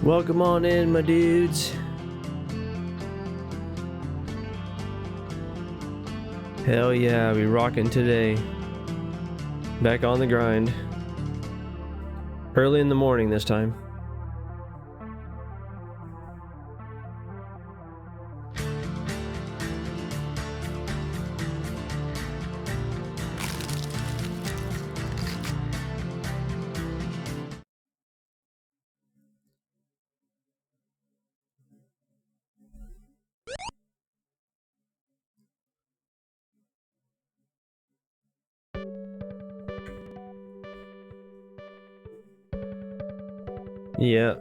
Welcome on in, my dudes. Hell yeah, we rocking today. Back on the grind. Early in the morning this time. Yeah.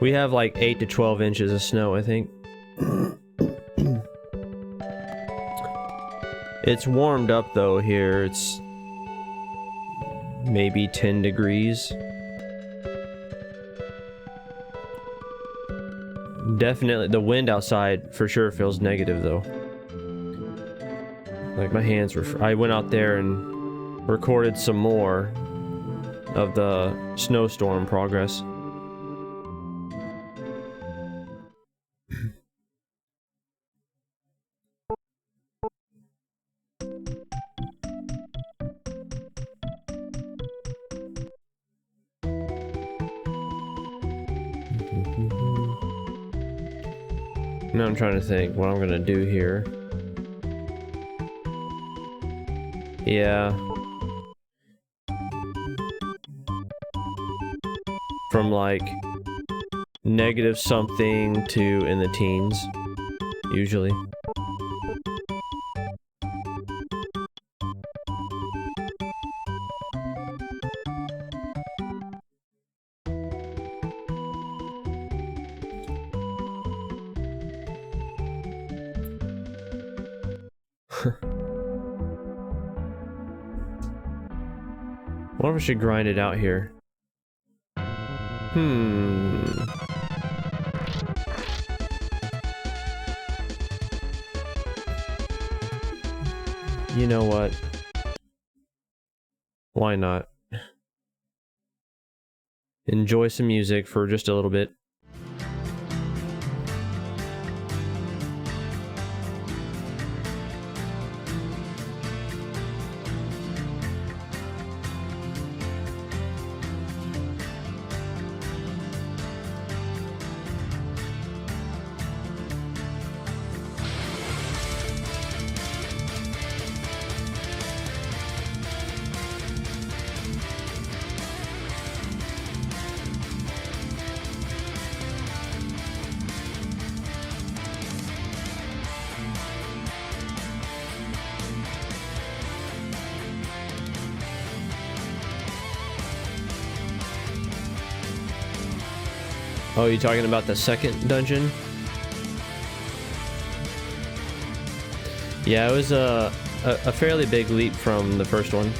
We have like 8 to 12 inches of snow, I think. It's warmed up though here. It's maybe 10 degrees. Definitely, the wind outside for sure feels negative though. Like my hands were... I went out there and recorded some more of the snowstorm progress. Now I'm trying to think what I'm gonna do here. Yeah. From like negative something to in the teens, usually. What if I should grind it out here? You know what? Why not? Enjoy some music for just a little bit. Oh, you talking about the second dungeon? Yeah, it was a fairly big leap from the first one.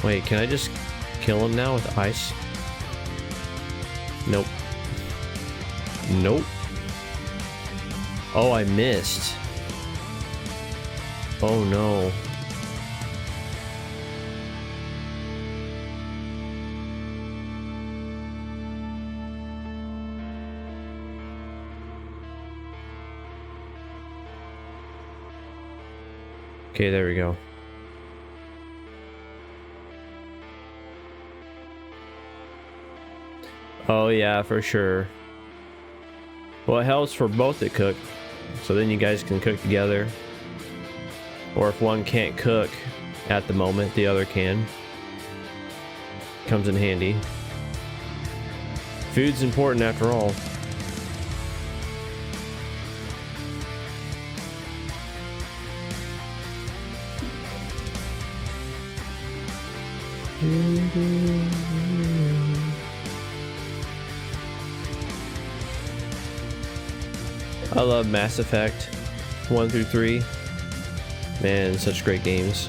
Wait, can I just kill him now with ice? Nope. Nope. Oh, I missed. Oh no. Okay, there we go. Oh yeah, for sure. Well, it helps for both to cook, so then you guys can cook together. Or if one can't cook at the moment, the other can. Comes in handy. Food's important after all. I love Mass Effect 1 through 3. Man, such great games.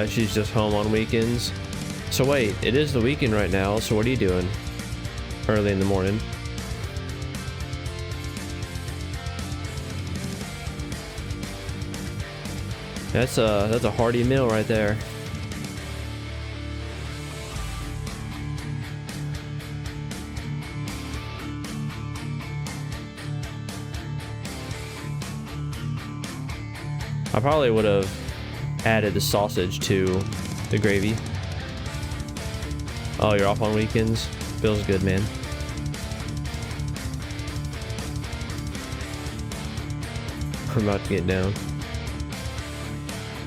She's just home on weekends. So wait, it is the weekend right now, so what are you doing early in the morning? That's a hearty meal right there. I probably would have added the sausage to the gravy. Oh, you're off on weekends? Feels good, man. I'm about to get down.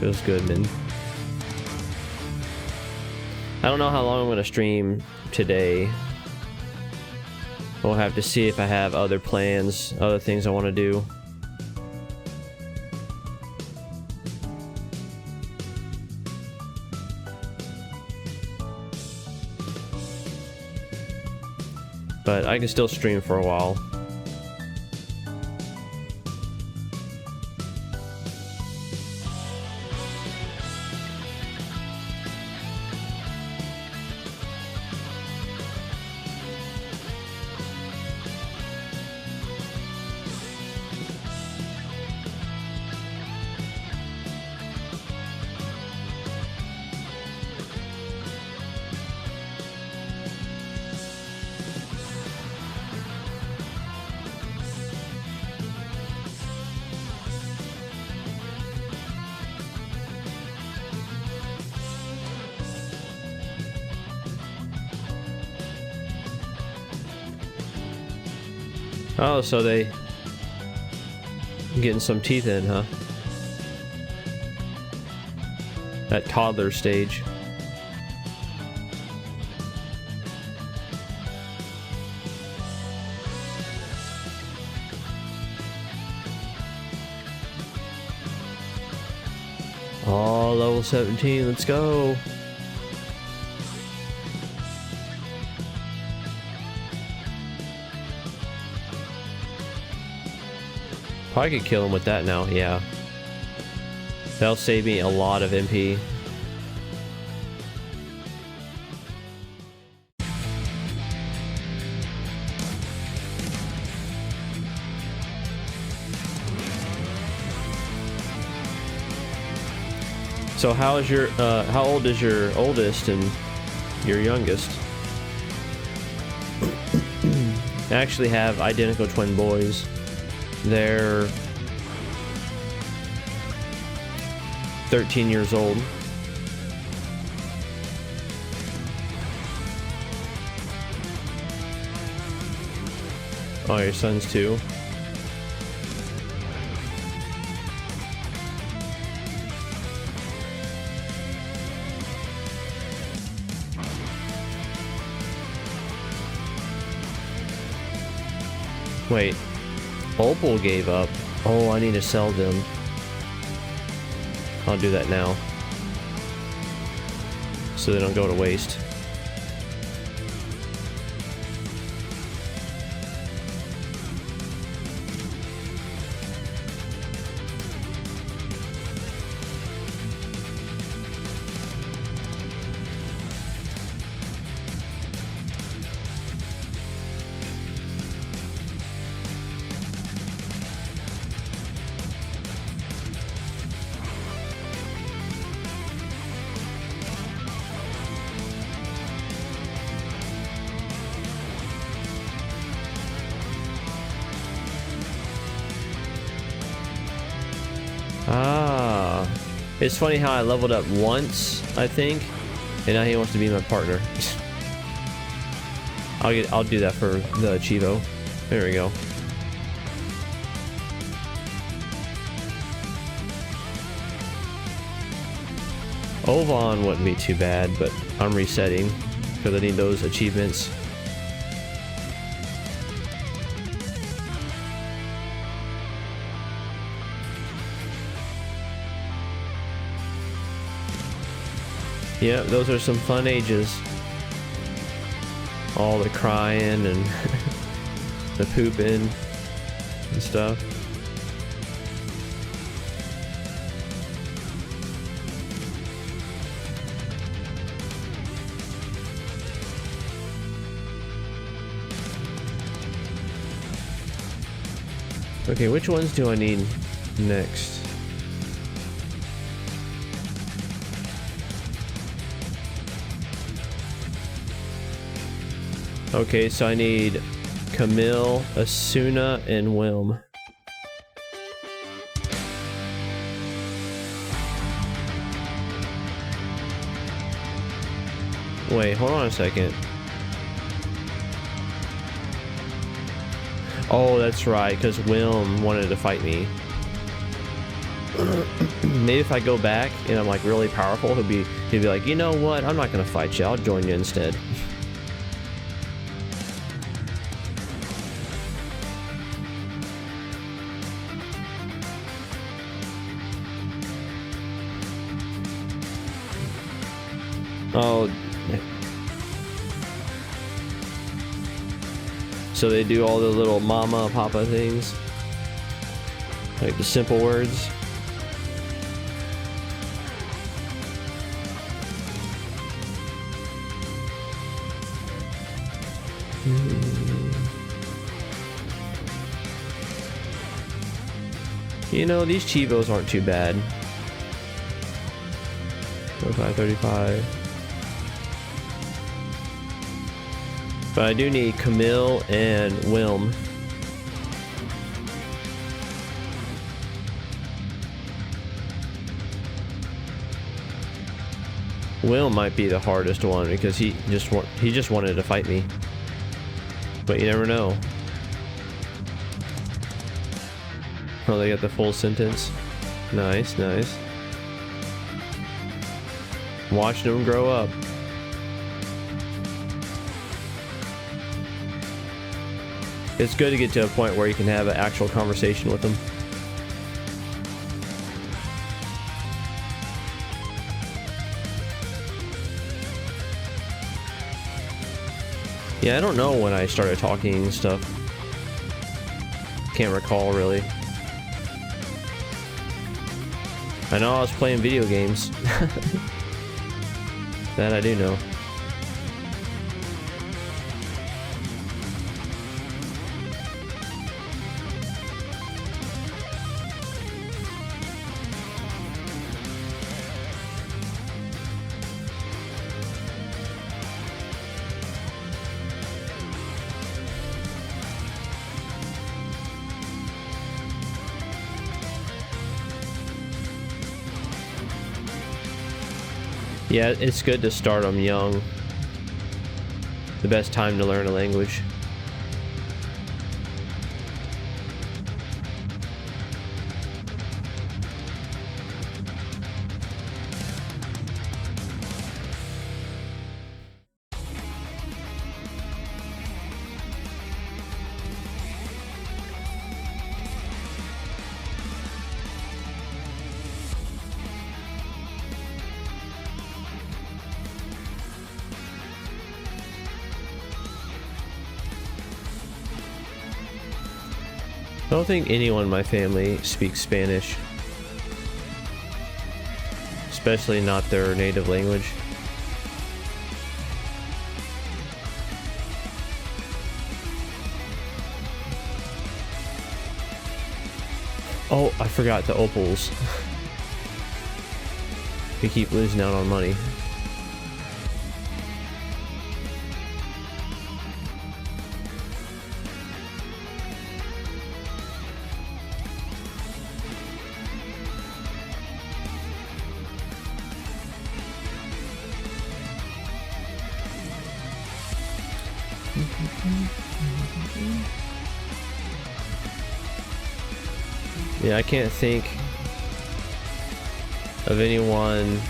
Feels good, man. I don't know how long I'm going to stream today. We'll have to see if I have other plans, other things I want to do. But I can still stream for a while. Oh, so they getting some teeth in, huh? That toddler stage. Oh, level 17, let's go. Probably could kill him with that now, yeah. That'll save me a lot of MP. So how old is your oldest and your youngest? I actually have identical twin boys. They're 13 years old. Oh, your son's too? Wait. Opal gave up. Oh, I need to sell them. I'll do that now, so they don't go to waste. Ah, it's funny how I leveled up once, I think, and now he wants to be my partner. I'll do that for the Chivo. There we go. Ovan wouldn't be too bad, but I'm resetting because I need those achievements. Yeah, those are some fun ages. All the crying and the pooping and stuff. Okay, which ones do I need next? Okay, so I need Camille, Asuna, and Wilm. Wait, hold on a second. Oh, that's right, because Wilm wanted to fight me. Maybe if I go back and I'm like really powerful, he'll be like, you know what? I'm not gonna fight you. I'll join you instead. Oh. So they do all the little mama, papa things. Like the simple words. You know, these Chivos aren't too bad. 45, 35. But I do need Camille and Wilm. Wilm might be the hardest one because he just wanted to fight me. But you never know. Oh, they got the full sentence. Nice, nice. Watching them grow up. It's good to get to a point where you can have an actual conversation with them. Yeah, I don't know when I started talking and stuff. Can't recall really. I know I was playing video games. That I do know. Yeah, it's good to start them young. The best time to learn a language. I don't think anyone in my family speaks Spanish. Especially not their native language. Oh, I forgot the opals. We keep losing out on money. Yeah, I can't think of anyone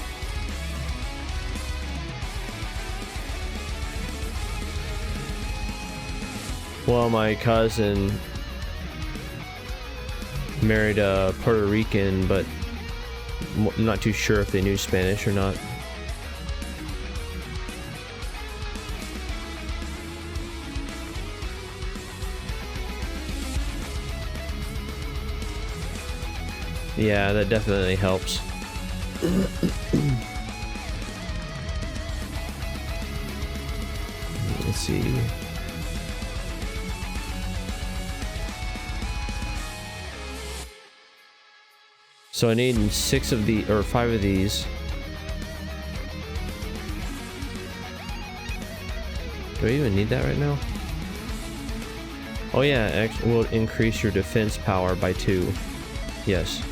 well, my cousin married a Puerto Rican, but I'm not too sure if they knew Spanish or not. Yeah, that definitely helps. Let's see. So I need 6 of the, or 5 of these. Do I even need that right now? Oh yeah, actually will increase your defense power by 2. Yes.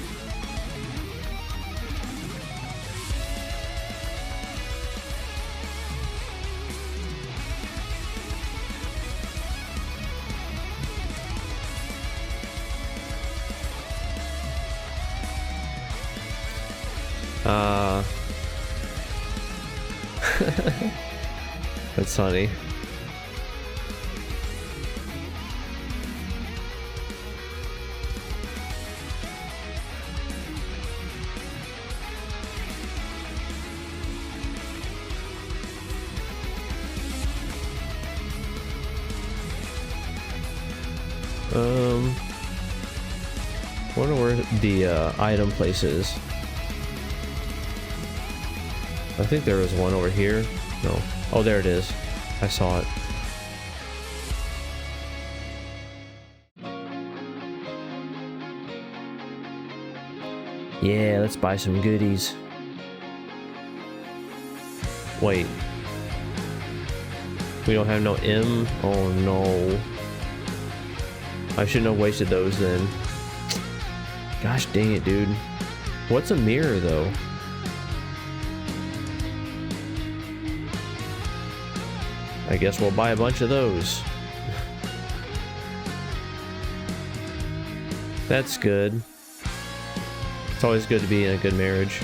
That's funny. Wonder where the item place is. I think there was one over here. No. Oh, there it is. I saw it. Yeah, let's buy some goodies. Wait. We don't have no M? Oh no. I shouldn't have wasted those then. Gosh dang it, dude. What's a mirror though? I guess we'll buy a bunch of those. That's good. It's always good to be in a good marriage.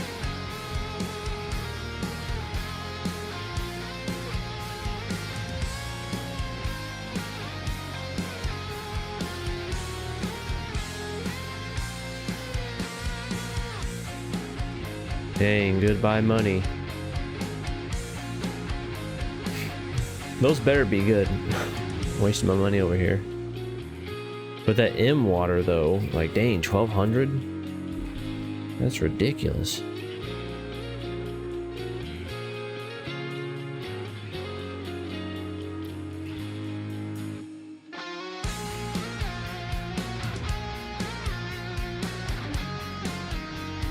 Dang, goodbye money. Those better be good. Wasting my money over here. But that M water though, like dang, 1200? That's ridiculous.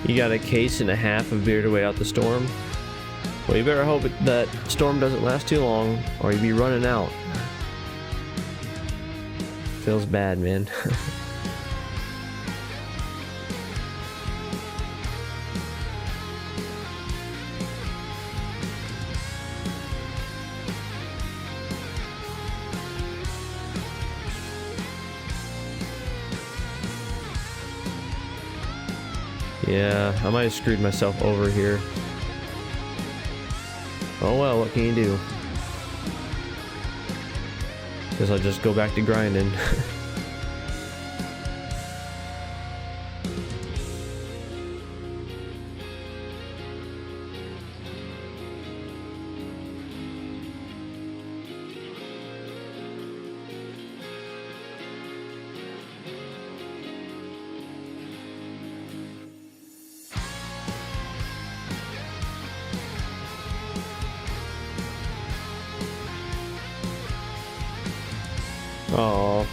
You got a case and a half of beer to wait out the storm? Well, you better hope that storm doesn't last too long, or you'll be running out. Feels bad, man. Yeah, I might have screwed myself over here. Oh well, what can you do? Guess I'll just go back to grinding. Oh,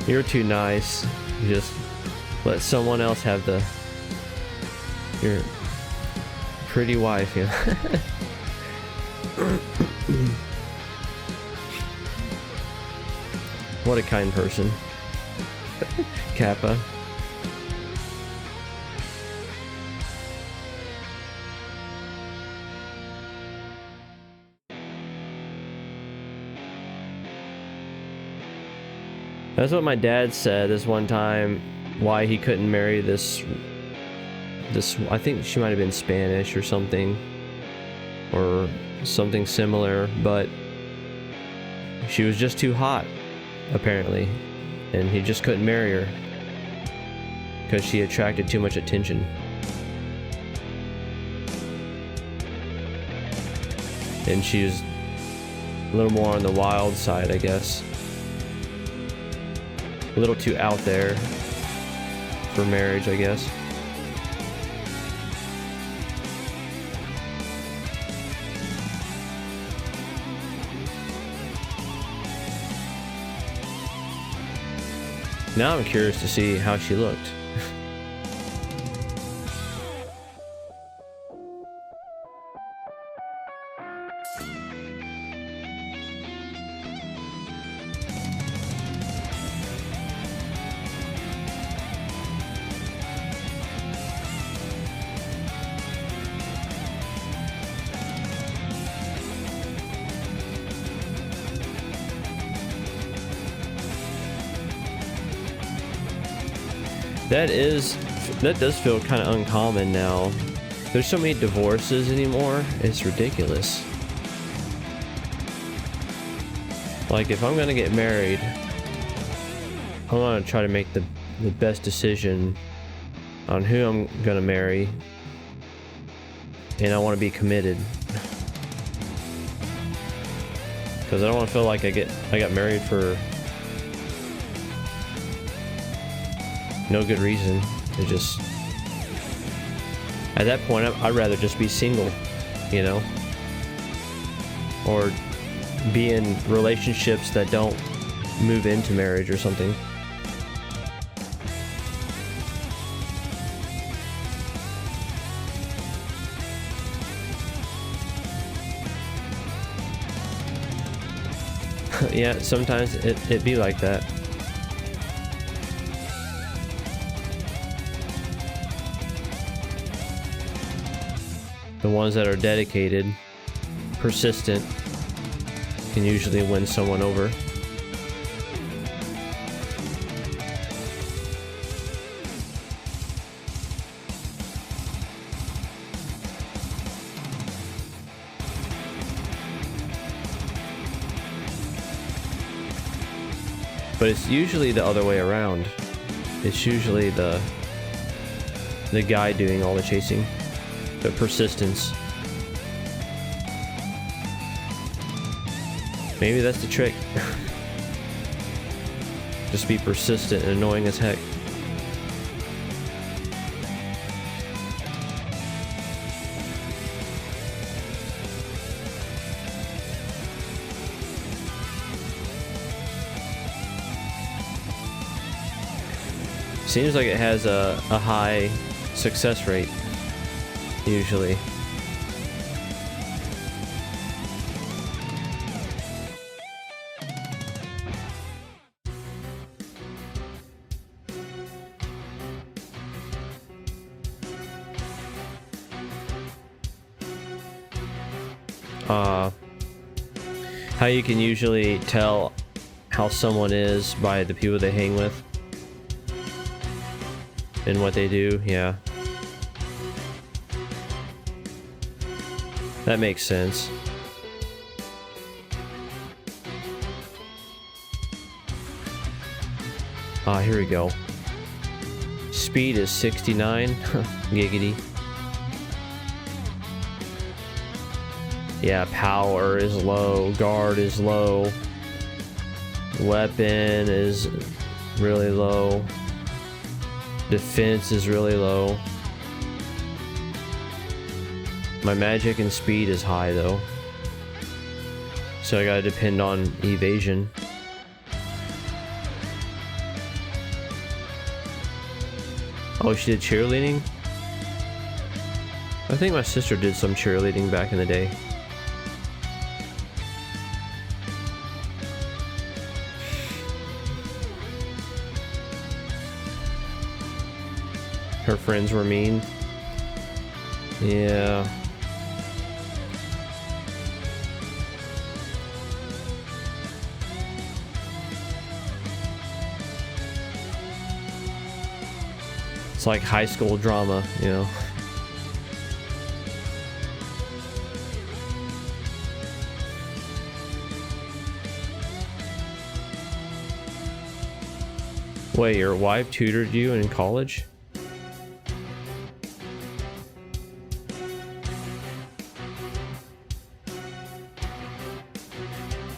you're too nice. You just let someone else have your pretty wife, yeah. What a kind person. Kappa. That's what my dad said this one time, why he couldn't marry this, I think she might have been Spanish or something similar, but she was just too hot, apparently, and he just couldn't marry her because she attracted too much attention. And she was a little more on the wild side, I guess. A little too out there for marriage, I guess. Now I'm curious to see how she looked. That does feel kind of uncommon now. There's so many divorces anymore, it's ridiculous. Like, if I'm gonna get married, I want to try to make the best decision on who I'm gonna marry, and I want to be committed, because I don't want to feel like I got married for no good reason. It just, at that point, I'd rather just be single, you know, or be in relationships that don't move into marriage or something. Yeah, sometimes it be like that. The ones that are dedicated, persistent, can usually win someone over. But it's usually the other way around. It's usually the guy doing all the chasing. The persistence. Maybe that's the trick. Just be persistent and annoying as heck. Seems like it has a high success rate, usually. How you can usually tell how someone is by the people they hang with and what they do, yeah. That makes sense. Here we go. Speed is 69. Giggity. Yeah, power is low, guard is low, weapon is really low, defense is really low. My magic and speed is high though, so I gotta depend on evasion. Oh, she did cheerleading? I think my sister did some cheerleading back in the day. Her friends were mean. Yeah. It's like high school drama, you know. Wait, your wife tutored you in college?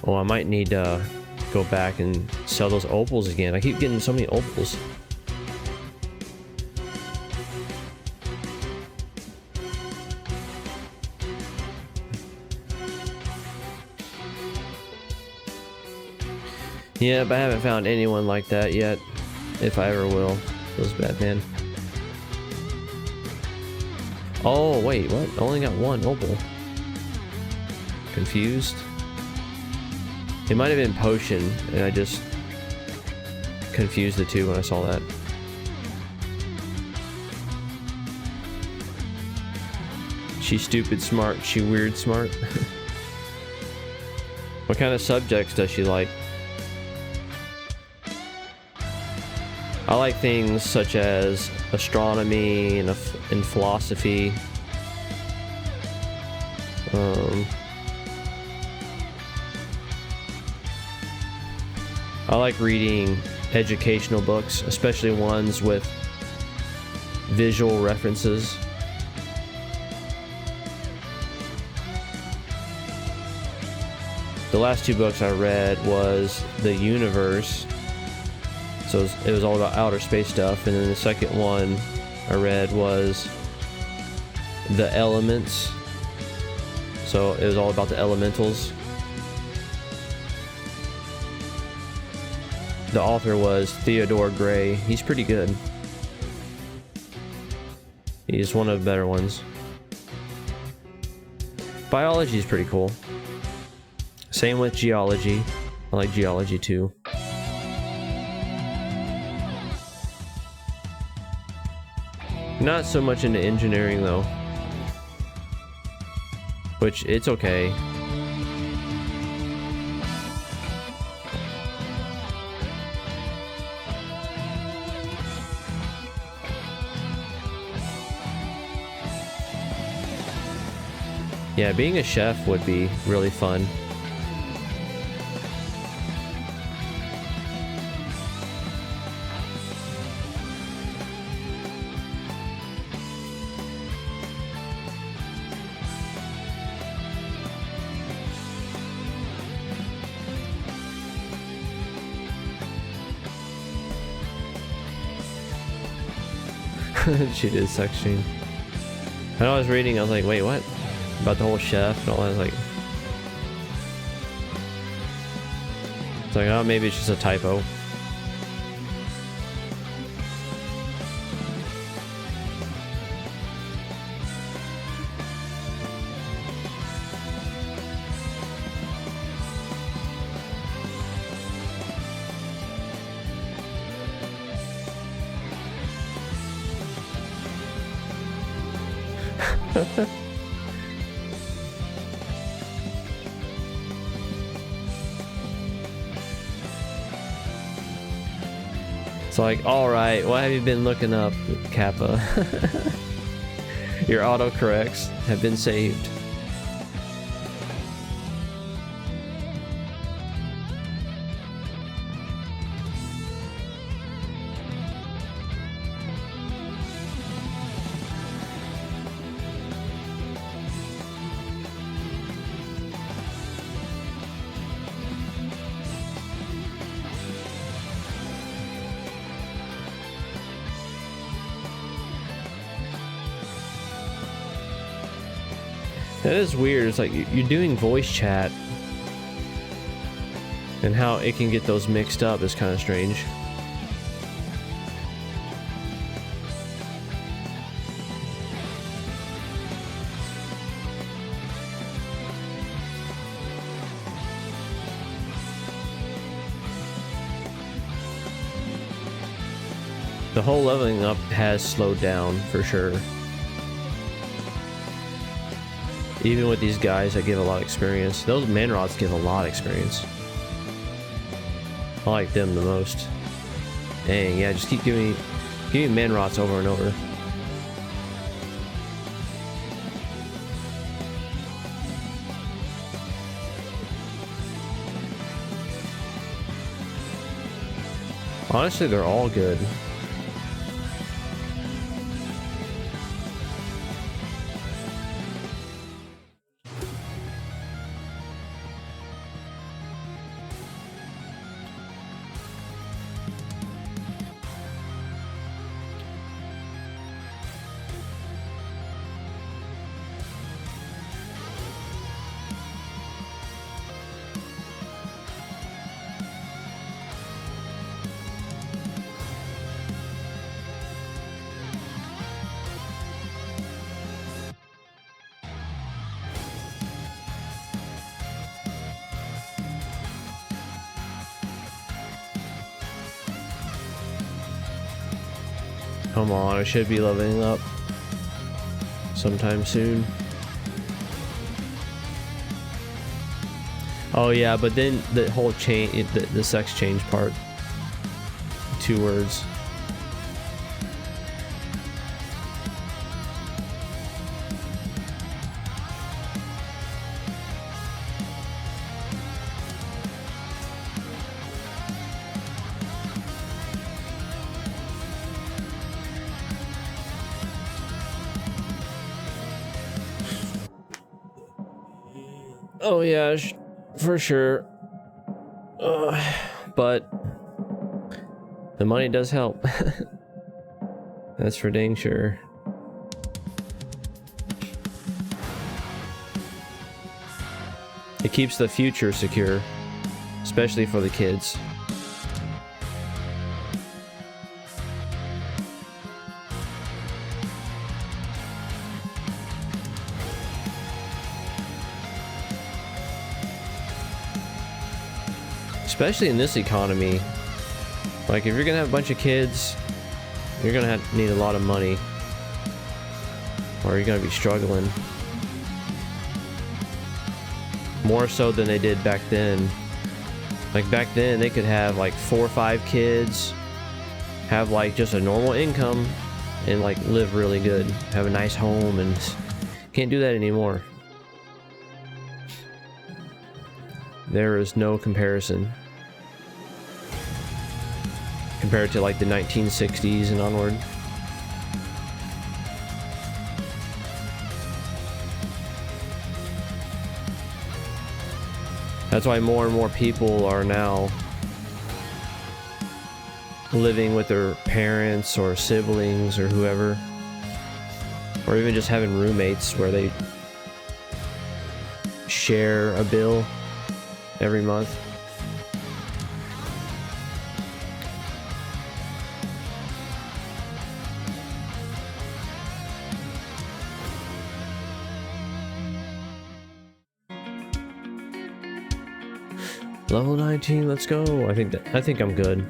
Oh, I might need to go back and sell those opals again. I keep getting so many opals. Yeah, but I haven't found anyone like that yet. If I ever will. Feels bad, man. Oh, wait, what? I only got one opal. confused. It might have been potion, and I just confused the two when I saw that. She stupid smart, she weird smart. What kind of subjects does she like? I like things such as astronomy and philosophy. I like reading educational books, especially ones with visual references. The last two books I read was The Universe, so it was all about outer space stuff, and then the second one I read was The Elements, so it was all about the elementals. The author was Theodore Gray. He's pretty good. He's one of the better ones. Biology is pretty cool. Same with geology. I like geology too. Not so much into engineering though. Which, it's okay. Yeah, being a chef would be really fun. She did sexting. I know I was reading, I was like, wait, what? About the whole chef and all that. I was like, it's like, oh, maybe it's just a typo. It's like, alright, what have you been looking up, Kappa? Your autocorrects have been saved. That is weird. It's like you're doing voice chat, and how it can get those mixed up is kind of strange. The whole leveling up has slowed down for sure. Even with these guys that give a lot of experience. Those man rods give a lot of experience. I like them the most. Dang, yeah, just keep giving me man rods over and over. Honestly, they're all good. Come on, I should be leveling up sometime soon. Oh yeah, but then the whole change, the sex change part. 2 words. Oh yeah, for sure. But the money does help. That's for dang sure. It keeps the future secure, especially for the kids. Especially in this economy. Like, if you're gonna have a bunch of kids, you're gonna need a lot of money. Or you're gonna be struggling. More so than they did back then. Like, back then, they could have like 4 or 5 kids, have like just a normal income, and like live really good. Have a nice home, and can't do that anymore. There is no comparison. Compared to like the 1960s and onward. That's why more and more people are now living with their parents or siblings or whoever, or even just having roommates where they share a bill every month. Level 19, let's go. I think I'm good.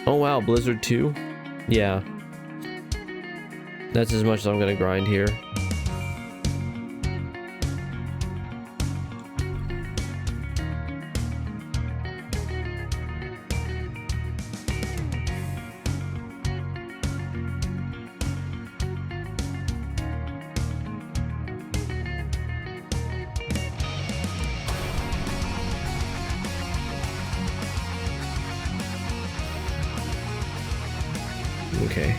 Oh wow, Blizzard 2? Yeah. That's as much as I'm gonna grind here. Okay.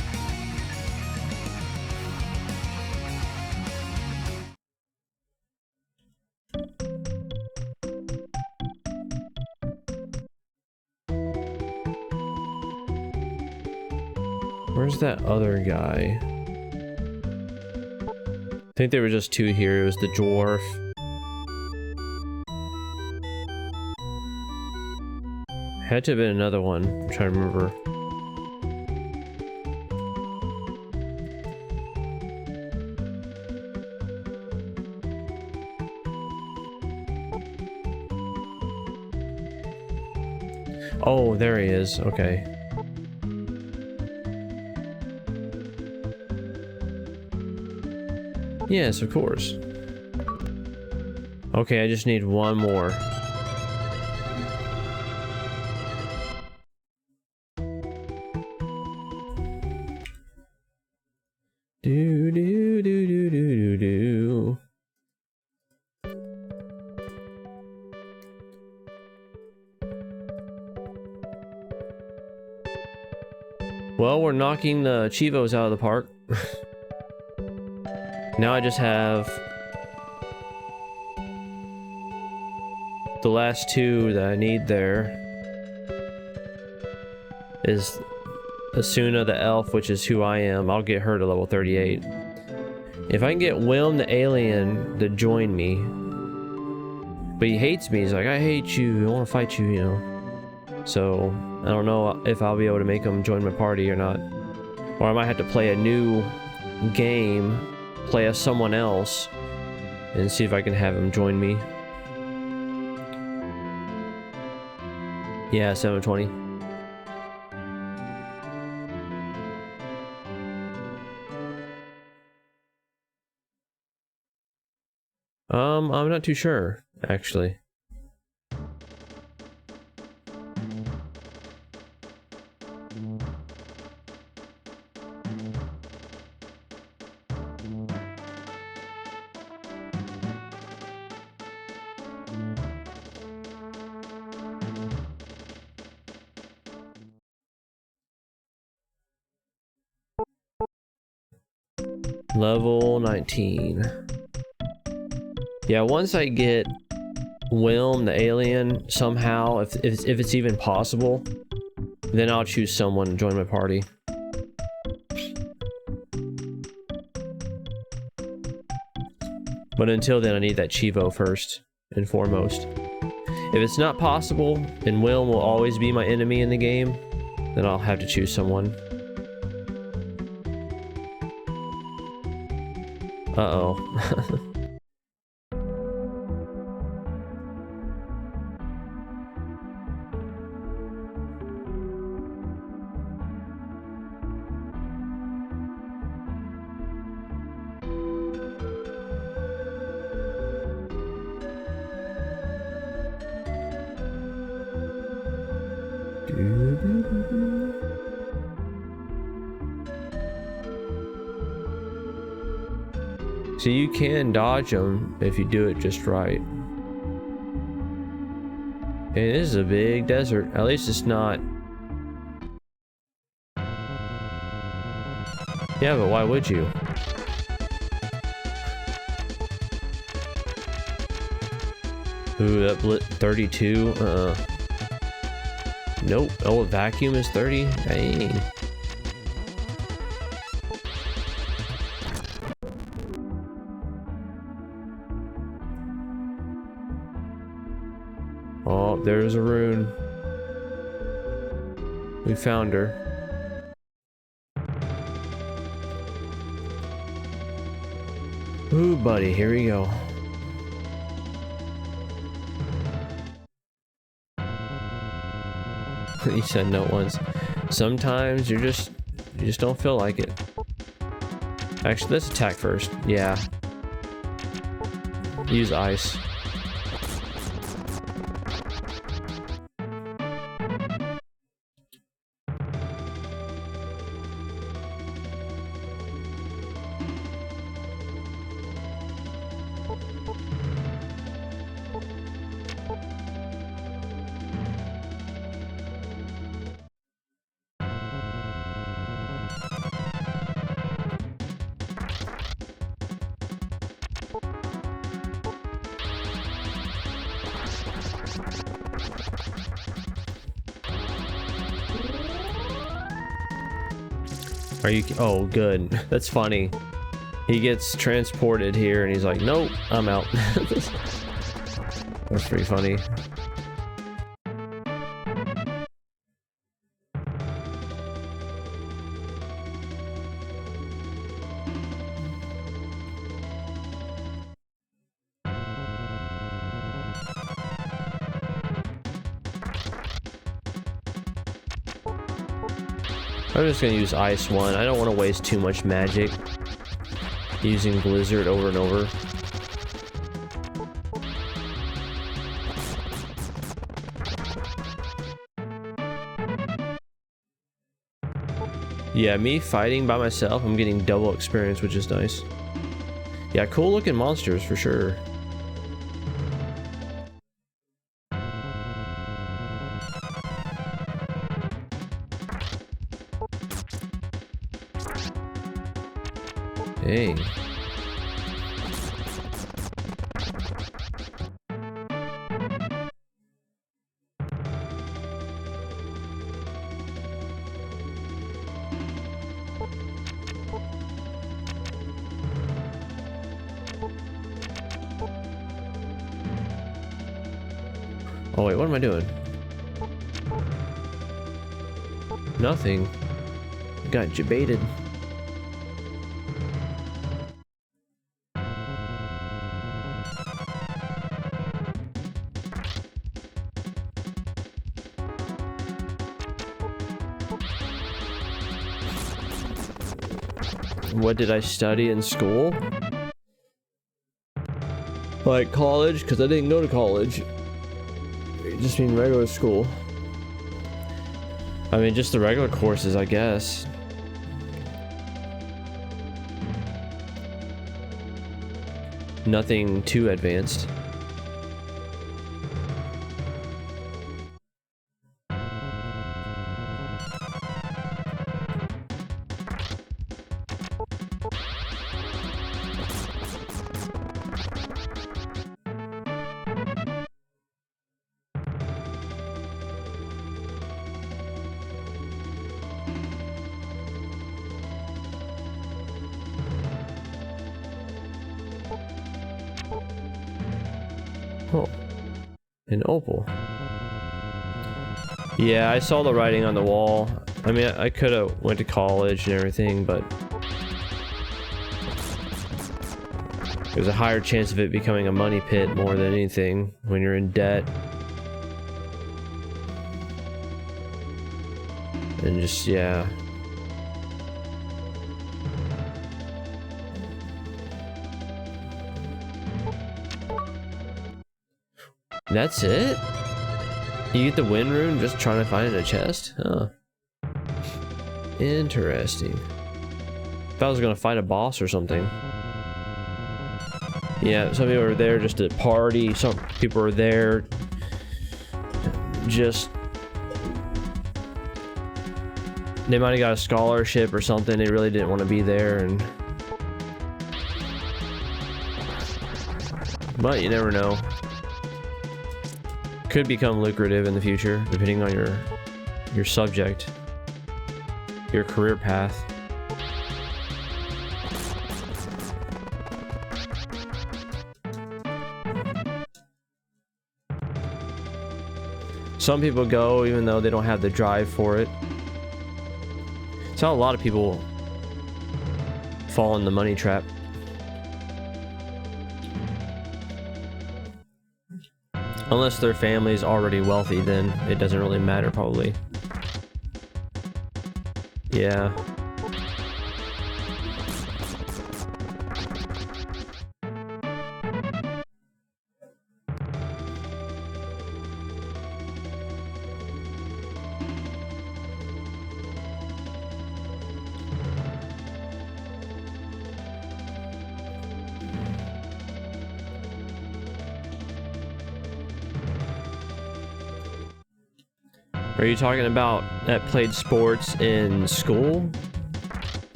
Where's that other guy? I think there were just 2 here. It was the dwarf. Had to have been another one. I'm trying to remember. Oh, there he is. Okay. Yes, of course. Okay, I just need one more. Do do do do do do do. Well, we're knocking the Chivos out of the park. Now I just have the last 2 that I need there. Is Asuna the elf, which is who I am. I'll get her to level 38. If I can get Wilm the alien to join me. But he hates me. He's like, I hate you. I want to fight you, you know. So, I don't know if I'll be able to make him join my party or not. Or I might have to play a new game, play as someone else, and see if I can have him join me. Yeah, 720. I'm not too sure, actually. Level 19. Yeah, once I get Wilm the alien somehow, if it's even possible, then I'll choose someone to join my party. But until then, I need that Chivo first and foremost. If it's not possible, and Wilm will always be my enemy in the game, then I'll have to choose someone. Uh-oh. So you can dodge them if you do it just right. And this is a big desert. At least it's not. Yeah, but why would you? Ooh, that blit 32. Nope. Oh, a vacuum is 30. Dang. Oh, there's a rune. We found her. Ooh, buddy, here we go. You said no once. Sometimes you just don't feel like it. Actually, let's attack first. Yeah. Use ice. Are you? Oh, good. That's funny. He gets transported here and he's like, nope, I'm out. That's pretty funny. I'm just gonna use Ice 1. I don't want to waste too much magic using Blizzard over and over. Yeah, me fighting by myself, I'm getting double experience, which is nice. Yeah, cool looking monsters for sure. Hey. Oh wait, what am I doing? Nothing. Got jebaited. What did I study in school? Like college? Because I didn't go to college. Just mean regular school. I mean, just the regular courses, I guess. Nothing too advanced. Oh, an opal. Yeah, I saw the writing on the wall. I mean, I could have went to college and everything, but there's a higher chance of it becoming a money pit more than anything when you're in debt. And just, yeah. That's it? You get the win rune just trying to find it in a chest? Huh. Interesting. If I was gonna fight a boss or something. Yeah, some people are there just to party, some people are there just... They might have got a scholarship or something, they really didn't want to be there, and... But you never know. Could become lucrative in the future, depending on your subject, your career path. Some people go even though they don't have the drive for it. It's how a lot of people fall in the money trap. Unless their family's already wealthy, then it doesn't really matter, probably. Yeah. Are you talking about that played sports in school?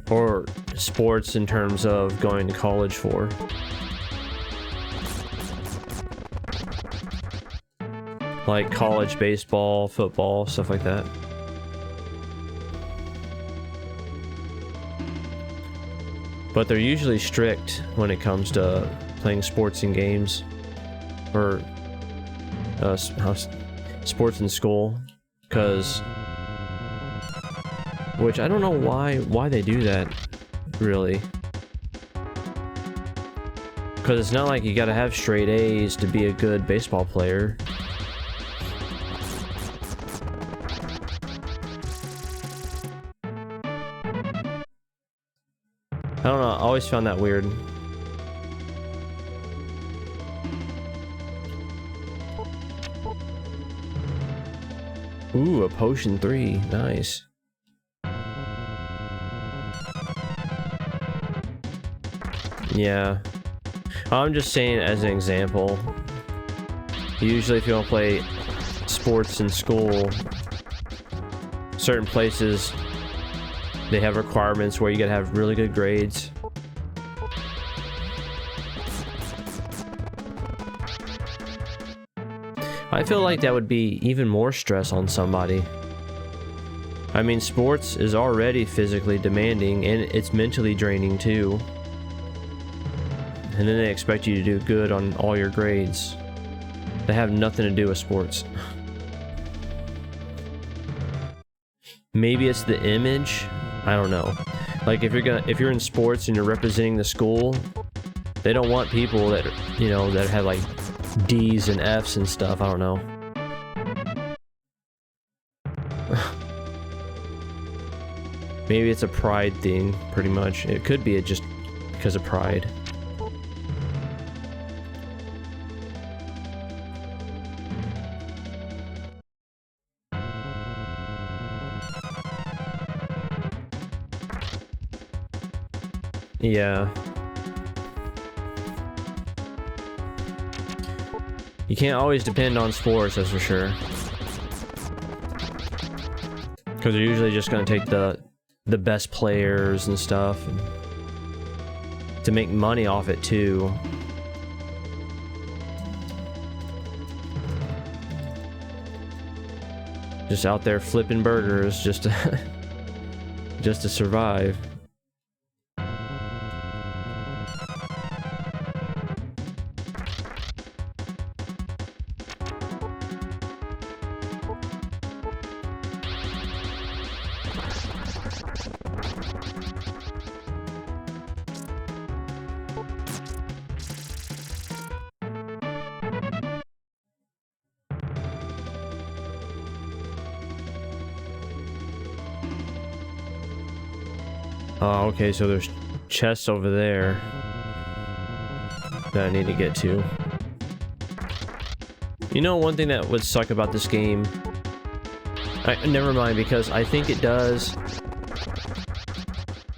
Or sports in terms of going to college for? Like college baseball, football, stuff like that. But they're usually strict when it comes to playing sports and games. Or sports in school, because which I don't know why they do that, really, because it's not like you gotta have straight A's to be a good baseball player. I don't know, I always found that weird. Ooh, a potion 3. Nice. Yeah. I'm just saying as an example. Usually if you want to play sports in school, certain places, they have requirements where you gotta have really good grades. I feel like that would be even more stress on somebody. I mean, sports is already physically demanding and it's mentally draining too. And then they expect you to do good on all your grades that have nothing to do with sports. Maybe it's the image. I don't know. Like if you're in sports and you're representing the school, they don't want people that, you know, that have like D's and F's and stuff. I don't know. Maybe it's a pride thing, pretty much. It could be just because of pride. Yeah. You can't always depend on sports, that's for sure. Because they're usually just going to take the best players and stuff, and to make money off it too. Just out there flipping burgers just to just to survive. Oh, okay, so there's chests over there that I need to get to. You know, one thing that would suck about this game... never mind, because I think it does...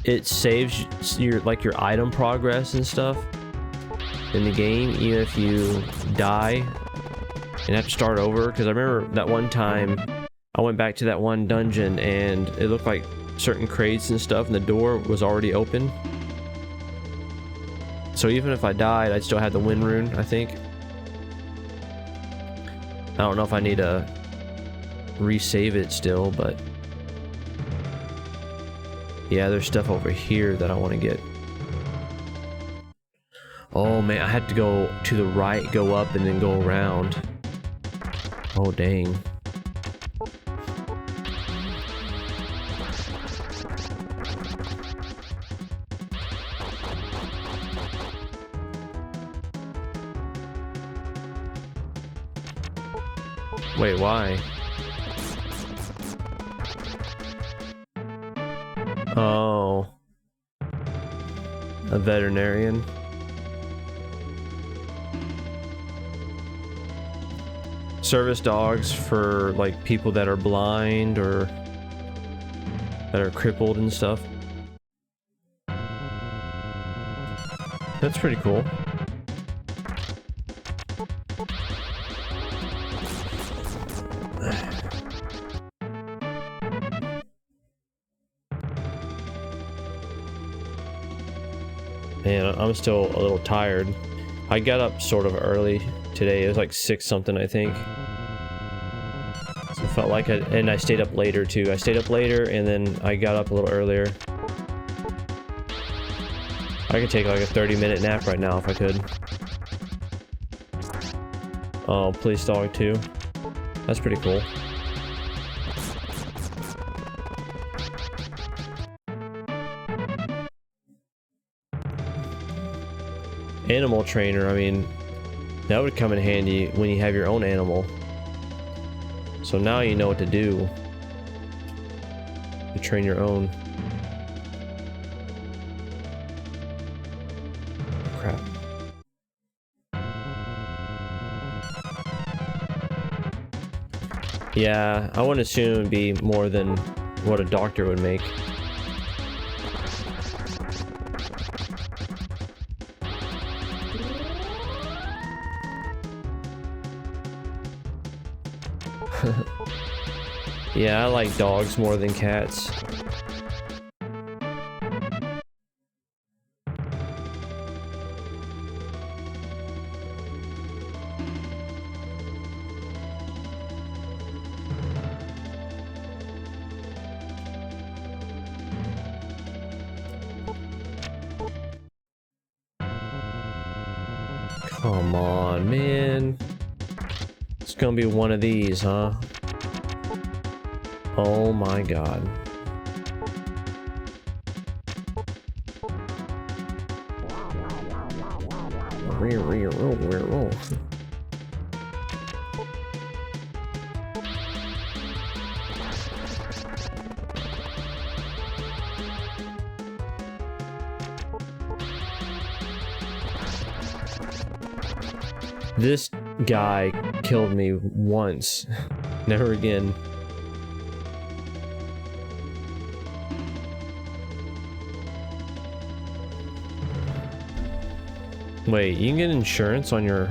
It saves your, like, your item progress and stuff in the game, even if you die and have to start over. Because I remember that one time I went back to that one dungeon and it looked like certain crates and stuff and the door was already open. So even if I died, I still had the win rune, I think. I don't know if I need to resave it still, but yeah, there's stuff over here that I want to get. Oh man, I had to go to the right, go up, and then go around. Oh dang. Wait, why? Oh. A veterinarian. Service dogs for, like, people that are blind or that are crippled and stuff. That's pretty cool. Man, I'm still a little tired. I got up sort of early today. It was like 6 something, I think. So it felt like and I stayed up later too. I stayed up later and then I got up a little earlier. I could take like a 30-minute nap right now if I could. Oh, police dog too. That's pretty cool. Animal trainer, I mean, that would come in handy when you have your own animal. So now you know what to do to train your own. Crap. Yeah, I wouldn't assume it'd be more than what a doctor would make. Yeah, I like dogs more than cats. Come on, man. It's gonna be one of these, huh? Oh my god. This guy killed me once. Never again. Wait, you can get insurance on your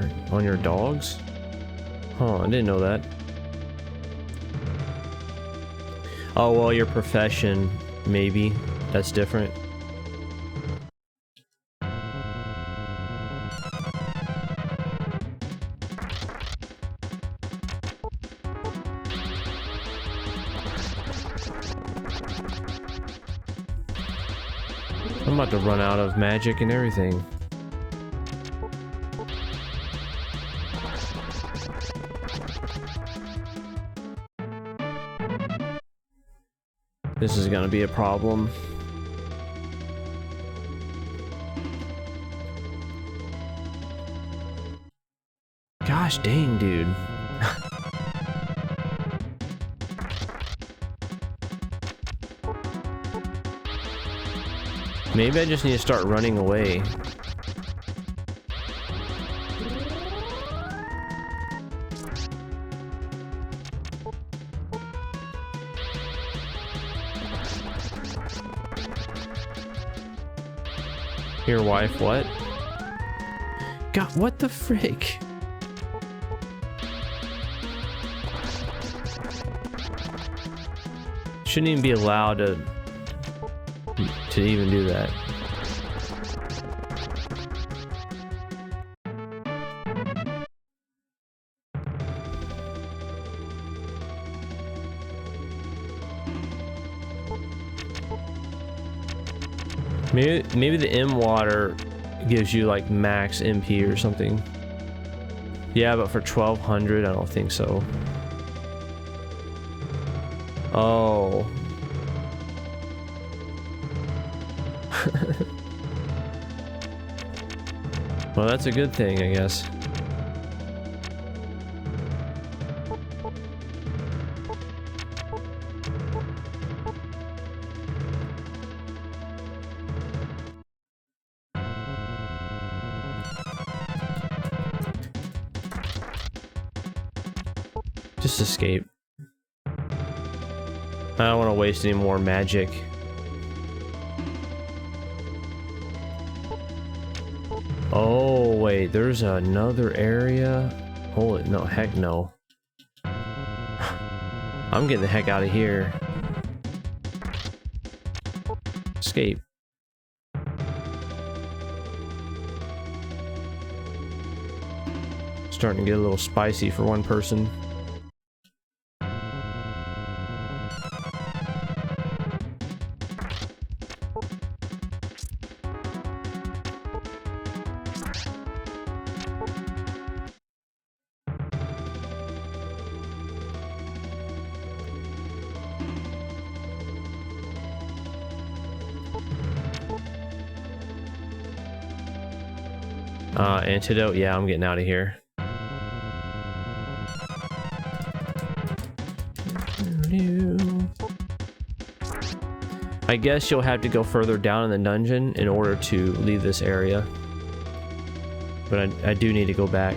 dogs? Huh, I didn't know that. Oh, well, your profession, maybe. That's different. I'm about to run out of magic and everything. This is gonna be a problem. Gosh dang, dude. Maybe I just need to start running away. Your wife, what? God, what the frick? Shouldn't even be allowed to even do that. Maybe the M water gives you like max MP or something. Yeah, but for 1200, I don't think so. Oh. Well, that's a good thing, I guess. Just escape. I don't want to waste any more magic. Oh, wait, there's another area? Holy, no, heck no. I'm getting the heck out of here. Escape. Starting to get a little spicy for one person. Antidote? Yeah, I'm getting out of here. I guess you'll have to go further down in the dungeon in order to leave this area. But I do need to go back.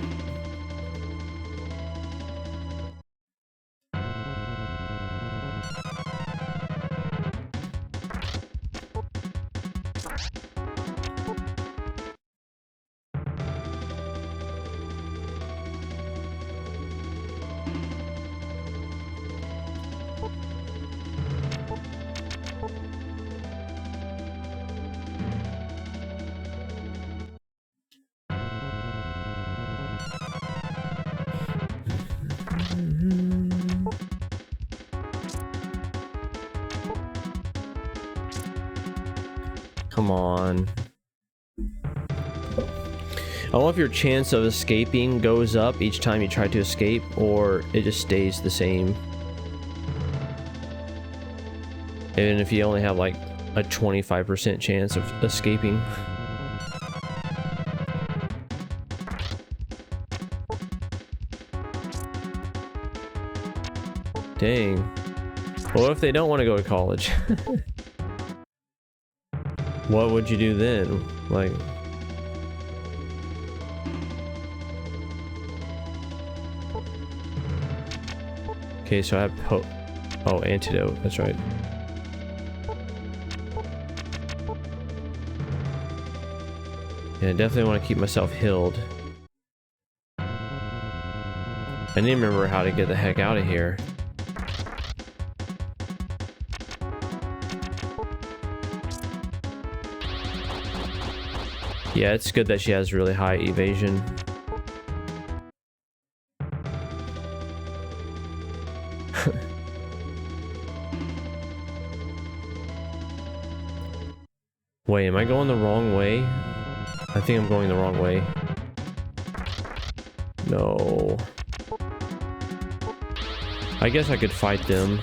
Come on. I don't know if your chance of escaping goes up each time you try to escape, or it just stays the same. Even if you only have like a 25% chance of escaping. Dang. What if they don't want to go to college? What would you do then? Like... Okay, so I have oh, antidote, that's right. Yeah, I definitely want to keep myself healed. I need to remember how to get the heck out of here. Yeah, it's good that she has really high evasion. Wait, am I going the wrong way? I think I'm going the wrong way. No. I guess I could fight them.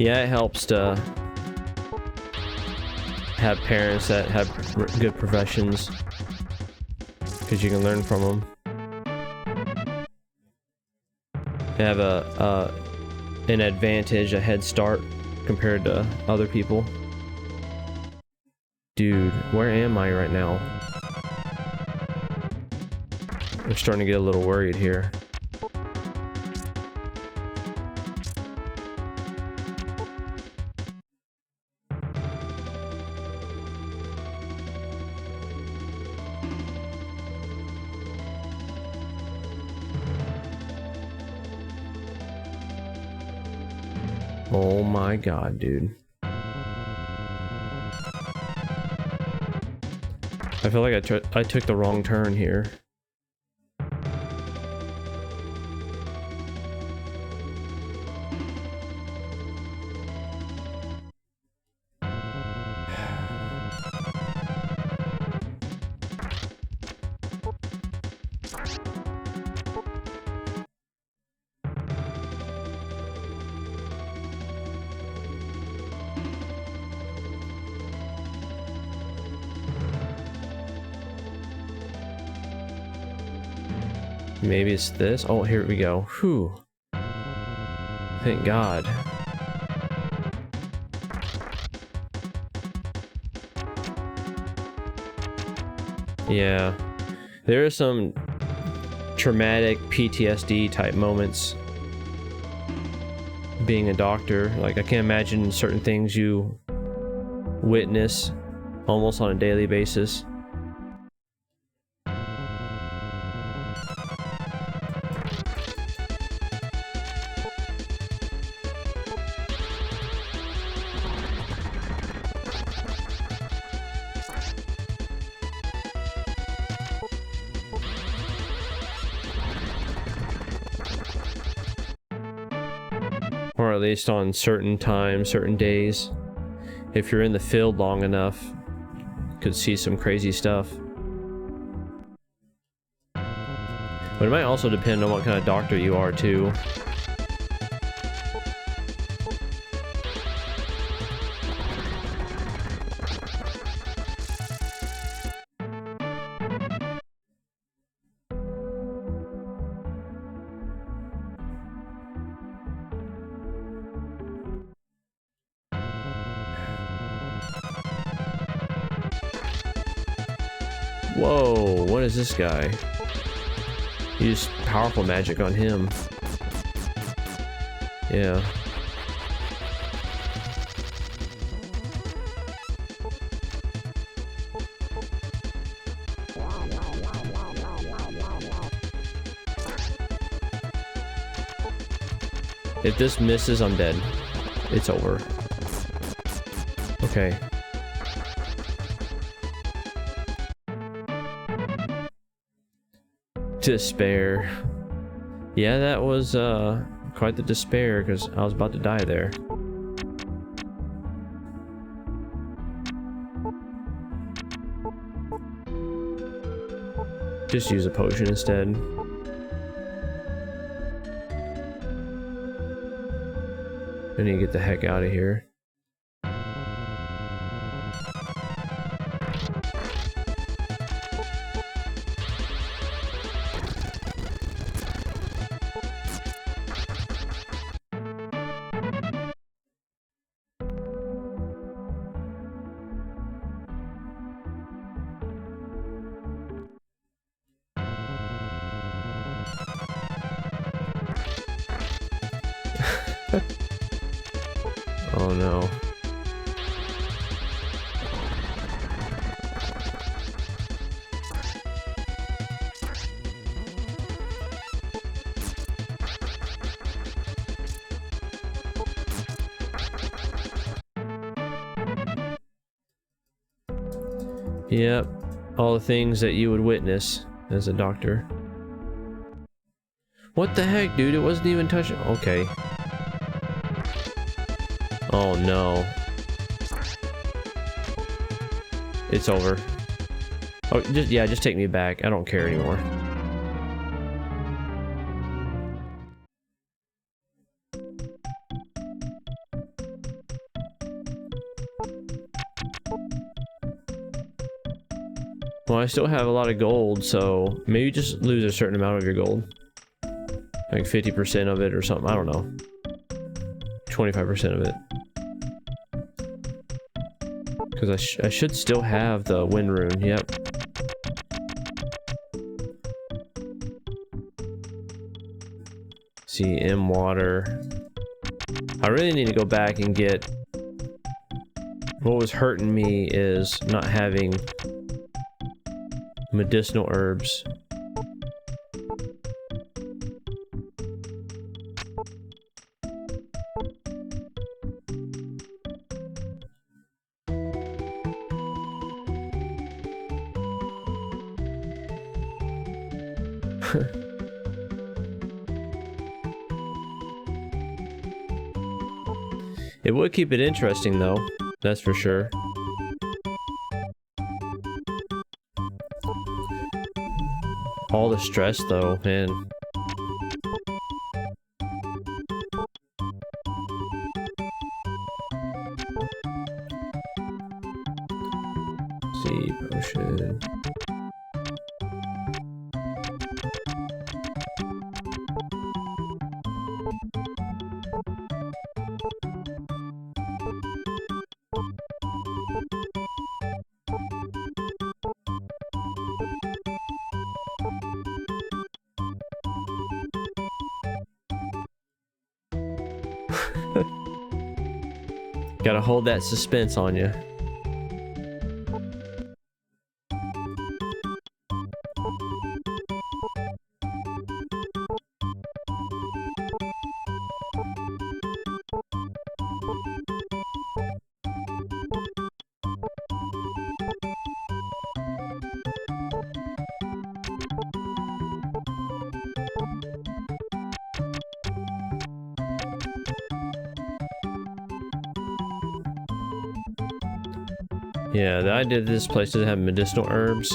Yeah, it helps to have parents that have good professions, because you can learn from them. They have an advantage, a head start compared to other people. Dude, where am I right now? I'm starting to get a little worried here. Oh my god, dude. I feel like I took the wrong turn here. Maybe it's this. Oh, here we go. Whew. Thank God. Yeah. There are some traumatic PTSD type moments being a doctor. Like, I can't imagine certain things you witness almost on a daily basis. Or at least on certain times, certain days. If you're in the field long enough, you could see some crazy stuff. But it might also depend on what kind of doctor you are too. Whoa, what is this guy? Use powerful magic on him. Yeah. If this misses, I'm dead. It's over. Okay. Despair. Yeah, that was quite the despair, because I was about to die there. Just use a potion instead. I need to get the heck out of here. Oh no. Yep, all the things that you would witness as a doctor. What the heck, dude? It wasn't even touching. Okay. Oh no. It's over. Oh, just take me back. I don't care anymore. Well, I still have a lot of gold, so maybe just lose a certain amount of your gold. Like 50% of it or something, I don't know. 25% of it. Because I should still have the wind rune, yep. See, M water. I really need to go back and get... What was hurting me is not having medicinal herbs. It would keep it interesting though, that's for sure. All the stress though, man. See, potion. Gotta hold that suspense on you. Yeah, the idea that this place doesn't have medicinal herbs.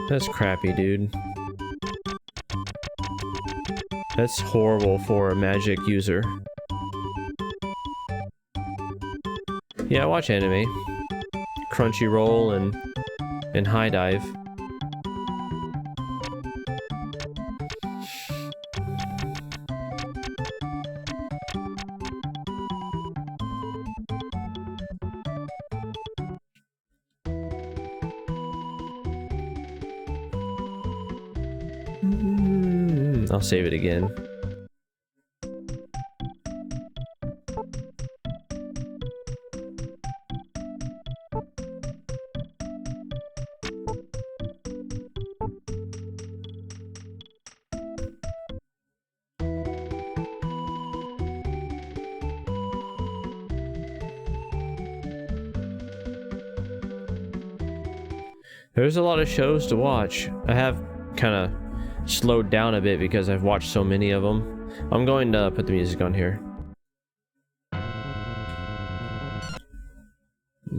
That's crappy, dude. That's horrible for a magic user. Yeah, I watch anime. Crunchyroll and High Dive. I'll save it again. There's a lot of shows to watch. I have kind of slowed down a bit because I've watched so many of them. I'm going to put the music on here.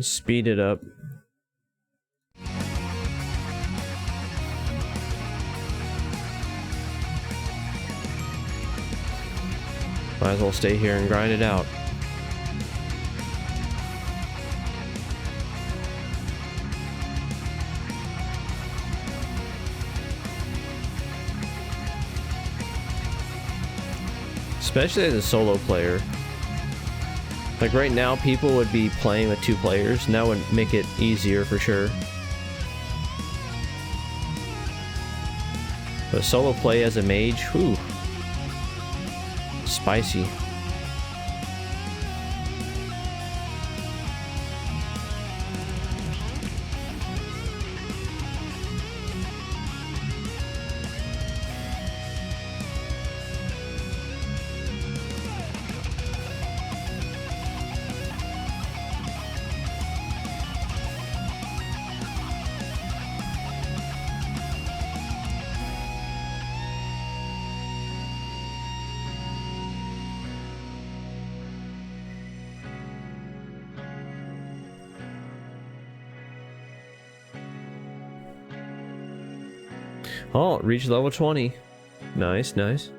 Speed it up. Might as well stay here and grind it out. Especially as a solo player. Like right now, people would be playing with 2 players, and that would make it easier for sure. But solo play as a mage, whew. Spicy. Oh, reach level 20. Nice, nice.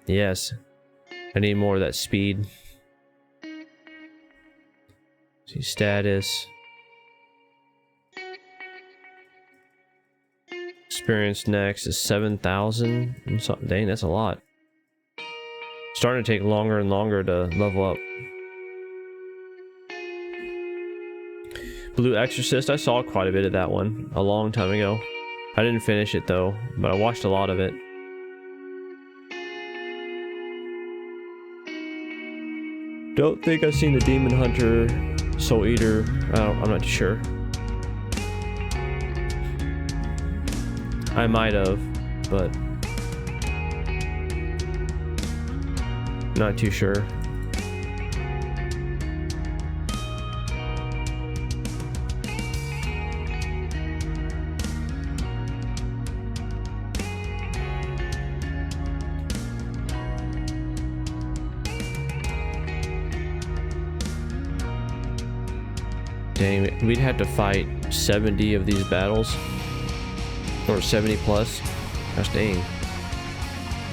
Yes. I need more of that speed. See status. Experience next is 7,000 and something. Dang, that's a lot. Starting to take longer and longer to level up. Blue Exorcist, I saw quite a bit of that one a long time ago. I didn't finish it though, but I watched a lot of it. Don't think I've seen the Demon Hunter, Soul Eater. I'm not too sure. I might have, but not too sure. Dang, we'd have to fight 70 of these battles. Or 70 plus. Gosh dang.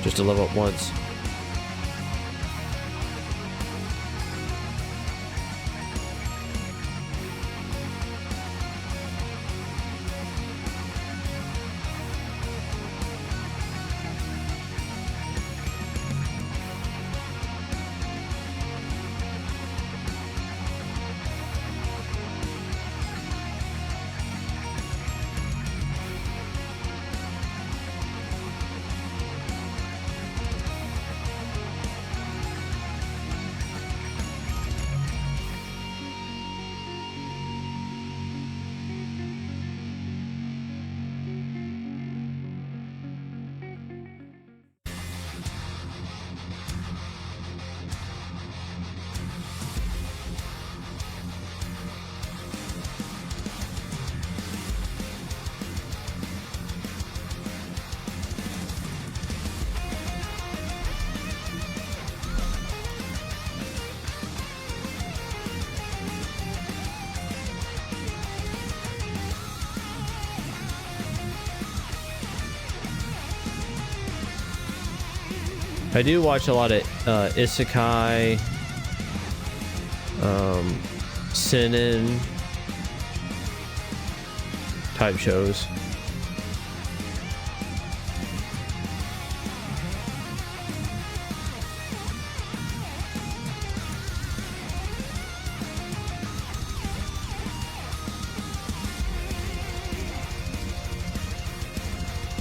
Just to level up once. I do watch a lot of isekai, seinen type shows.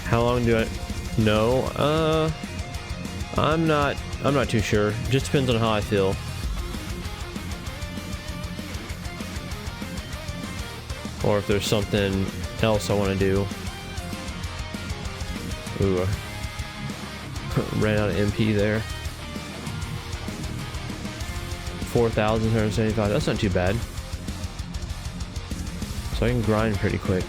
How long do I know? I'm not too sure. Just depends on how I feel. Or if there's something else I want to do. Ooh, ran out of MP there. 4,175. That's not too bad. So I can grind pretty quick.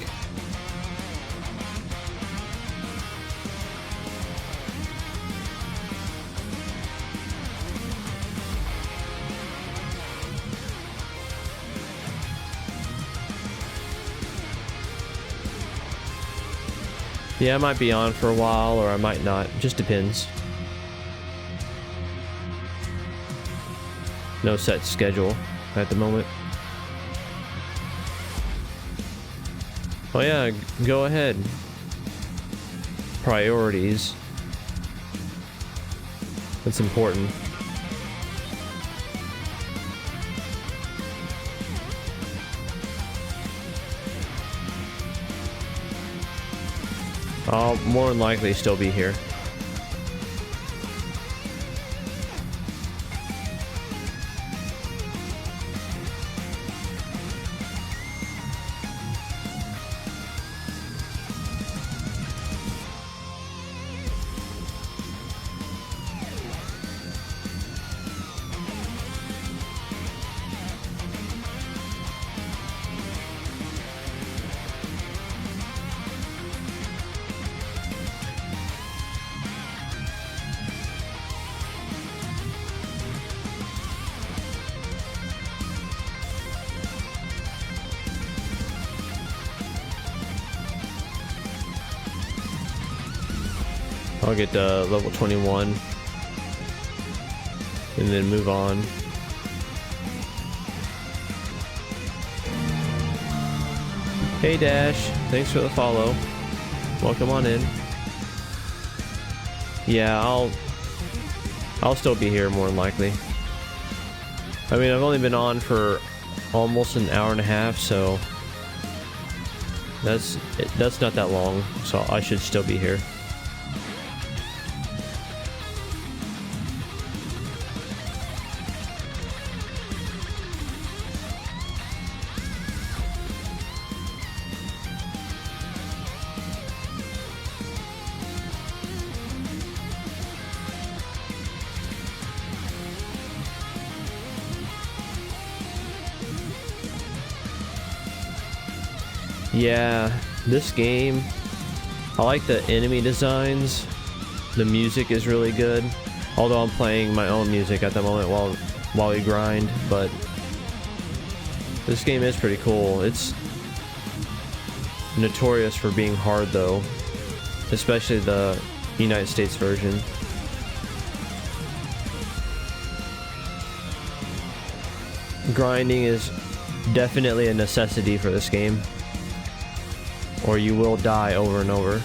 Yeah, I might be on for a while, or I might not. Just depends. No set schedule at the moment. Oh yeah, go ahead. Priorities. That's important. I'll more than likely still be here. I'll get to level 21 and then move on. Hey Dash, thanks for the follow. Welcome on in. Yeah, I'll still be here more than likely. I mean, I've only been on for almost an hour and a half, so that's not that long, so I should still be here. Yeah, this game, I like the enemy designs. The music is really good. Although I'm playing my own music at the moment while we grind, but this game is pretty cool. It's notorious for being hard though, especially the United States version. Grinding is definitely a necessity for this game, or you will die over and over.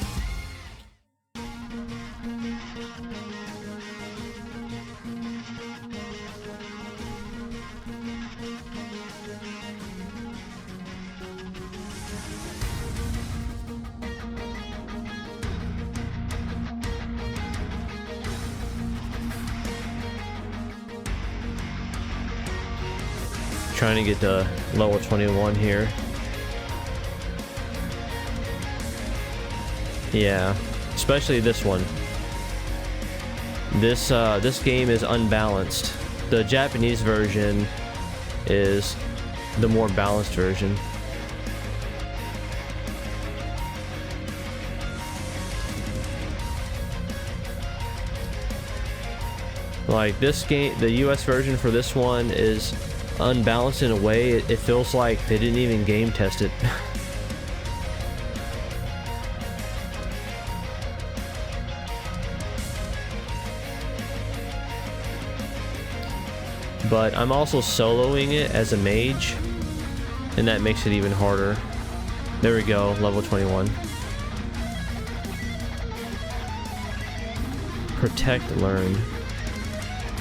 Trying to get to level 21 here. Yeah, especially this one. This game is unbalanced. The Japanese version is the more balanced version. Like this game, the US version for this one is unbalanced in a way it feels like they didn't even game test it. But I'm also soloing it as a mage, and that makes it even harder. There we go, level 21. Protect learn.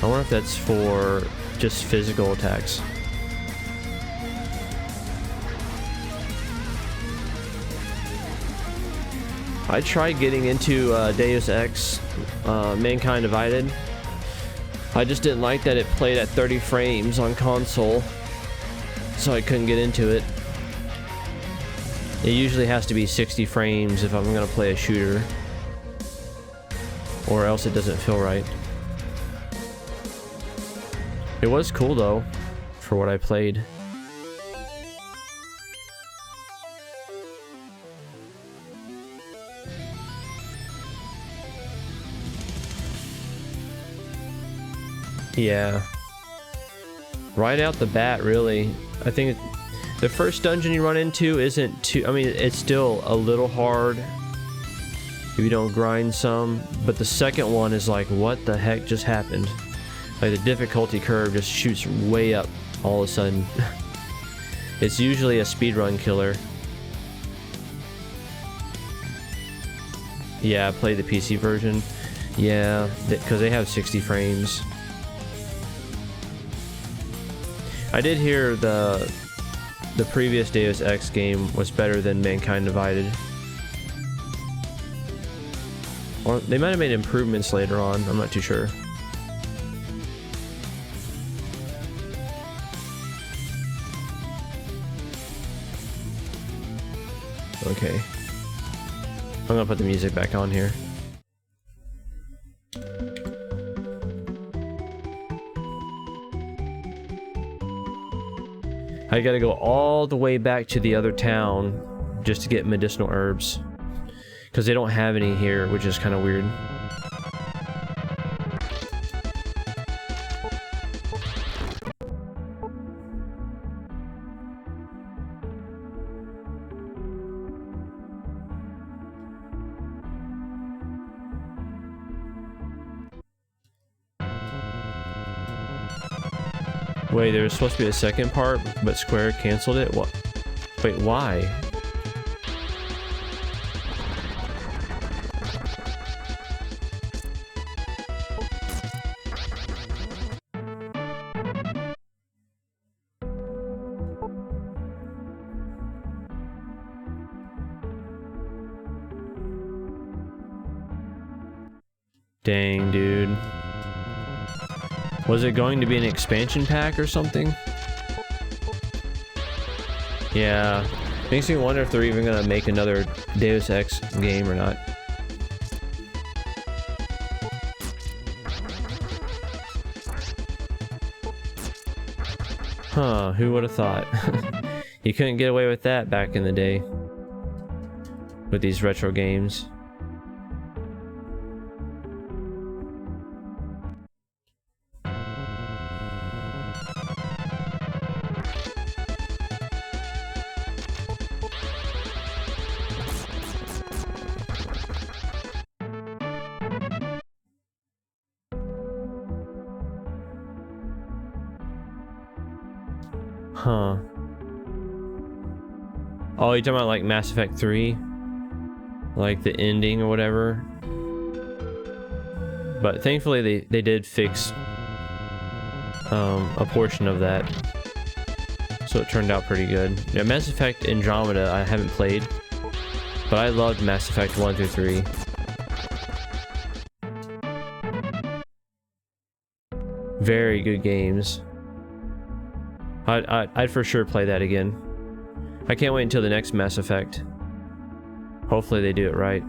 I wonder if that's for just physical attacks. I tried getting into Deus Ex, Mankind Divided. I just didn't like that it played at 30 frames on console, so I couldn't get into it. It usually has to be 60 frames if I'm gonna play a shooter, or else it doesn't feel right. It was cool though, for what I played. Yeah. Right out the bat, really. I think the first dungeon you run into isn't too... I mean, it's still a little hard, if you don't grind some. But the second one is like, what the heck just happened? Like the difficulty curve just shoots way up all of a sudden. It's usually a speedrun killer. Yeah, I played the PC version. Yeah, because they have 60 frames. I did hear the previous Deus Ex game was better than Mankind Divided. Or they might have made improvements later on, I'm not too sure. Okay. I'm gonna put the music back on here. I gotta go all the way back to the other town just to get medicinal herbs. Because they don't have any here, which is kind of weird. Wait, there was supposed to be a second part, but Square canceled it? What? Wait, why? Dang, dude. Was it going to be an expansion pack or something? Yeah. Makes me wonder if they're even gonna make another Deus Ex game or not. Huh, who would have thought? You couldn't get away with that back in the day. With these retro games. Huh. Oh, you're talking about like Mass Effect 3? Like the ending or whatever? But thankfully they did fix a portion of that. So it turned out pretty good. Yeah, Mass Effect Andromeda I haven't played. But I loved Mass Effect 1 through 3. Very good games. I'd for sure play that again. I can't wait until the next Mass Effect. Hopefully they do it right.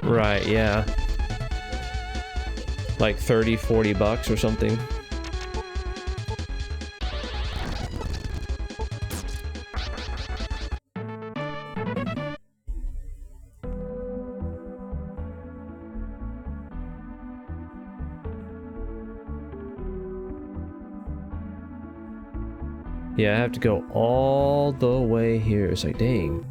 Right, yeah. Like 30, 40 bucks or something. Yeah, I have to go all the way here. It's like, dang.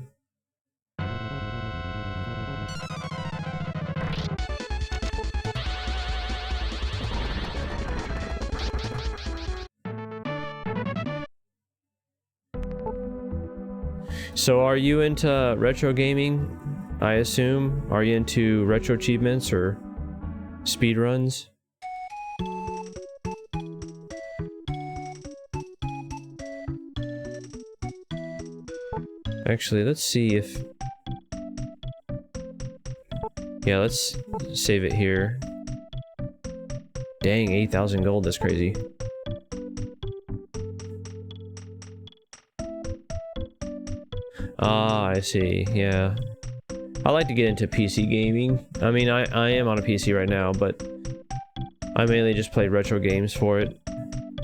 So are you into retro gaming, I assume? Are you into retro achievements or speedruns? Actually, let's see if... Yeah, let's save it here. Dang, 8,000 gold, that's crazy. Ah, I see, yeah. I like to get into PC gaming. I mean, I am on a PC right now, but I mainly just play retro games for it.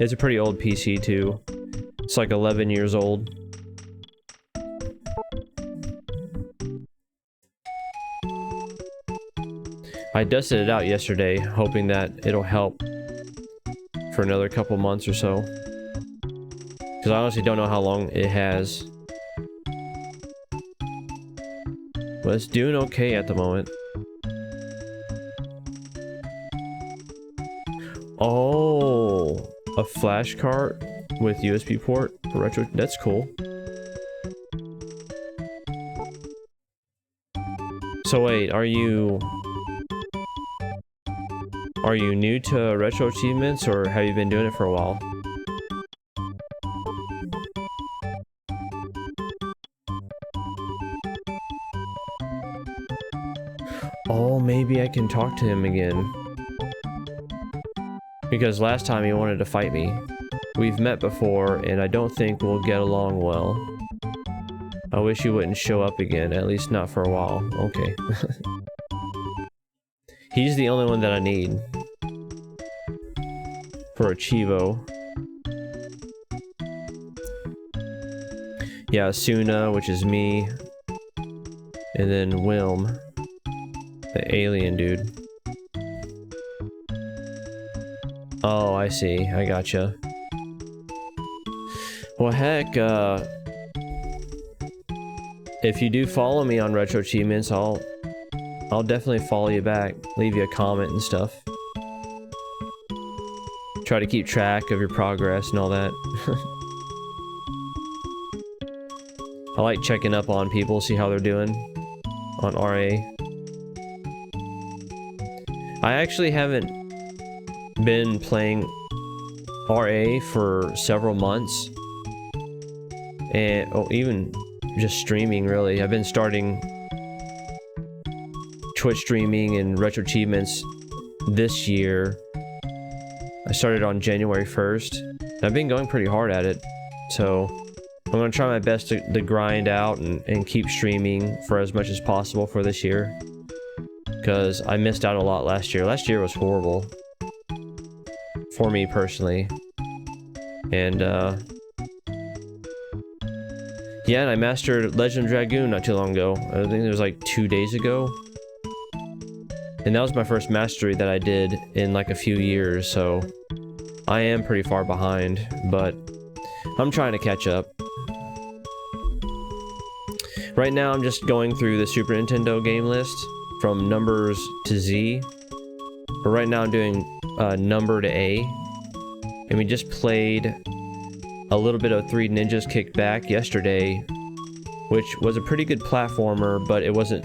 It's a pretty old PC too. It's like 11 years old. I dusted it out yesterday, hoping that it'll help for another couple months or so. Because I honestly don't know how long it has. But it's doing okay at the moment. Oh, a flash cart with USB port for retro. That's cool. So wait, are you new to retro achievements, or have you been doing it for a while? Oh, maybe I can talk to him again. Because last time he wanted to fight me. We've met before, and I don't think we'll get along well. I wish you wouldn't show up again, at least not for a while. Okay. He's the only one that I need. For a Chivo. Yeah, Suna, which is me. And then Wilm. The alien dude. Oh, I see. I gotcha. Well, heck, if you do follow me on Retro Achievements, I'll definitely follow you back. Leave you a comment and stuff. Try to keep track of your progress and all that. I like checking up on people, see how they're doing on RA. I actually haven't been playing RA for several months. And even just streaming, really. I've been starting Twitch streaming and Retro Achievements this year. I started on January 1st. I've been going pretty hard at it, so I'm going to try my best to grind out and keep streaming for as much as possible for this year. Because I missed out a lot last year. Last year was horrible. For me personally. And, yeah, and I mastered Legend of Dragoon not too long ago. I think it was like 2 days ago. And that was my first mastery that I did in like a few years, so I am pretty far behind, but I'm trying to catch up. Right now I'm just going through the Super Nintendo game list from numbers to Z. But right now I'm doing number to A. And we just played a little bit of Three Ninjas Kick Back yesterday, which was a pretty good platformer, but it wasn't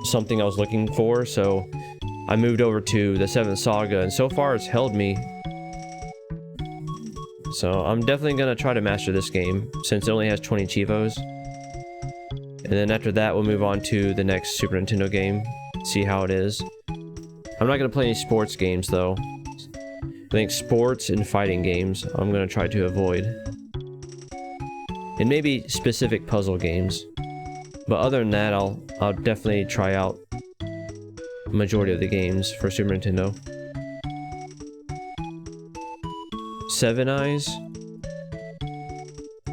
something I was looking for, so I moved over to the 7th Saga, and so far it's held me. So I'm definitely gonna try to master this game, since it only has 20 Chivos. And then after that, we'll move on to the next Super Nintendo game, see how it is. I'm not gonna play any sports games, though. I think sports and fighting games I'm gonna try to avoid. And maybe specific puzzle games. But other than that, I'll definitely try out majority of the games for Super Nintendo. Seven Eyes?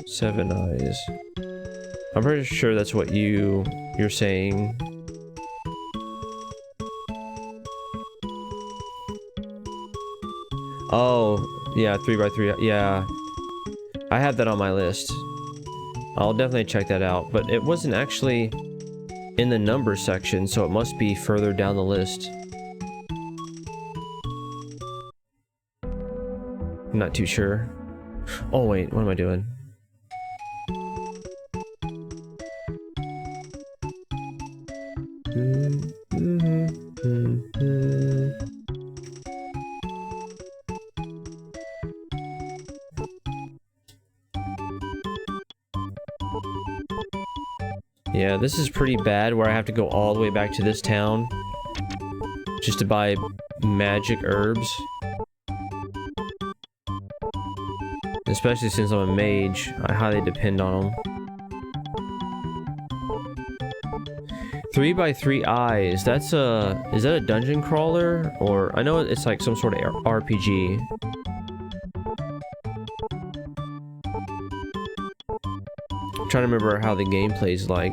Seven Eyes. I'm pretty sure that's what you're saying. Oh, yeah, 3x3. Yeah. I have that on my list. I'll definitely check that out, but it wasn't actually in the number section, so it must be further down the list. I'm not too sure. Oh wait, what am I doing? Yeah, this is pretty bad where I have to go all the way back to this town just to buy magic herbs. Especially since I'm a mage, I highly depend on them. 3x3 eyes, that's is that a dungeon crawler? Or, I know it's like some sort of RPG. I'm trying to remember how the gameplay's like.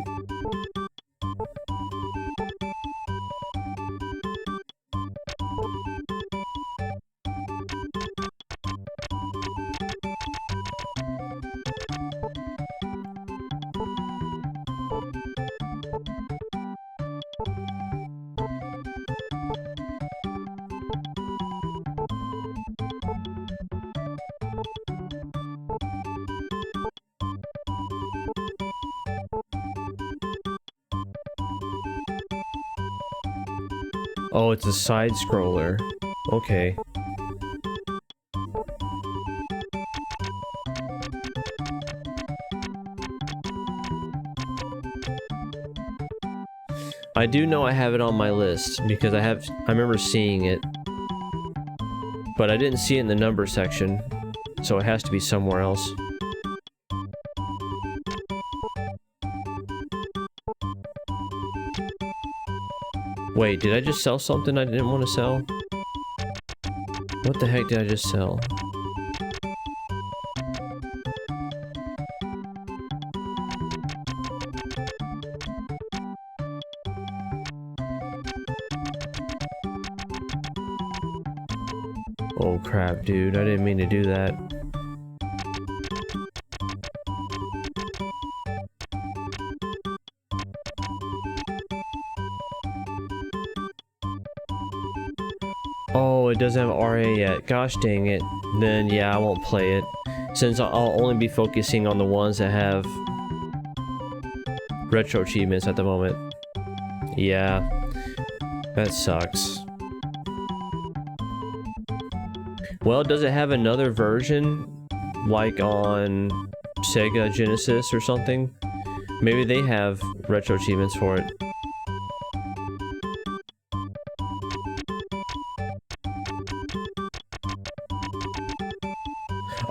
Oh, it's a side scroller. Okay. I do know I have it on my list because I remember seeing it. But I didn't see it in the number section, so it has to be somewhere else. Wait, did I just sell something I didn't want to sell? What the heck did I just sell? Oh crap, dude, I didn't mean to do that. Oh, it doesn't have RA yet. Gosh dang it. Then yeah, I won't play it. Since I'll only be focusing on the ones that have retro achievements at the moment. Yeah, that sucks. Well, does it have another version? Like on Sega Genesis or something? Maybe they have retro achievements for it.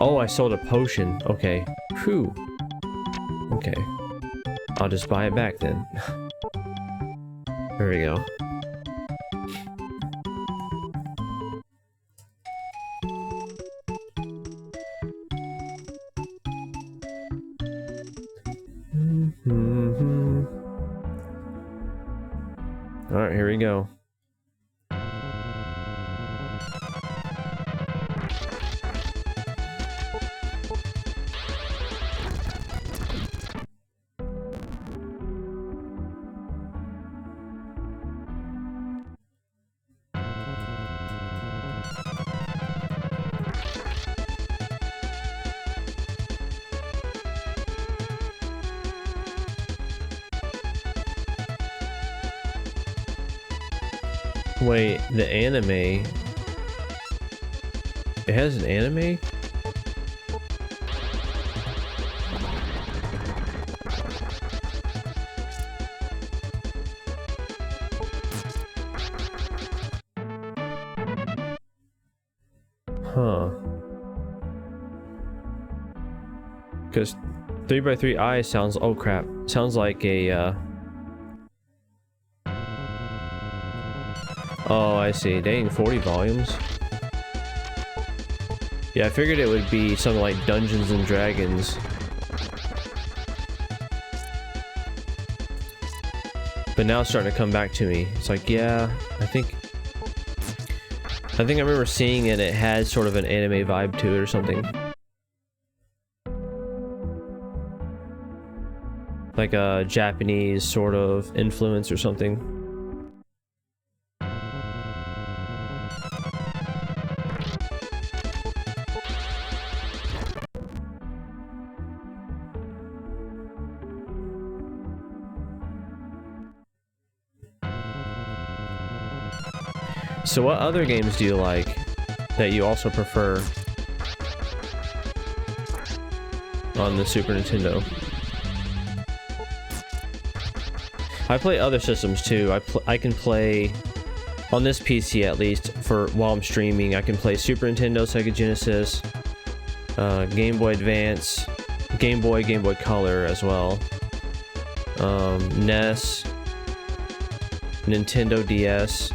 Oh, I sold a potion. Okay. Whew. Okay. I'll just buy it back then. There we go. Alright, here we go. Wait, the anime... It has an anime? Huh. Because 3x3i sounds... Oh crap. Sounds like a, Oh, I see. Dang, 40 volumes. Yeah, I figured it would be something like Dungeons and Dragons. But now it's starting to come back to me. It's like, yeah, I think I remember seeing it. It had sort of an anime vibe to it or something. Like a Japanese sort of influence or something. So what other games do you like that you also prefer on the Super Nintendo? I play other systems too. I can play on this PC at least for while I'm streaming. I can play Super Nintendo, Sega Genesis, Game Boy Advance, Game Boy Color as well, NES, Nintendo DS.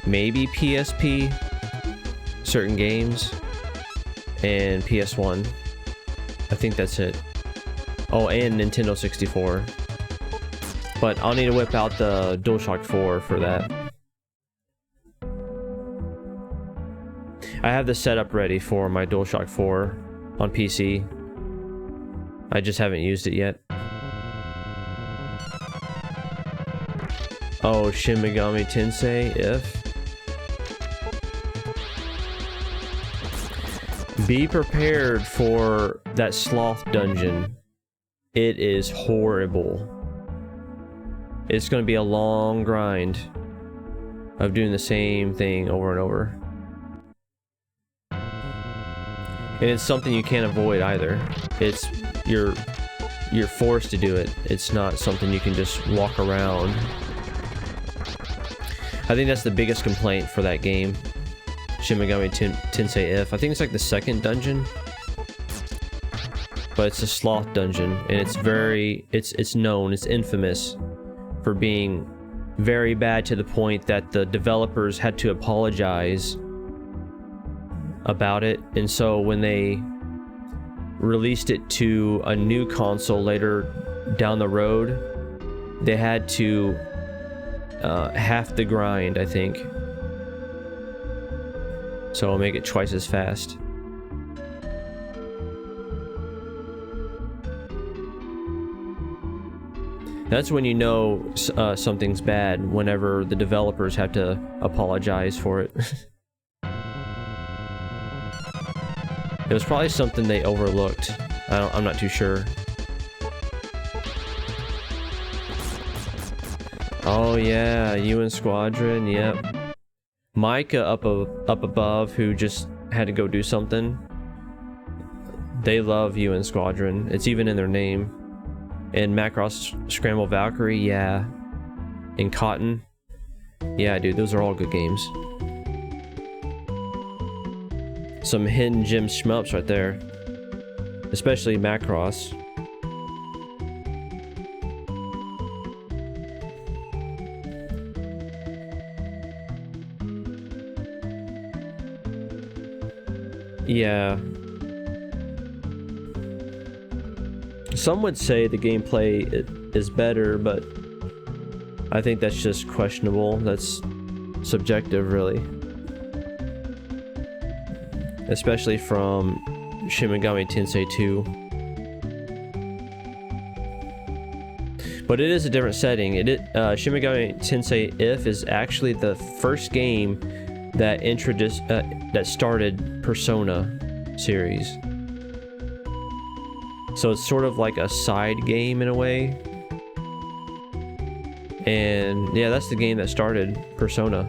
Maybe PSP, certain games, and PS1. I think that's it. Oh, and Nintendo 64. But I'll need to whip out the DualShock 4 for that. I have the setup ready for my DualShock 4 on PC. I just haven't used it yet. Oh, Shin Megami Tensei, if... Be prepared for that sloth dungeon. It is horrible. It's gonna be a long grind. of doing the same thing over and over. And it's something you can't avoid either. It's you're forced to do it. It's not something you can just walk around. I think that's the biggest complaint for that game, Shin Megami Tensei If. I think it's like the second dungeon, but it's a sloth dungeon, and it's known, it's infamous for being very bad, to the point that the developers had to apologize about it. And so when they released it to a new console later down the road, they had to half the grind, I think, so it'll make it twice as fast. That's when you know something's bad, whenever the developers have to apologize for it. It was probably something they overlooked. I'm not too sure. Oh yeah, UN Squadron, yep. Micah up above, who just had to go do something. They love UN Squadron. It's even in their name. And Macross Scramble Valkyrie, yeah. And Cotton. Yeah, dude, those are all good games. Some hidden gem shmups right there. Especially Macross. Yeah. Some would say the gameplay is better, but I think that's just questionable. That's subjective, really. Especially from Shin Megami Tensei 2. But it is a different setting. Shin Megami Tensei If is actually the first game that introduced that started Persona series. So it's sort of like a side game in a way. And yeah, that's the game that started Persona.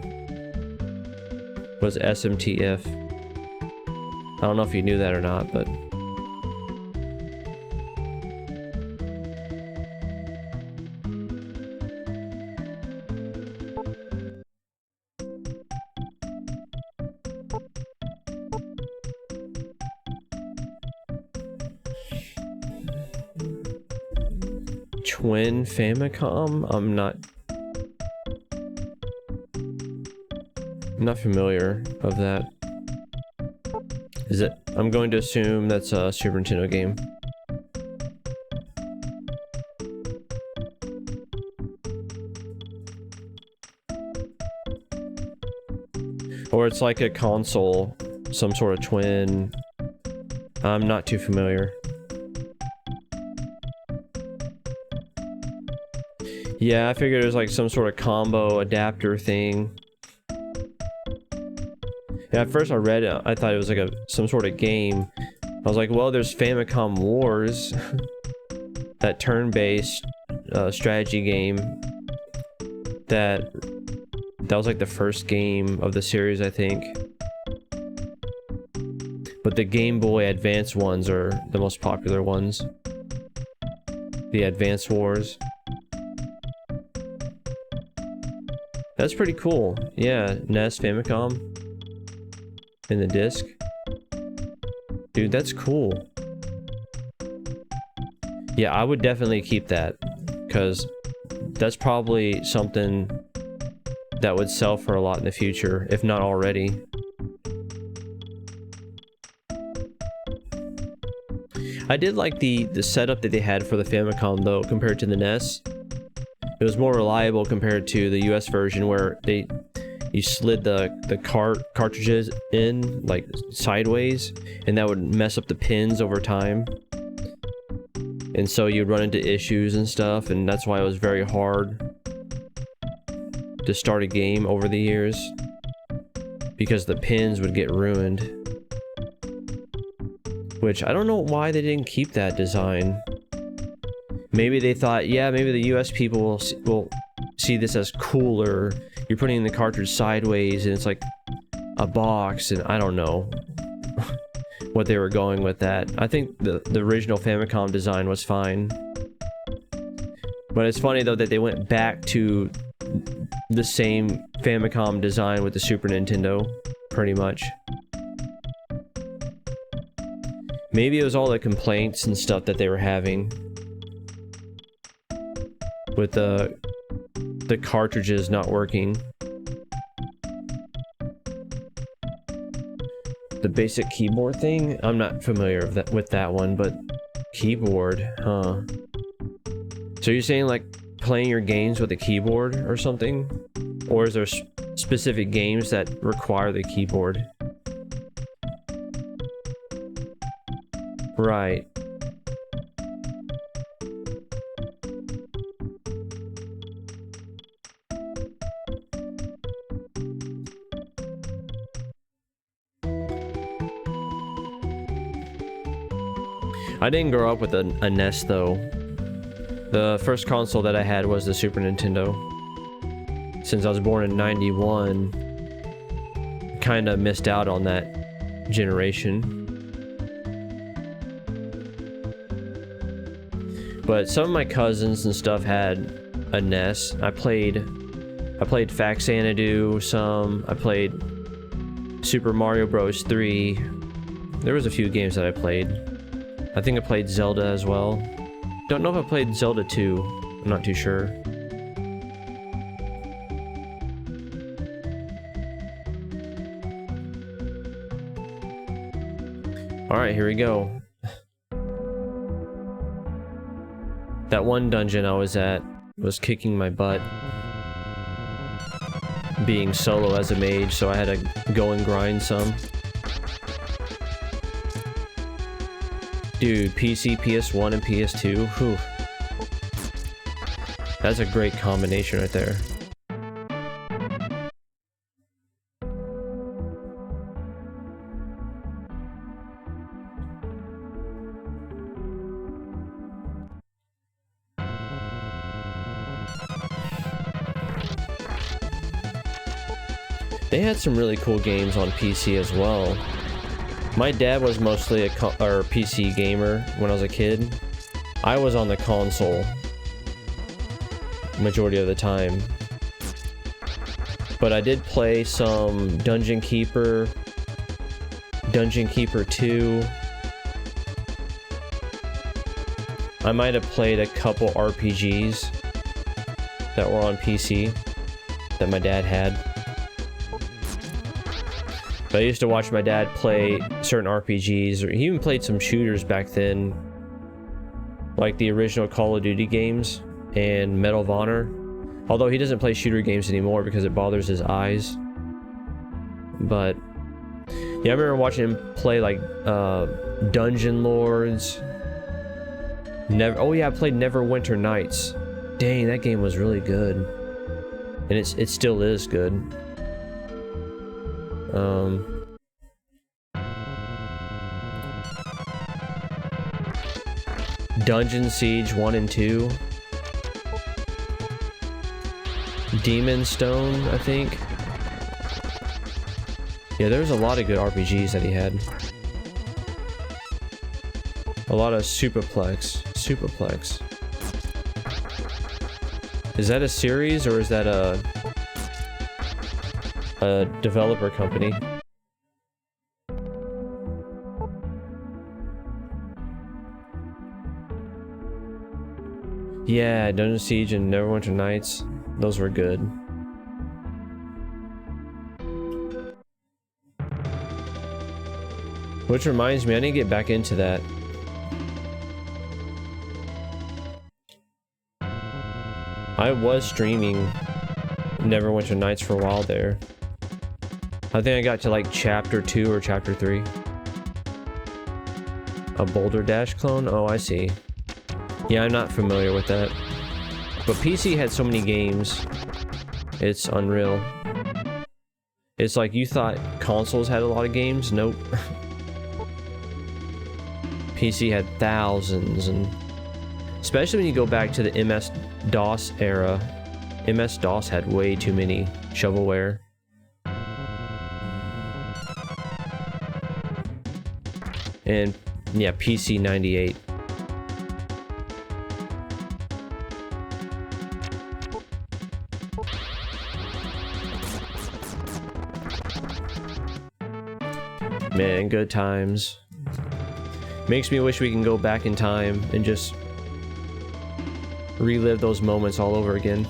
Was SMTF. I don't know if you knew that or not, but Twin Famicom? I'm not familiar of that. Is it? I'm going to assume that's a Super Nintendo game. Or it's like a console, some sort of twin. I'm not too familiar. Yeah, I figured it was like some sort of combo adapter thing. Yeah, at first I read it, I thought it was like some sort of game. I was like, well, there's Famicom Wars, that turn-based strategy game that was like the first game of the series, I think. But the Game Boy Advance ones are the most popular ones. The Advance Wars. That's pretty cool. Yeah, NES, Famicom. In the disc. Dude, that's cool. Yeah, I would definitely keep that, because that's probably something that would sell for a lot in the future, if not already. I did like the setup that they had for the Famicom though, compared to the NES. It was more reliable compared to the US version, where you slid the cartridges in like sideways, and that would mess up the pins over time, and so you'd run into issues and stuff, and that's why it was very hard to start a game over the years, because the pins would get ruined. Which I don't know why they didn't keep that design. Maybe they thought, yeah, maybe the US people will see this as cooler, you're putting the cartridge sideways and it's like a box, and I don't know what they were going with that. I think the original Famicom design was fine. But it's funny though that they went back to the same Famicom design with the Super Nintendo, pretty much. Maybe it was all the complaints and stuff that they were having with the cartridges not working. The basic keyboard thing? I'm not familiar with that one, but keyboard, huh? So you're saying like playing your games with a keyboard or something? Or is there specific games that require the keyboard? Right. I didn't grow up with a NES though. The first console that I had was the Super Nintendo. Since I was born in '91, kinda missed out on that generation. But some of my cousins and stuff had a NES. I played Faxanadu some. I played Super Mario Bros. 3. There was a few games that I played. I think I played Zelda as well. Don't know if I played Zelda 2. I'm not too sure. Alright, here we go. That one dungeon I was at was kicking my butt. Being solo as a mage, so I had to go and grind some. Dude, PC, PS1, and PS2, whew. That's a great combination right there. They had some really cool games on PC as well. My dad was mostly a PC gamer when I was a kid. I was on the console majority of the time. But I did play some Dungeon Keeper 2. I might have played a couple RPGs that were on PC that my dad had. But I used to watch my dad play certain RPGs, or he even played some shooters back then, like the original Call of Duty games and Medal of Honor. Although he doesn't play shooter games anymore because it bothers his eyes. But yeah, I remember watching him play like Dungeon Lords. Oh yeah, I played Neverwinter Nights. Dang, that game was really good, and it still is good. Dungeon Siege 1 and 2. Demon Stone, I think. Yeah, there was a lot of good RPGs that he had. A lot of Superplex. Is that a series or is that a developer company? Yeah, Dungeon Siege and Neverwinter Nights. Those were good. Which reminds me, I need to get back into that. I was streaming Neverwinter Nights for a while there. I think I got to like chapter 2 or chapter 3. A Boulder Dash clone? Oh, I see. Yeah, I'm not familiar with that. But PC had so many games. It's unreal. It's like you thought consoles had a lot of games? Nope. PC had thousands, and especially when you go back to the MS-DOS era. MS-DOS had way too many. shovelware. And yeah, PC 98. Man, good times. Makes me wish we can go back in time and just relive those moments all over again.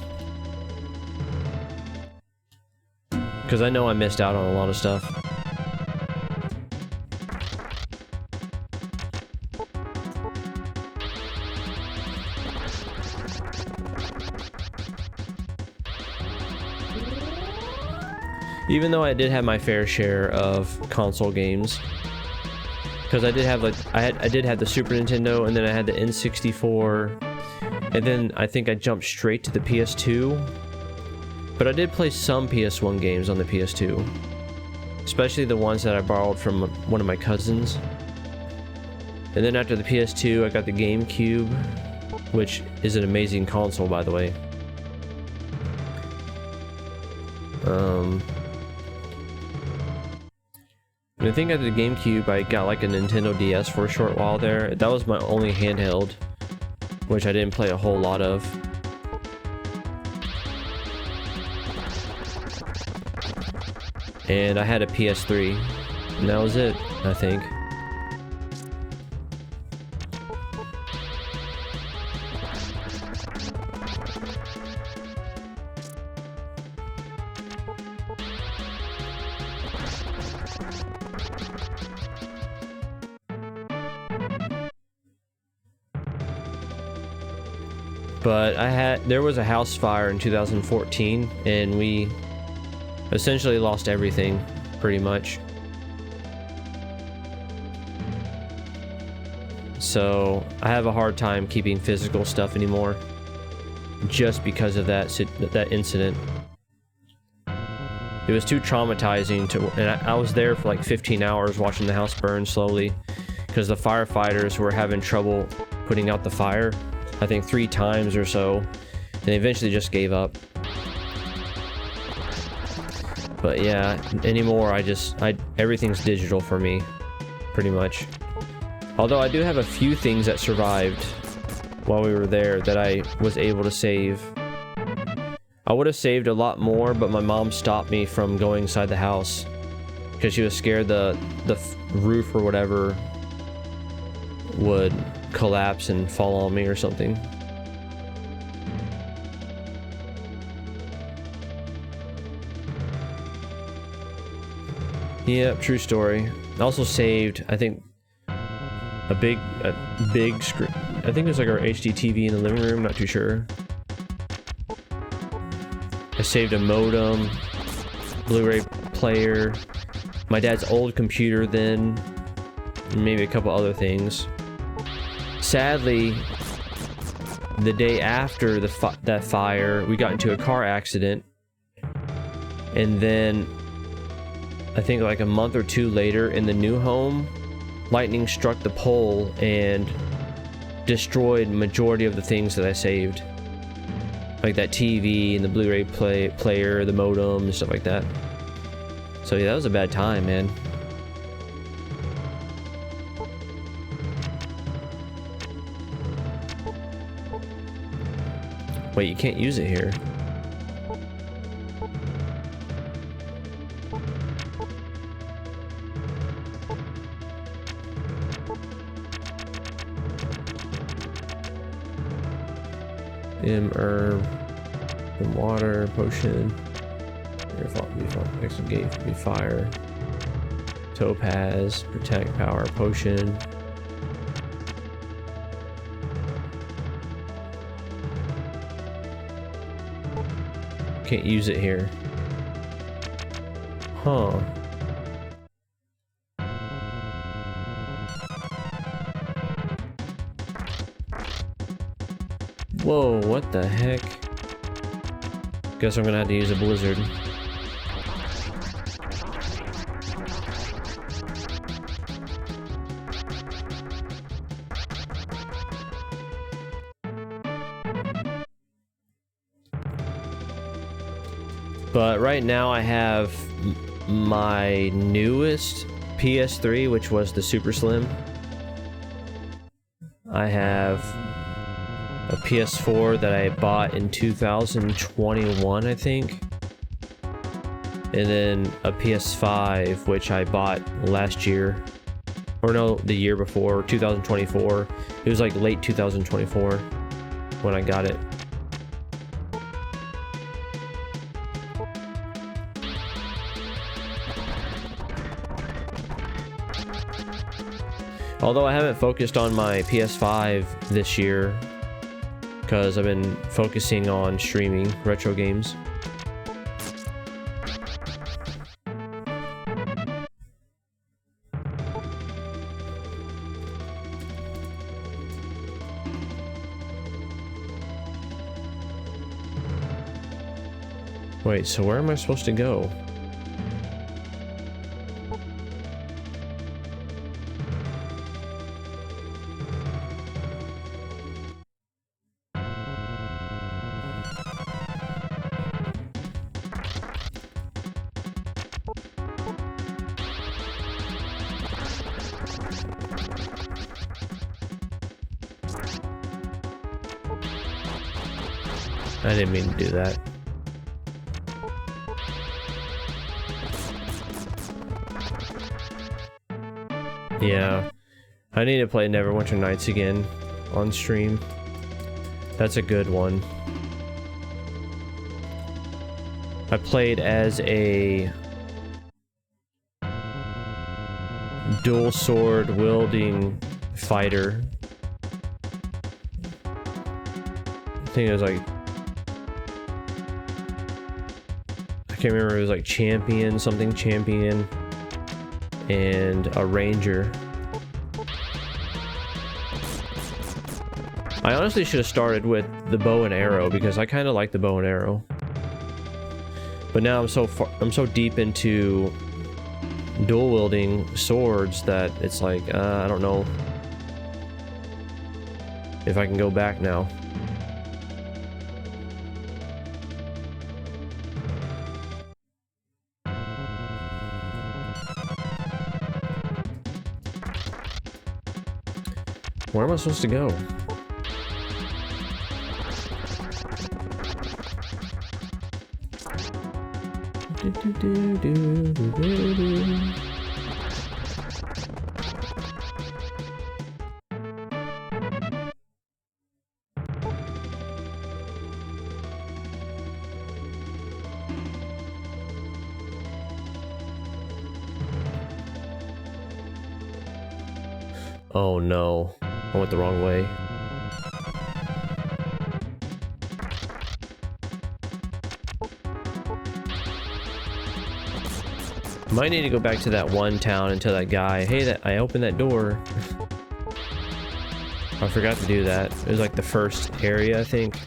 Because I know I missed out on a lot of stuff. Even though I did have my fair share of console games, because I did have like I did have the Super Nintendo, and then I had the N64, and then I think I jumped straight to the PS2. But I did play some PS1 games on the PS2, especially the ones that I borrowed from one of my cousins. And then after the PS2, I got the GameCube, which is an amazing console, by the way. And I think after the GameCube, I got like a Nintendo DS for a short while there. That was my only handheld, which I didn't play a whole lot of. And I had a PS3, and that was it, I think. But there was a house fire in 2014, and we essentially lost everything, pretty much. So I have a hard time keeping physical stuff anymore, just because of that incident. It was too traumatizing and I was there for like 15 hours watching the house burn slowly, because the firefighters were having trouble putting out the fire, I think 3 times or so, and they eventually just gave up. But yeah, anymore everything's digital for me, pretty much. Although I do have a few things that survived while we were there that I was able to save. I would have saved a lot more, but my mom stopped me from going inside the house because she was scared the roof or whatever would collapse and fall on me or something. Yep, true story. I also saved, I think, a big screen. I think it was like our HD TV in the living room, not too sure. I saved a modem, Blu-ray player, my dad's old computer then, and maybe a couple other things. Sadly, the day after that fire, we got into a car accident, and then I think like a month or 2 later in the new home, lightning struck the pole and destroyed majority of the things that I saved. Like that TV and the Blu-ray player, the modem and stuff like that. So yeah, that was a bad time, man. Wait, you can't use it here. Herb, and water, potion. Extra gate would be fire. Topaz, protect, power, potion. Can't use it here. Huh. Whoa, what the heck? Guess I'm gonna have to use a blizzard. But right now I have my newest PS3, which was the Super Slim. I have a PS4 that I bought in 2021, I think. And then a PS5, which I bought last year. Or no, the year before, 2024. It was like late 2024 when I got it. Although I haven't focused on my PS5 this year because I've been focusing on streaming retro games. Wait, so where am I supposed to go? I didn't mean to do that. Yeah, I need to play Neverwinter Nights again on stream. That's a good one. I played as a dual sword wielding fighter. I think it was like, I can't remember, it was like champion, something champion, and a ranger. I honestly should have started with the bow and arrow because I kind of like the bow and arrow. But now I'm so deep into dual wielding swords that it's like I don't know if I can go back now. Where am I supposed to go? Oh no, I went the wrong way. Might need to go back to that one town and tell that guy, hey, that I opened that door. I forgot to do that. It was like the first area, I think.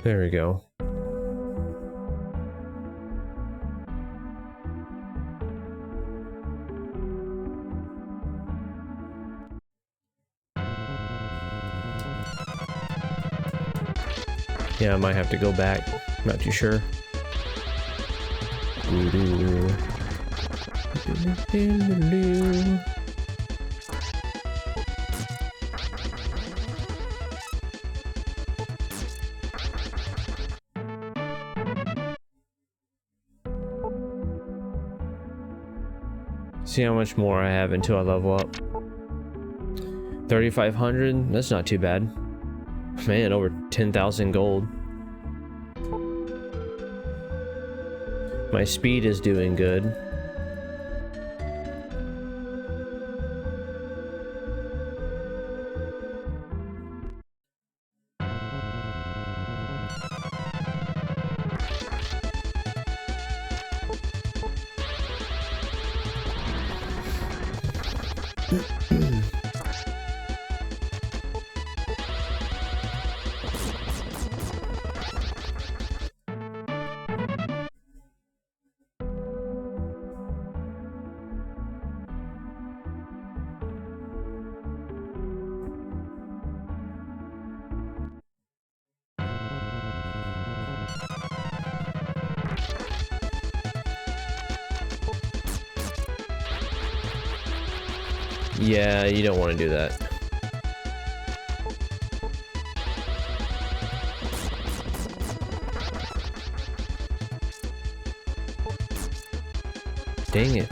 There we go. Yeah, I might have to go back. Not too sure. See how much more I have until I level up. 3,500? That's not too bad. Man, over 10,000 gold. My speed is doing good. Yeah, you don't want to do that. Dang it.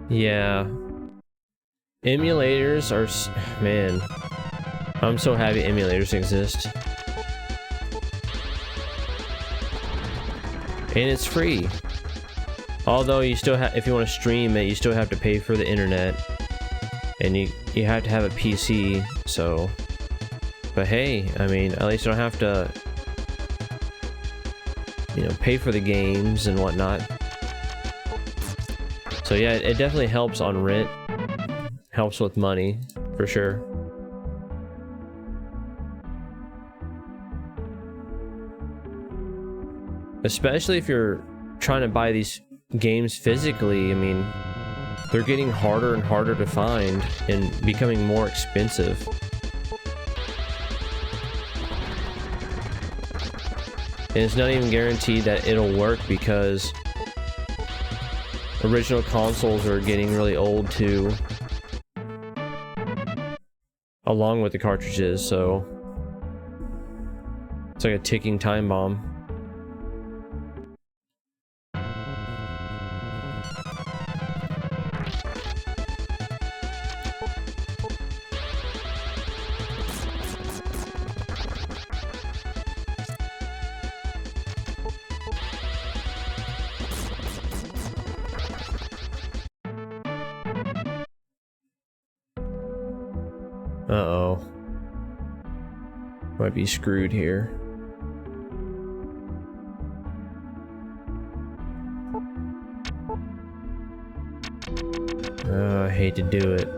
Yeah. Emulators are... Man. I'm so happy emulators exist. And it's free. Although you still have... If you want to stream it, you still have to pay for the internet. And you have to have a PC, so... But hey, I mean, at least you don't have to... You know, pay for the games and whatnot. So yeah, it definitely helps on rent. Helps with money, for sure. Especially if you're trying to buy these games physically, I mean, they're getting harder and harder to find and becoming more expensive. And it's not even guaranteed that it'll work because original consoles are getting really old too, along with the cartridges, so it's like a ticking time bomb. Uh-oh. Might be screwed here. I hate to do it.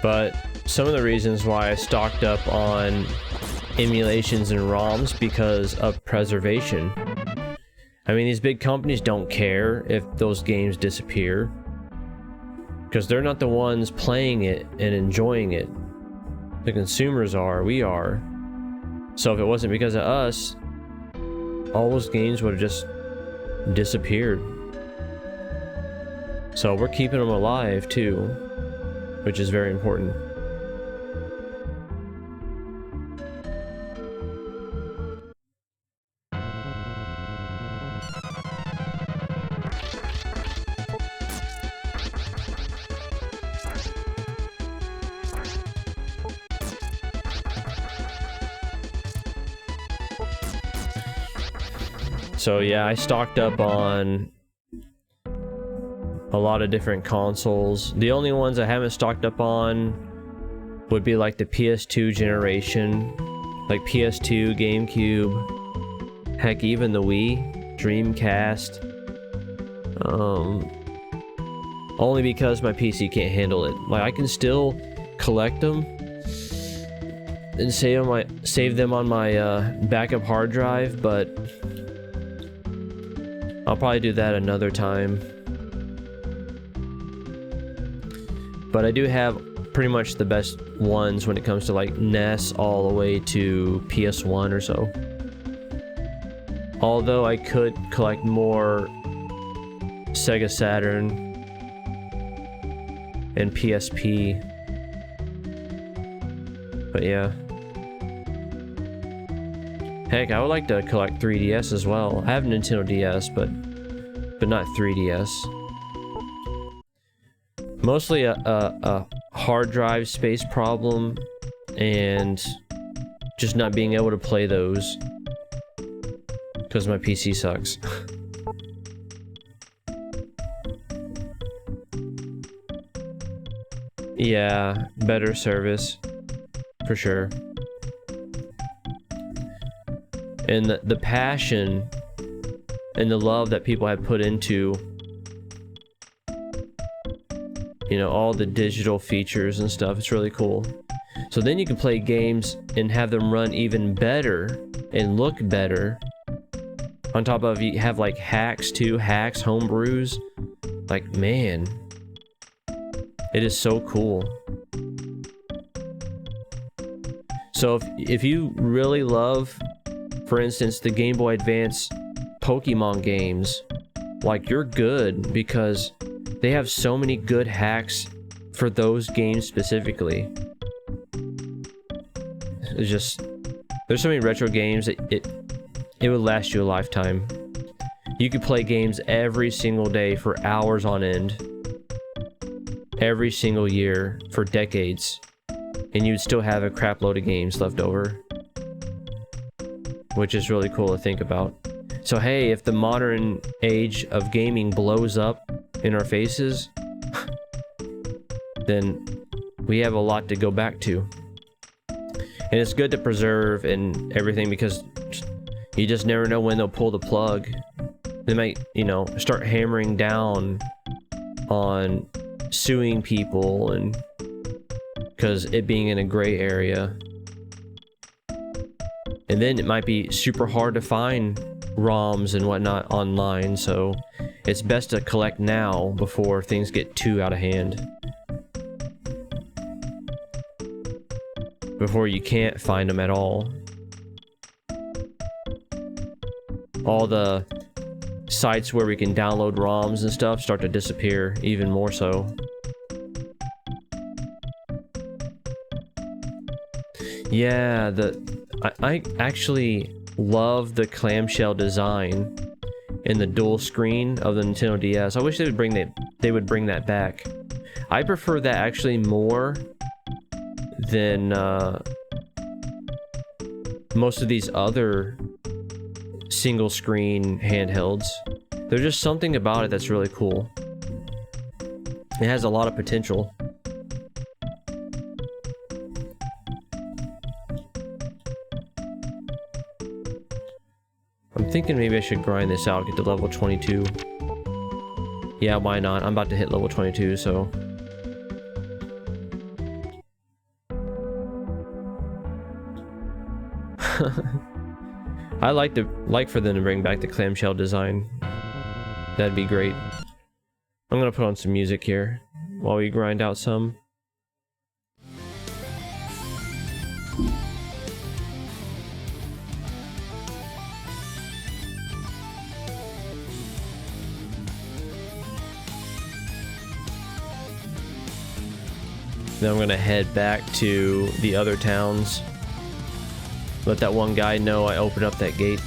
But some of the reasons why I stocked up on emulations and ROMs because of preservation. I mean, these big companies don't care if those games disappear because they're not the ones playing it and enjoying it. The consumers are, we are. So if it wasn't because of us, all those games would have just disappeared. So we're keeping them alive too, which is very important. So yeah, I stocked up on a lot of different consoles. The only ones I haven't stocked up on would be like the PS2 generation, like PS2, GameCube, heck, even the Wii, Dreamcast. Only because my PC can't handle it. Like, I can still collect them and save them on my backup hard drive, but I'll probably do that another time. But I do have pretty much the best ones when it comes to like NES all the way to PS1 or so. Although I could collect more Sega Saturn and PSP. But yeah. Heck, I would like to collect 3DS as well. I have a Nintendo DS, but not 3DS. Mostly a hard drive space problem and just not being able to play those because my PC sucks. Yeah, better service for sure. And the passion and the love that people have put into, you know, all the digital features and stuff, it's really cool. So then you can play games and have them run even better and look better. On top of, you have like hacks too, homebrews. Like, man, it is so cool. So if you really love, for instance, the Game Boy Advance Pokemon games, like, you're good, because they have so many good hacks for those games specifically. It's just, there's so many retro games that it would last you a lifetime. You could play games every single day for hours on end, every single year for decades, and you'd still have a crap load of games left over, which is really cool to think about. So hey, if the modern age of gaming blows up in our faces, then we have a lot to go back to. And it's good to preserve and everything, because you just never know when they'll pull the plug. They might, you know, start hammering down on suing people, and because it being in a gray area. And then it might be super hard to find ROMs and whatnot online, so it's best to collect now before things get too out of hand. Before you can't find them at all. All the sites where we can download ROMs and stuff start to disappear even more so. Yeah, I actually love the clamshell design in the dual screen of the Nintendo DS. I wish they would bring that back. I prefer that actually more than most of these other single screen handhelds. There's just something about it that's really cool. It has a lot of potential. I'm thinking maybe I should grind this out, get to level 22. Yeah, why not? I'm about to hit level 22, so... I like for them to bring back the clamshell design. That'd be great. I'm gonna put on some music here while we grind out some. Then I'm gonna head back to the other towns. Let that one guy know I opened up that gate.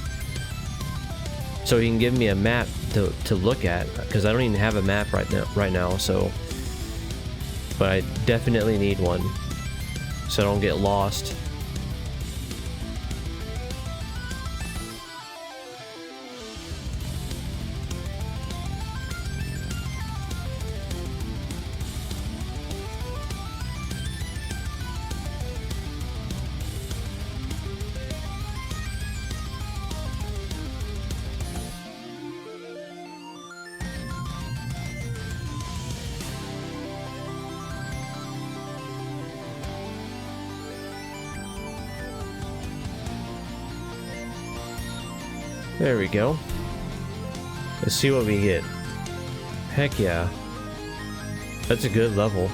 So he can give me a map to look at, because I don't even have a map right now, so... But I definitely need one, so I don't get lost. There we go. Let's see what we get. Heck yeah. That's a good level.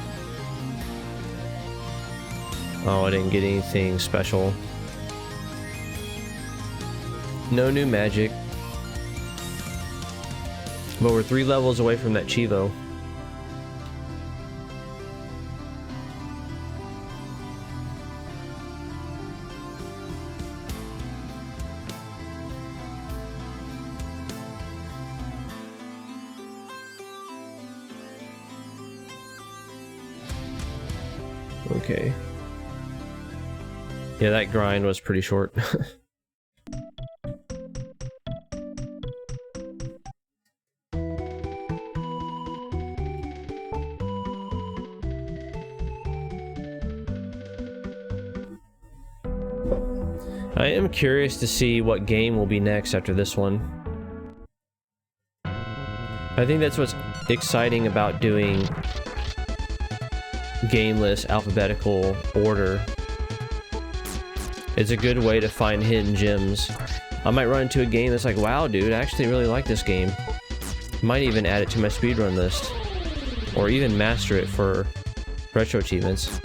Oh, I didn't get anything special. No new magic. But we're 3 levels away from that Chivo. Okay. Yeah, that grind was pretty short. I am curious to see what game will be next after this one. I think that's what's exciting about doing game list alphabetical order. It's a good way to find hidden gems. I might run into a game that's like, wow dude, I actually really like this game. Might even add it to my speedrun list. Or even master it for retro achievements.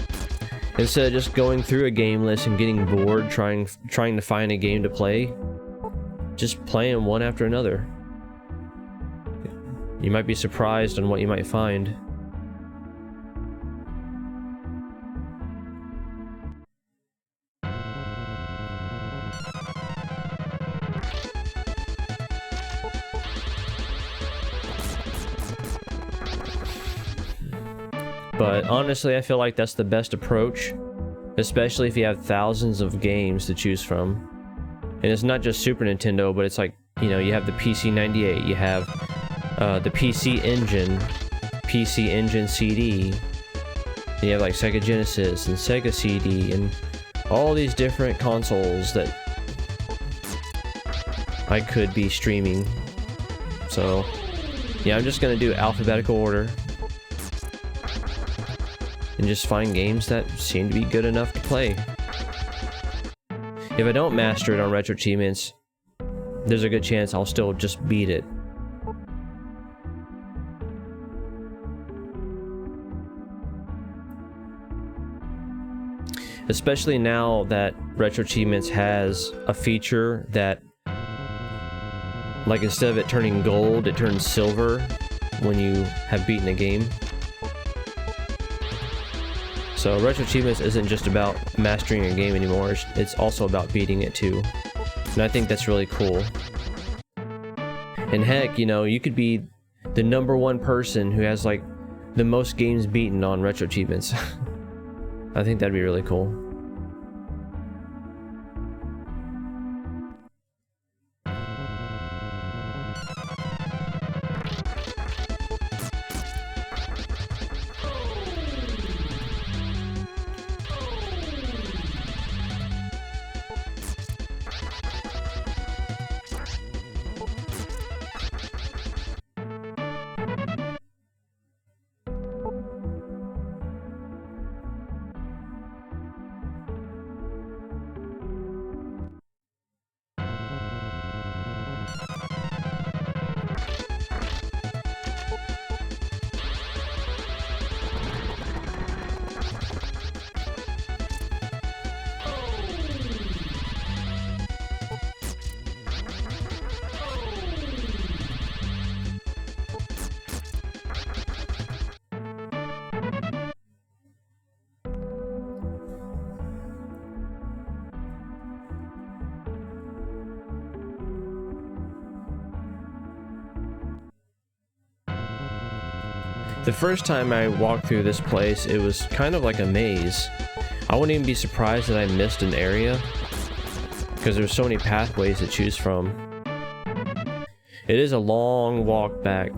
Instead of just going through a game list and getting bored trying to find a game to play, just play them one after another. You might be surprised on what you might find. But honestly, I feel like that's the best approach, especially if you have thousands of games to choose from. And it's not just Super Nintendo, but it's like, you know, you have the PC-98, you have the PC Engine CD, and you have like Sega Genesis and Sega CD, and all these different consoles that I could be streaming. So, yeah, I'm just gonna do alphabetical order. And just find games that seem to be good enough to play. If I don't master it on Retro Achievements, there's a good chance I'll still just beat it. Especially now that Retro Achievements has a feature that, like, instead of it turning gold, it turns silver when you have beaten a game. So Retro Achievements isn't just about mastering a game anymore, it's also about beating it too. And I think that's really cool. And heck, you know, you could be the #1 person who has like the most games beaten on Retro Achievements. I think that'd be really cool. The first time I walked through this place, it was kind of like a maze. I wouldn't even be surprised that I missed an area, because there's so many pathways to choose from. It is a long walk back.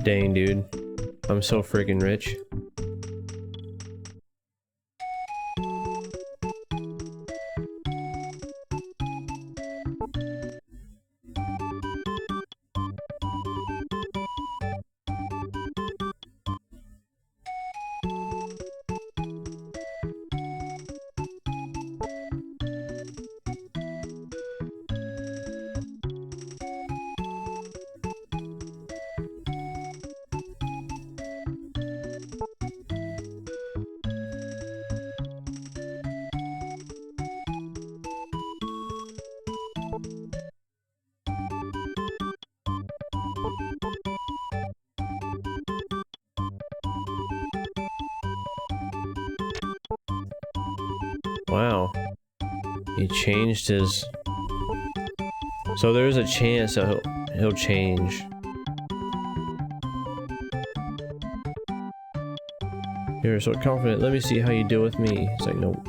Dang, dude. I'm so freaking rich. Wow. He changed his... So there's a chance that he'll change. You're so confident. Let me see how you deal with me. It's like, nope.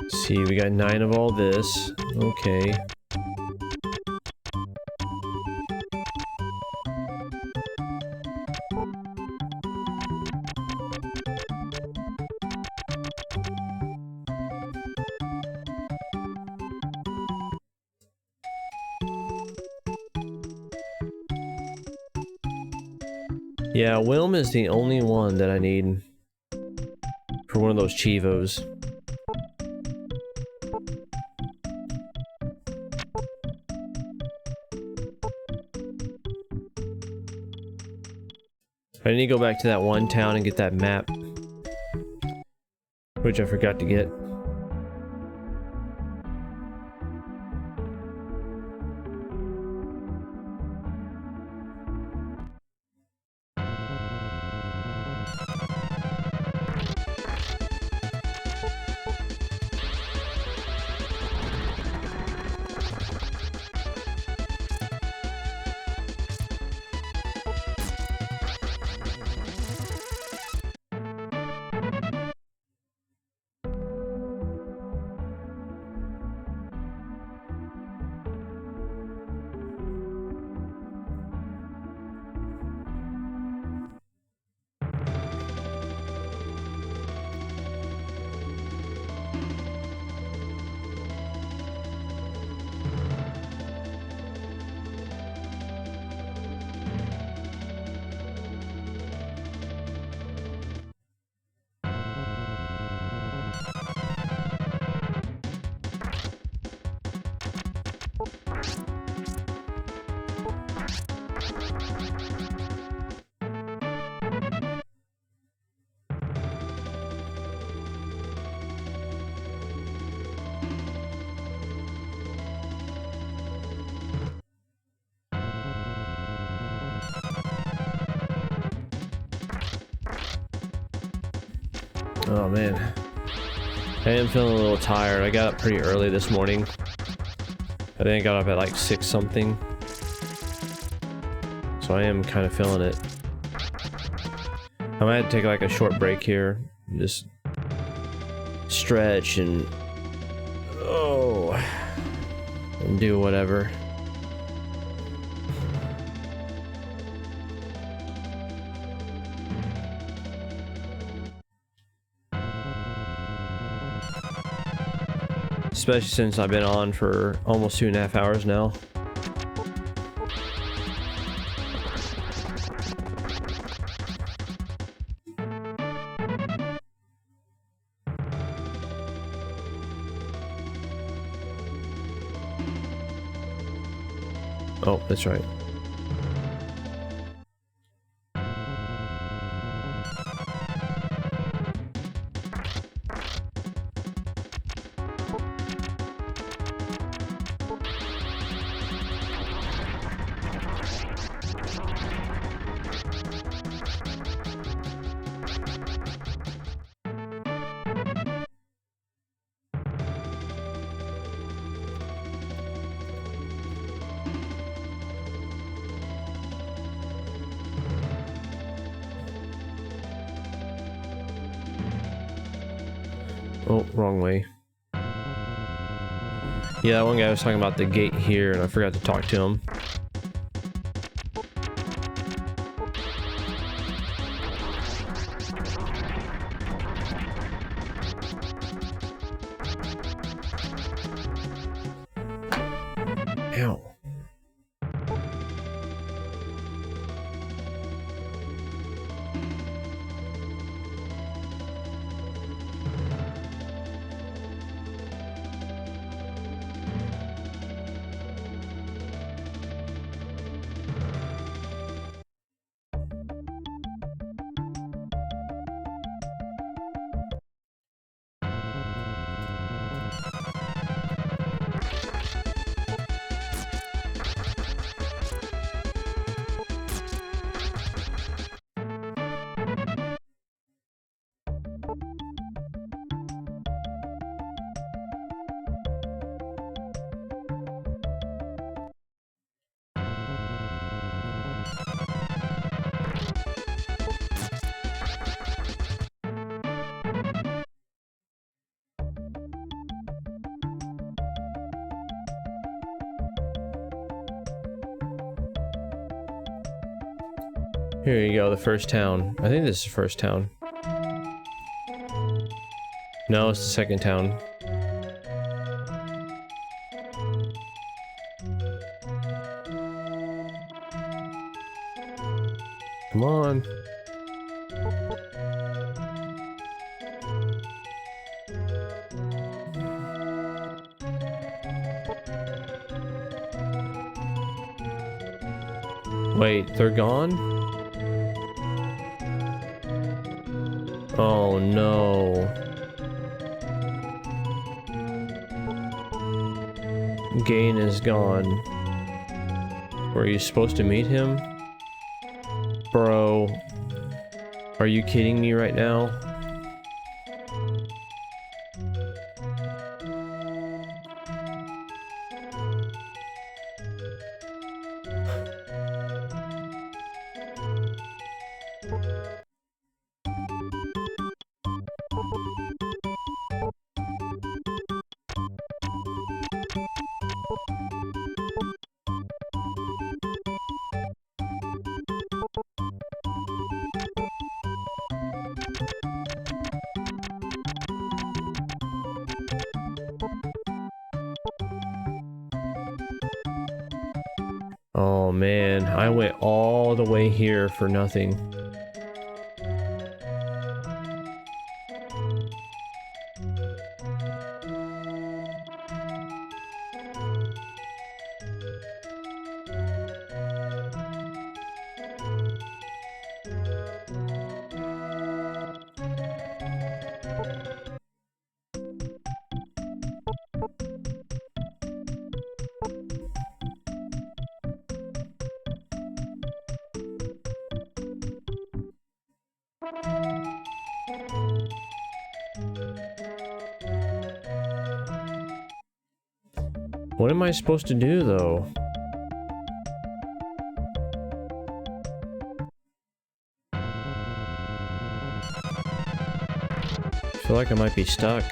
See, we got 9 of all this. Okay. Yeah, Wilm is the only one that I need for one of those Chivos. I need to go back to that one town and get that map, which I forgot to get. Oh man, I am feeling a little tired. I got up pretty early this morning. I think I got up at like 6 something. So I am kind of feeling it. I might take like a short break here. Just stretch and and do whatever. Especially since I've been on for almost 2.5 hours now. Oh, that's right. Oh, wrong way. Yeah, that one guy was talking about the gate here, and I forgot to talk to him. Ow. Here you go, the first town. I think this is the first town. No, it's the second town. Come on. Wait, they're gone? Oh no. Gain is gone. Were you supposed to meet him? Bro. Are you kidding me right now? Oh man, I went all the way here for nothing. What am I supposed to do, though? I feel like I might be stuck.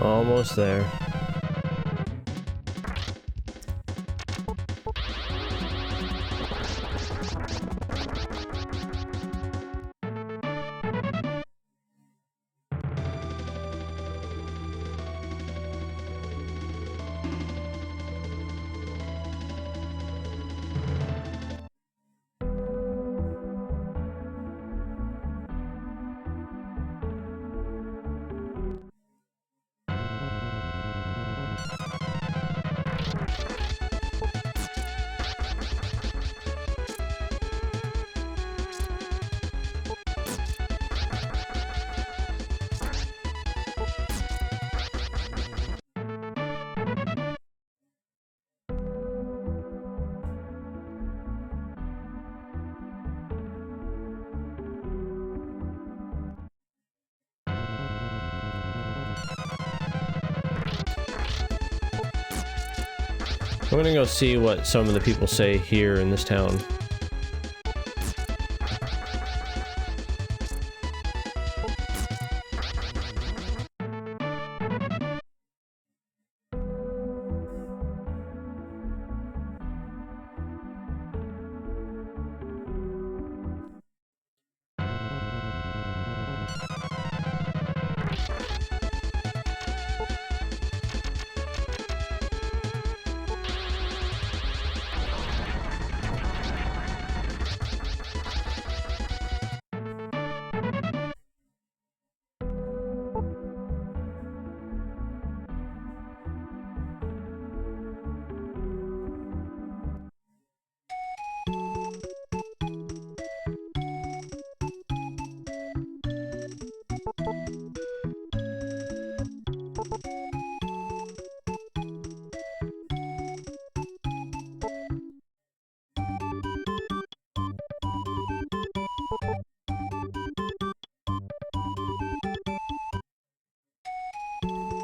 Almost there. I'm gonna go see what some of the people say here in this town.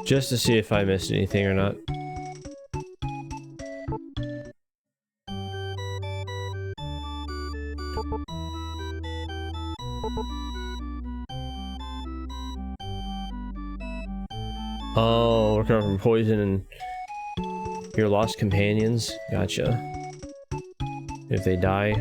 Just to see if I missed anything or not. Oh, recover from poison and your lost companions. Gotcha. If they die.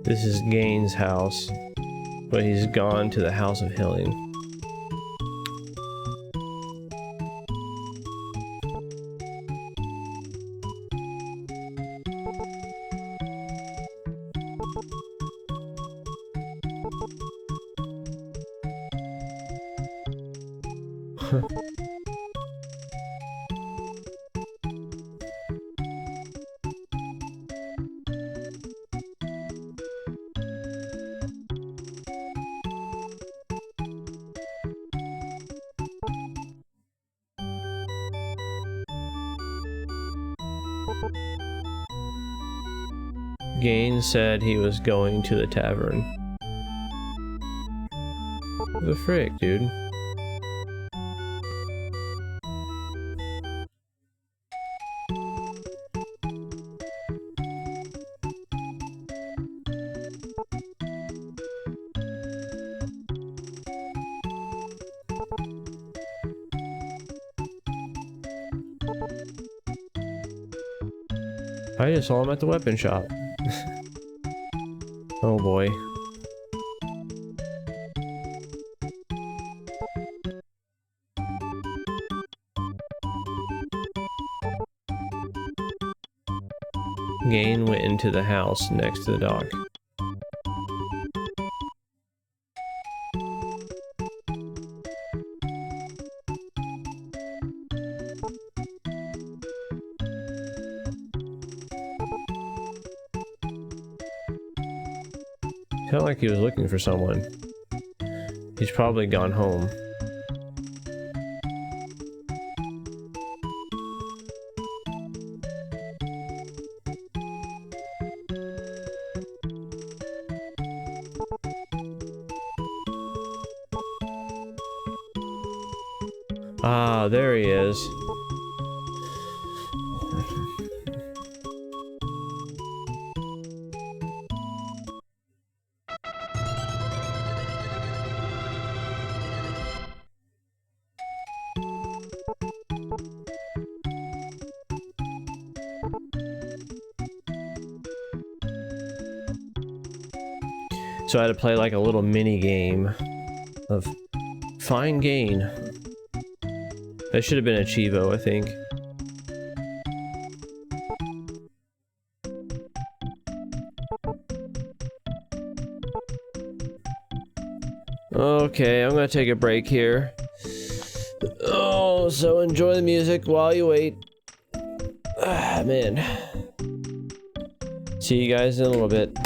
This is Gaines' house, but he's gone to the House of Healing. Gaines said he was going to the tavern. The frick, dude? I just saw him at the weapon shop. Oh boy. Gain went into the house next to the dock. Felt like he was looking for someone. He's probably gone home. Ah, there he is. So I had to play like a little mini game of Fine Gain. That should have been a Chivo, I think. Okay, I'm gonna take a break here. Oh, so enjoy the music while you wait. Ah, man. See you guys in a little bit.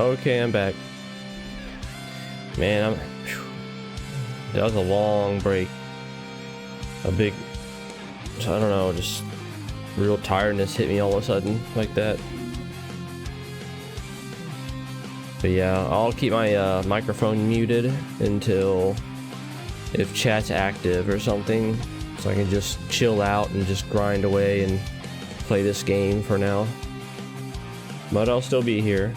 Okay, I'm back. Man, that was a long break. A big, I don't know, just real tiredness hit me all of a sudden like that. But yeah, I'll keep my microphone muted until if chat's active or something, so I can just chill out and just grind away and play this game for now. But I'll still be here.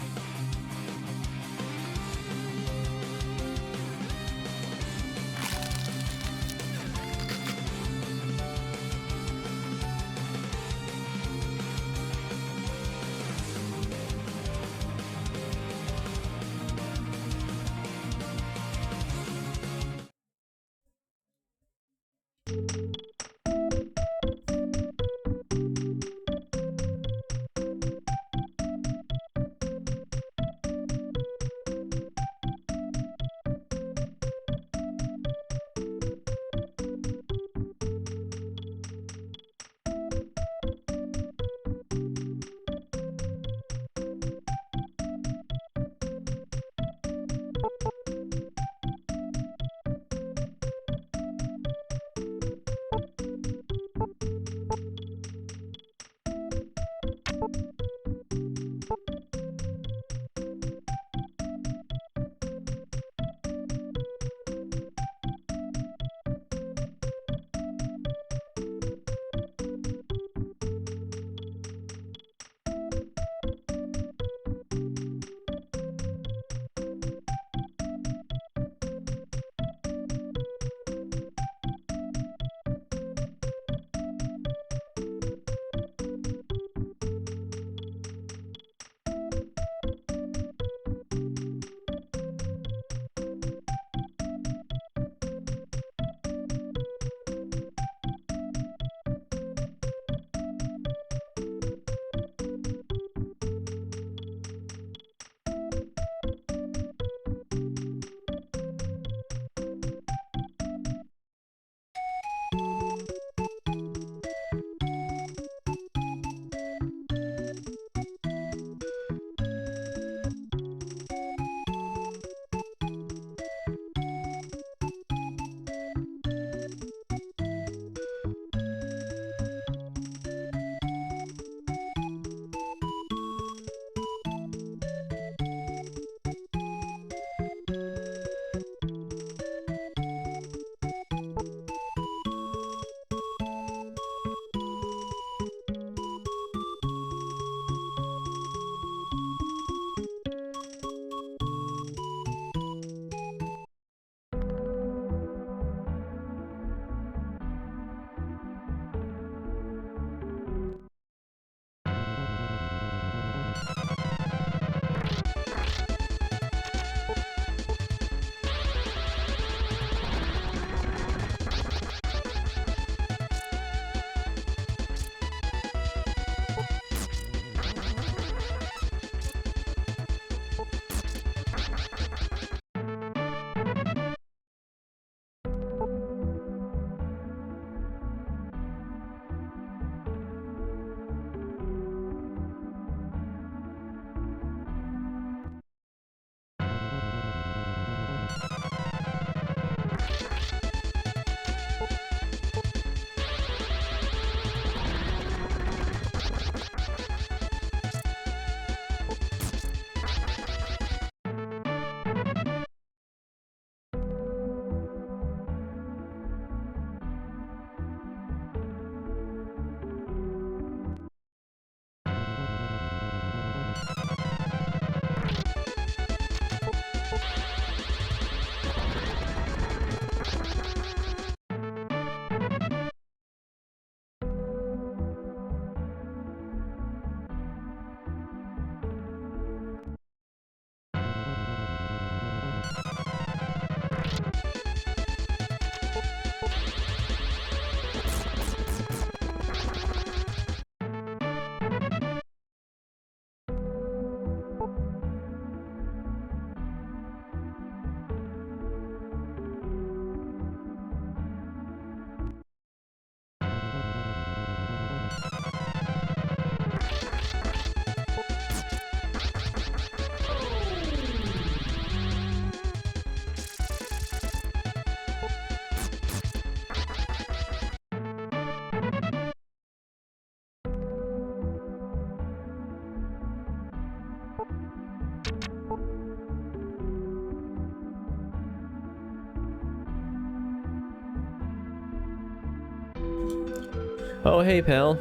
Oh, hey, pal.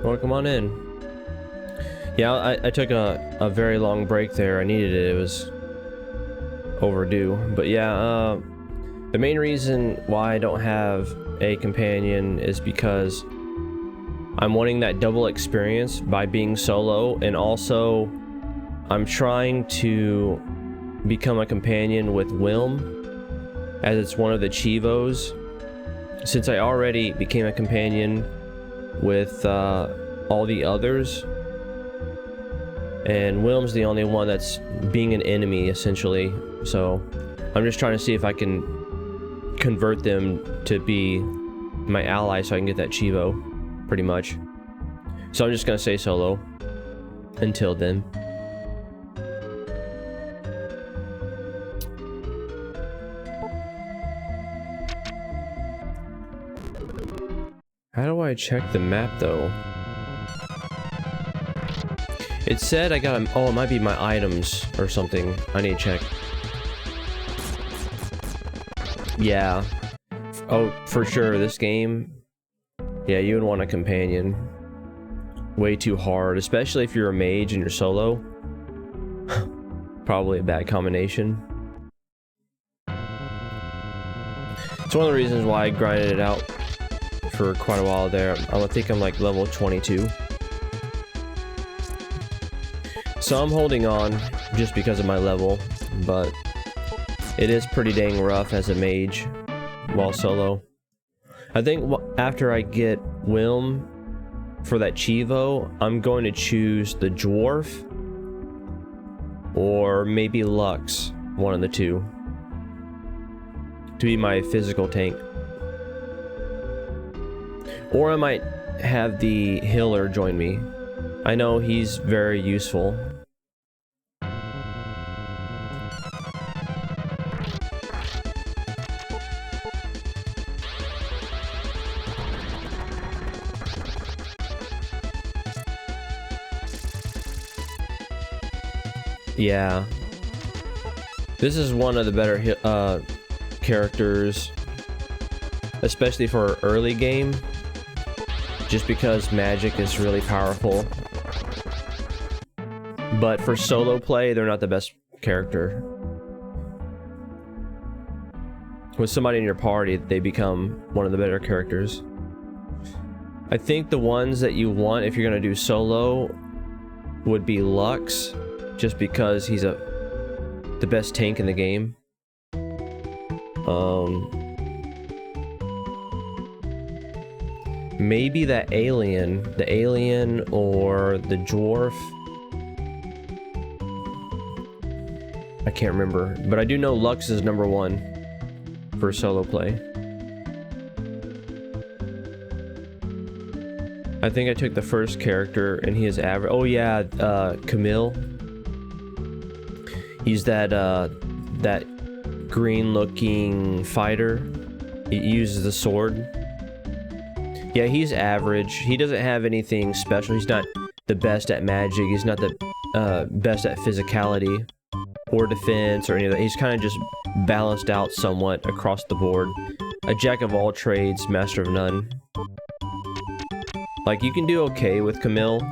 Welcome on in. Yeah, I took a very long break there. I needed it. It was overdue. But yeah, the main reason why I don't have a companion is because I'm wanting that double experience by being solo, and also I'm trying to become a companion with Wilm, as it's one of the Chivos. Since I already became a companion with all the others, and Wilm's the only one that's being an enemy, essentially. So I'm just trying to see if I can convert them to be my ally so I can get that Chivo, pretty much. So I'm just gonna stay solo until then. How do I check the map though? It said I got oh, it might be my items or something. I need to check. Yeah. Oh, for sure, this game. Yeah, you would want a companion. Way too hard, especially if you're a mage and you're solo. Probably a bad combination. It's one of the reasons why I grinded it out for quite a while there. I think I'm like level 22. So I'm holding on just because of my level, but it is pretty dang rough as a mage while solo. I think after I get Wilm for that Chivo, I'm going to choose the Dwarf or maybe Lux, one of the two, to be my physical tank. Or I might have the healer join me. I know he's very useful. Yeah. This is one of the better characters, especially for early game. Just because magic is really powerful. But for solo play, they're not the best character. With somebody in your party, they become one of the better characters. I think the ones that you want if you're gonna do solo would be Lux, just because he's the best tank in the game. Maybe that alien, or the Dwarf. I can't remember, but I do know Lux is number one for solo play. I think I took the first character and he is average. Oh yeah, Camille. He's that green looking fighter. He uses the sword. Yeah, he's average. He doesn't have anything special. He's not the best at magic. He's not the best at physicality or defense or any of that. He's kind of just balanced out somewhat across the board. A jack of all trades, master of none. Like, you can do okay with Camille,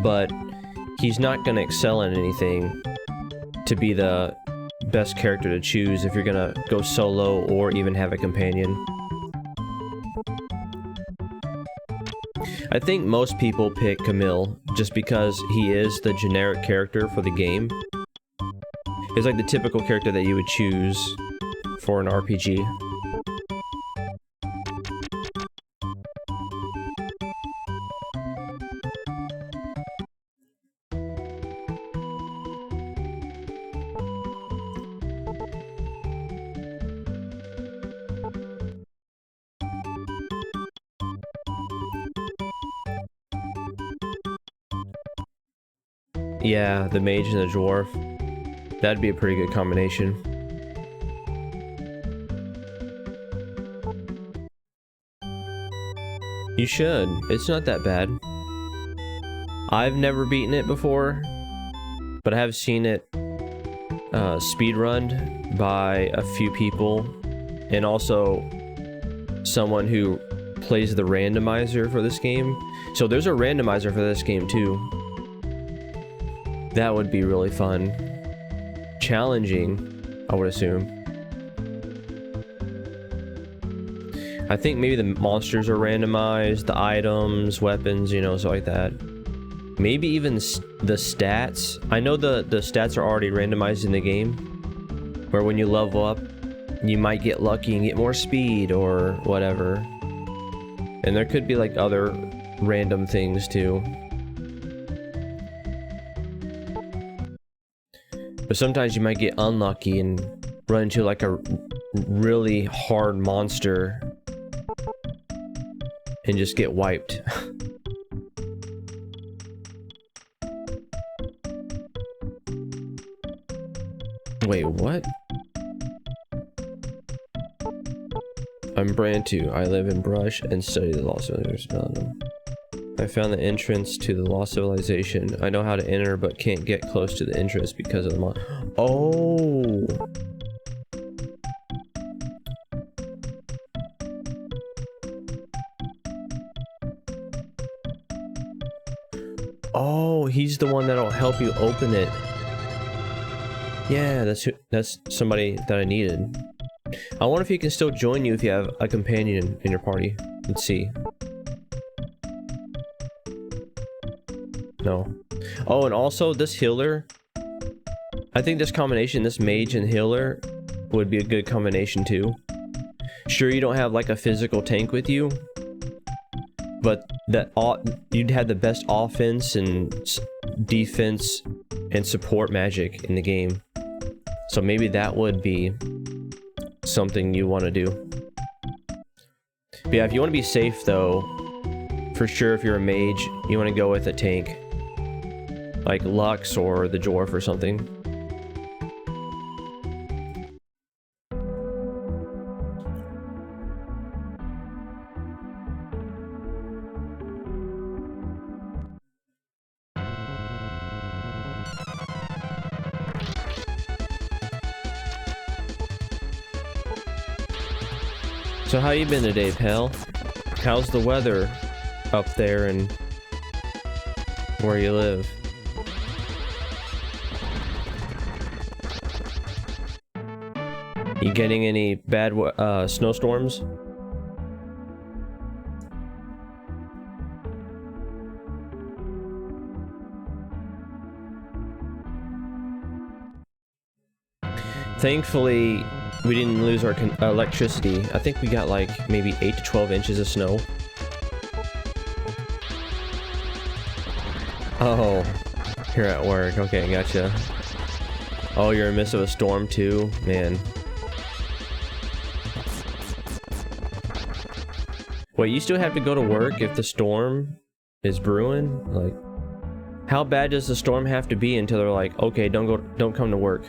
but he's not going to excel in anything to be the best character to choose if you're going to go solo or even have a companion. I think most people pick Camille just because he is the generic character for the game. He's like the typical character that you would choose for an RPG. Yeah, the mage and the dwarf. That'd be a pretty good combination. You should. It's not that bad. I've never beaten it before, but I have seen it speedrunned by a few people, and also someone who plays the randomizer for this game. So there's a randomizer for this game too. That would be really fun. Challenging, I would assume. I think maybe the monsters are randomized, the items, weapons, you know, stuff like that. Maybe even the stats. I know the stats are already randomized in the game, where when you level up, you might get lucky and get more speed or whatever. And there could be like other random things too. But sometimes you might get unlucky and run into like a really hard monster and just get wiped. Wait, what? I'm Brantu. I live in Brush and study the lost civilization. I found the entrance to the lost civilization. I know how to enter, but can't get close to the entrance because of the Oh! Oh, he's the one that'll help you open it. Yeah, that's somebody that I needed. I wonder if he can still join you if you have a companion in your party. Let's see. No. Oh, and also this healer. I think this combination, this mage and healer, would be a good combination too. Sure, you don't have like a physical tank with you, but that you'd have the best offense and defense and support magic in the game. So maybe that would be something you want to do. But yeah, if you want to be safe though, for sure if you're a mage, you want to go with a tank. Like Lux or the Dwarf or something. So how you been today, pal? How's the weather up there and where you live? You getting any bad snowstorms? Thankfully, we didn't lose our electricity. I think we got like maybe 8 to 12 inches of snow. Oh, you're at work. Okay, gotcha. Oh, you're in the midst of a storm too? Man. Wait, you still have to go to work if the storm is brewing? Like, how bad does the storm have to be until they're like, okay, don't come to work?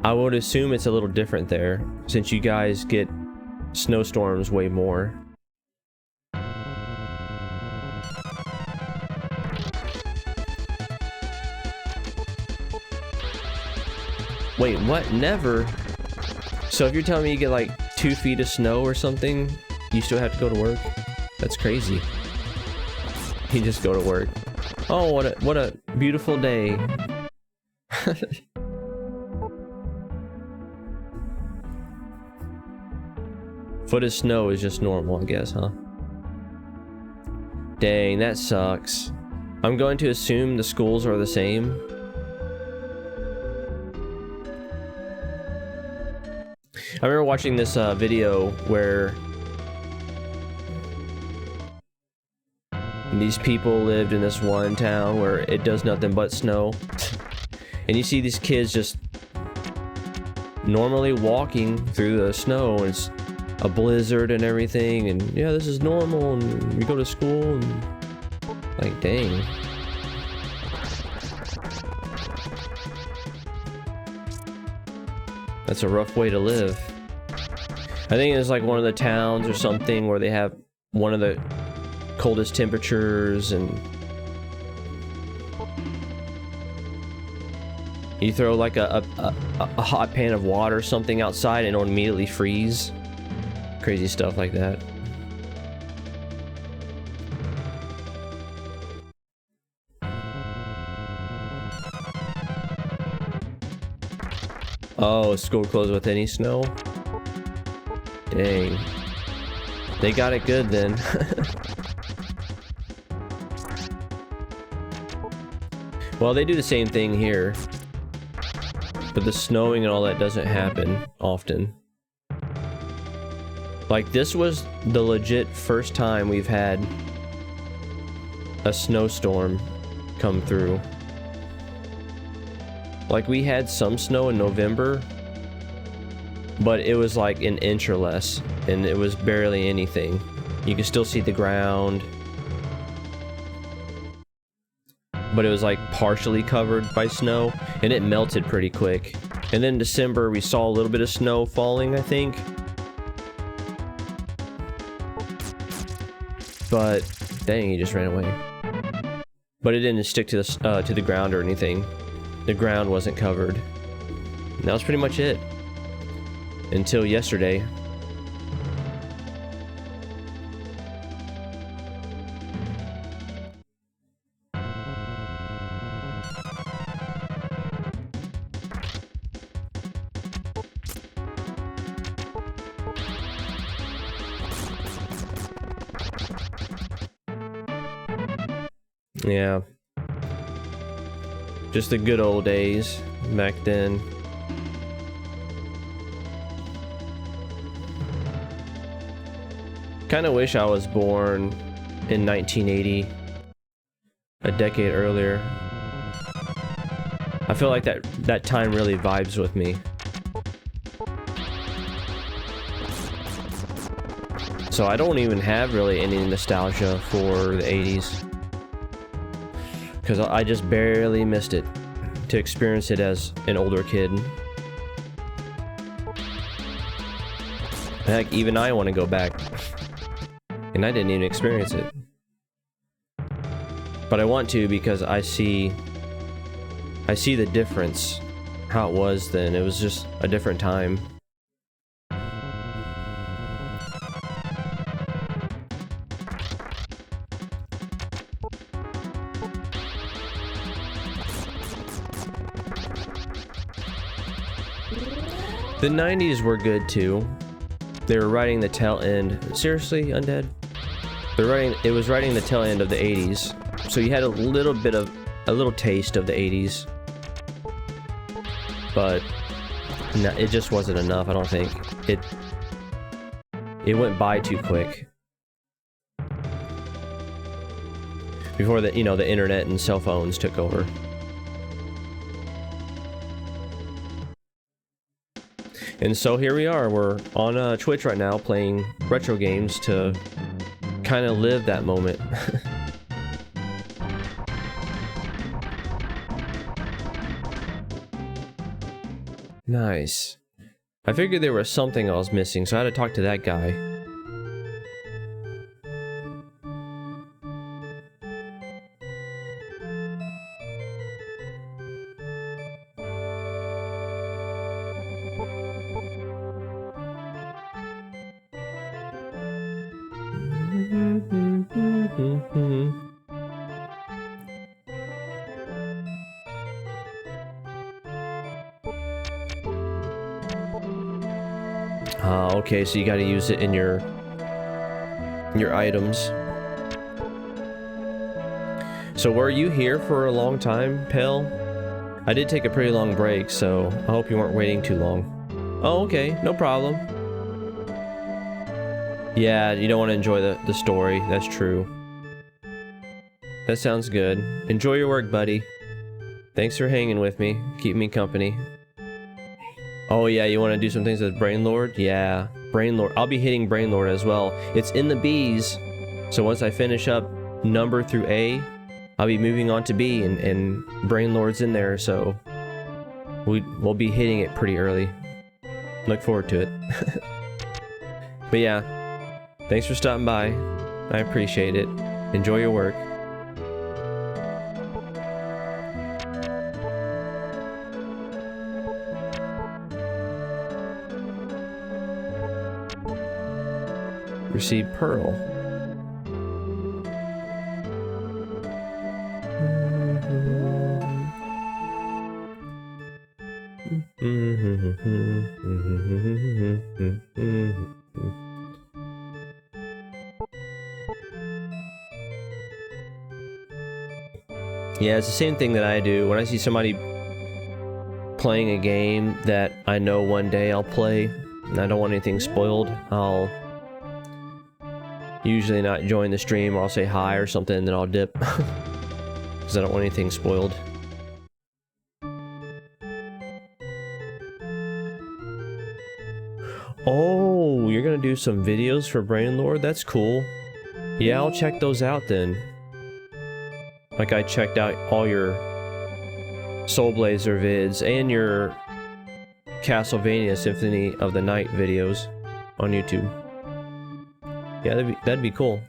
I would assume it's a little different there, since you guys get snowstorms way more. Wait, what? Never? So if you're telling me you get like 2 feet of snow or something, you still have to go to work? That's crazy. You just go to work. Oh, what a beautiful day. Foot of snow is just normal, I guess, huh? Dang, that sucks. I'm going to assume the schools are the same. I remember watching this video where these people lived in this one town where it does nothing but snow. And you see these kids just normally walking through the snow, and it's a blizzard and everything, and yeah, this is normal, and we go to school, and like, dang. That's a rough way to live. I think it's like one of the towns or something where they have one of the coldest temperatures, and you throw like a hot pan of water or something outside and it'll immediately freeze. Crazy stuff like that. Oh, school closed with any snow? Dang. They got it good then. Well, they do the same thing here. But the snowing and all that doesn't happen often. Like, this was the legit first time we've had a snowstorm come through. Like, we had some snow in November, but it was like an inch or less, and it was barely anything. You could still see the ground, but it was like partially covered by snow, and it melted pretty quick. And then in December, we saw a little bit of snow falling, I think. But dang, he just ran away. But it didn't stick to the ground or anything. The ground wasn't covered. And that was pretty much it. Until yesterday. Yeah. Just the good old days back then. Kind of wish I was born in 1980, a decade earlier. I feel like that time really vibes with me. So I don't even have really any nostalgia for the 80s. Because I just barely missed it to experience it as an older kid. Heck, even I want to go back. And I didn't even experience it. But I want to because I see the difference. How it was then. It was just a different time. The 90s were good too. They were writing the tail end. Seriously, Undead? It was writing the tail end of the 80s. So you had a little taste of the 80s. But no, it just wasn't enough, I don't think. It went by too quick. Before the internet and cell phones took over. And so here we are, we're on Twitch right now playing retro games to kind of live that moment. Nice. I figured there was something I was missing, so I had to talk to that guy. Okay, so you gotta use it in your items. So were you here for a long time, Pale? I did take a pretty long break, so I hope you weren't waiting too long. Oh, okay, no problem. Yeah, you don't want to enjoy the story, that's true. That sounds good. Enjoy your work, buddy. Thanks for hanging with me, keep me company. Oh yeah, you want to do some things with Brainlord? Yeah, Brainlord. I'll be hitting Brainlord as well. It's in the B's, so once I finish up number through A, I'll be moving on to B, and Brainlord's in there, so we'll be hitting it pretty early. Look forward to it. But yeah, thanks for stopping by. I appreciate it. Enjoy your work. Receive Pearl. Yeah, it's the same thing that I do. When I see somebody playing a game that I know one day I'll play, and I don't want anything spoiled, I'll usually not join the stream, or I'll say hi or something, and then I'll dip. Because I don't want anything spoiled. Oh, you're gonna do some videos for Brain Lord? That's cool. Yeah, I'll check those out then. Like I checked out all your Soul Blazer vids and your Castlevania Symphony of the Night videos on YouTube. Yeah, that'd be cool.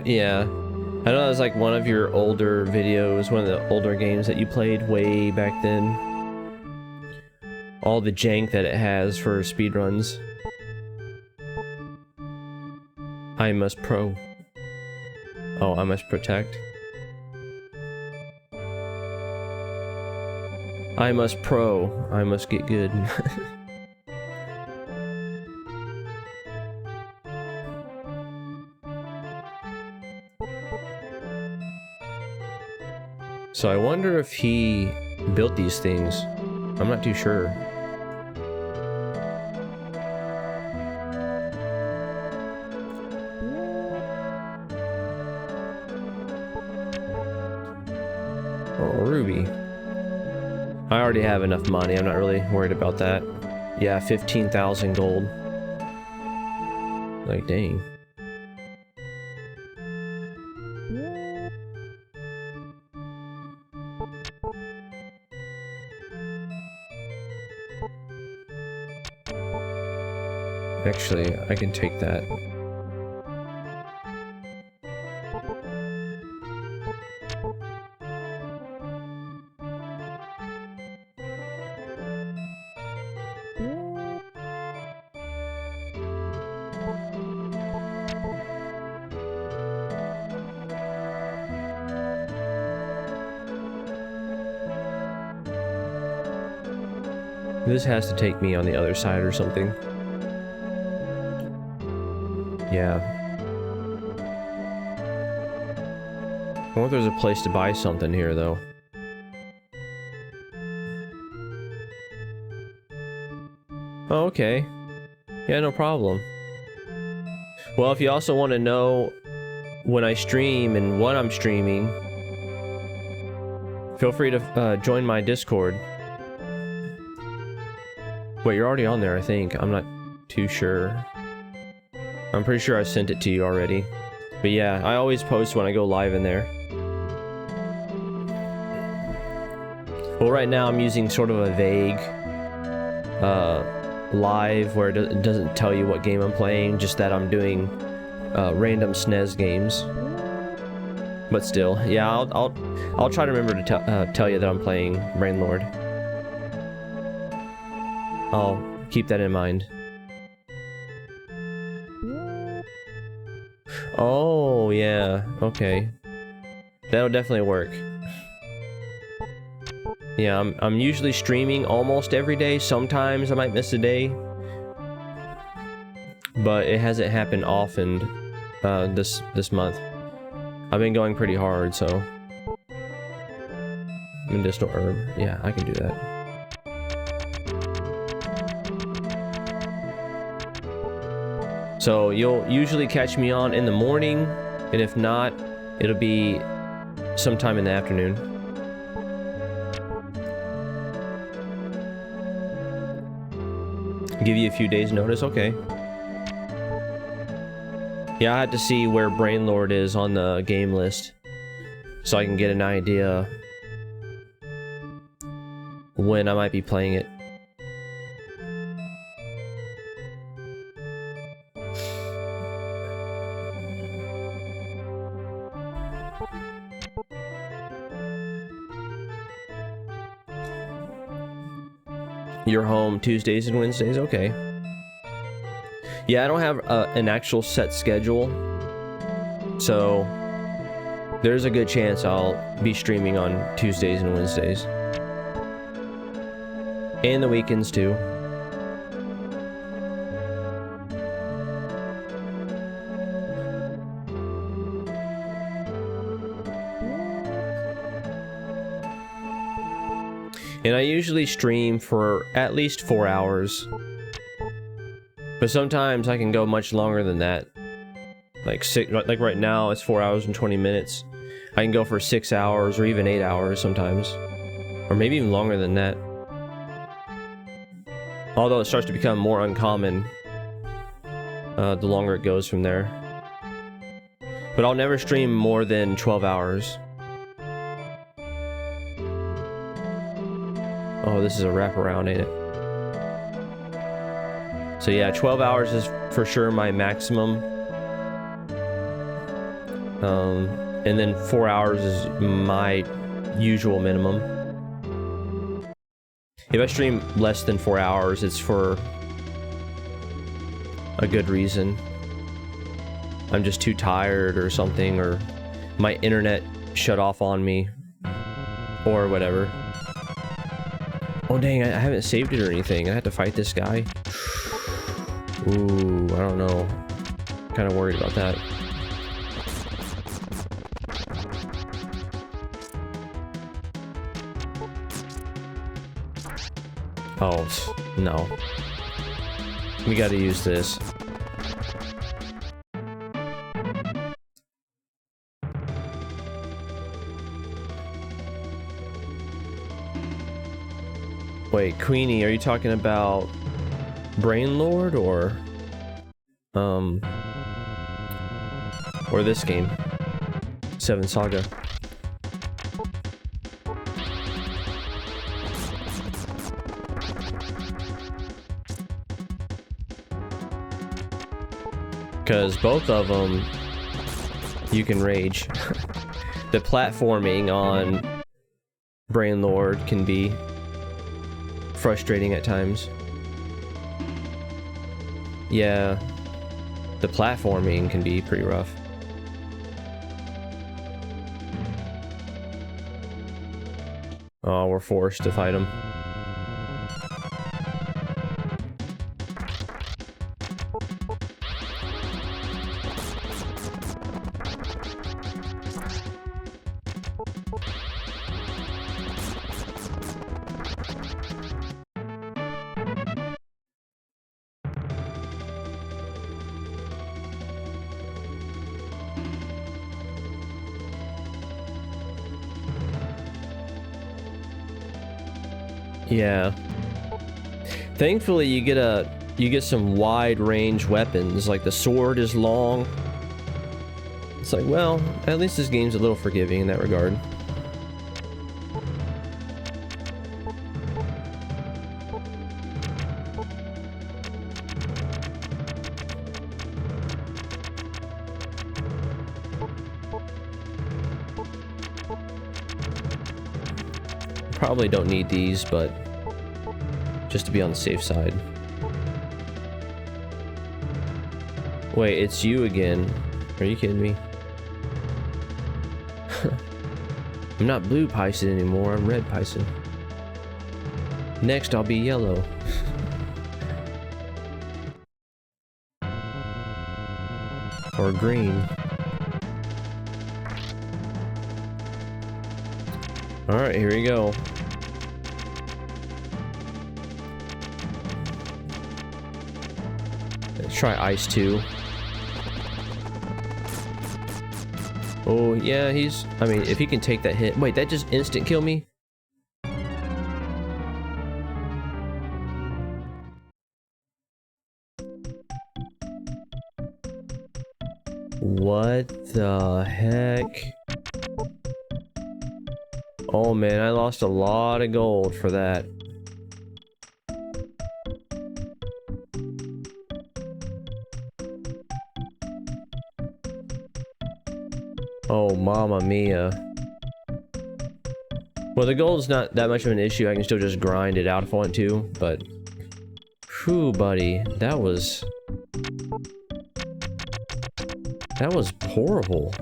Yeah. I know that was like one of your older videos, one of the older games that you played way back then. All the jank that it has for speedruns. I must pro. Oh, I must protect. I must pro. I must get good. So I wonder if he built these things. I'm not too sure. Oh, Ruby. I already have enough money. I'm not really worried about that. Yeah, 15,000 gold. Like, dang. Actually, I can take that. This has to take me on the other side or something. Yeah. I wonder if there's a place to buy something here, though. Oh, okay. Yeah, no problem. Well, if you also want to know when I stream and what I'm streaming, feel free to join my Discord. Wait, you're already on there, I think. I'm not too sure. I'm pretty sure I sent it to you already. But yeah, I always post when I go live in there. Well, right now I'm using sort of a vague live where it doesn't tell you what game I'm playing, just that I'm doing random SNES games. But still, yeah, I'll try to remember to tell you that I'm playing Brain Lord. I'll keep that in mind. Oh, yeah, okay. That'll definitely work. Yeah, I'm usually streaming almost every day. Sometimes I might miss a day. But it hasn't happened often this month. I've been going pretty hard, so... Medicinal herb. Yeah, I can do that. So you'll usually catch me on in the morning, and if not, it'll be sometime in the afternoon. Give you a few days notice, okay. Yeah, I had to see where Brain Lord is on the game list, so I can get an idea when I might be playing it. You're home Tuesdays and Wednesdays? Okay. Yeah, I don't have an actual set schedule. So, there's a good chance I'll be streaming on Tuesdays and Wednesdays. And the weekends too. And I usually stream for at least 4 hours. But sometimes I can go much longer than that. Like right now, it's 4 hours and 20 minutes. I can go for 6 hours or even 8 hours sometimes. Or maybe even longer than that. Although it starts to become more uncommon the longer it goes from there. But I'll never stream more than 12 hours. Oh, this is a wraparound, ain't it? So yeah, 12 hours is for sure my maximum. And then 4 hours is my usual minimum. If I stream less than 4 hours, it's for a good reason. I'm just too tired or something, or my internet shut off on me, or whatever. Oh dang, I haven't saved it or anything. I have to fight this guy. Ooh, I don't know. Kind of worried about that. Oh, no. We gotta use this. Wait, Queenie, are you talking about Brain Lord or this game? 7 Saga. Because both of them, you can rage. The platforming on Brain Lord can be frustrating at times. Yeah, the platforming can be pretty rough. Oh, we're forced to fight him. Yeah. Thankfully, you get some wide range weapons. Like the sword is long. It's like, well, at least this game's a little forgiving in that regard. Probably don't need these, but just to be on the safe side. Wait, it's you again. Are you kidding me? I'm not blue Python anymore, I'm red Python. Next, I'll be yellow. Or green. Alright, here we go. Let's try Ice 2. Oh, yeah, I mean, if he can take that hit. Wait, that just instant kill me? What the heck? Oh man, I lost a lot of gold for that. Oh, mamma mia. Well, the gold's not that much of an issue. I can still just grind it out if I want to, but... Whew, buddy. That was horrible.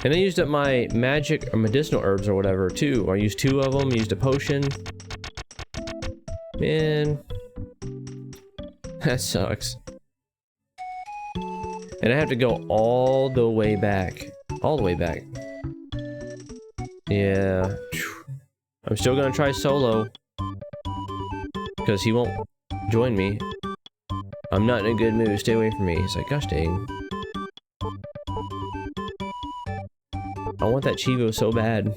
And I used up my magic or medicinal herbs or whatever, too. I used 2 of them, used a potion. Man. That sucks. And I have to go all the way back. All the way back. Yeah. I'm still gonna try solo. Because he won't join me. I'm not in a good mood. Stay away from me. He's like, gosh dang. I want that Chivo so bad.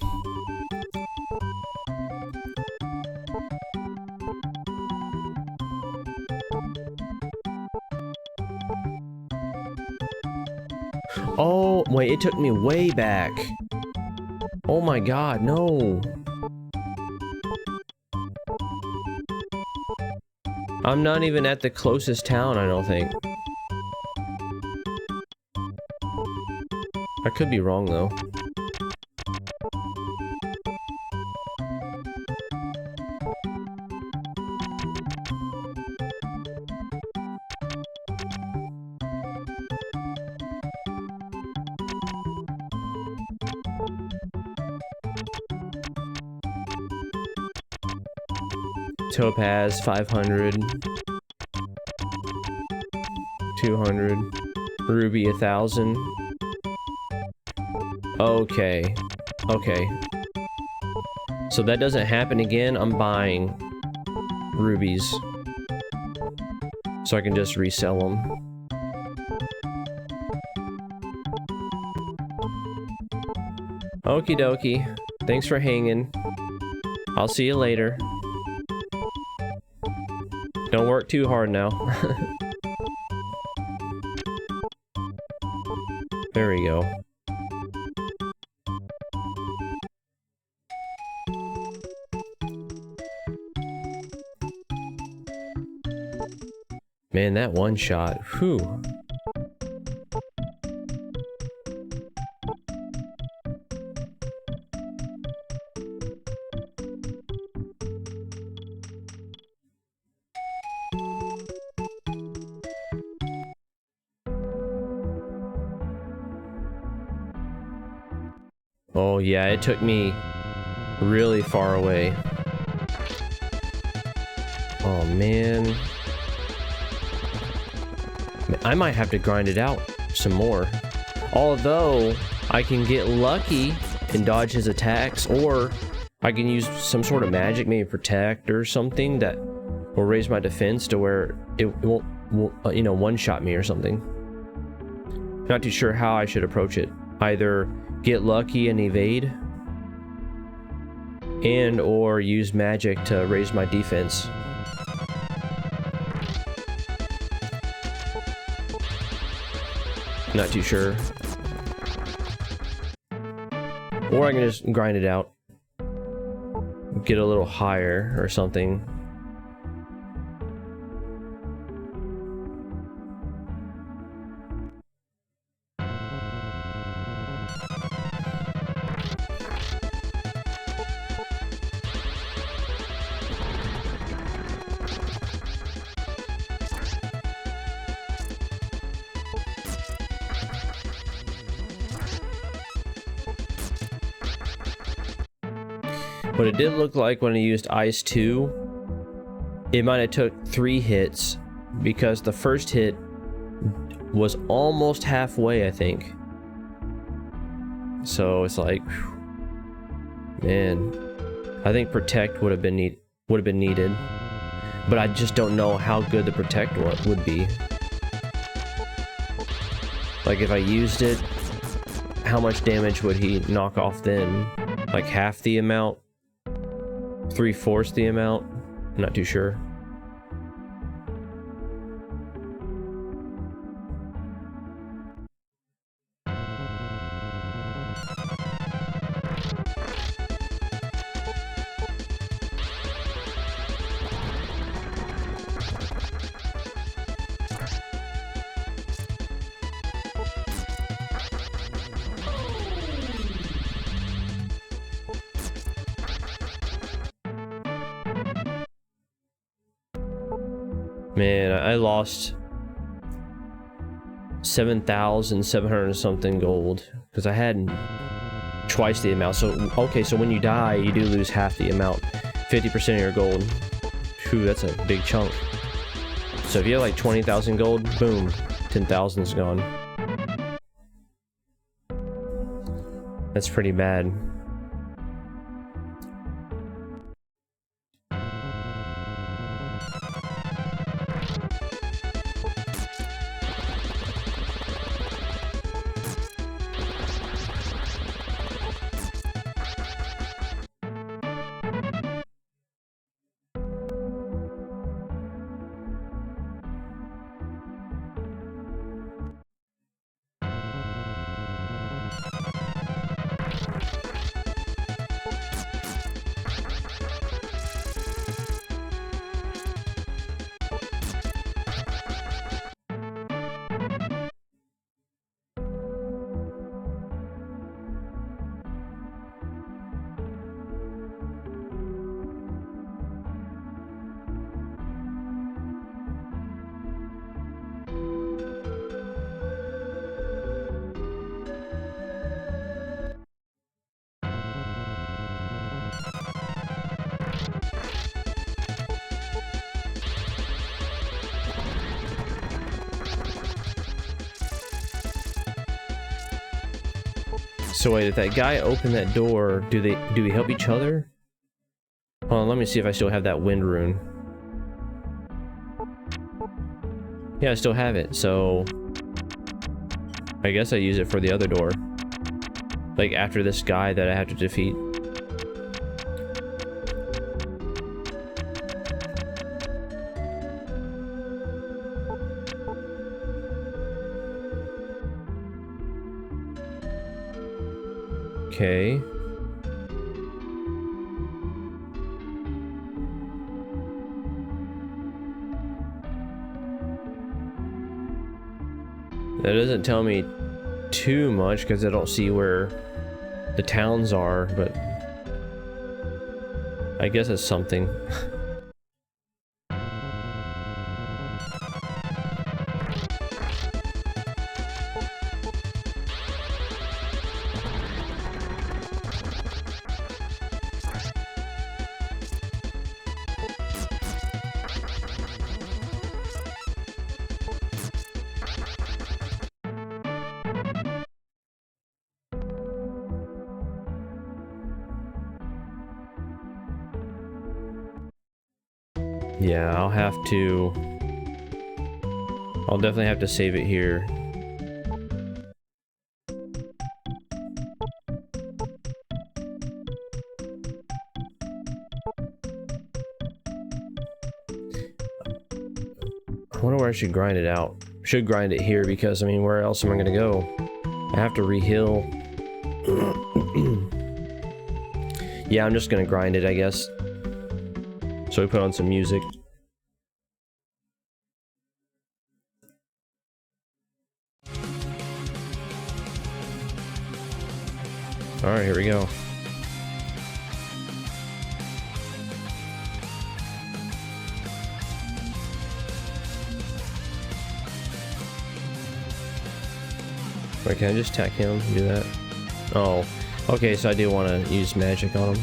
Oh, wait, it took me way back. Oh my god, no. I'm not even at the closest town, I don't think. I could be wrong, though. Topaz, 500. 200. Ruby, 1,000. Okay. Okay. So that doesn't happen again. I'm buying rubies. So I can just resell them. Okie dokie. Thanks for hanging. I'll see you later. Don't work too hard now. There we go. Man, that one shot. Whew. Oh yeah, it took me really far away. Oh man. I might have to grind it out some more. Although, I can get lucky and dodge his attacks, or I can use some sort of magic, maybe protect or something that will raise my defense to where it won't you know, one-shot me or something. Not too sure how I should approach it. Either get lucky and evade, and or use magic to raise my defense. Not too sure. Or I can just grind it out. Get a little higher or something. But it did look like when I used Ice 2, it might have took 3 hits, because the first hit was almost halfway, I think. So it's like, whew, man, I think Protect would have been needed, but I just don't know how good the Protect would be. Like if I used it, how much damage would he knock off then? Like half the amount? 3/4 the amount? I'm not too sure. Man, I lost 7,700 and something gold because I had twice the amount. So okay, so when you die, you do lose half the amount, 50% of your gold. Phew, that's a big chunk. So if you have like 20,000 gold, boom, 10,000 is gone. That's pretty bad. So wait, if that guy opened that door, do we help each other? Hold on, let me see if I still have that wind rune. Yeah, I still have it, so I guess I use it for the other door. Like after this guy that I have to defeat. Okay. That doesn't tell me too much because I don't see where the towns are, but I guess it's something. Yeah, I'll definitely have to save it here. I wonder where I should grind it out. Should grind it here because, I mean, where else am I gonna go? I have to re-heal. Yeah, I'm just gonna grind it, I guess. So we put on some music. Alright, here we go. Wait, can I just attack him and do that? Oh, okay, so I do want to use magic on him.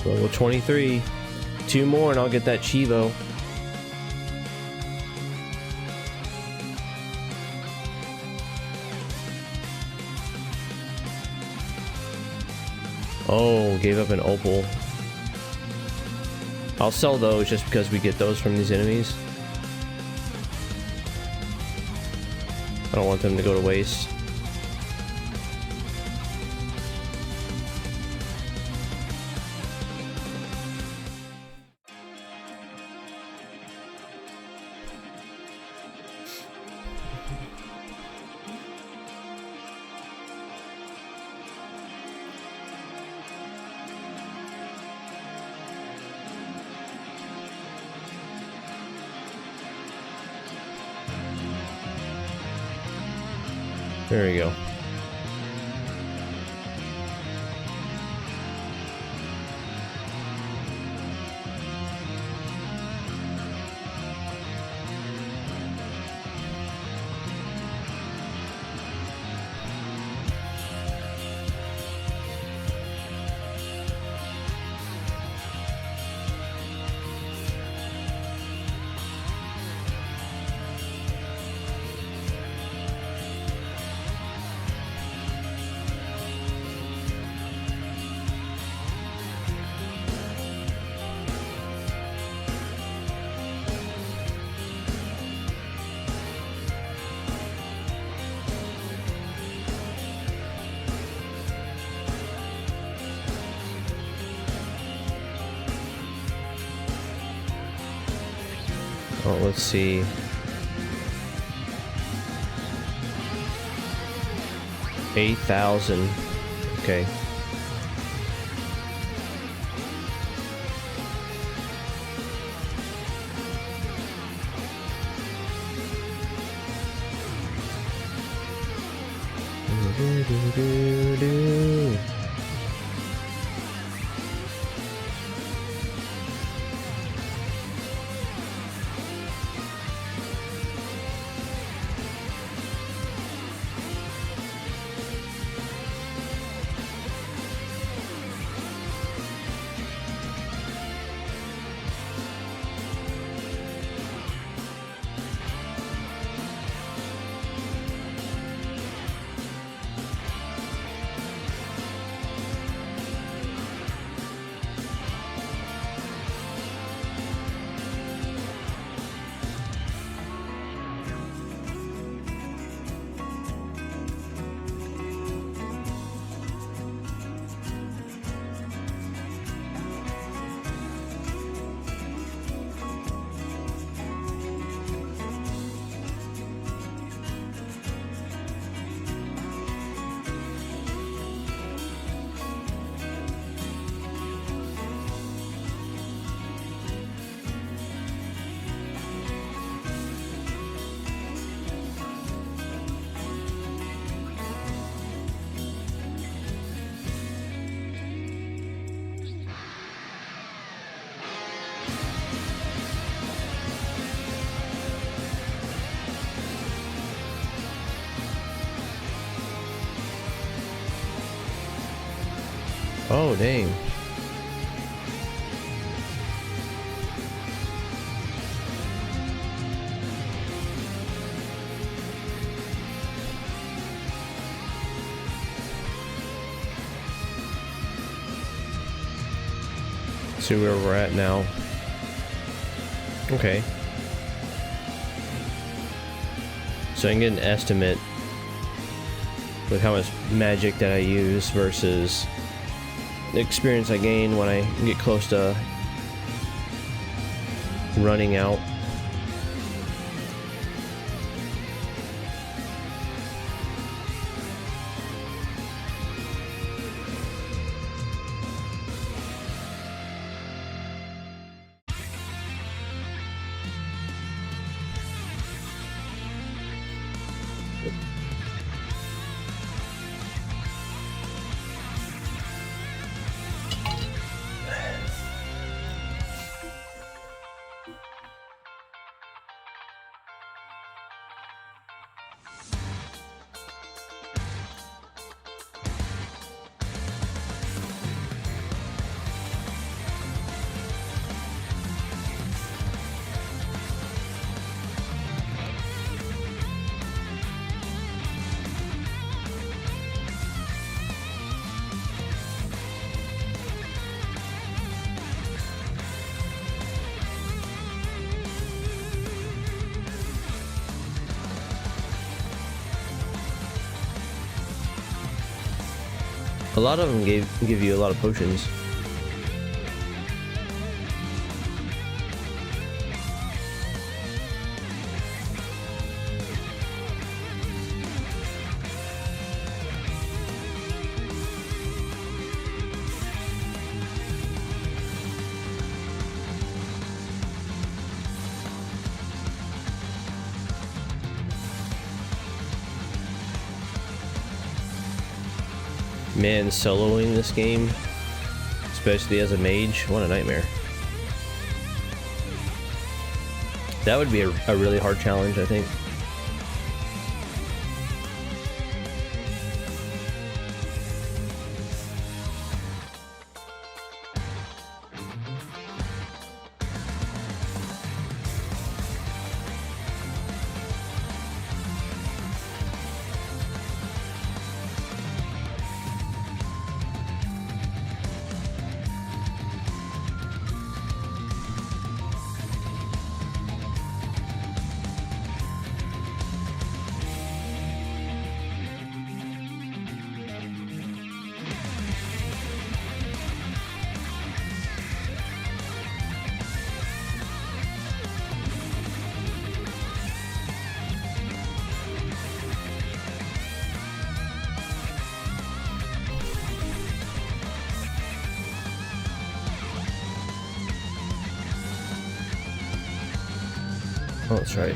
Level 23. 2 more and I'll get that Chivo. Oh, gave up an opal. I'll sell those just because we get those from these enemies. I don't want them to go to waste. There we go. Oh, let's see. $8,000. Okay. Oh, dang. See where we're at now. Okay. So I can get an estimate with how much magic that I use versus the experience I gain when I get close to running out. A lot of them give you a lot of potions. Man, soloing this game, especially as a mage, what a nightmare. That would be a really hard challenge, I think. Oh, that's right.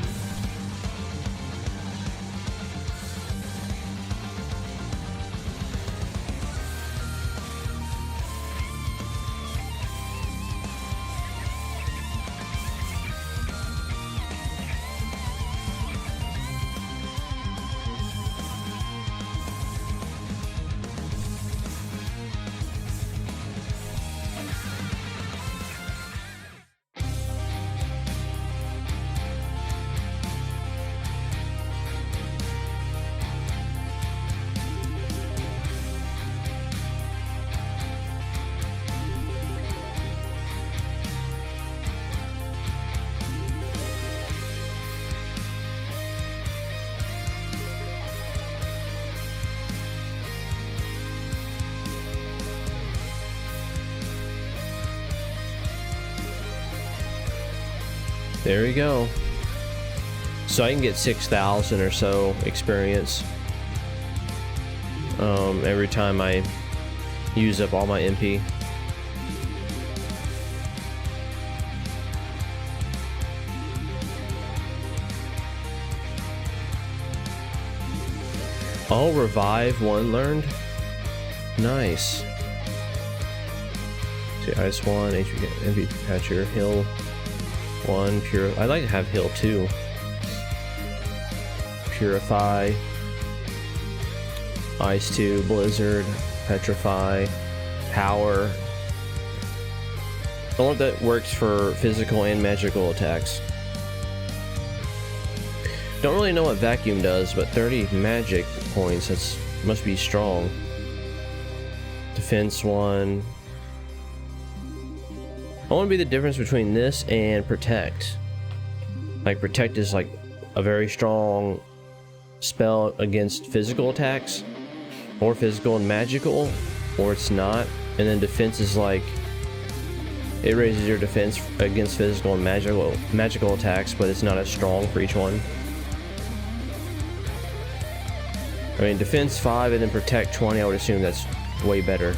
There we go. So I can get 6,000 or so experience every time I use up all my MP. Oh, revive one learned. Nice. See, ice one, MP patcher, heal one, pure. I'd like to have heal 2. Purify, ice 2, blizzard, petrify, power. I want that works for physical and magical attacks. Don't really know what vacuum does, but 30 magic points, that's must be strong. Defense 1. I want to be the difference between this and protect. Like protect is like a very strong spell against physical attacks, or physical and magical, or it's not. And then defense is like it raises your defense against physical and magical attacks, but it's not as strong for each one. I mean, defense 5 and then protect 20, I would assume that's way better.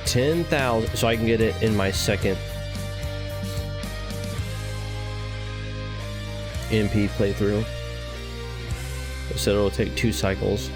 $10,000, so I can get it in my second MP playthrough. So it'll take 2 cycles.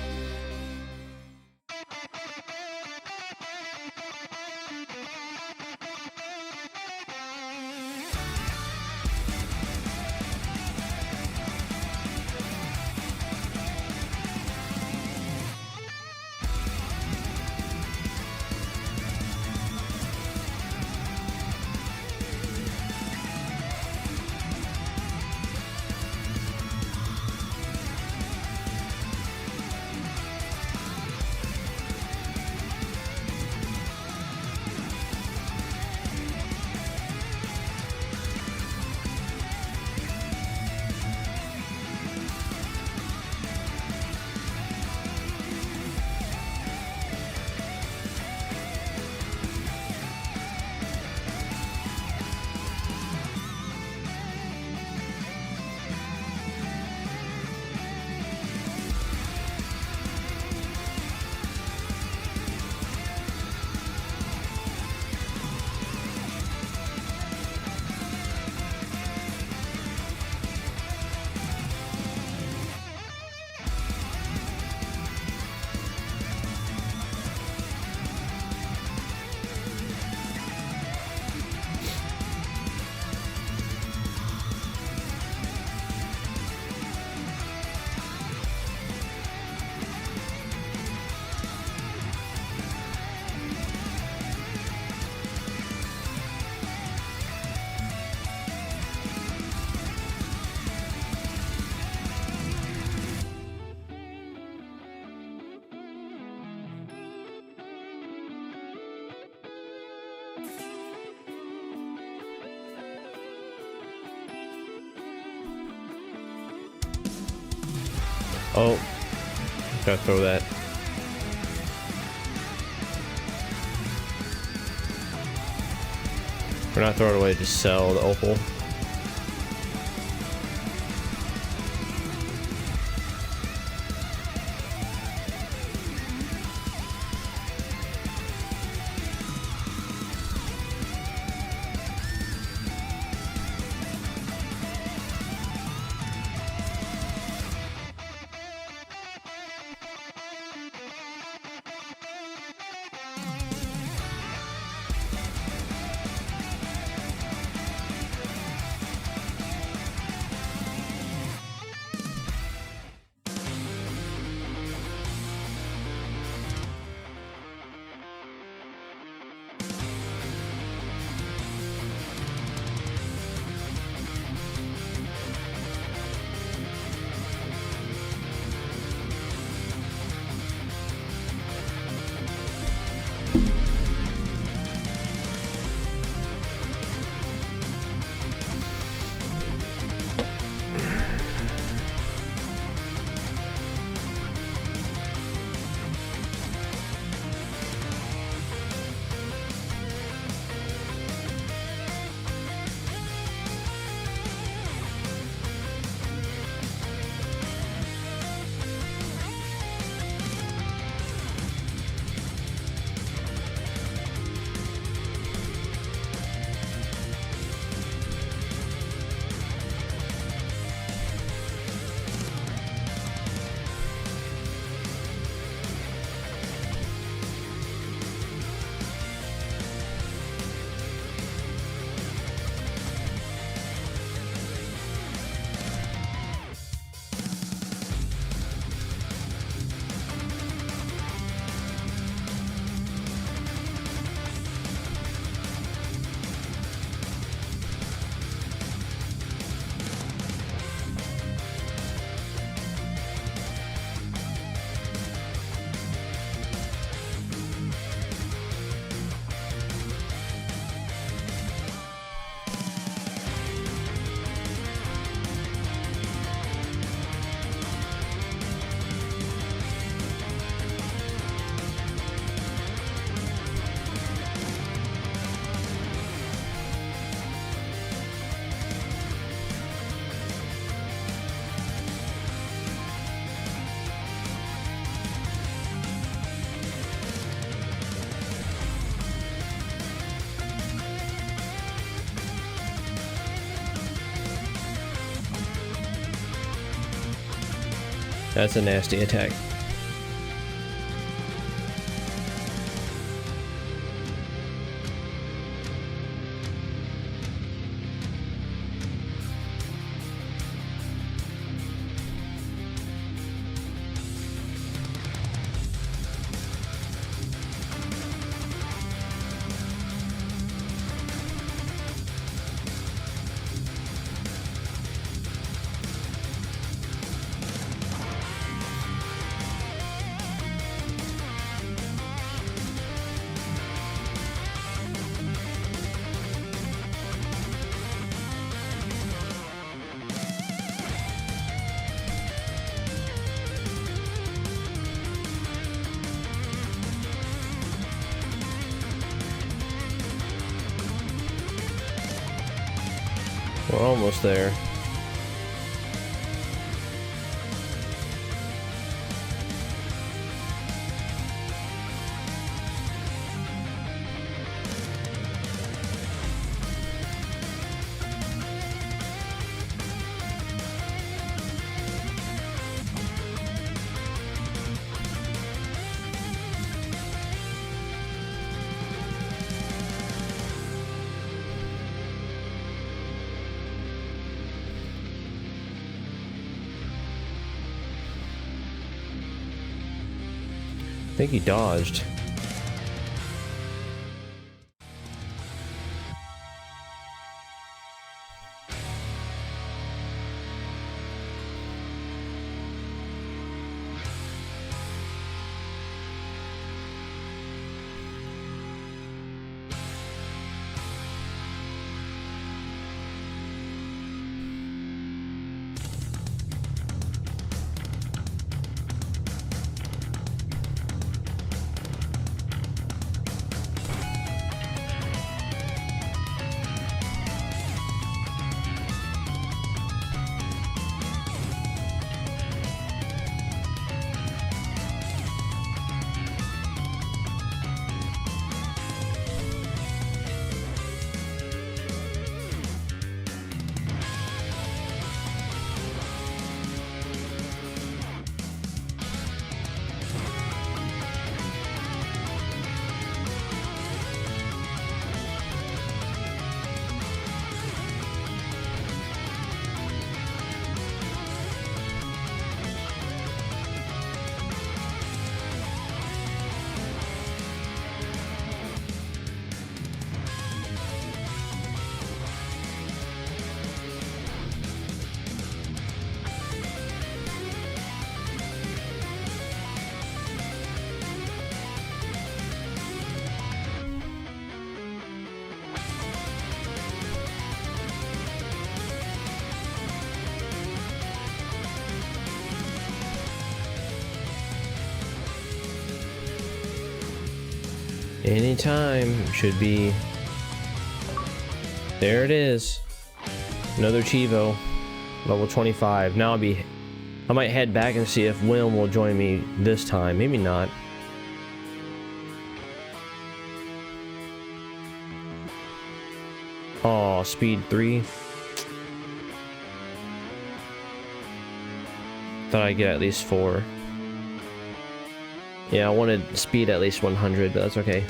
Oh, gotta throw that. We're not throwing it away, just sell the opal. That's a nasty attack. We're almost there. I think he dodged. Anytime should be. There it is. Another Chivo. Level 25. Now I might head back and see if Wilm will join me this time. Maybe not. Oh, speed 3. Thought I'd get at least 4. Yeah, I wanted speed at least 100, but that's okay.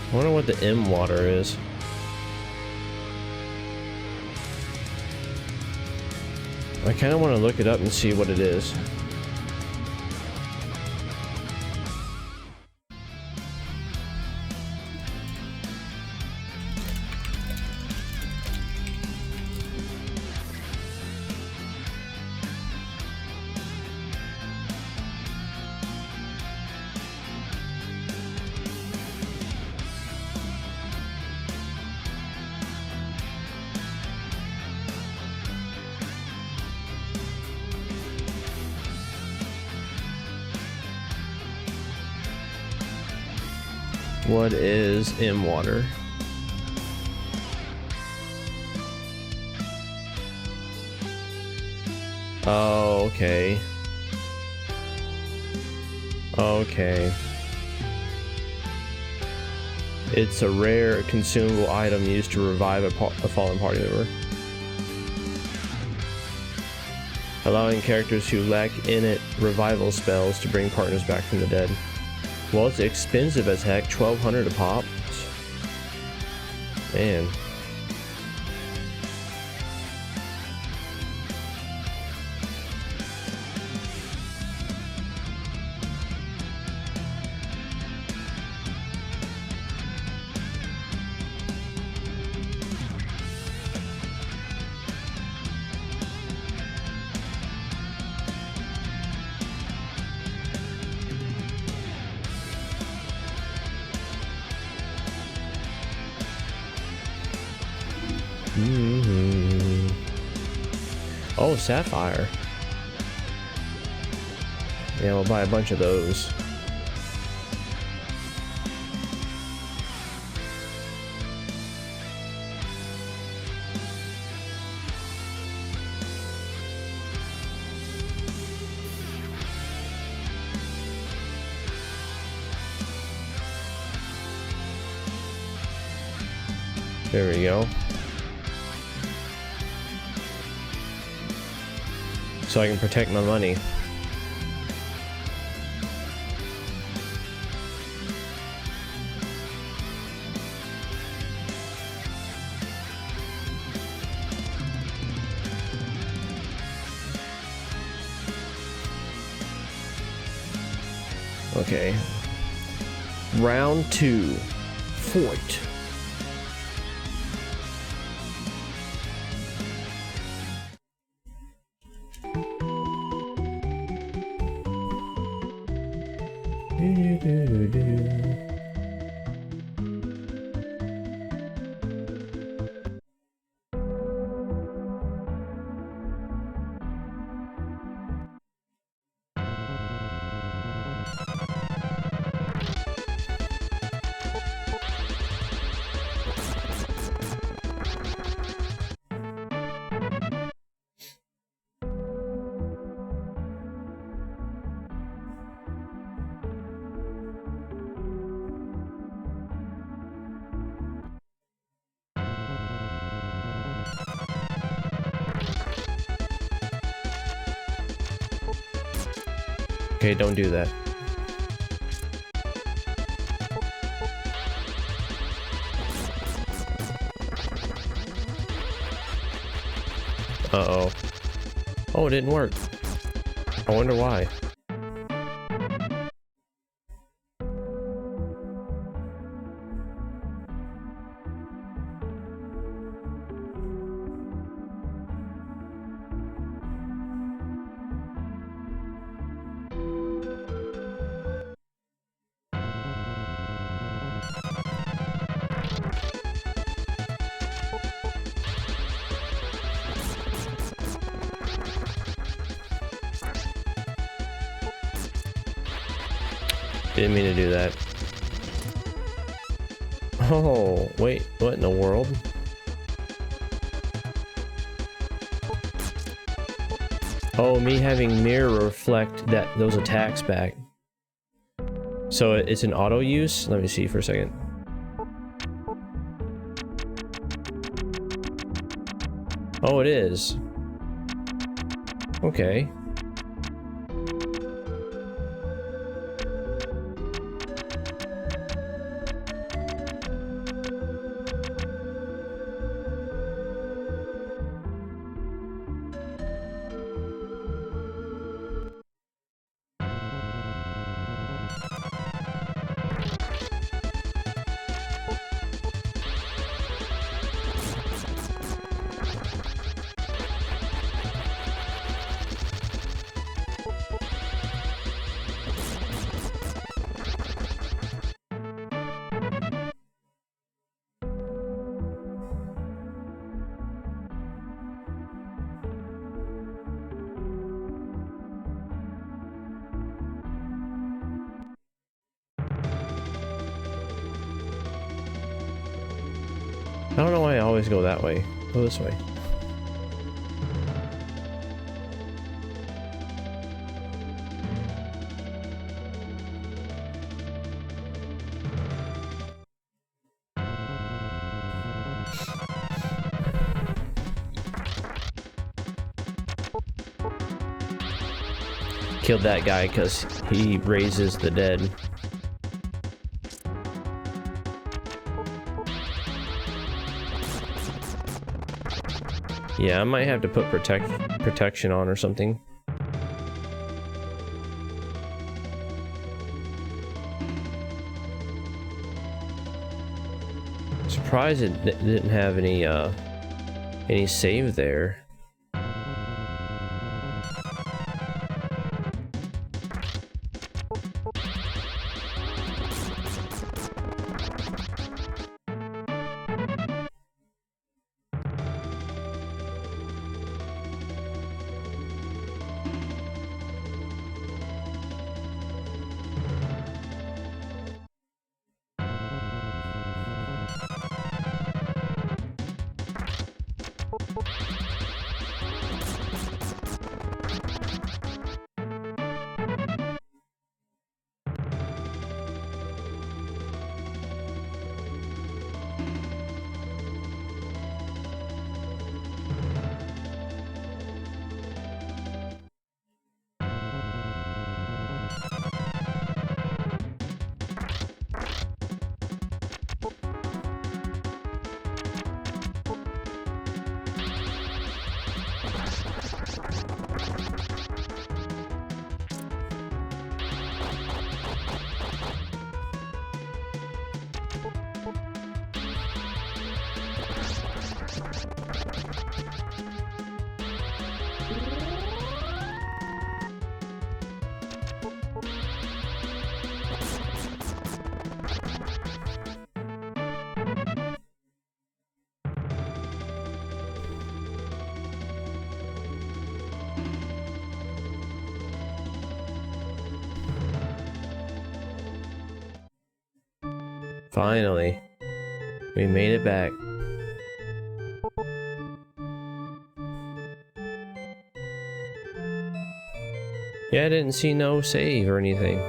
I wonder what the M water is. I kind of want to look it up and see what it is. What is M water? Oh, okay. Okay. It's a rare consumable item used to revive a fallen party member, allowing characters who lack in it revival spells to bring partners back from the dead. Well, it's expensive as heck, 1,200 a pop. Man. Oh, sapphire. Yeah, we'll buy a bunch of those. There we go. So I can protect my money. Okay. Round 2. Fight. Okay, don't do that. Uh-oh. Oh, it didn't work. I wonder why. Didn't mean to do that. Oh, wait, what in the world? Oh, me having mirror reflect those attacks back. So it's an auto use? Let me see for a second. Oh, it is. Okay. I don't know why I always go that way. Go this way. Killed that guy because he raises the dead. Yeah, I might have to put protection on or something. Surprised it didn't have any save there. Finally, we made it back. Yeah, I didn't see no save or anything.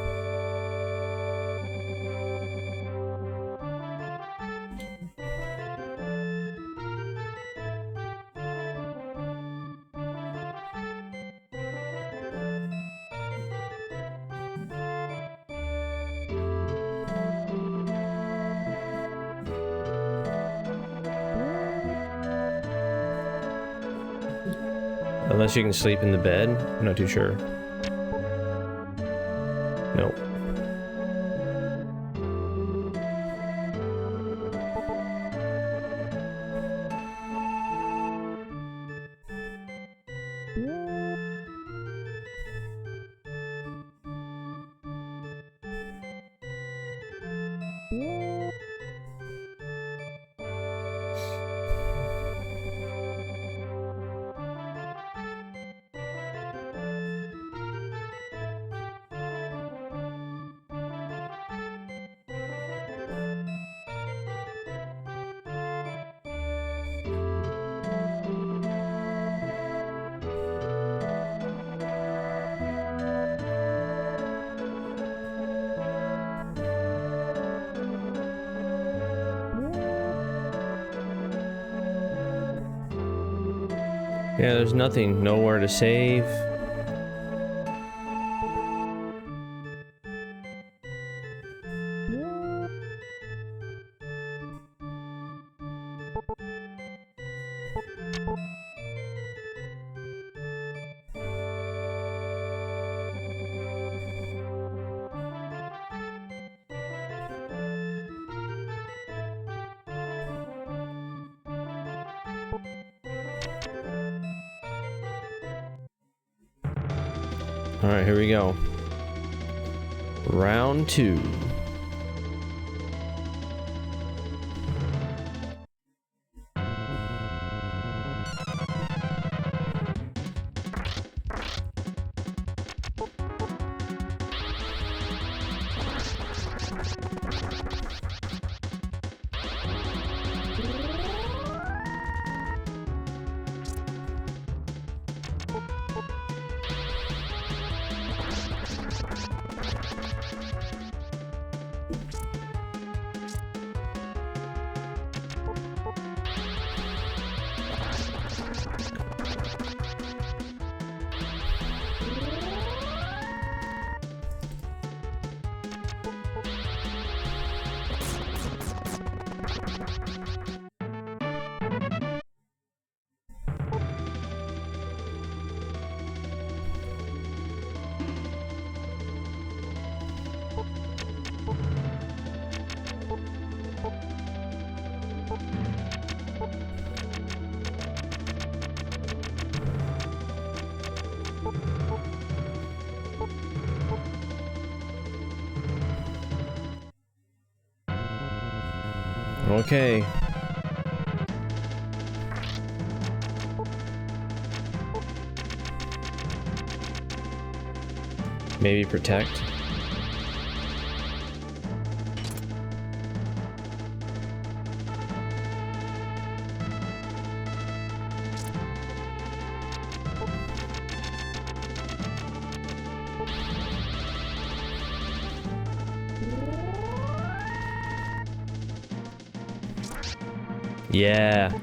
Unless you can sleep in the bed. I'm not too sure. Nope. Yeah, there's nothing, nowhere to save. All right, here we go. Round 2. Okay. Maybe protect. Yeah.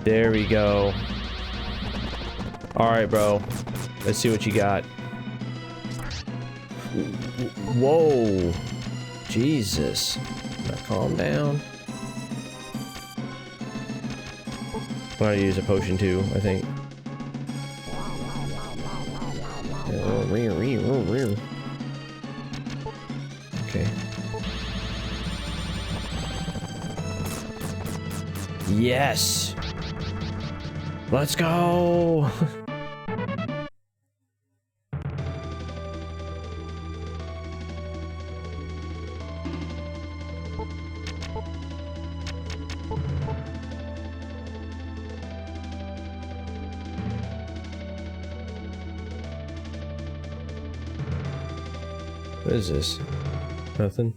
There we go. All right, bro. Let's see what you got. Whoa. Jesus. Now calm down. I'm gonna use a potion too, I think. Okay. Yes! Let's go! What is this? Nothing?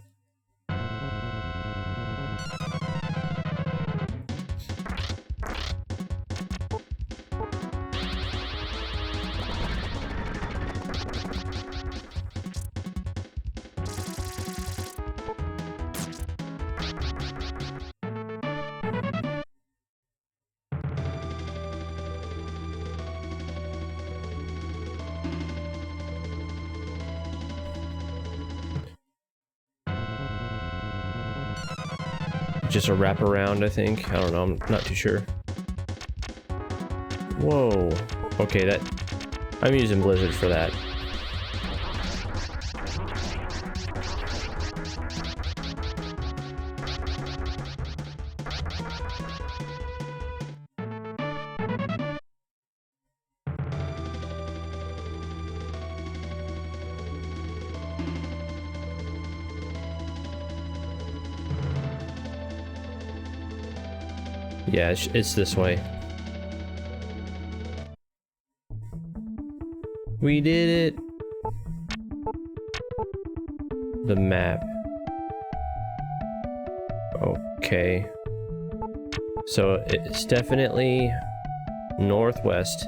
Just a wraparound, I think. I don't know, I'm not too sure. Whoa. Okay, that... I'm using Blizzard for that. Yeah, it's this way. We did it! The map. Okay. So it's definitely northwest.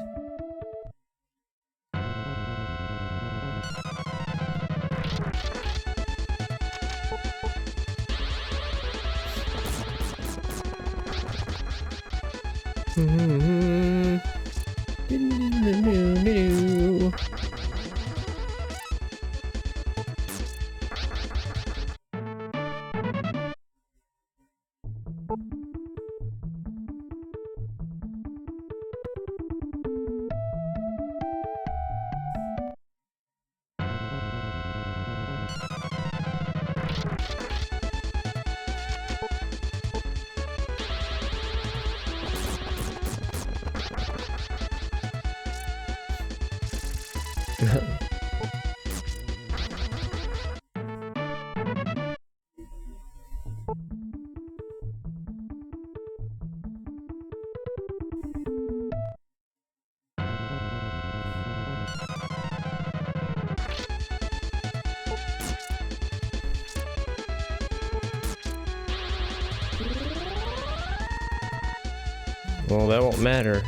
Well, that won't matter.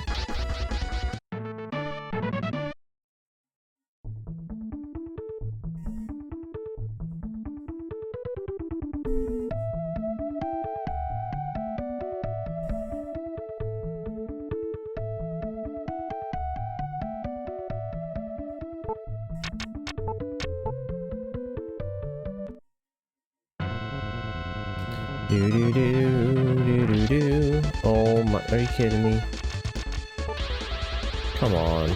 Do do do do do do. Oh my, are you kidding me? Come on.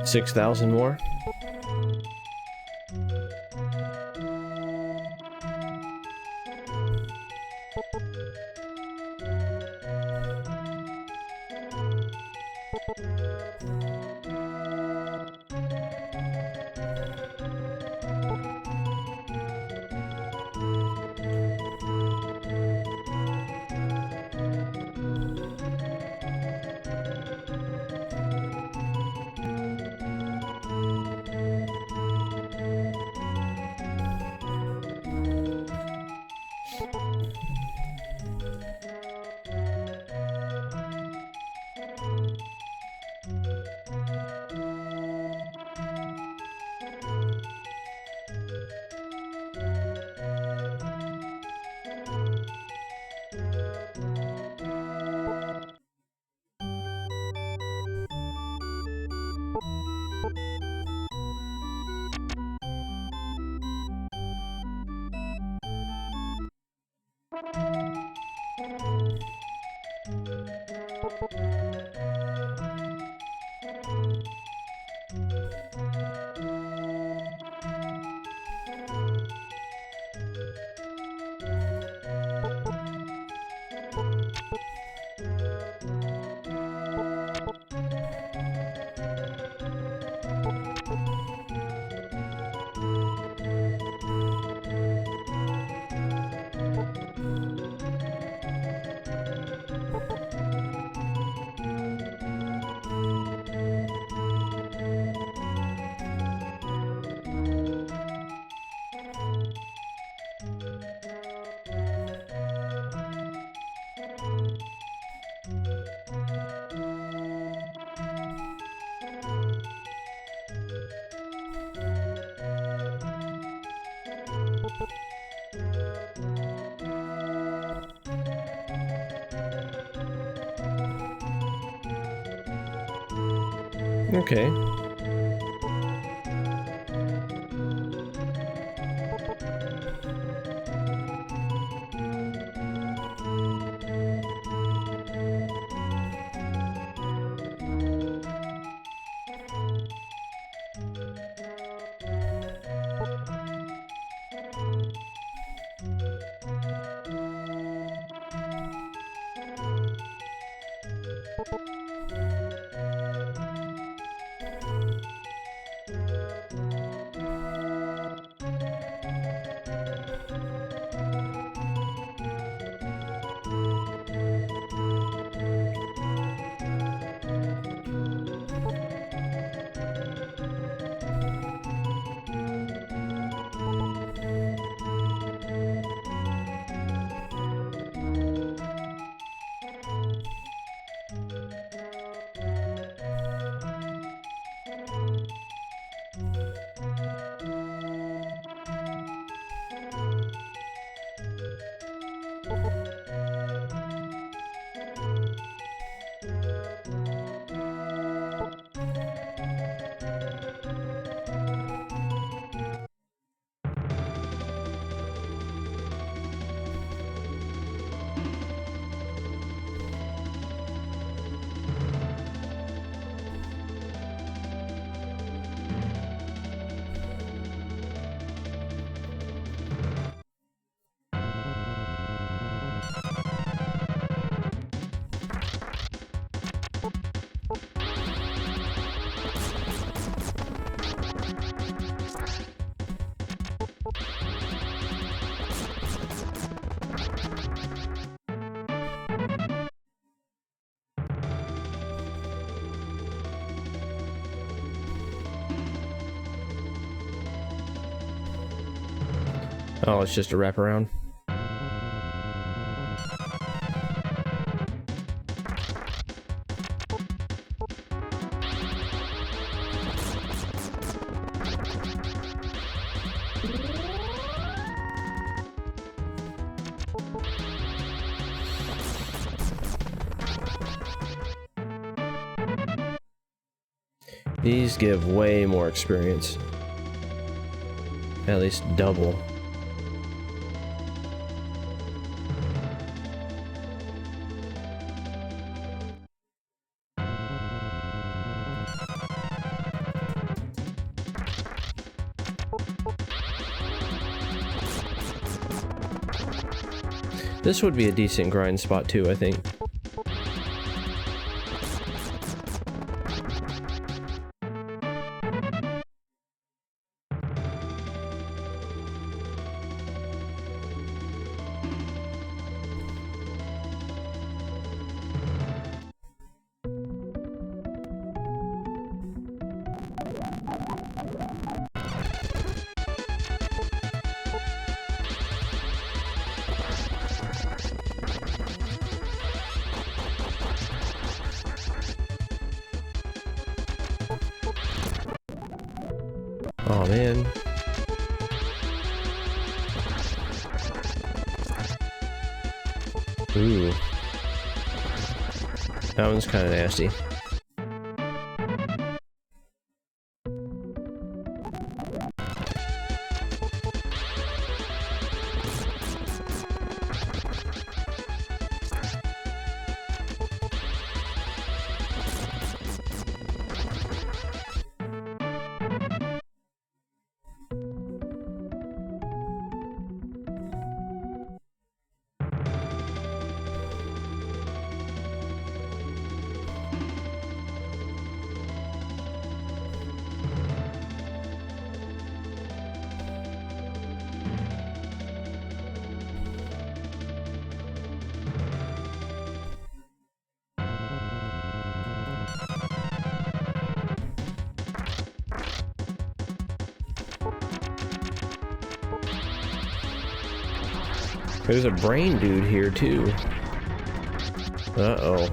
$6,000 more? Okay. Oh, it's just a wraparound. These give way more experience. At least double. This would be a decent grind spot too, I think. Oh man. Ooh. That one's kind of nasty. There's a brain dude here too. Uh-oh.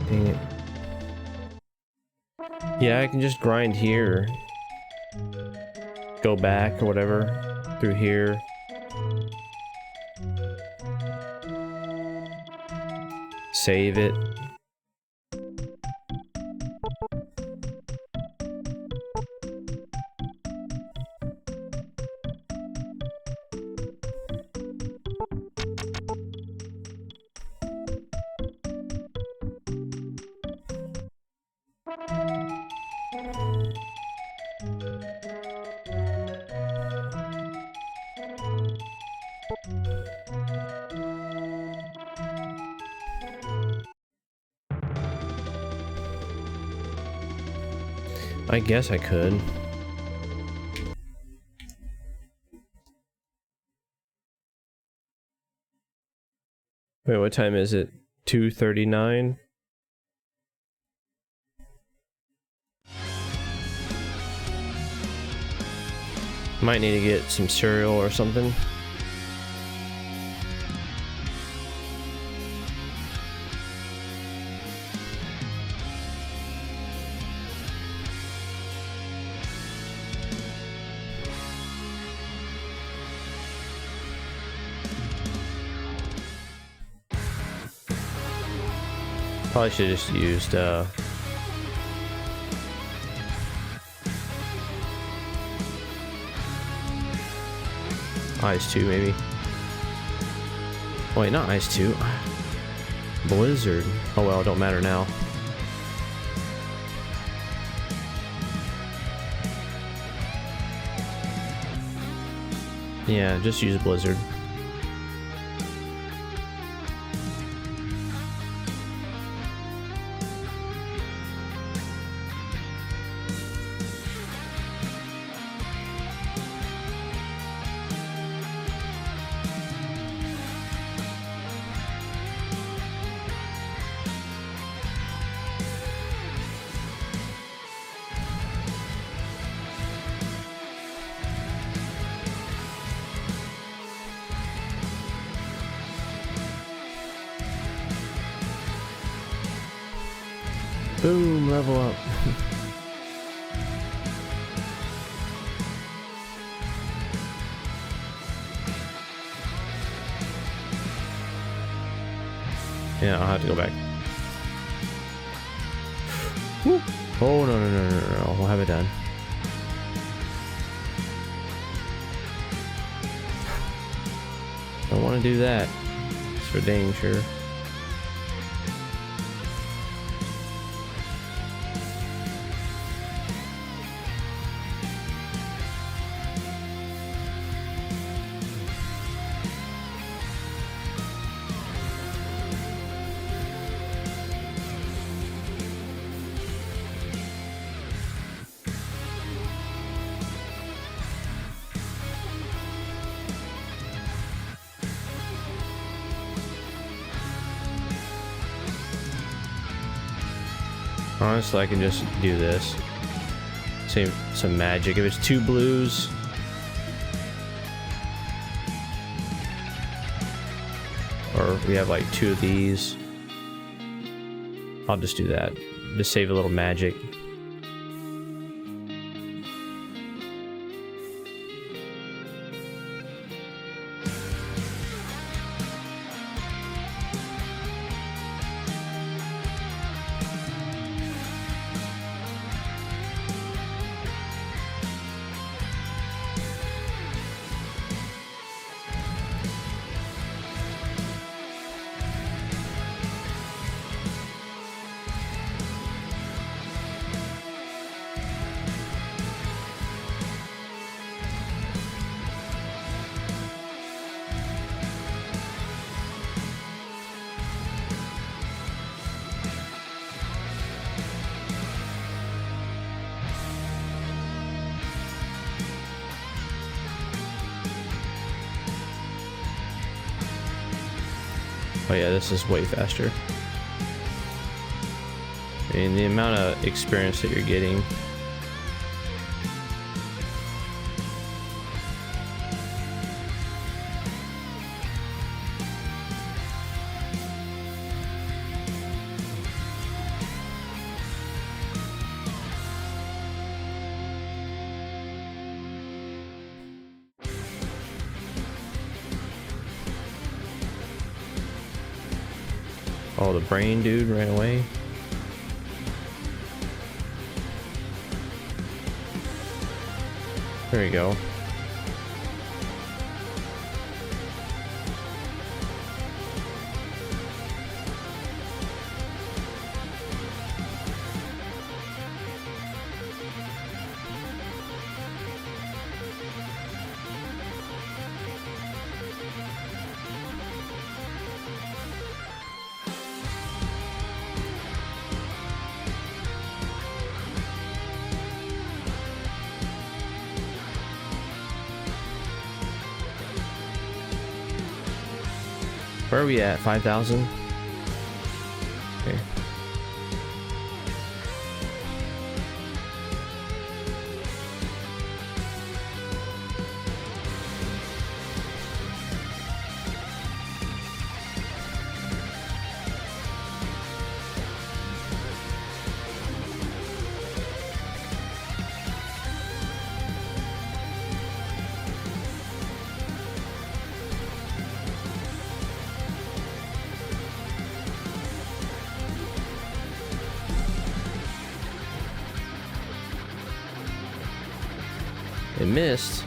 Dang it. Yeah, I can just grind here. Go back or whatever through here. Save it. I guess I could. Wait, what time is it? 2:39? Might need to get some cereal or something. Probably should have just used Ice 2 maybe. Wait, not Ice 2. Blizzard. Oh well, it don't matter now. Yeah, just use Blizzard. Boom, level up. Yeah, I'll have to go back. Woo. Oh, no. We'll have it done. Don't want to do that. It's for dang sure. Honestly, I can just do this. Save some magic. If it's 2 blues, or we have like 2 of these, I'll just do that. Just save a little magic. Oh yeah, this is way faster. I mean, the amount of experience that you're getting. Oh, the brain dude ran away. There you go. Where are we at? 5,000? Okay. It missed.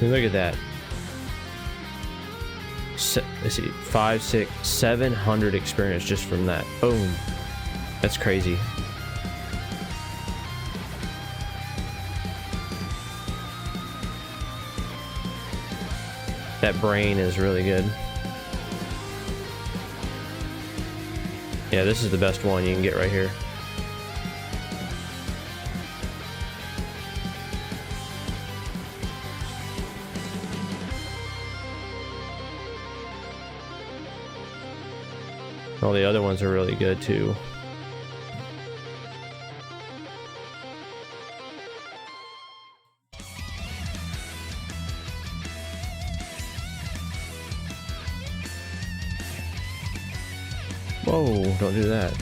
Look at that. Let's see, 5, 6, 700 experience just from that. Boom. That's crazy. That brain is really good. Yeah, this is the best one you can get right here. All the other ones are really good too. Whoa, don't do that.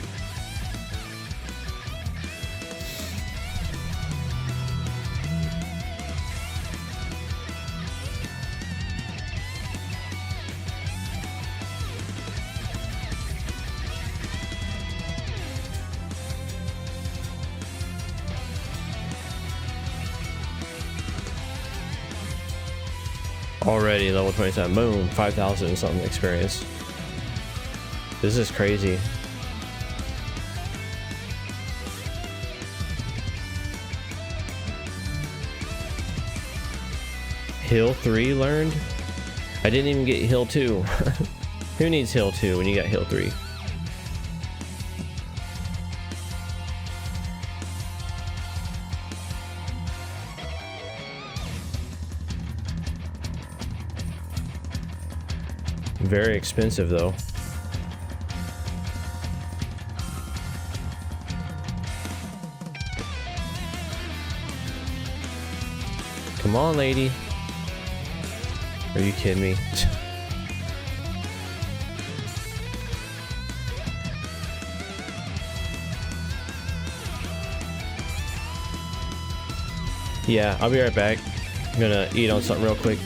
Already level 27. Boom, 5,000 and something experience. This is crazy. Hill 3 learned? I didn't even get Hill 2. Who needs Hill 2 when you got Hill 3? Very expensive though. Come on, lady. Are you kidding me? Yeah, I'll be right back. I'm gonna eat on something real quick.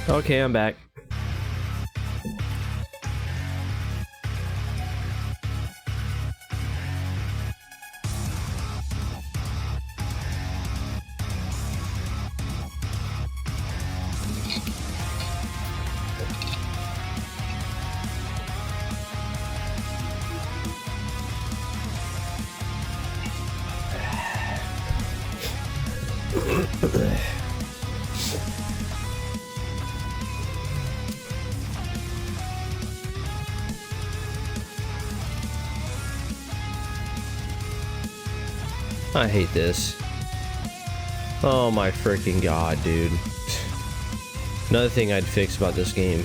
Okay, I'm back. I hate this. Oh my freaking god, dude. Another thing I'd fix about this game.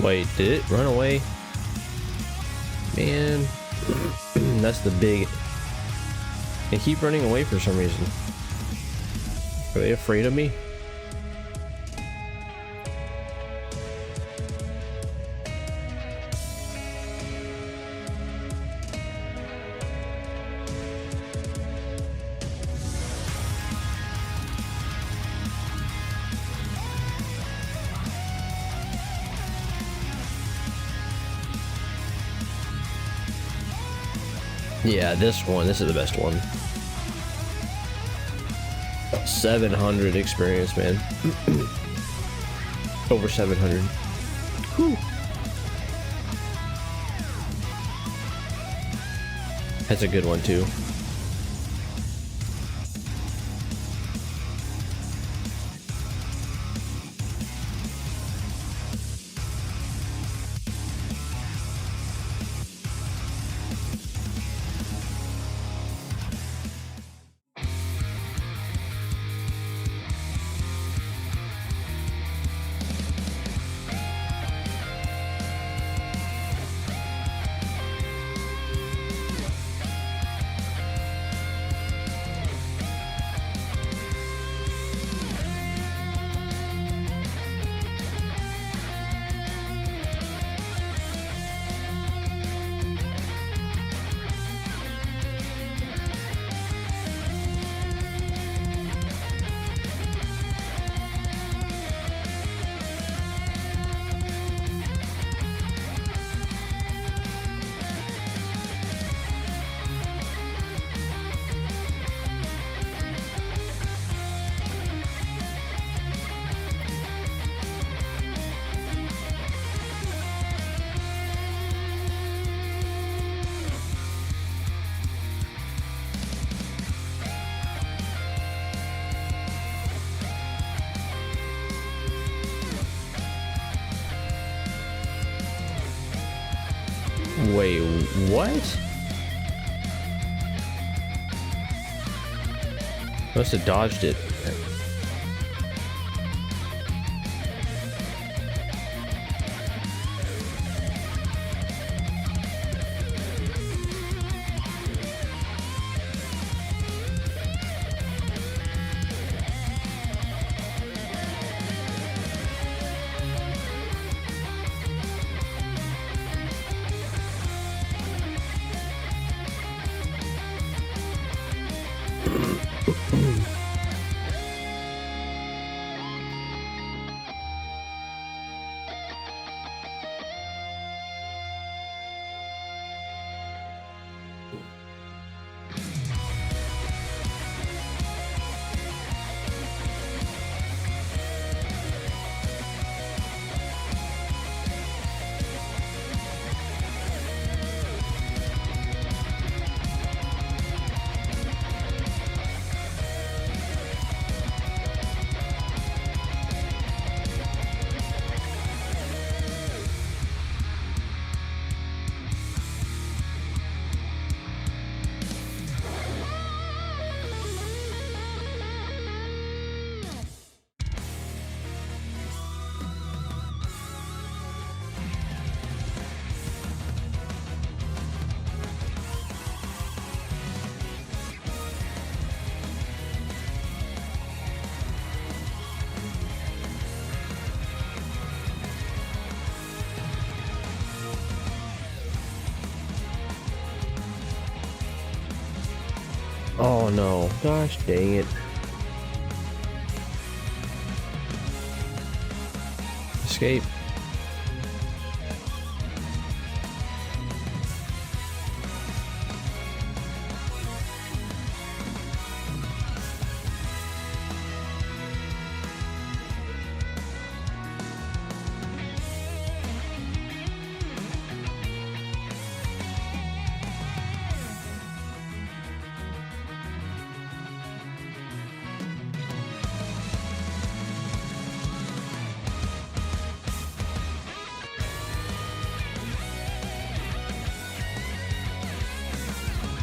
Wait, did it run away? Man, that's the big... They keep running away for some reason. Are they afraid of me? Yeah, this is the best one. 700 experience, man. Over 700. Whew. That's a good one too. Wait, what? Must have dodged it. Oh no. Gosh dang it. Escape.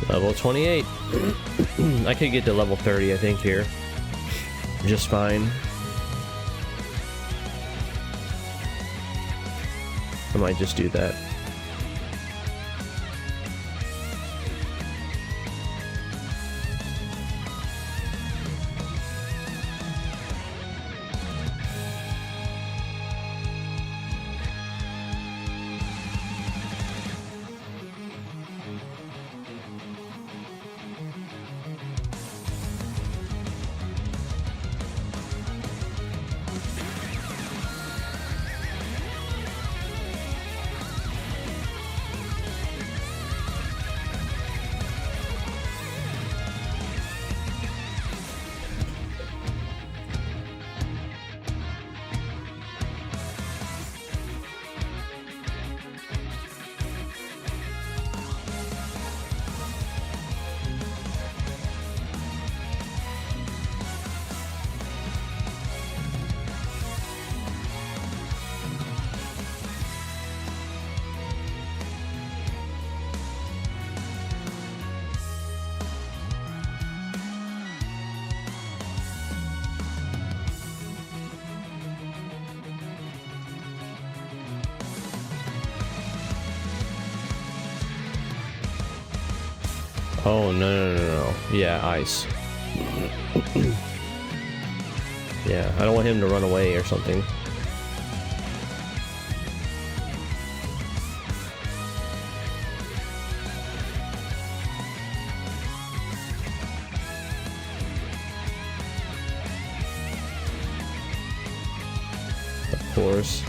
Level 28. I could get to level 30, I think, here. Just fine. I might just do that. Oh, no. Yeah, ice. Yeah, I don't want him to run away or something. Of course.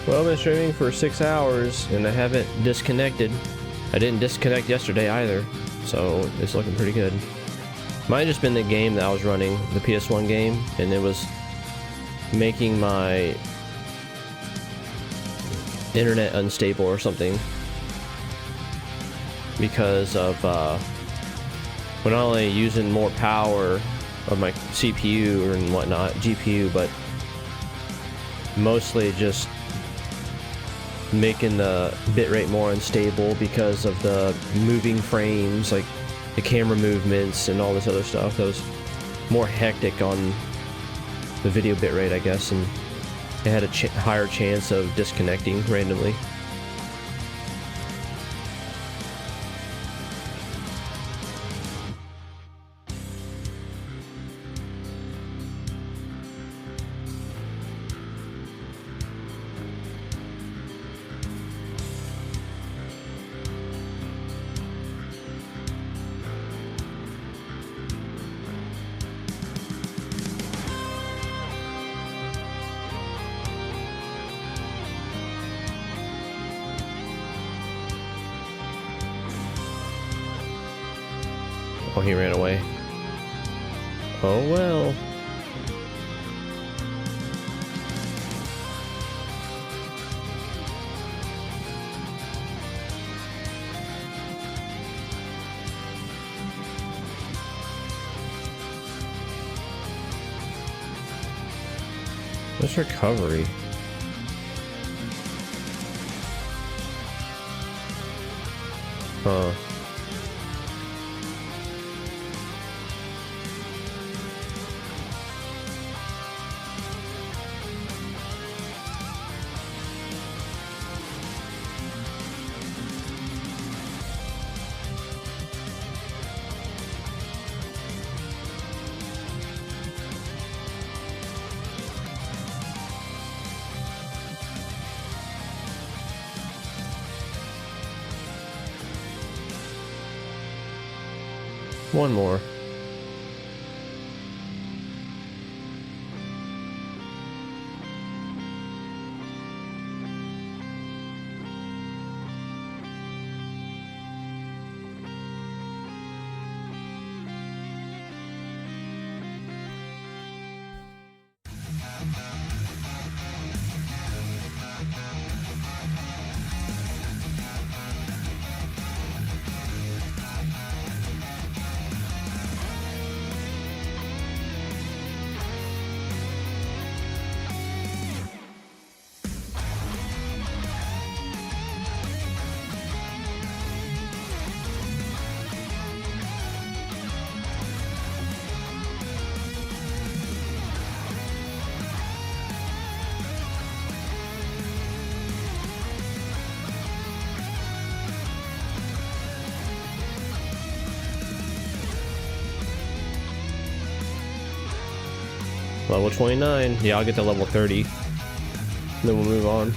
Well, I've been streaming for 6 hours and I haven't disconnected. I didn't disconnect yesterday either, so it's looking pretty good. Might have just been the game that I was running, the PS1 game, and it was making my internet unstable or something because of we're not only using more power of my CPU and whatnot, GPU, but mostly just making the bitrate more unstable because of the moving frames, like the camera movements and all this other stuff. That was more hectic on the video bitrate, I guess, and it had a higher chance of disconnecting randomly. Oh, he ran away. Oh well. What's recovery? Huh. One more. Level 29. Yeah, I'll get to level 30. Then we'll move on.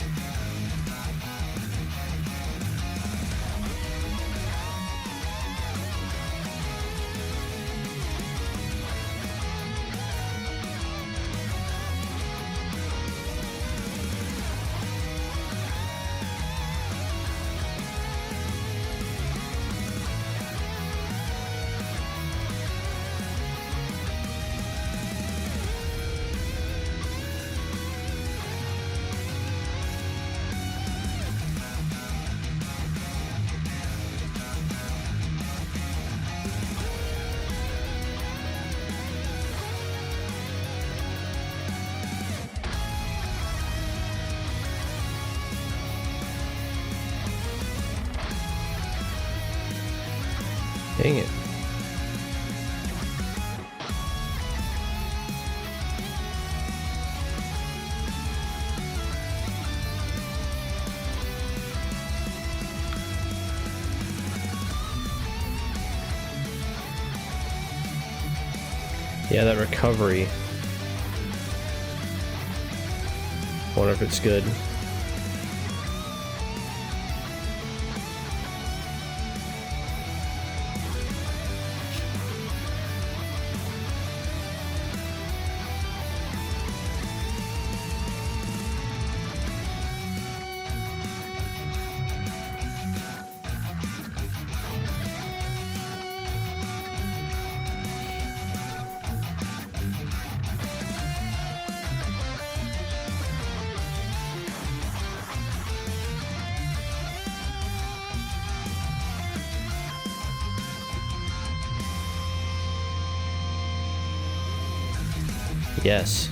Dang it. Yeah, that recovery. Wonder if it's good. Yes.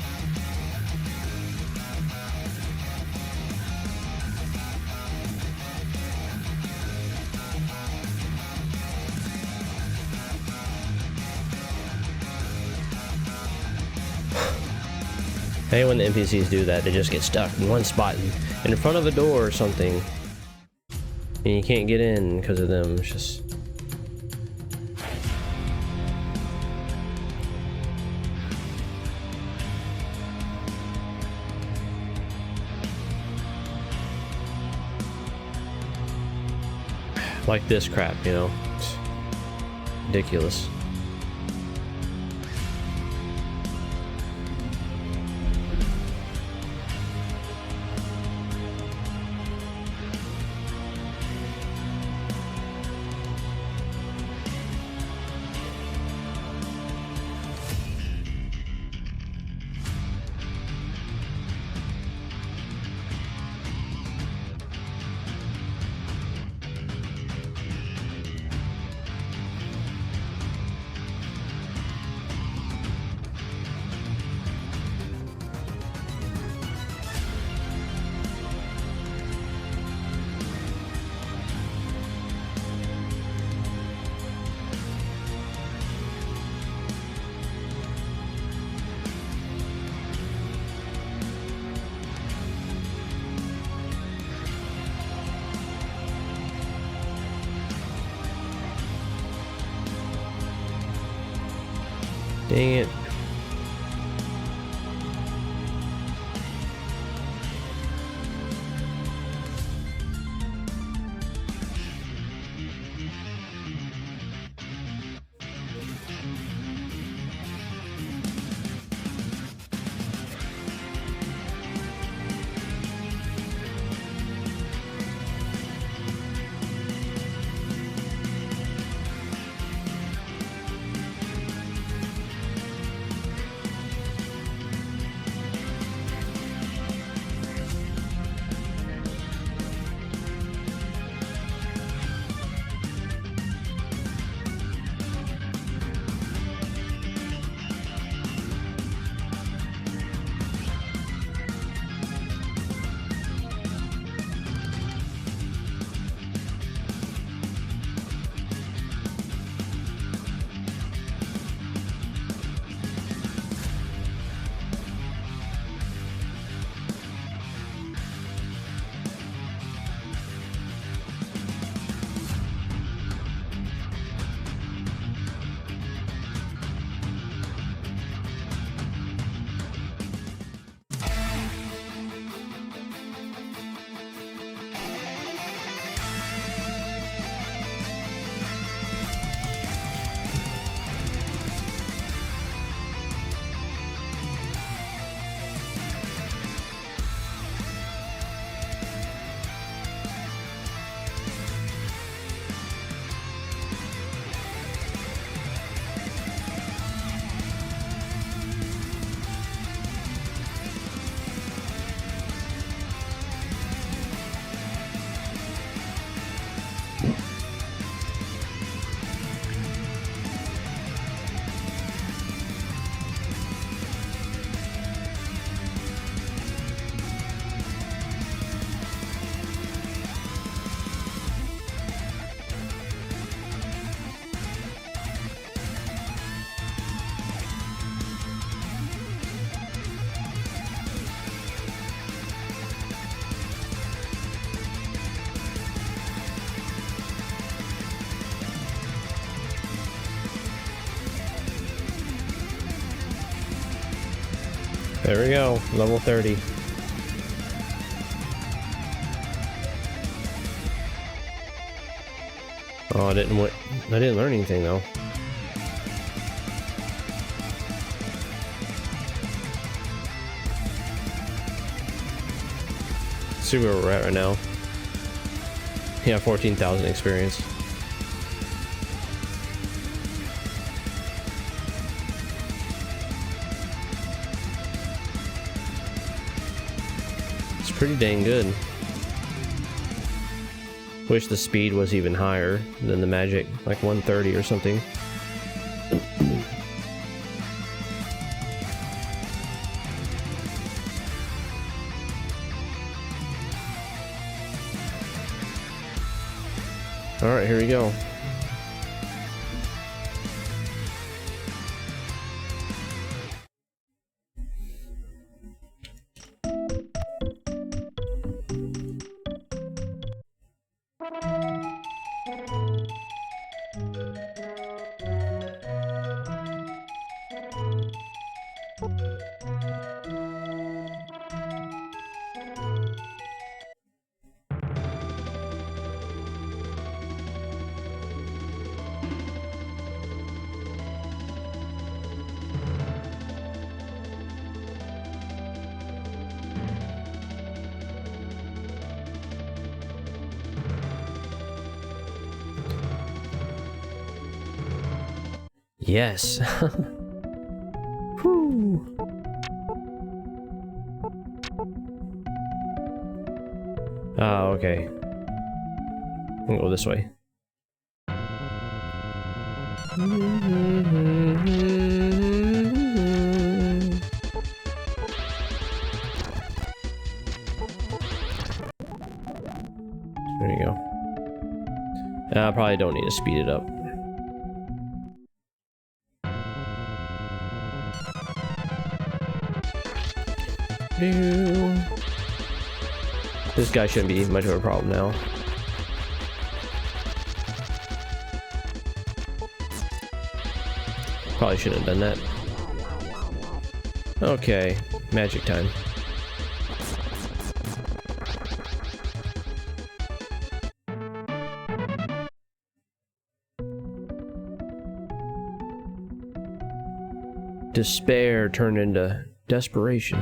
Hey, when the NPCs do that, they just get stuck in one spot in front of a door or something, and you can't get in because of them. It's just... like this crap, you know? It's ridiculous. Dang it. There we go, level 30. Oh, I didn't learn anything though. Let's see where we're at right now. Yeah, 14,000 experience. It's pretty dang good. Wish the speed was even higher than the magic, like 130 or something. All right, here we go. Yes. Whew. Oh, okay. We'll go this way. There you go. I probably don't need to speed it up. This guy shouldn't be much of a problem now. Probably shouldn't have done that. Okay, magic time. Despair turned into desperation.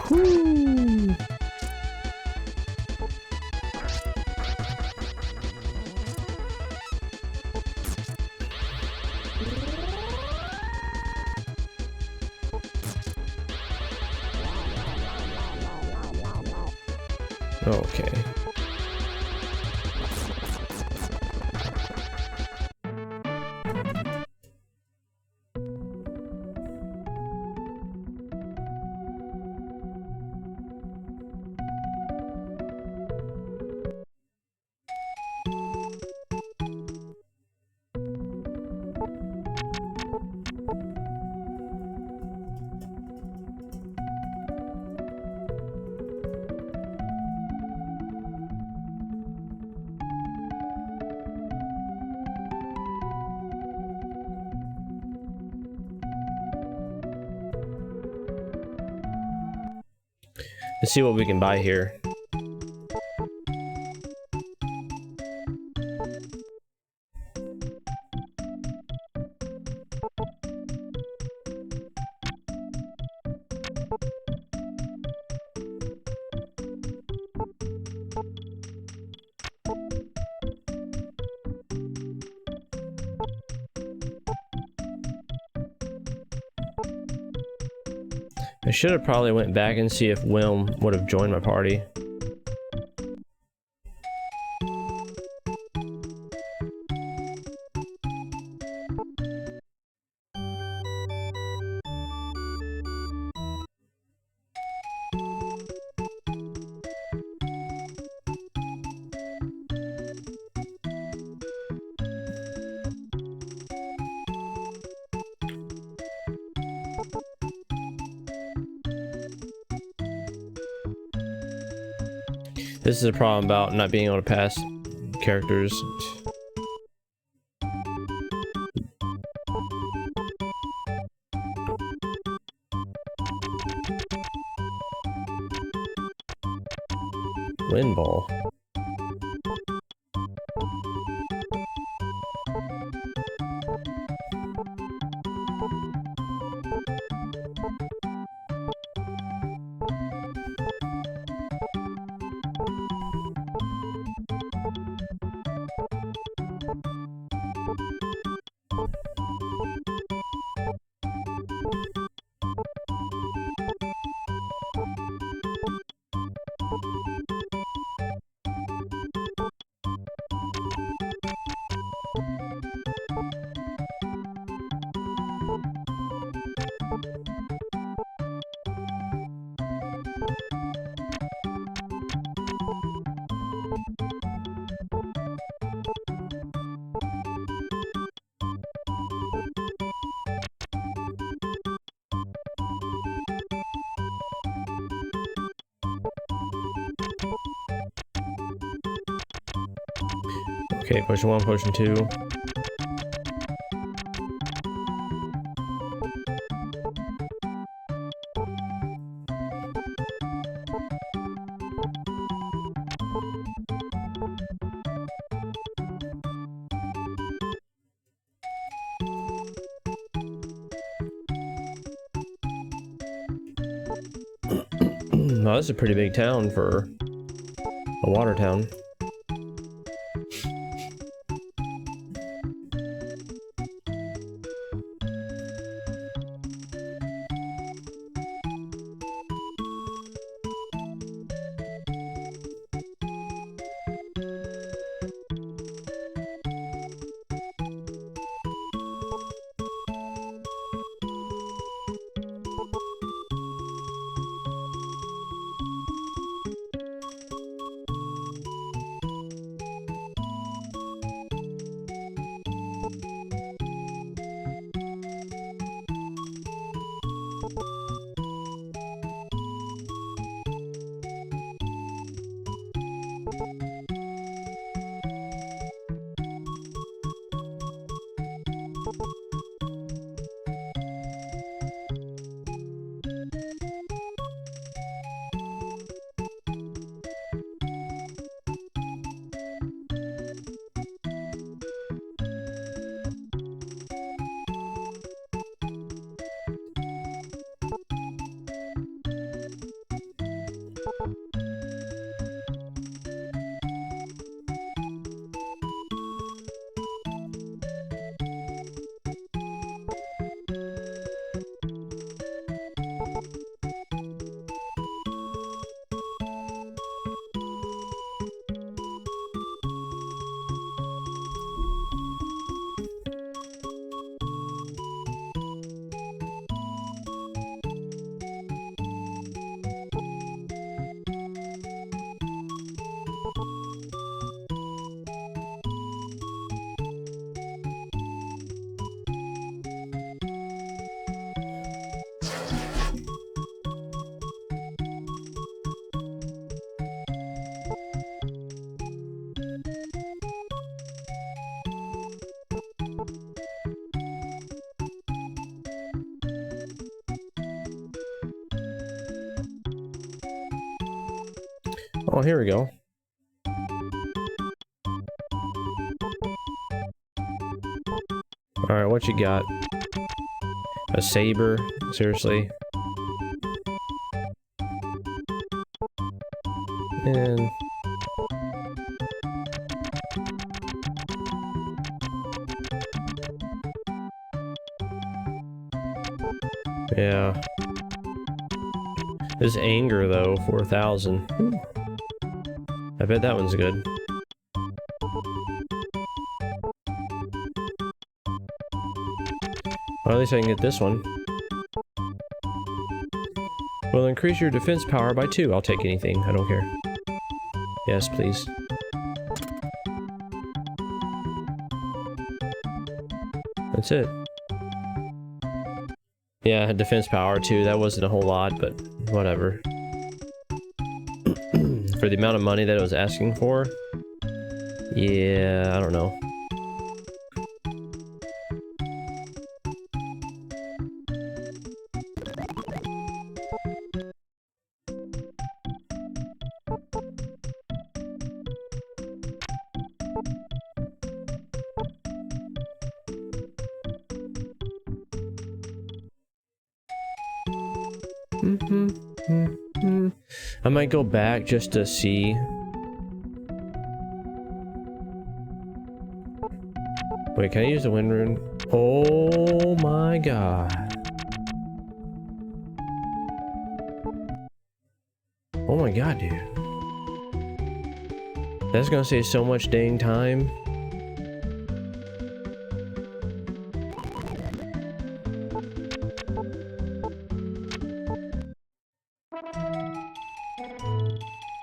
Whoo. Okay. Let's see what we can buy here. I should have probably went back and see if Wilm would have joined my party. This is a problem about not being able to pass characters. Wind ball. Okay, potion 1, potion 2. Well, this is a pretty big town for a water town. Oh, here we go. Alright, what you got? A saber? Seriously? And... yeah. This anger, though, 4,000. I bet that one's good. Well, at least I can get this one. Will increase your defense power by 2. I'll take anything. I don't care. Yes, please. That's it. Yeah, defense power too. That wasn't a whole lot, but whatever. For the amount of money that it was asking for, Yeah, I don't know. I might go back just to see. Wait, can I use the wind rune? Oh my god. Oh my god, dude. That's gonna save so much dang time.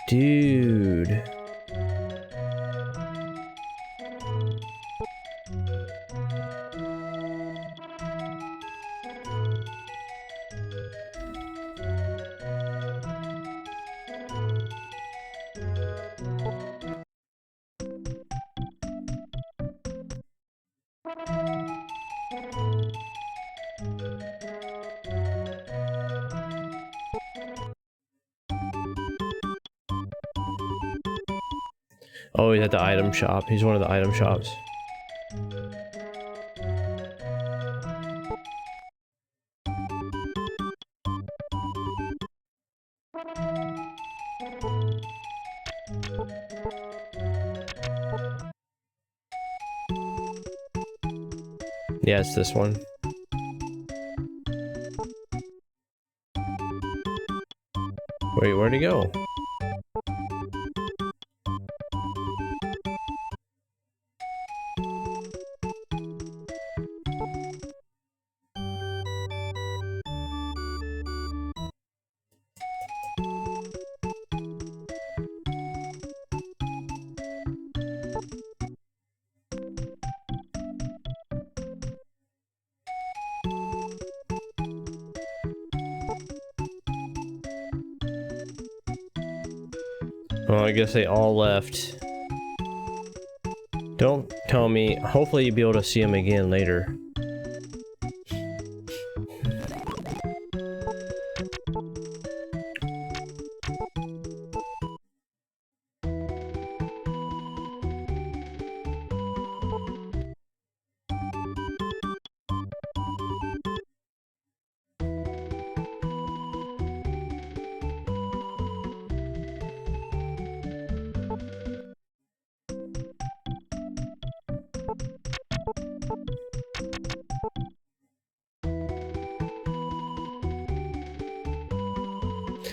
Dude. Oh, he's at the item shop. He's one of the item shops. Yeah, it's this one. Wait, where'd he go? Oh, I guess they all left. Don't tell me. Hopefully you'll be able to see him again later.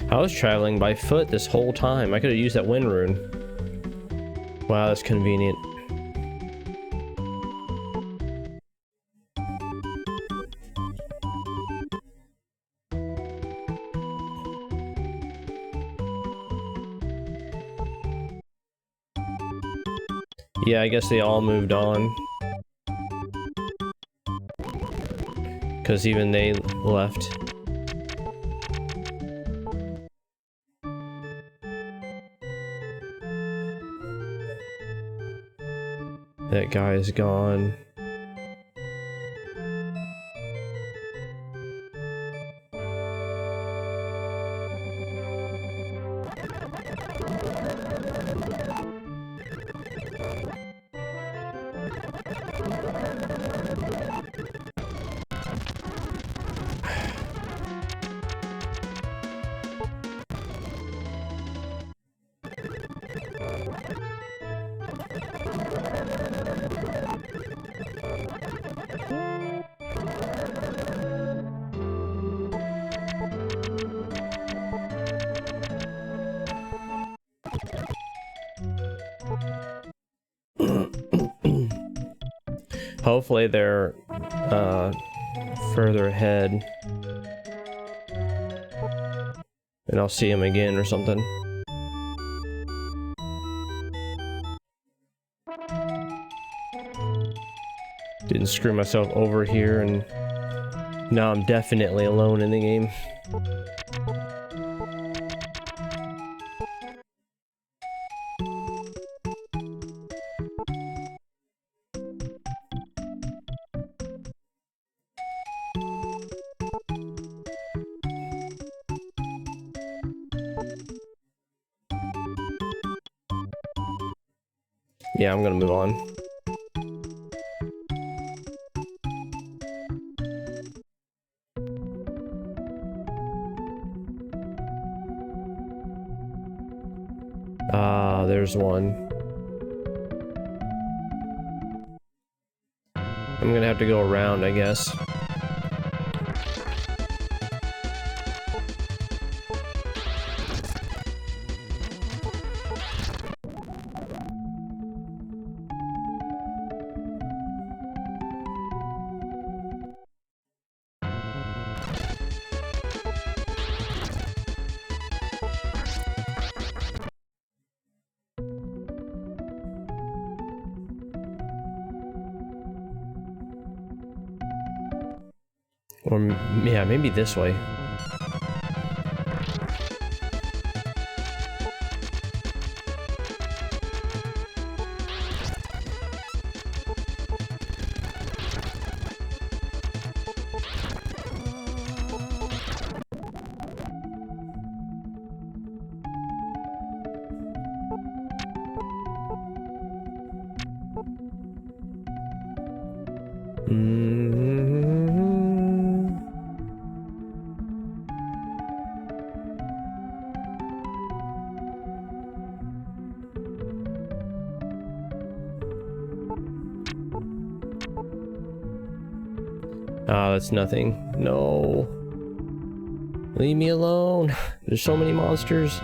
I was traveling by foot this whole time. I could have used that wind rune. Wow, that's convenient. Yeah, I guess they all moved on. Because even they left. That guy is gone. Hopefully they're further ahead. And I'll see him again or something. Didn't screw myself over here, and now I'm definitely alone in the game. Yeah, I'm gonna move on. Ah, there's one. I'm gonna have to go around, I guess. Or, yeah, maybe this way. Ah, that's nothing. No. Leave me alone. There's so many monsters.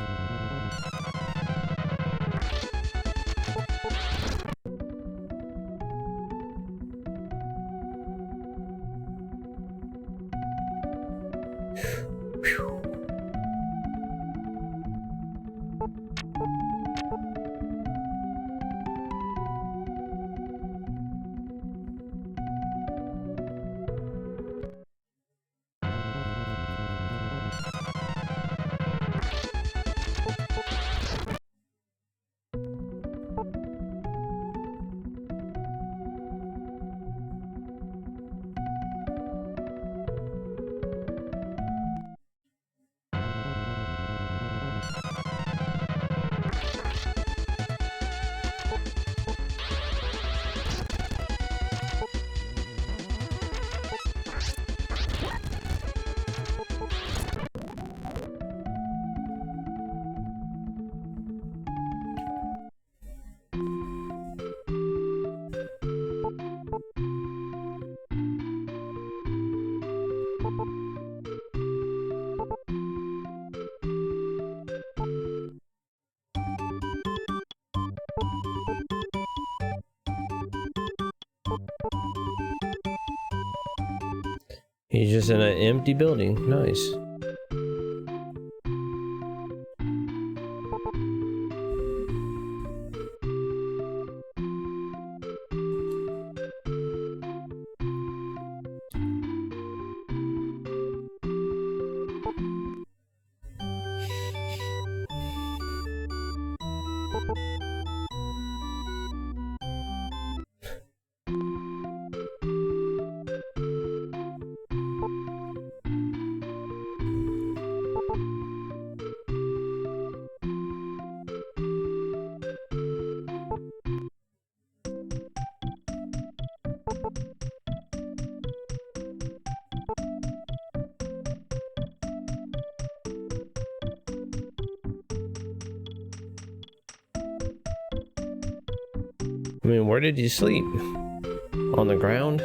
He's just in an empty building. Nice. I mean, where did you sleep? On the ground?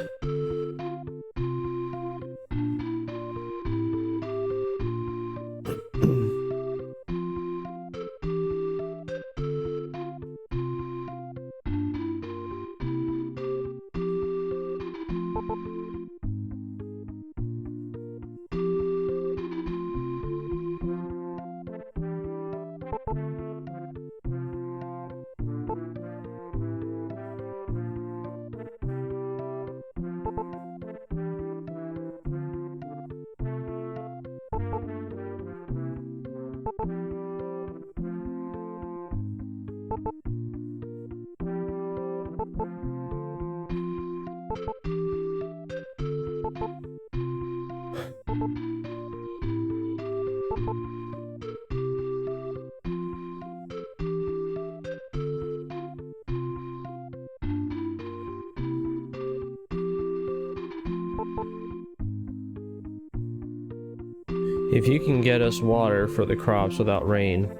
If you can get us water for the crops without rain,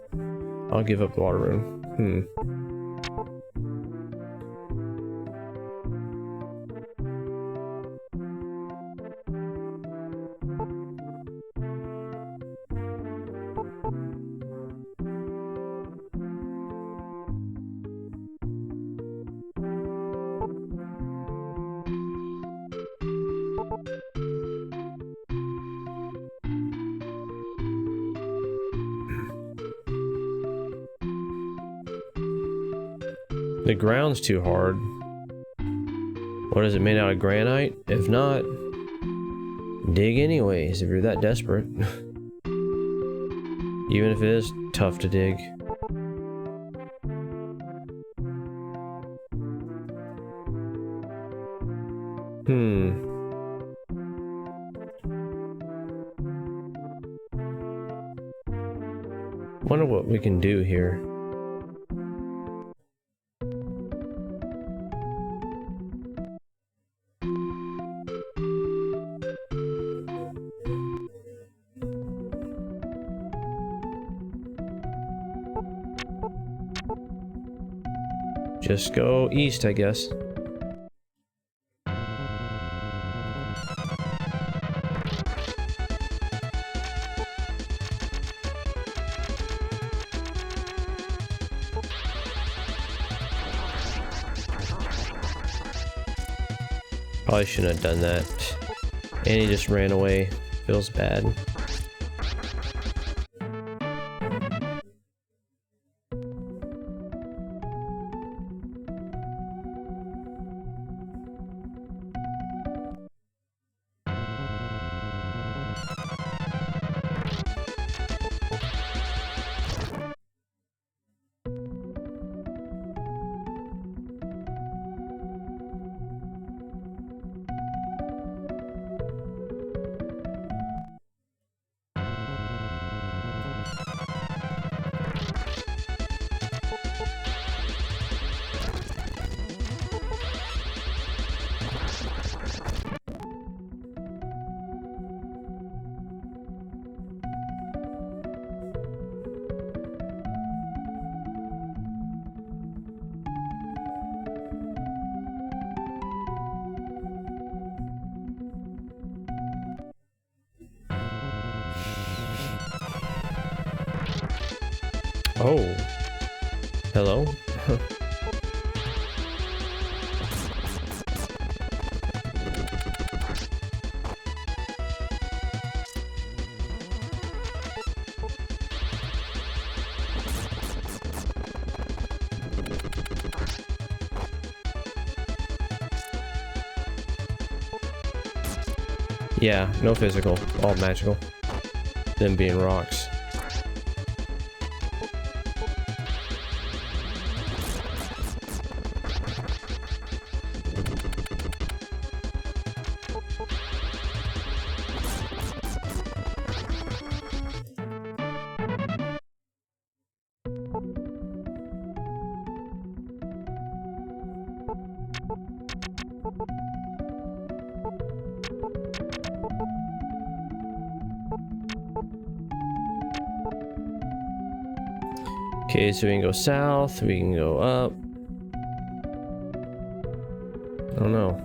I'll give up the water room. The ground's too hard. What is it, made out of granite? If not, dig anyways if you're that desperate. Even if it is tough to dig. Wonder what we can do here. Just go east, I guess. Probably shouldn't have done that. And he just ran away. Feels bad. Oh. Hello? Yeah, no physical, all magical. Them being rocks. Okay, so we can go south, we can go up. I don't know.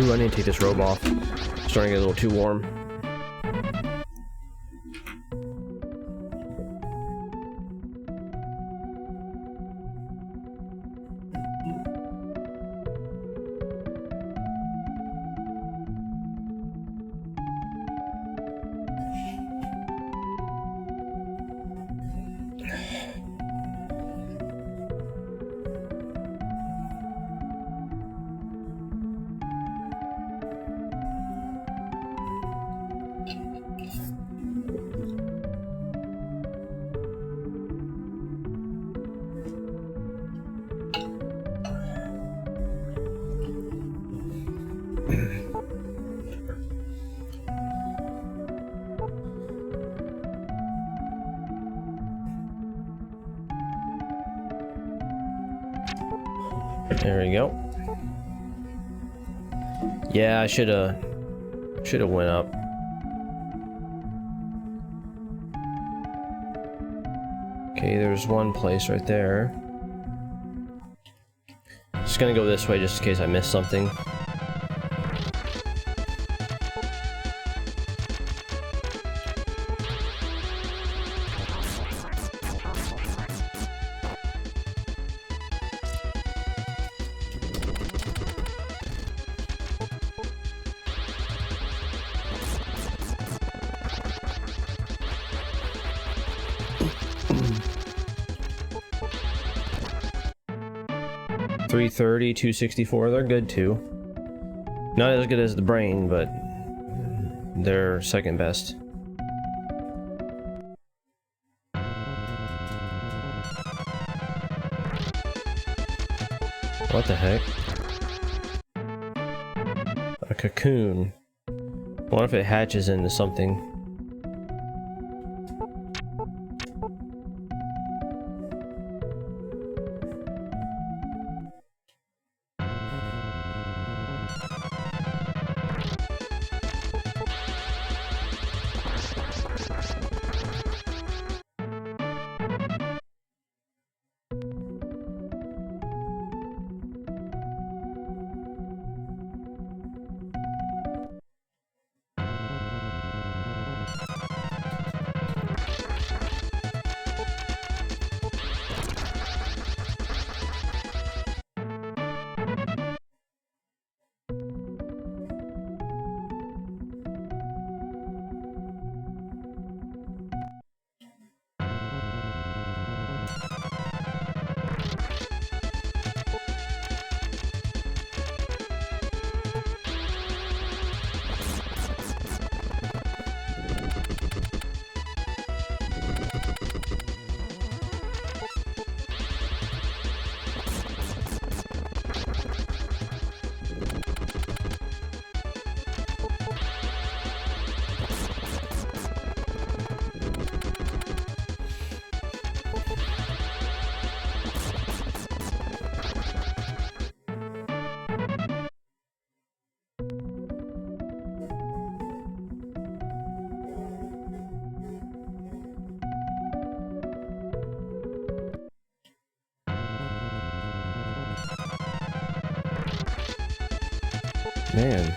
Ooh, I need to take this robe off. It's starting to get a little too warm. There we go. Yeah, I should've went up. Okay, there's one place right there. Just gonna go this way just in case I missed something. .330, 264, they're good too. Not as good as the brain, but they're second best. What the heck? A cocoon. What if it hatches into something? Man.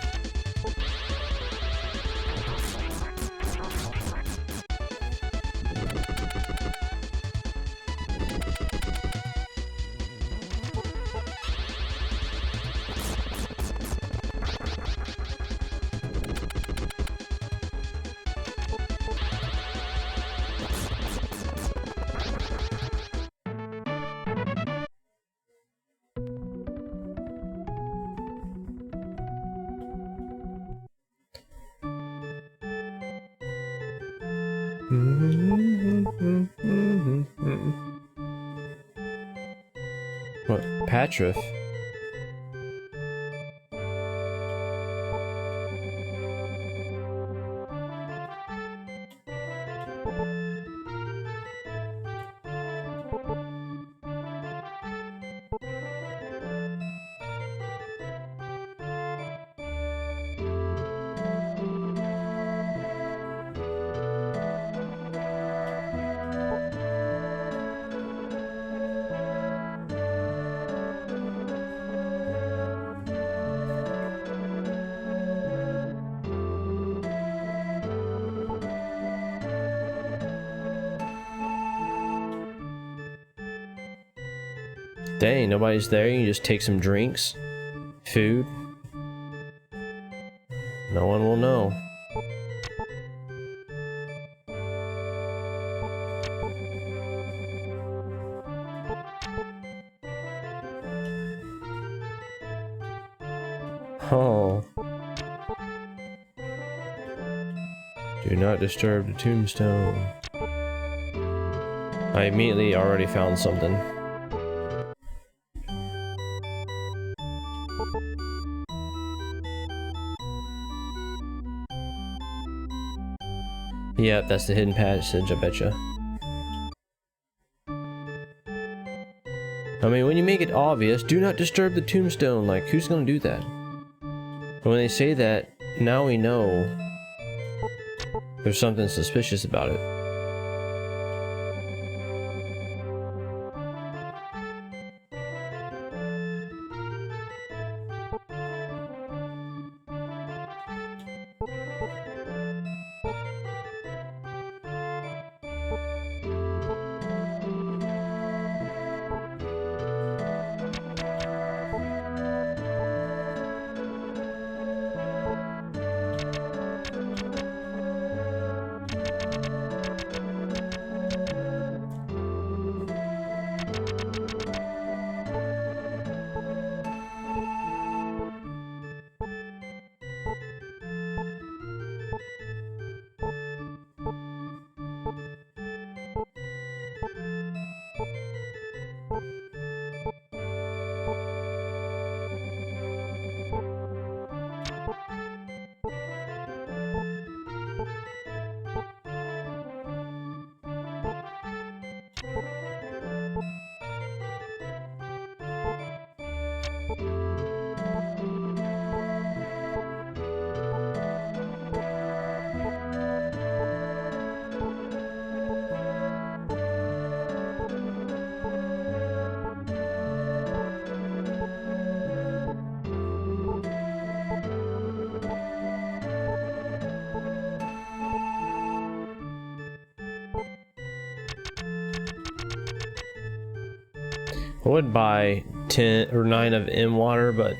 What? Patriff? Dang, nobody's there. You can just take some drinks, food. No one will know. Oh. Do not disturb the tombstone. I immediately already found something. Yep, that's the hidden passage, I betcha. I mean, when you make it obvious, do not disturb the tombstone. Like, who's gonna do that? But when they say that, now we know there's something suspicious about it. I would buy 10 or 9 of M water, but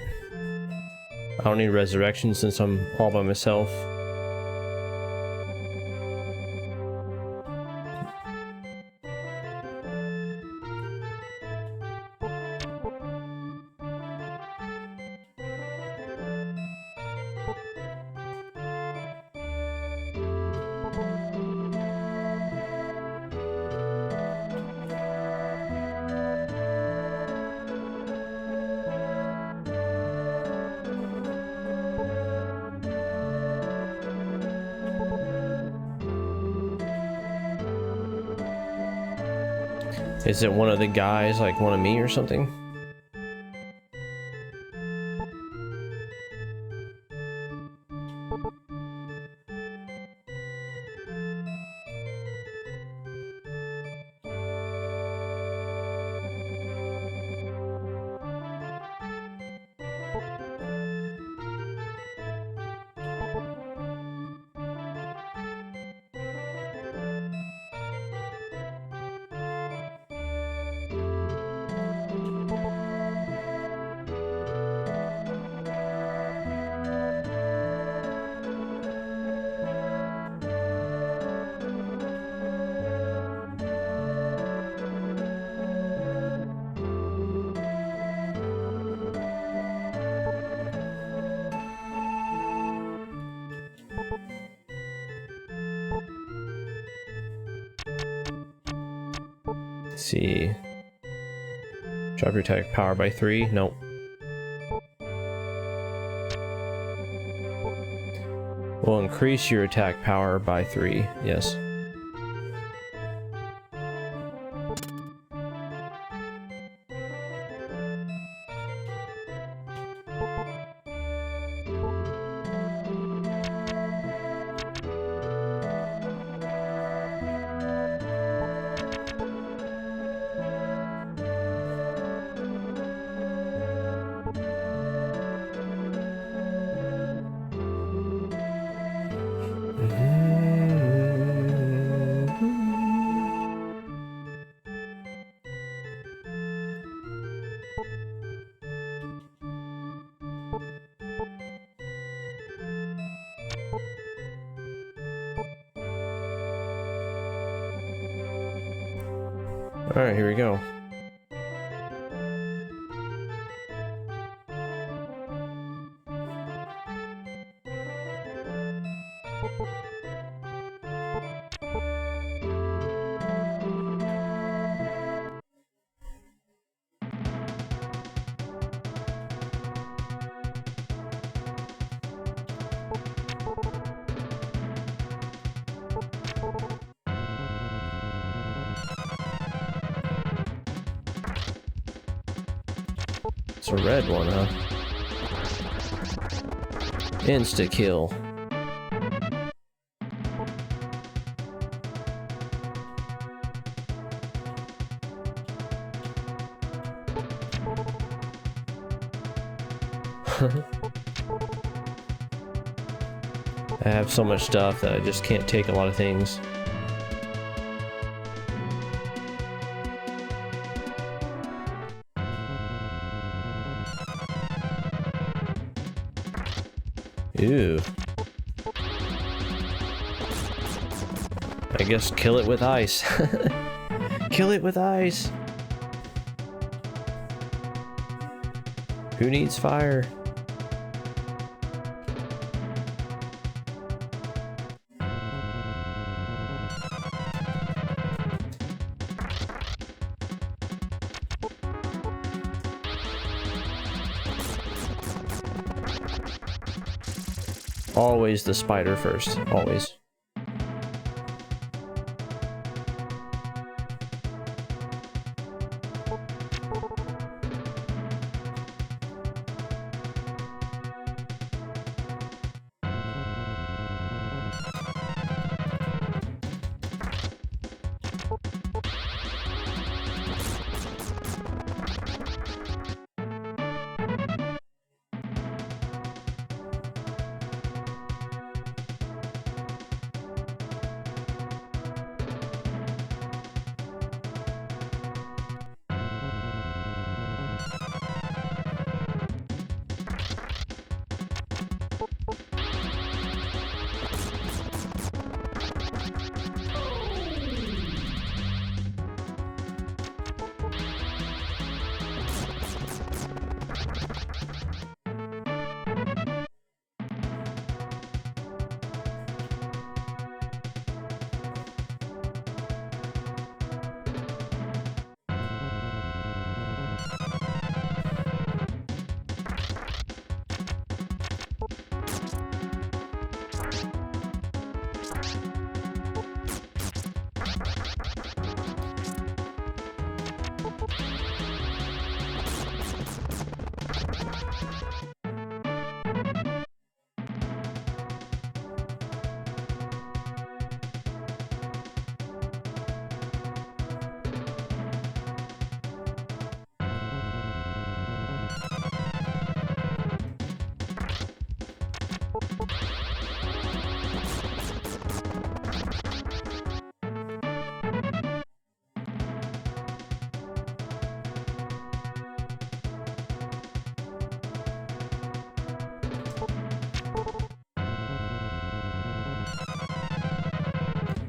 I don't need resurrection since I'm all by myself. Is it one of the guys, like one of me or something? Let's see. Drop your attack power by 3. Nope. Will increase your attack power by 3. Yes. Alright, here we go. It's a red one, huh? Insta kill. I have so much stuff that I just can't take a lot of things. Ew. I guess kill it with ice. Kill it with ice. Who needs fire? Always the spider first. Always.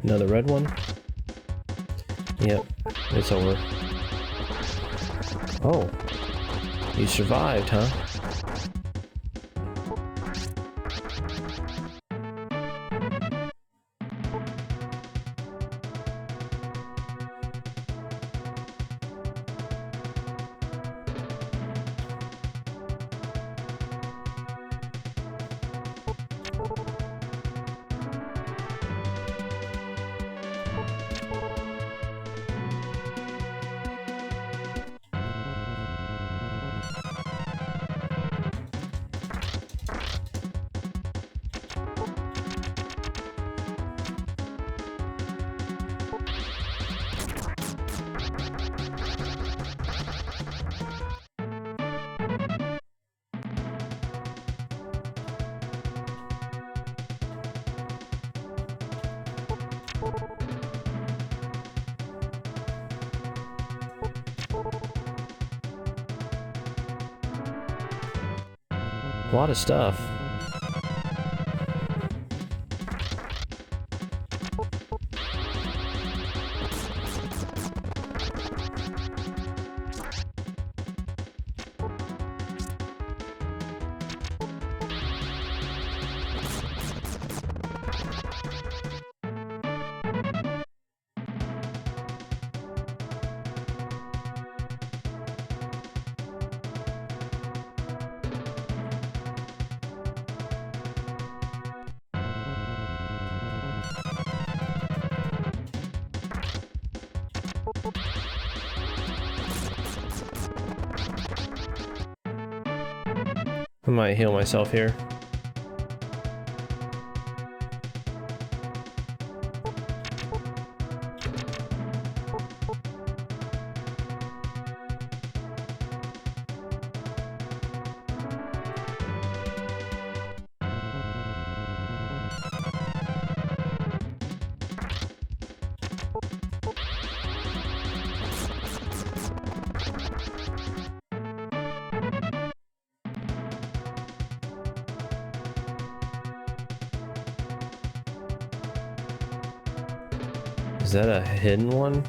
Another red one. Yep, it's over. Oh, you survived, huh? A lot of stuff. I might heal myself here. Is that a hidden one?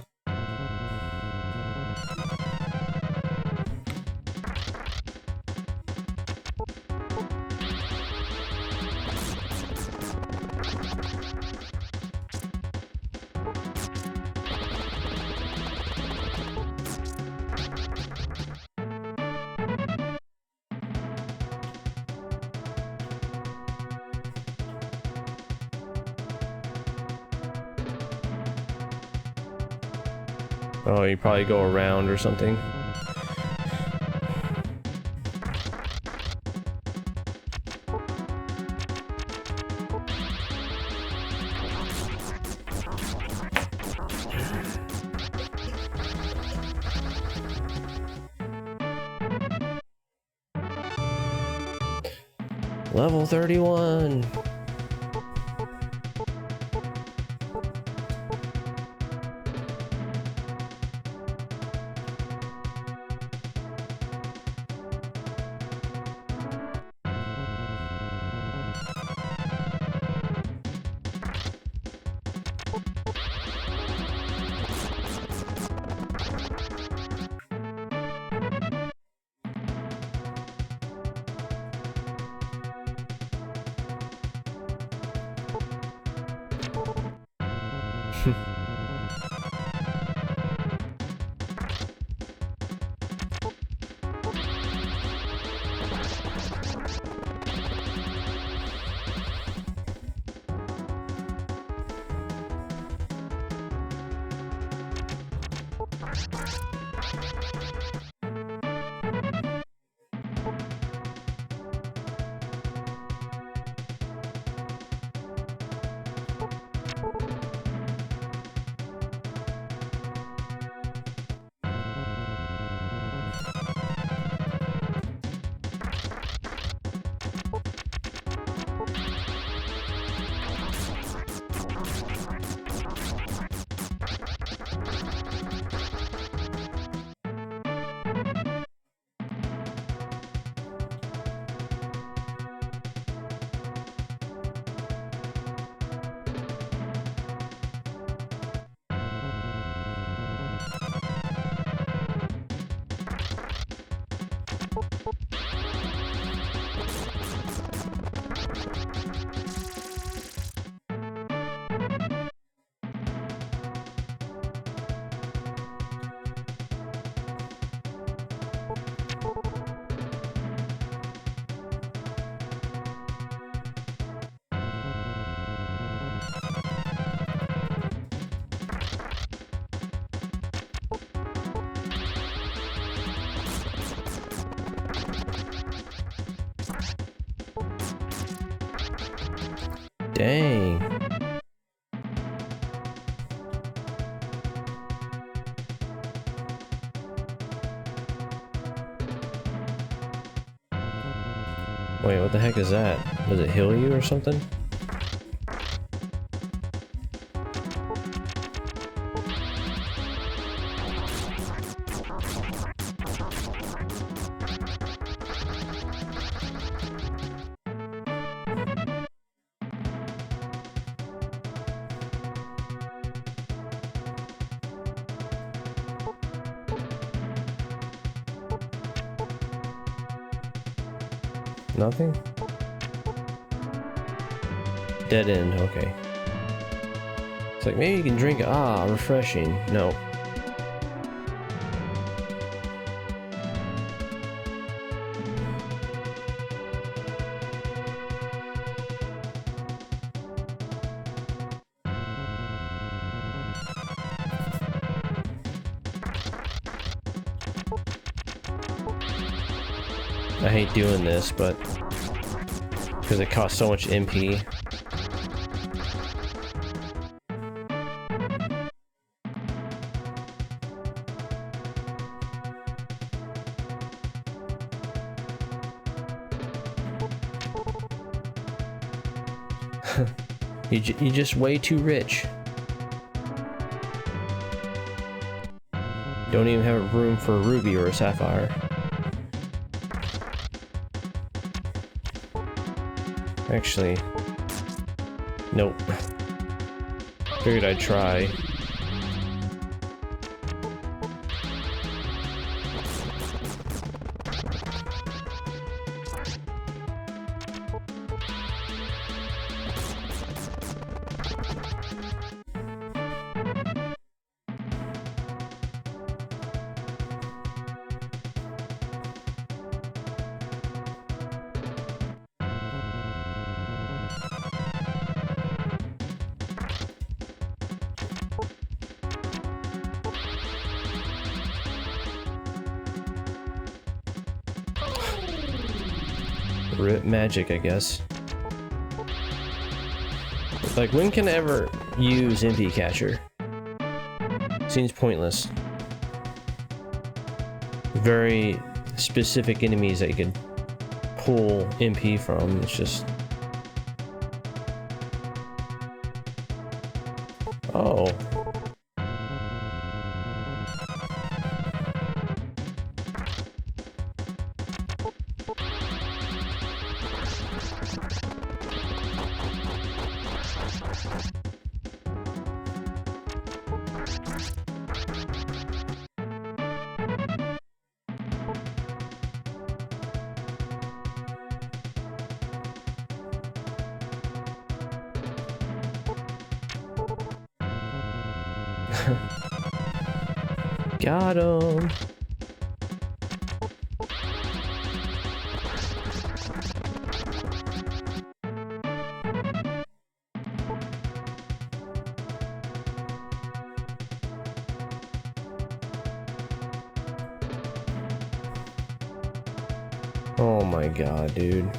Oh, you probably go around or something. Level 31. Dang. Wait, what the heck is that? Does it heal you or something? Nothing? Dead end, okay. It's like, maybe you can drink it. Ah, refreshing. No. I hate doing this, but because it costs so much MP. You're just way too rich. Don't even have room for a ruby or a sapphire. Actually, nope. Figured I'd try. Rip magic, I guess. Like, when can I ever use MP Catcher? Seems pointless. Very specific enemies that you can pull MP from. It's just... Oh. Got him. Oh my god, dude.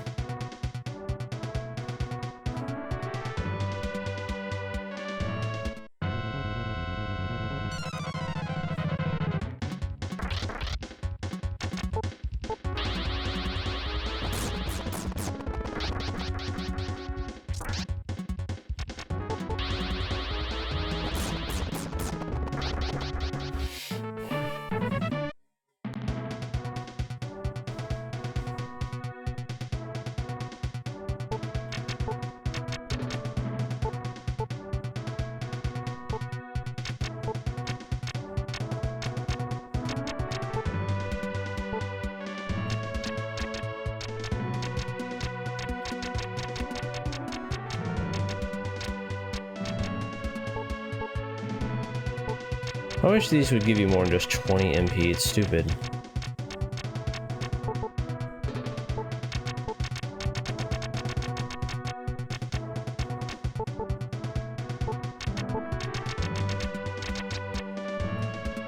I wish these would give you more than just 20 MP, it's stupid.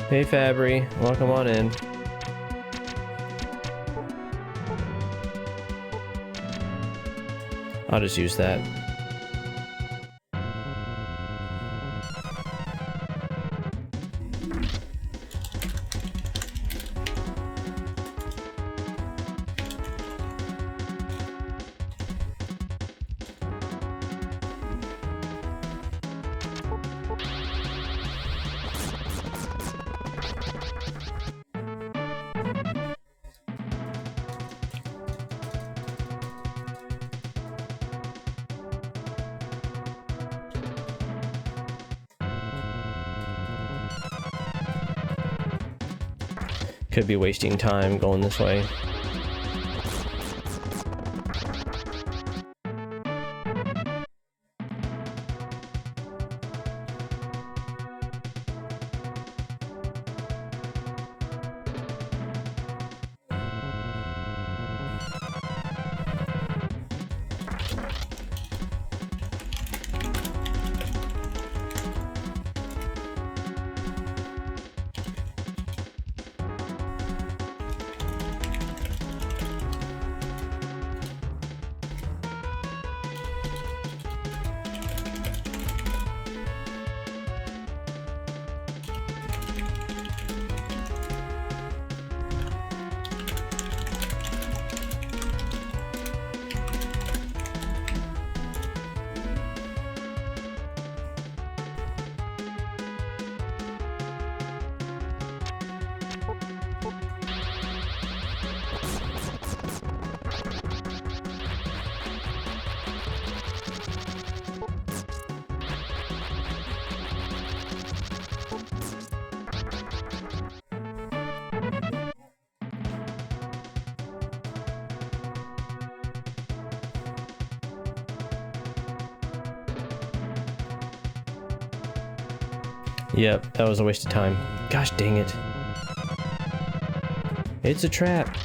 Hey Fabry, welcome on in. I'll just use that. Could be wasting time going this way. Yep, that was a waste of time. Gosh dang it. It's a trap.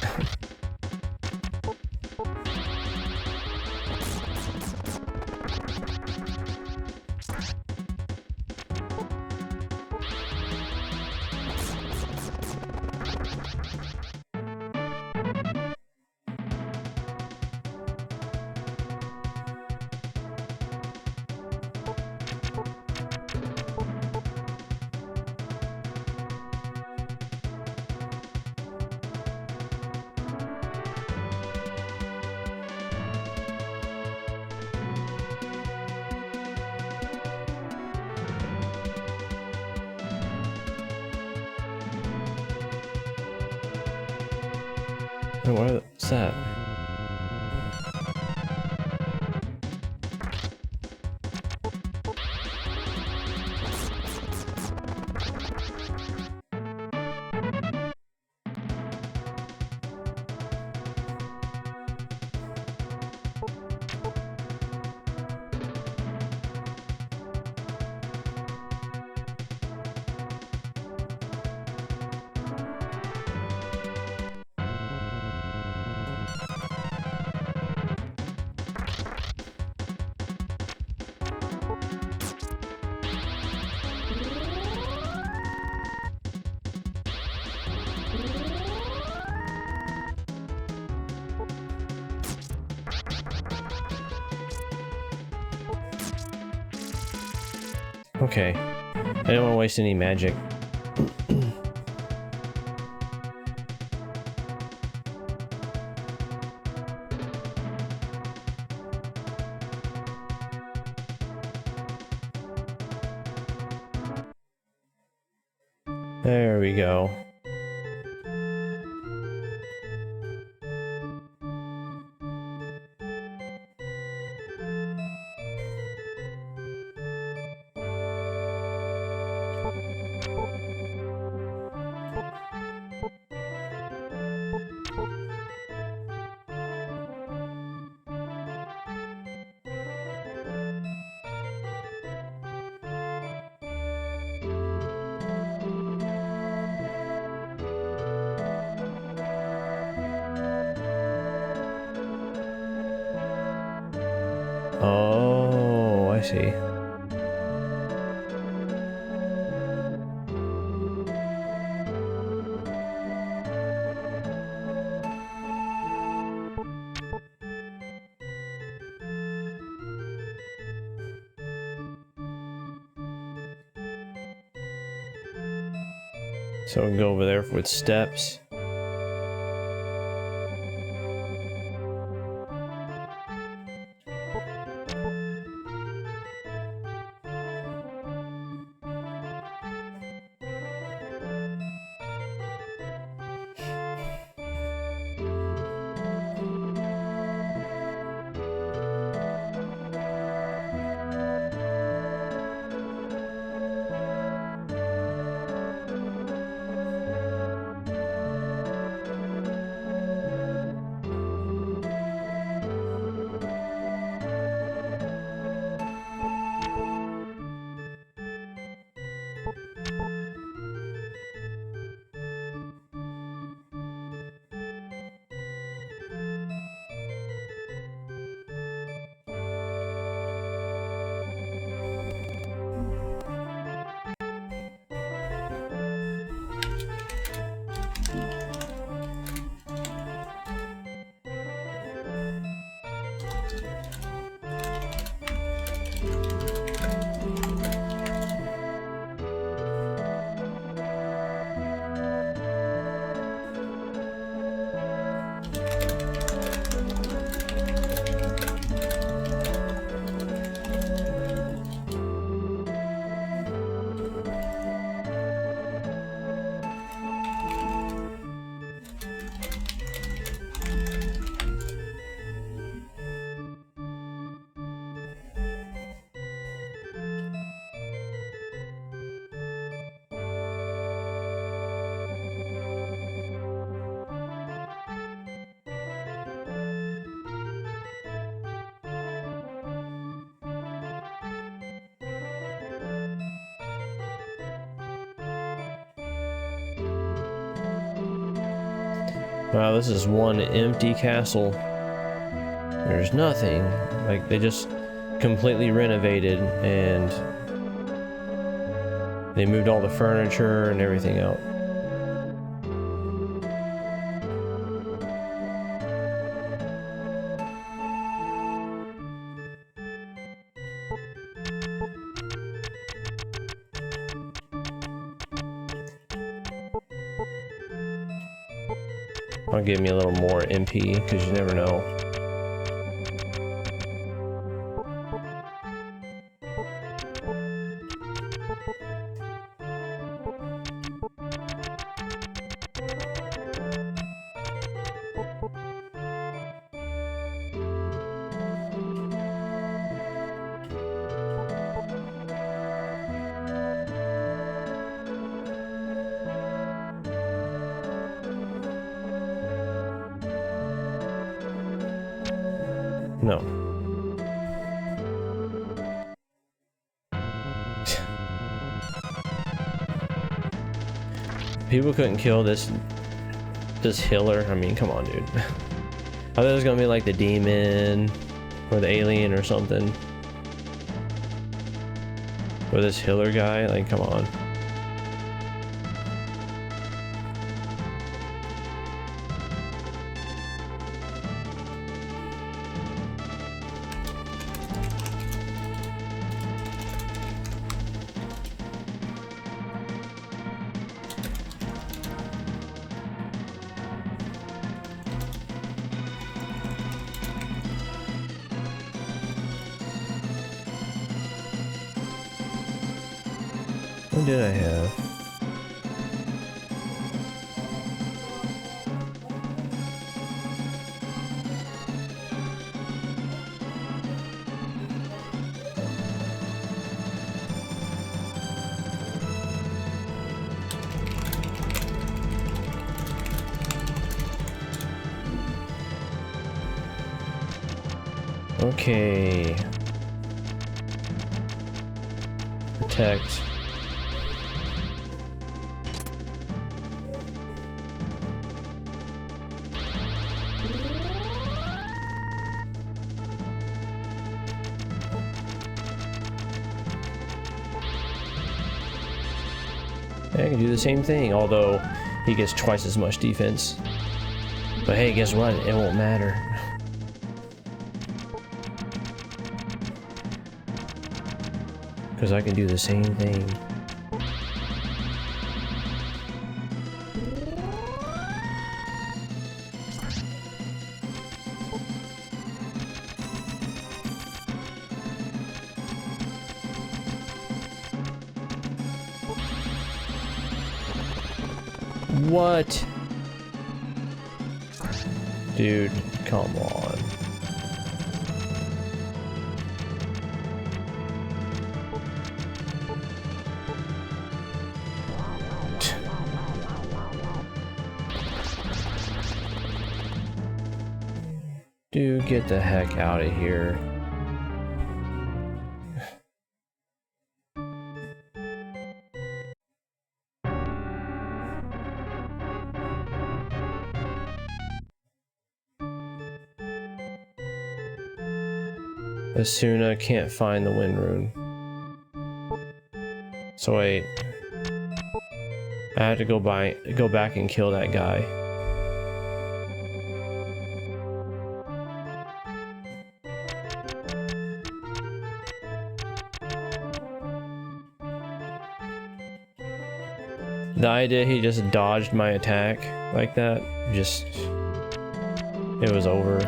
What's that? Okay. I don't want to waste any magic. There we go. Oh, I see. So we can go over there with steps. Wow, this is one empty castle. There's nothing. Like, they just completely renovated and they moved all the furniture and everything out. I'll give me a little more MP because you never know. No. People couldn't kill this healer. I mean, come on, dude. I thought it was gonna be like the demon or the alien or something. Or this healer guy, like, come on. What did I have? Okay. Protect. I can do the same thing, although he gets twice as much defense. But hey, guess what? It won't matter. Because I can do the same thing. What? Dude, come on. Dude, get the heck out of here. Asuna can't find the wind rune. So wait. I had to go back and kill that guy. The idea he just dodged my attack like that, it was over.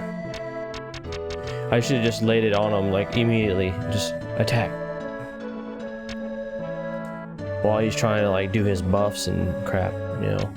I should have just laid it on him, like, immediately. Just attack. While he's trying to, like, do his buffs and crap, you know.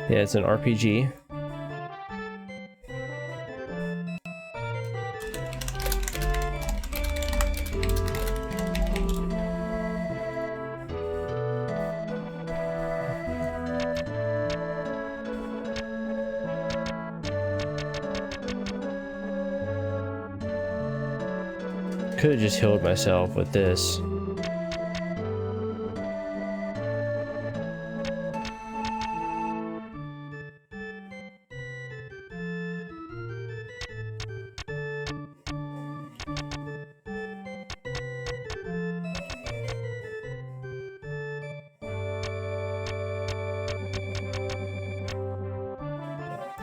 Yeah, it's an RPG. Could have just healed myself with this.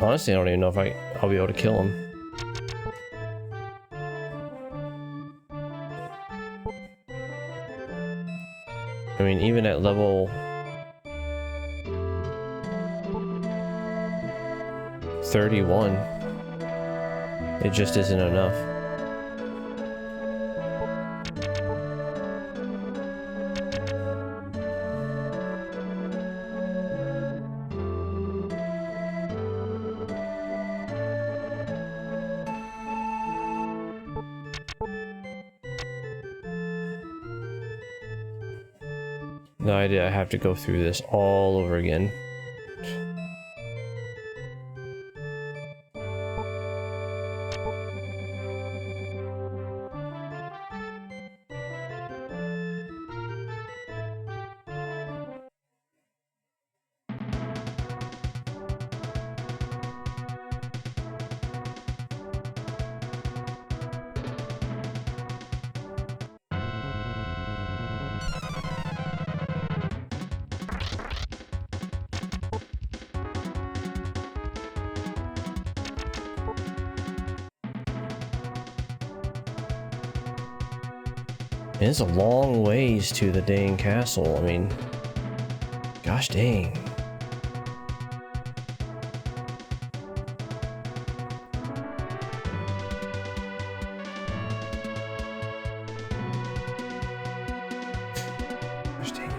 Honestly, I don't even know if I'll be able to kill him. I mean, even at level 31, it just isn't enough. No idea, I have to go through this all over again. It's a long ways to the dang castle. I mean, gosh dang. Gosh dang.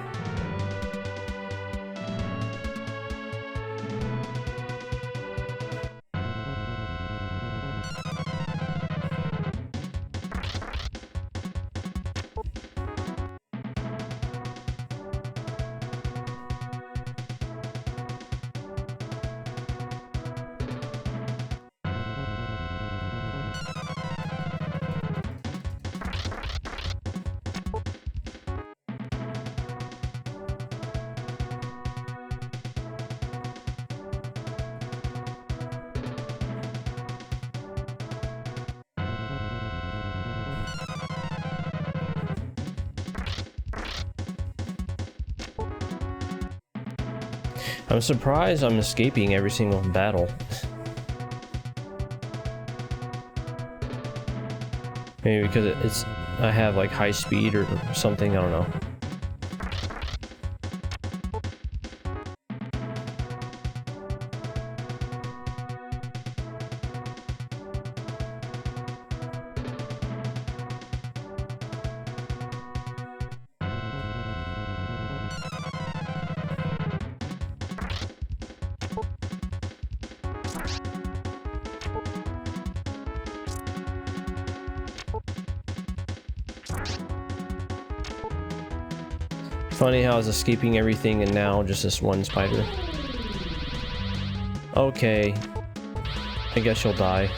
I'm surprised I'm escaping every single battle. Maybe because I have like high speed or something, I don't know. Funny how I was escaping everything and now just this one spider. Okay. I guess you'll die.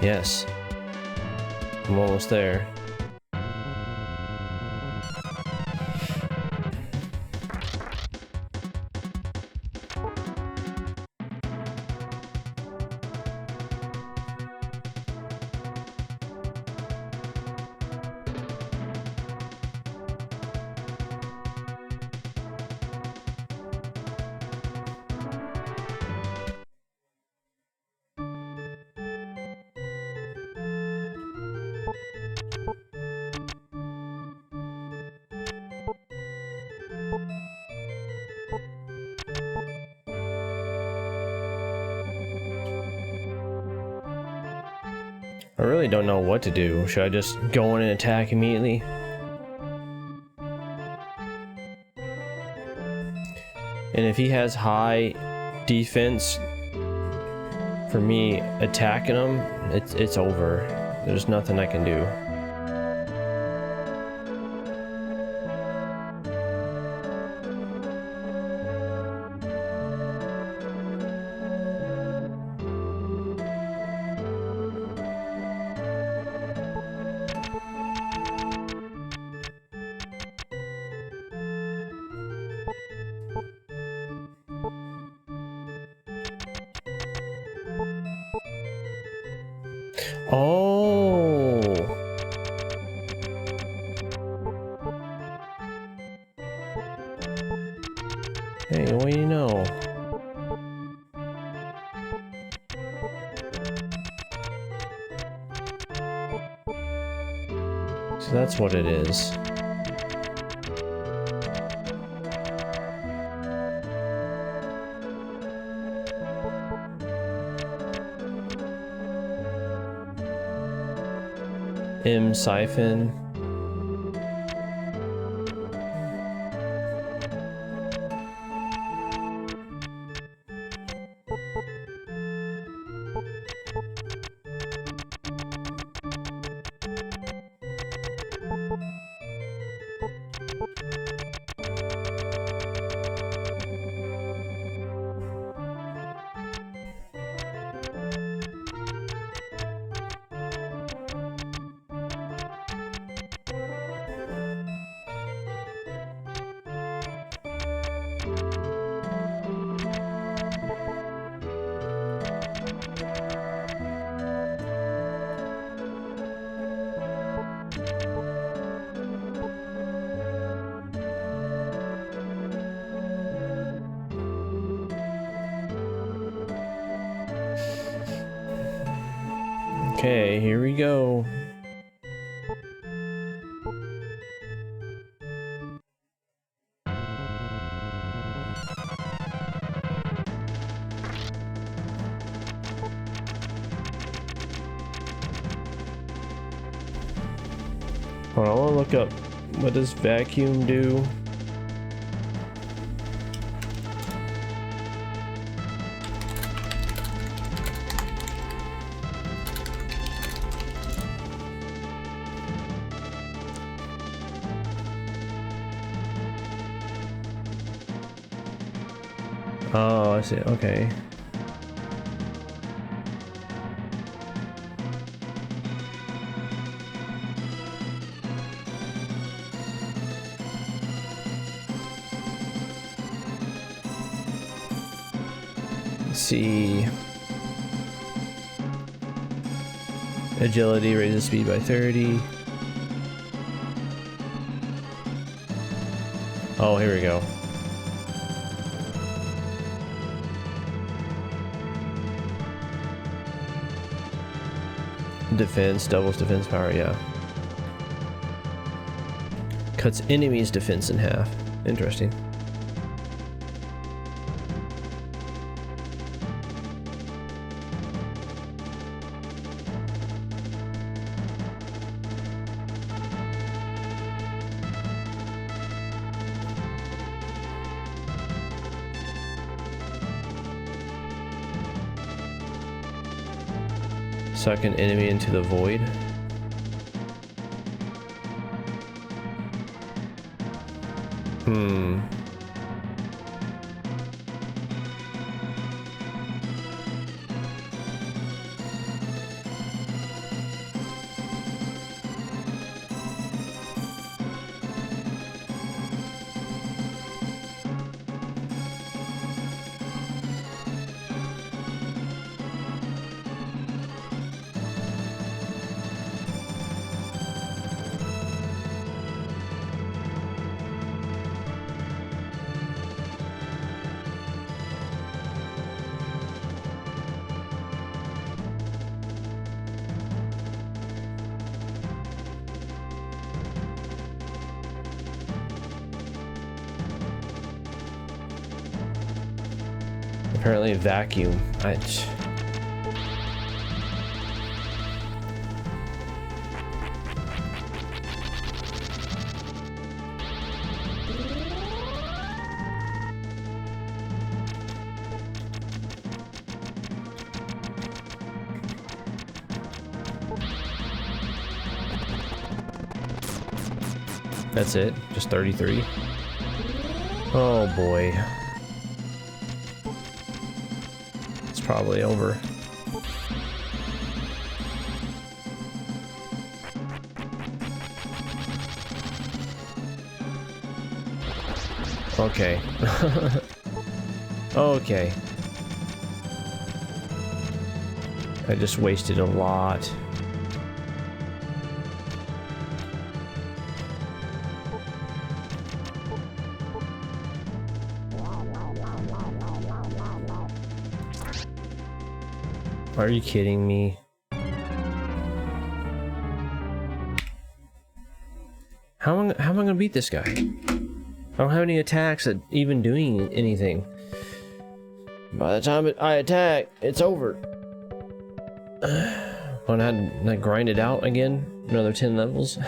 Yes. I'm almost there. really don't know what to do. Should I just go in and attack immediately? And if he has high defense, for me attacking him, it's over. There's nothing I can do. Oh. Hey, what do you know? So that's what it is. M siphon. Okay, here we go. Hold on, I want to look up, what does vacuum do? Oh, I see. Okay. Let's see. Agility raises speed by 30. Oh, here we go. Defense, doubles defense power, yeah. Cuts enemies' defense in half. Interesting. Suck an enemy into the void. Apparently vacuum. That's it? Just 33? Oh boy. It's probably over. Okay. Okay. I just wasted a lot. Are you kidding me? How am I gonna beat this guy? I don't have any attacks at even doing anything. By the time I attack, it's over. When I had to grind it out again, another 10 levels.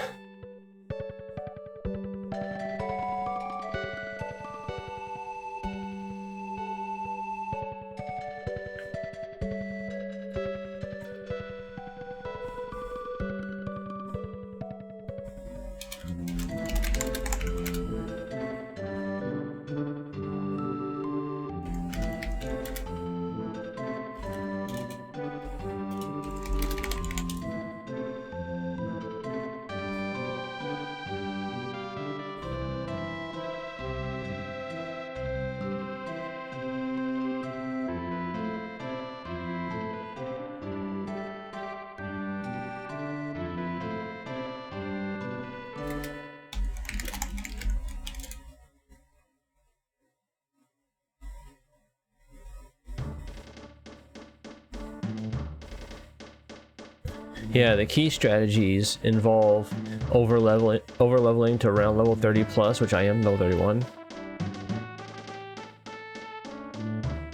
Yeah, the key strategies involve over leveling to around level 30 plus, which I am level 31.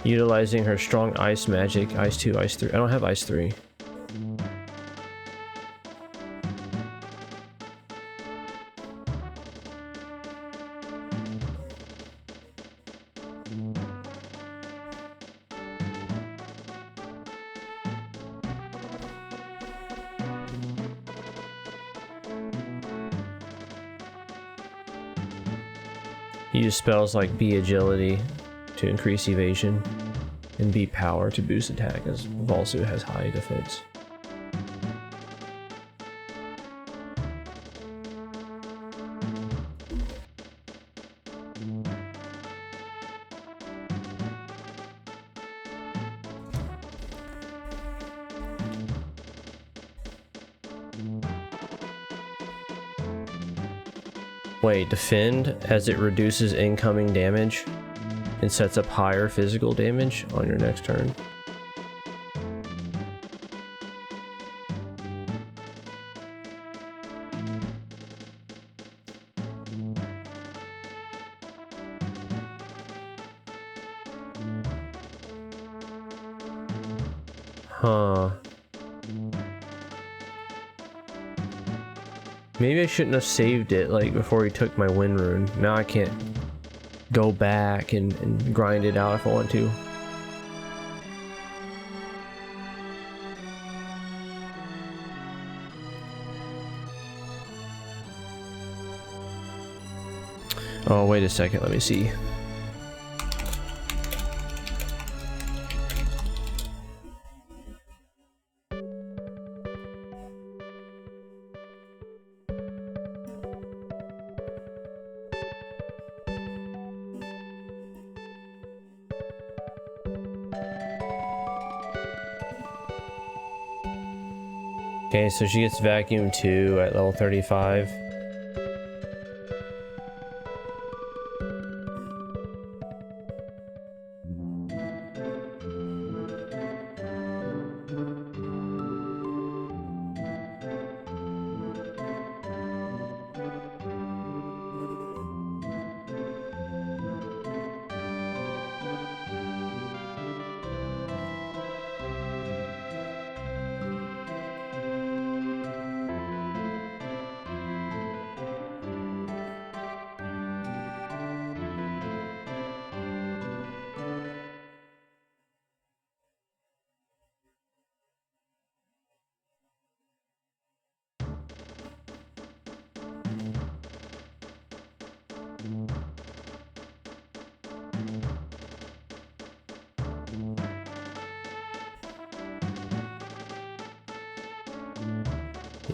Utilizing her strong ice magic, ice 2, ice 3. I don't have ice 3. Use spells like B agility to increase evasion, and B power to boost attack, as Volsu has high defense. Wait, defend as it reduces incoming damage and sets up higher physical damage on your next turn. Huh. Maybe I shouldn't have saved it like before he took my wind rune. Now I can't go back and grind it out if I want to. Oh, wait a second, let me see. Okay, so she gets vacuum 2 at level 35.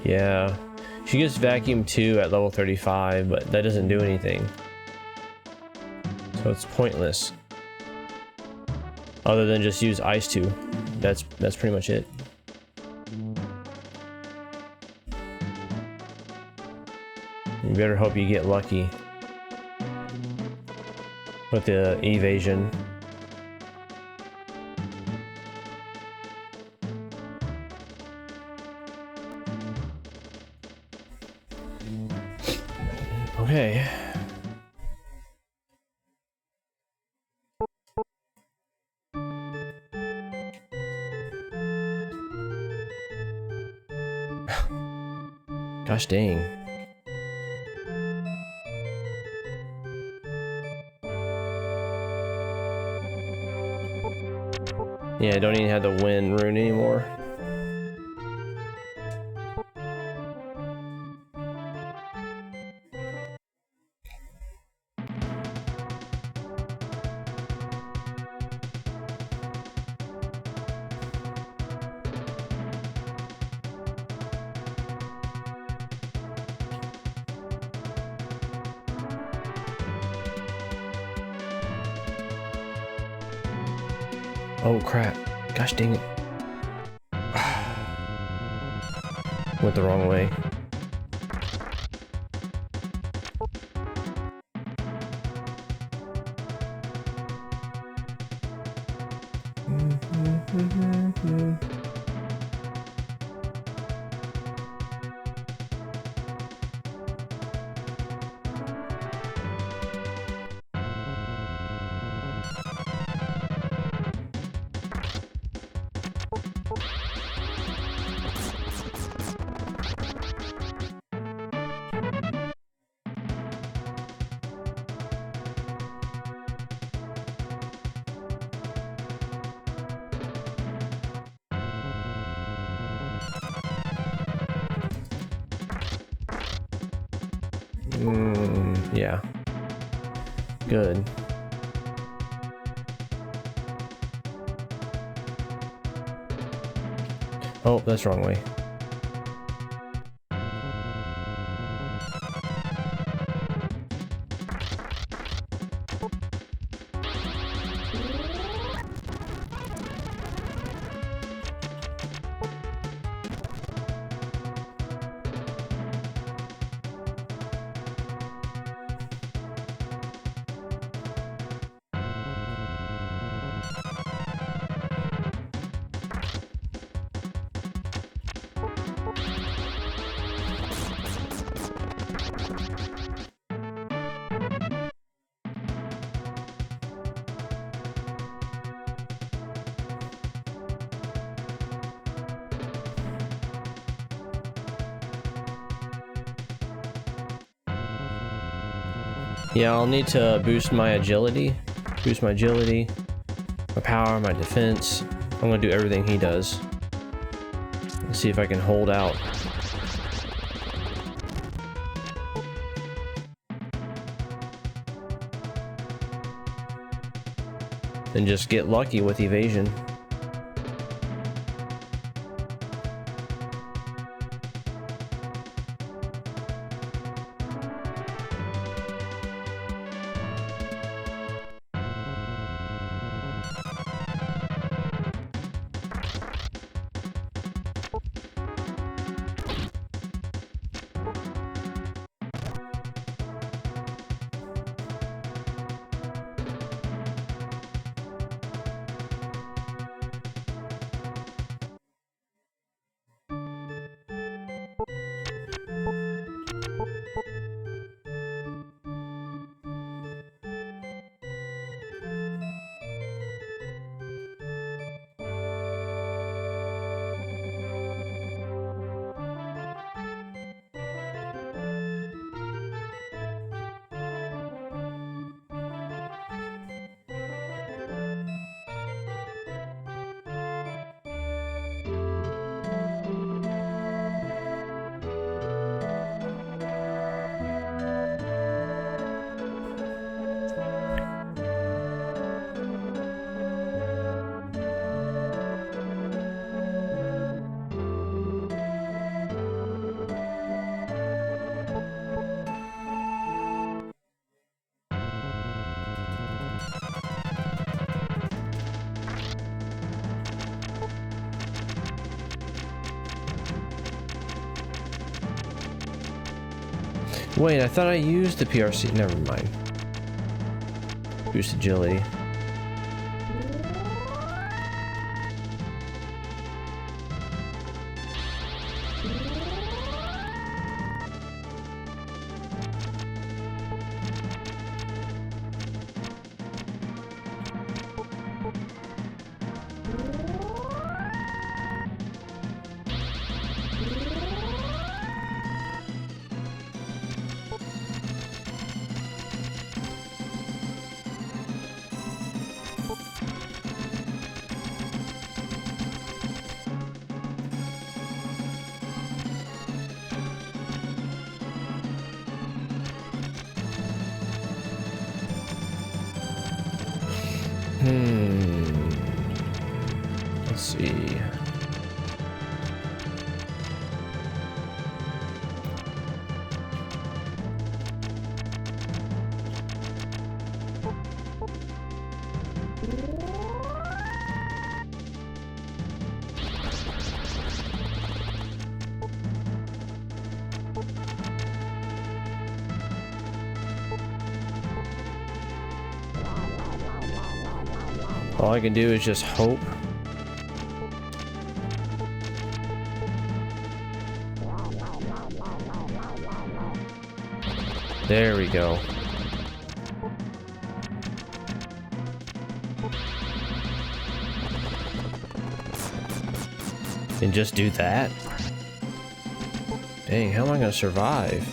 Yeah. She gets vacuum 2 at level 35, but that doesn't do anything. So it's pointless. Other than just use ice 2. That's pretty much it. You better hope you get lucky with the evasion. Okay. Gosh dang. Yeah, I don't even have the wind rune anymore. Oh crap. Gosh dang it. Went the wrong way. Yeah. Good. Oh, that's the wrong way. Yeah, I'll need to boost my agility, my power, my defense. I'm gonna do everything he does. Let's see if I can hold out. And just get lucky with evasion. Wait, I thought I used the PRC. Never mind. Boost agility. Let's see. All I can do is just hope. There we go. And just do that? Dang, how am I gonna survive?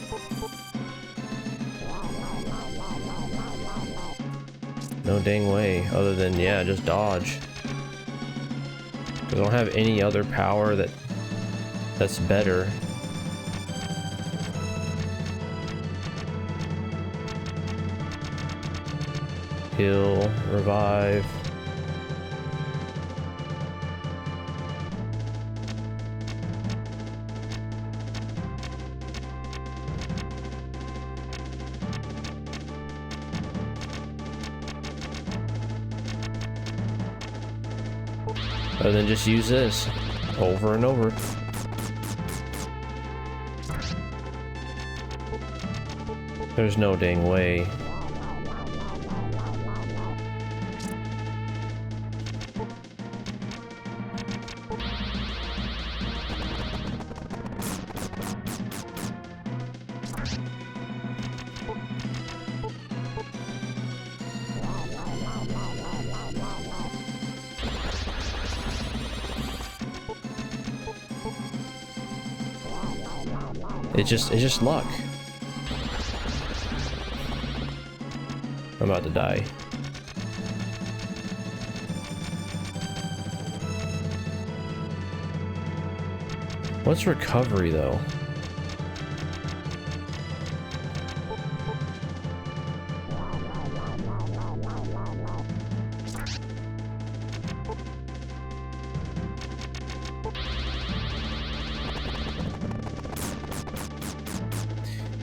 No dang way, other than, yeah, just dodge. I don't have any other power that's better. Heal, revive. And then just use this over and over. There's no dang way. It's just luck. I'm about to die. What's recovery though?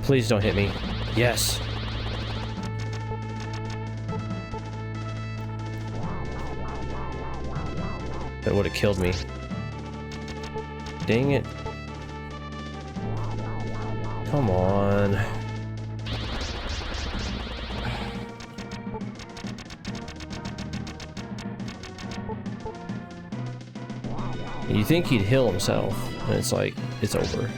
Please don't hit me. Yes. That would have killed me. Dang it. Come on. You think he'd heal himself, and it's like, it's over.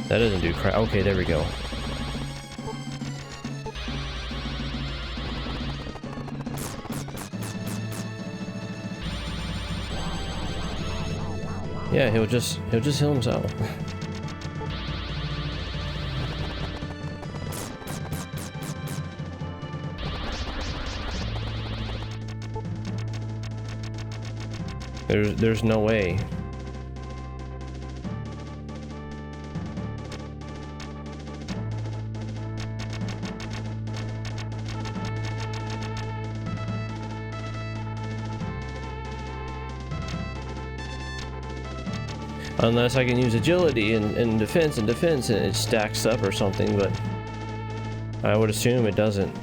That doesn't do crap. Okay, there we go. Yeah, he'll just heal himself. There's no way. Unless I can use agility and defense and it stacks up or something, but I would assume it doesn't.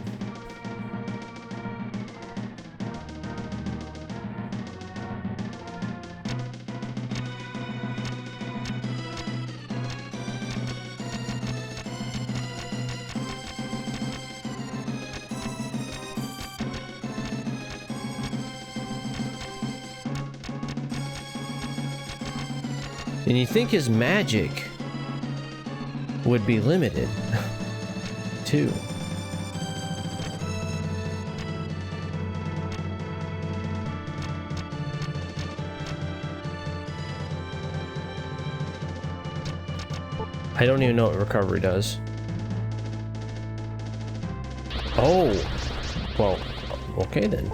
And you think his magic would be limited too. I don't even know what recovery does. Oh, well, okay then.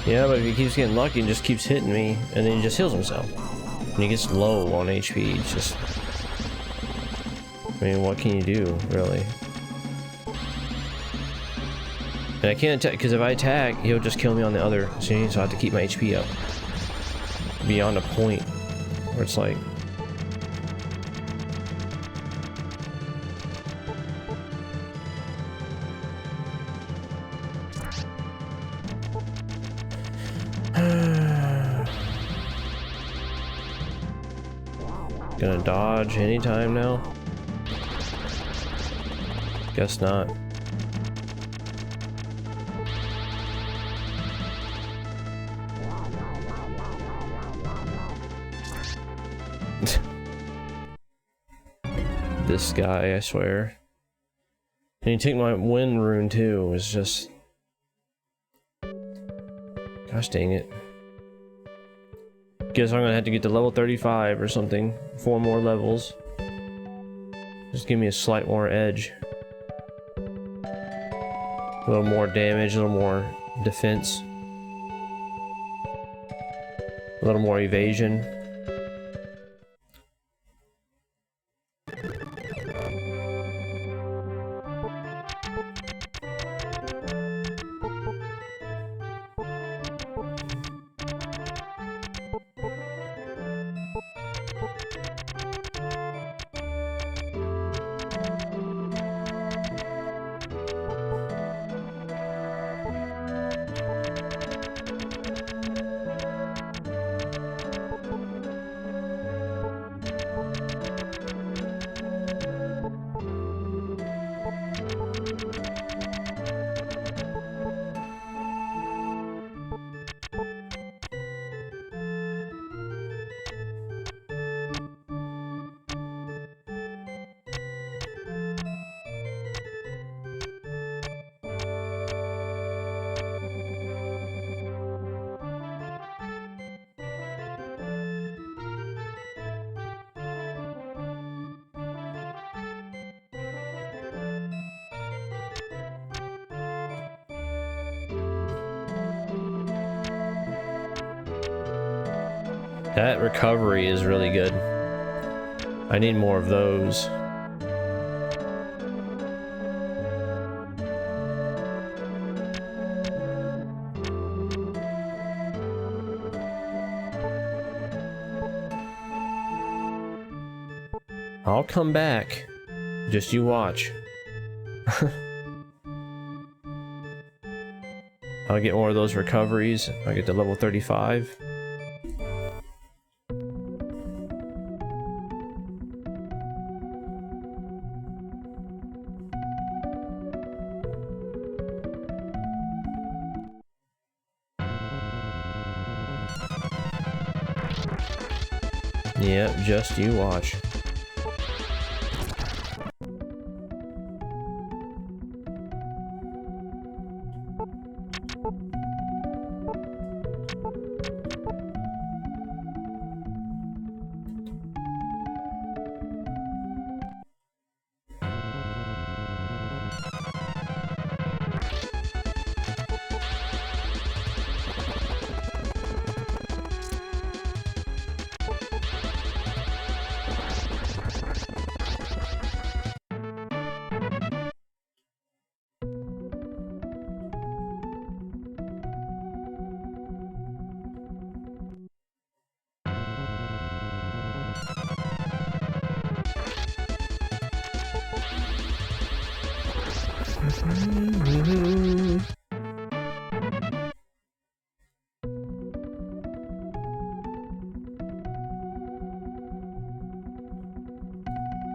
Yeah, but if he keeps getting lucky and just keeps hitting me, and then he just heals himself. And he gets low on HP, it's just... I mean, what can you do, really? And I can't attack, because if I attack, he'll just kill me on the other, see? So I have to keep my HP up. Beyond a point, where it's like... Gonna dodge anytime now? Guess not. This guy, I swear. And you take my wind rune too, it's just... Gosh dang it. Guess I'm gonna have to get to level 35 or something. 4 more levels. Just give me a slight more edge. A little more damage, a little more defense. A little more evasion. That recovery is really good. I need more of those. I'll come back. Just you watch. I'll get more of those recoveries. I'll get to level 35. Yep, just you watch.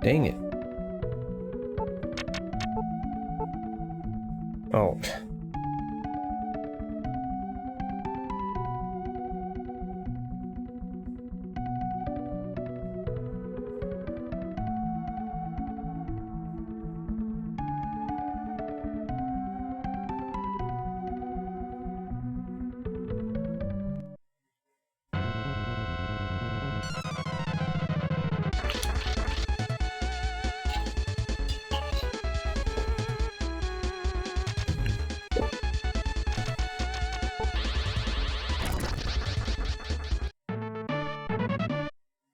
Dang it. Oh.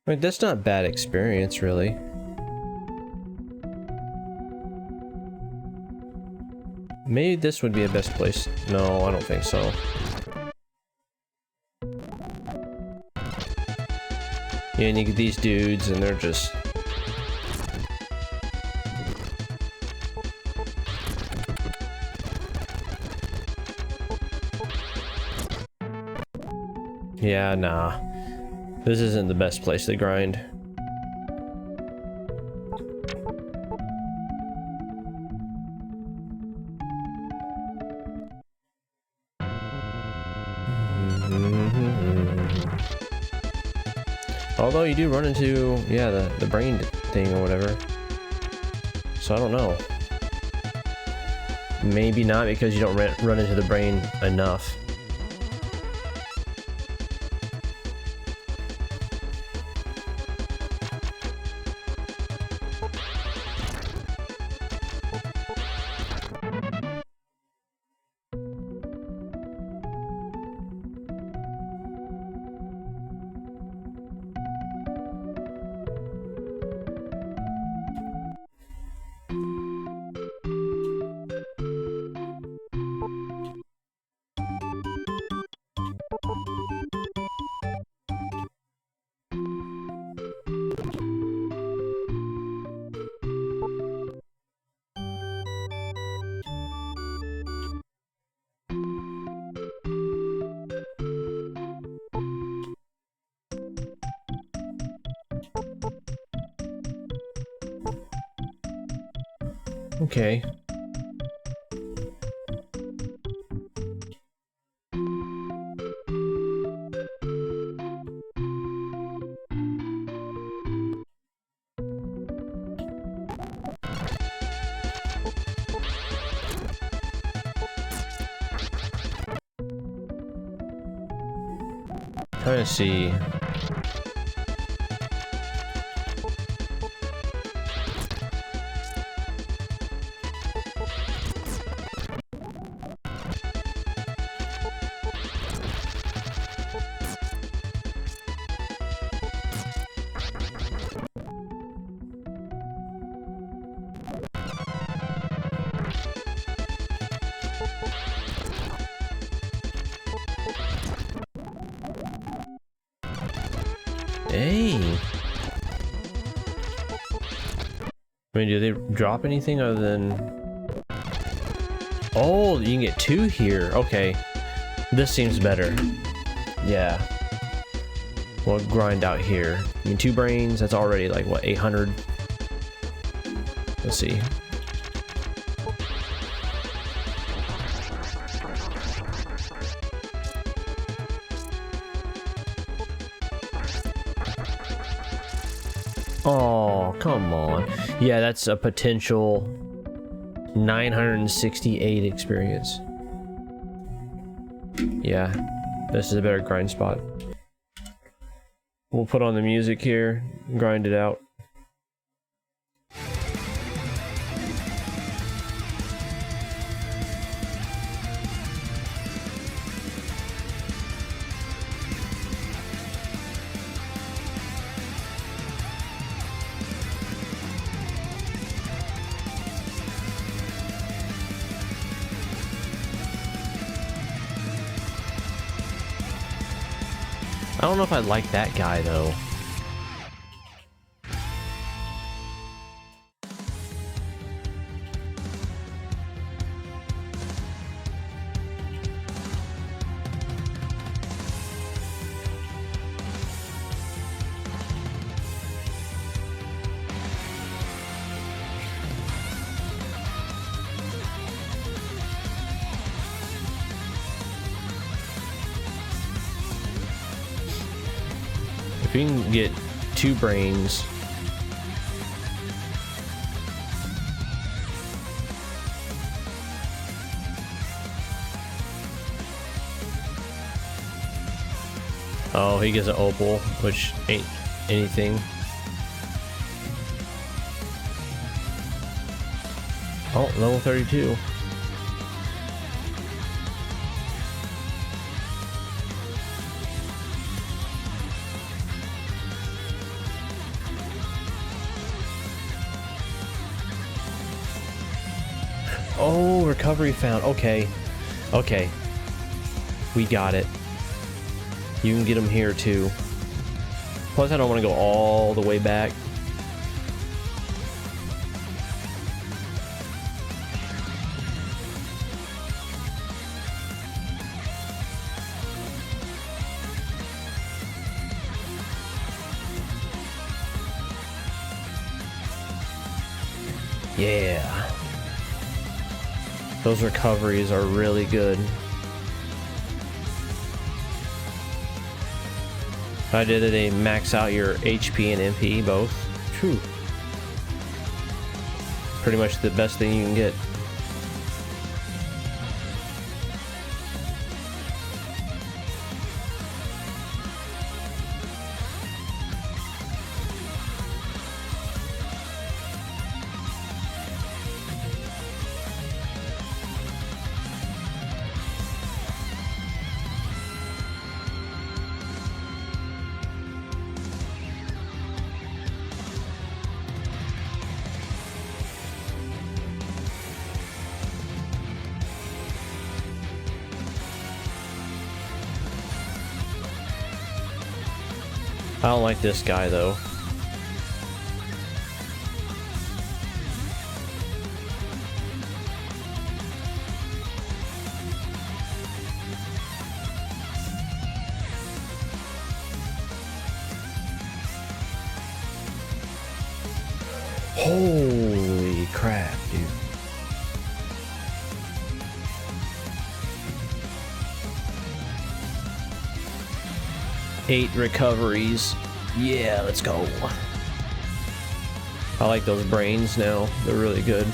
I mean, that's not a bad experience, really. Maybe this would be the best place. No, I don't think so. Yeah, and you get these dudes, and they're just... Yeah, nah. This isn't the best place to grind. Although you do run into, yeah, the brain thing or whatever. So I don't know. Maybe not because you don't run into the brain enough. Okay. Trying to see. Dang. I mean, do they drop anything other than... Oh, you can get 2 here. Okay. This seems better. Yeah. We'll grind out here. I mean, 2 brains, that's already like, what, 800? Let's see. Oh, come on. Yeah, that's a potential 968 experience. Yeah, this is a better grind spot. We'll put on the music here, grind it out. I don't know if I like that guy though. We can get 2 brains. Oh, he gets an opal, which ain't anything. Oh, level 32. Oh, recovery found. Okay. Okay. We got it. You can get them here too. Plus, I don't want to go all the way back. Yeah. Those recoveries are really good. I did it, they max out your HP and MP both. True. Pretty much the best thing you can get. I don't like this guy though. Holy crap, dude. Eight recoveries. Yeah, let's go. I like those brains now. They're really good.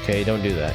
Okay, don't do that.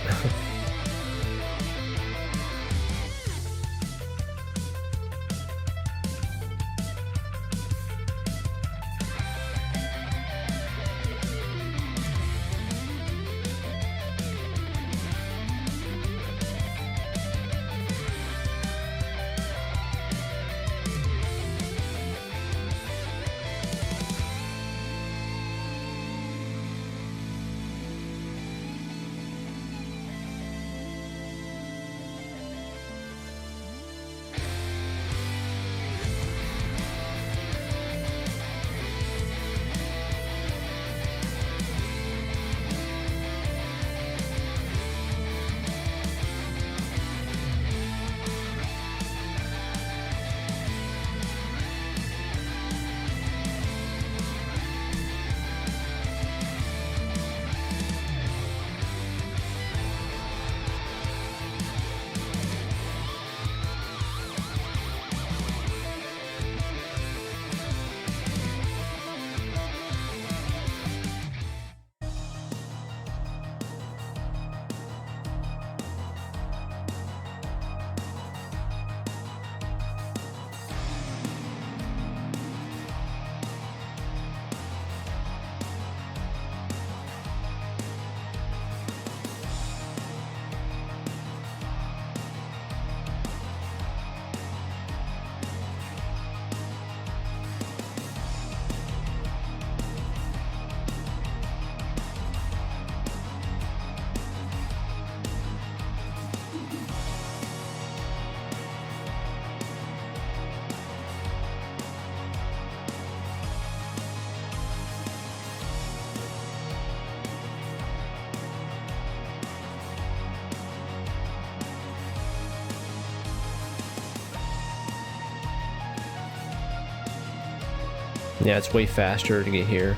Yeah, it's way faster to get here.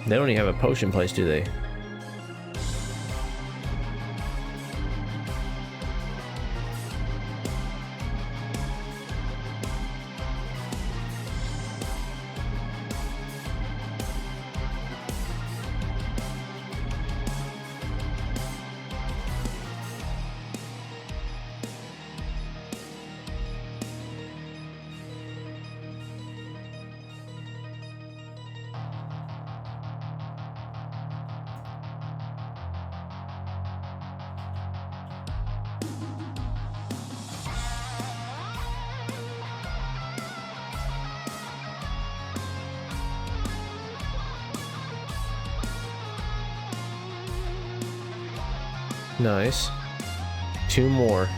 They don't even have a potion place, do they? Nice. 2 more.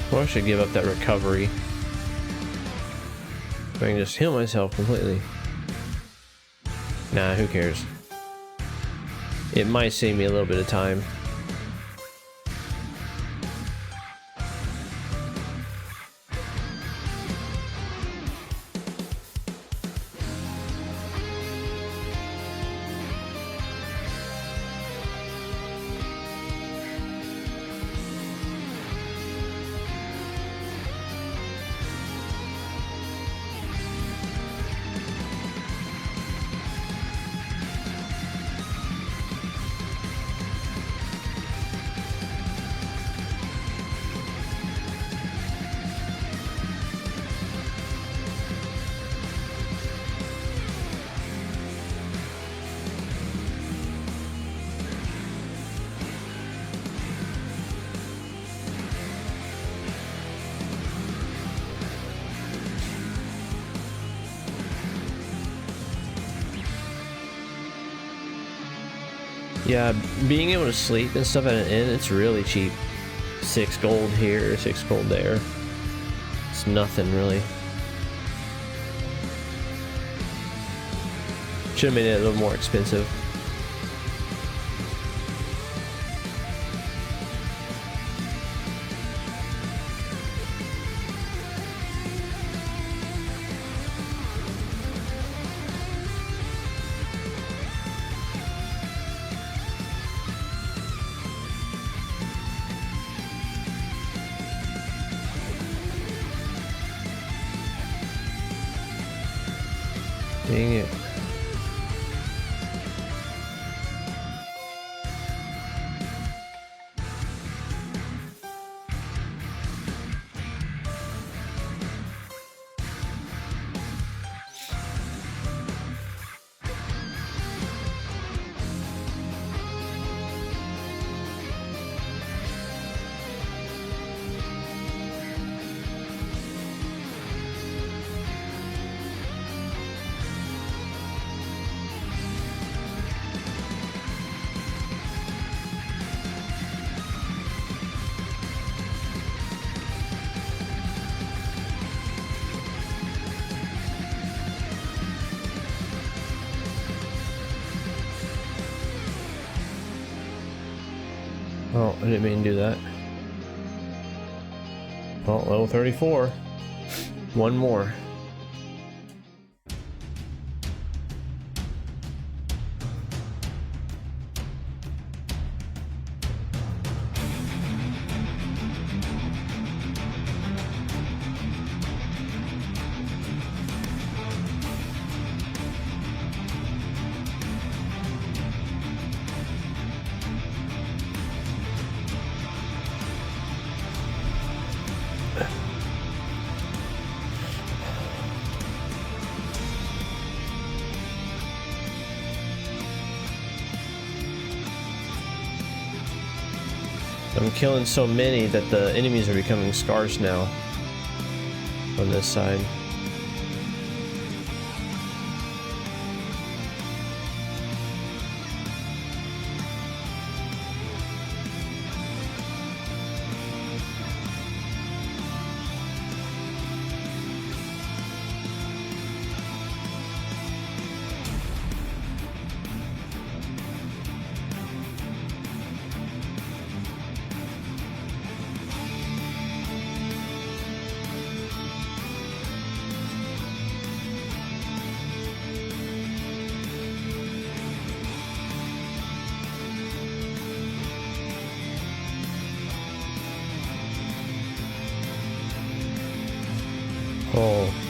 Or I should give up that recovery. I can just heal myself completely. Nah, who cares? It might save me a little bit of time. Yeah, being able to sleep and stuff at an inn, it's really cheap. 6 gold here, 6 gold there. It's nothing really. Should have made it a little more expensive. Dang it. Oh, I didn't mean to do that. Well, level 34. One more. I'm killing so many that the enemies are becoming scarce now on this side. Oh.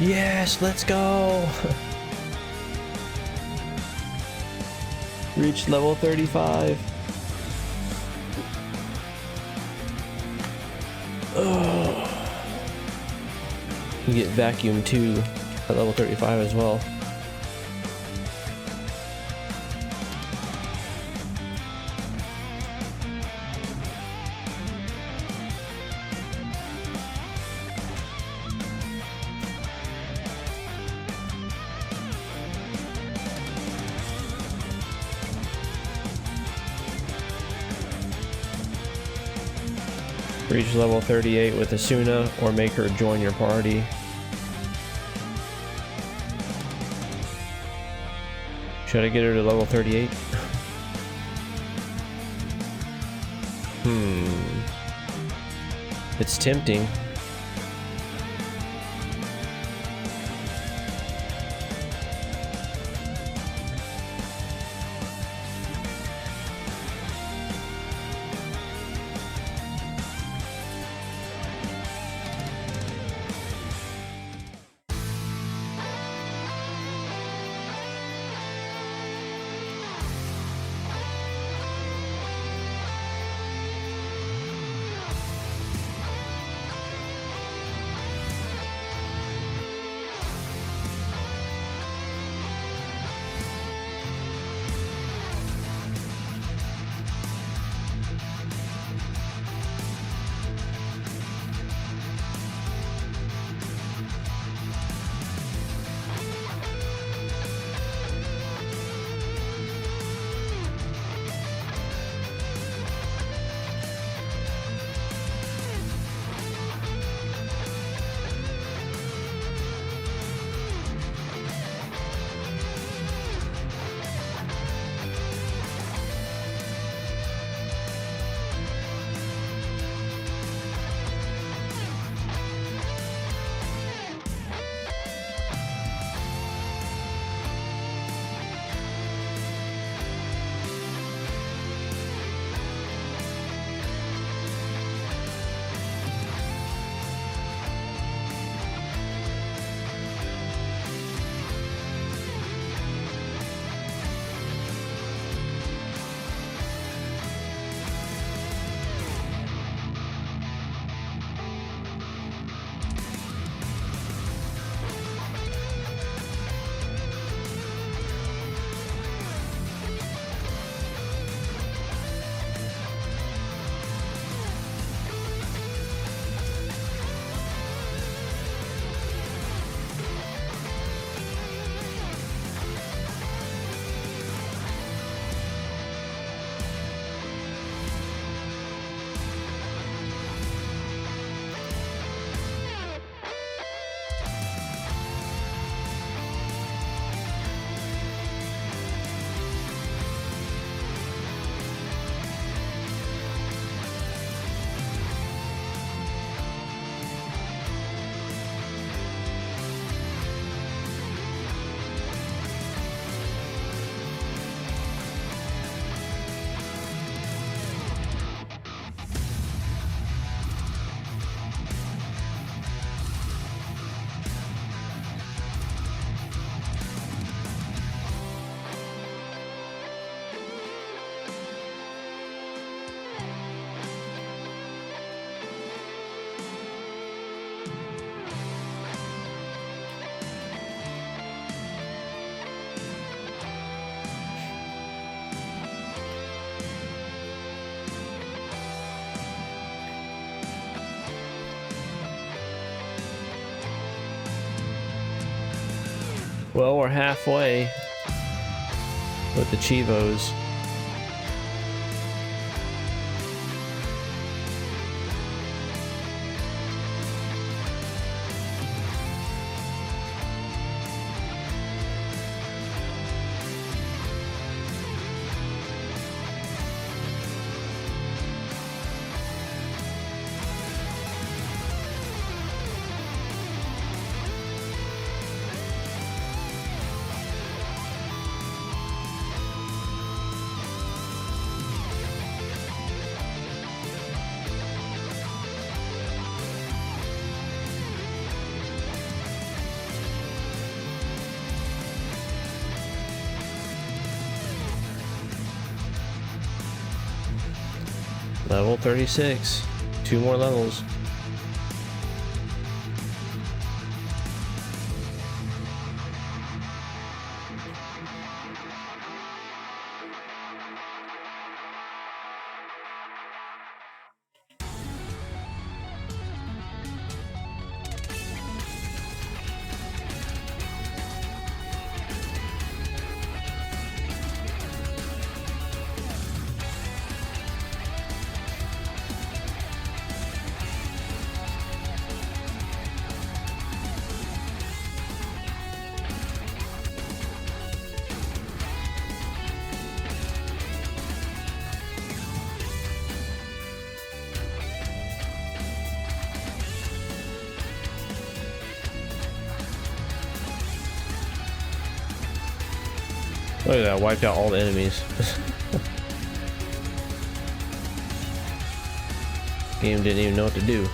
Yes, let's go! Reach level 35. Oh. You get vacuum 2 at level 35 as well. Reach level 38 with Asuna or make her join your party. Should I get her to level 38? It's tempting. Well, we're halfway with the Chivos. Level 36. 2 more levels. Look at that, wiped out all the enemies. Game didn't even know what to do.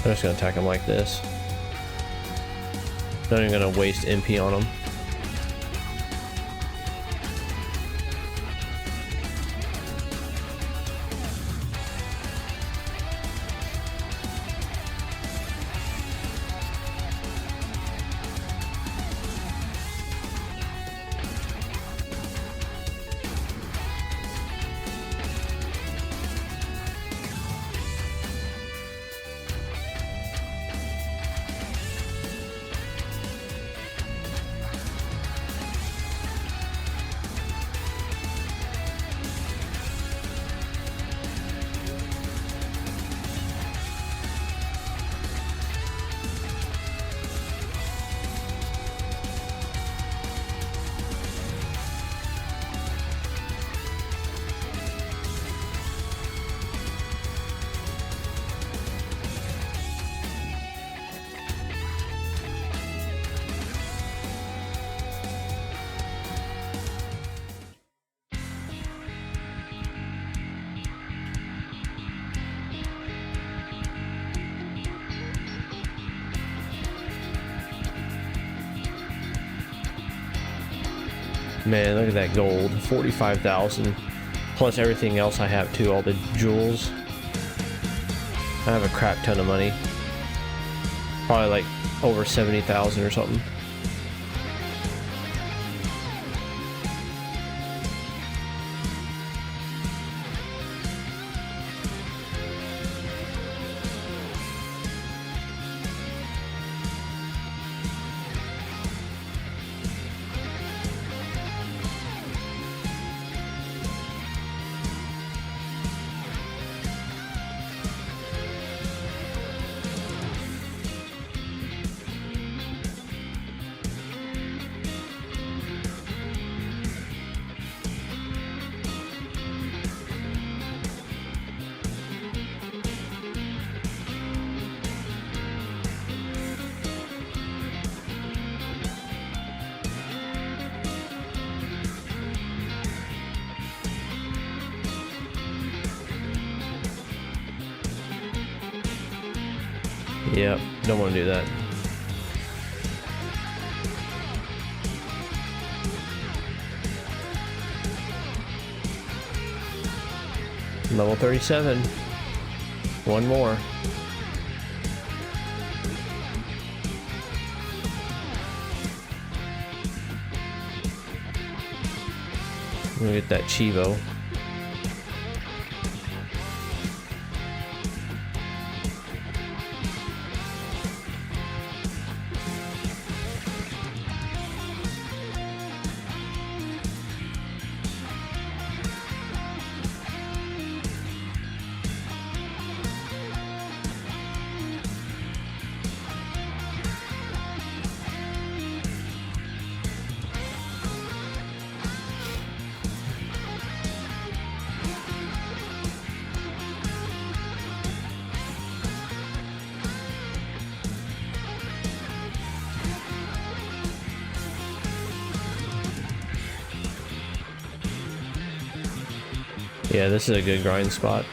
I'm just gonna attack him like this. Not even gonna waste MP on him. Man, look at that gold. 45,000. Plus everything else I have too, all the jewels. I have a crap ton of money. Probably like over 70,000 or something. Yep, don't want to do that. Level 37. One more. I'm gonna get that Chivo. Yeah, this is a good grind spot.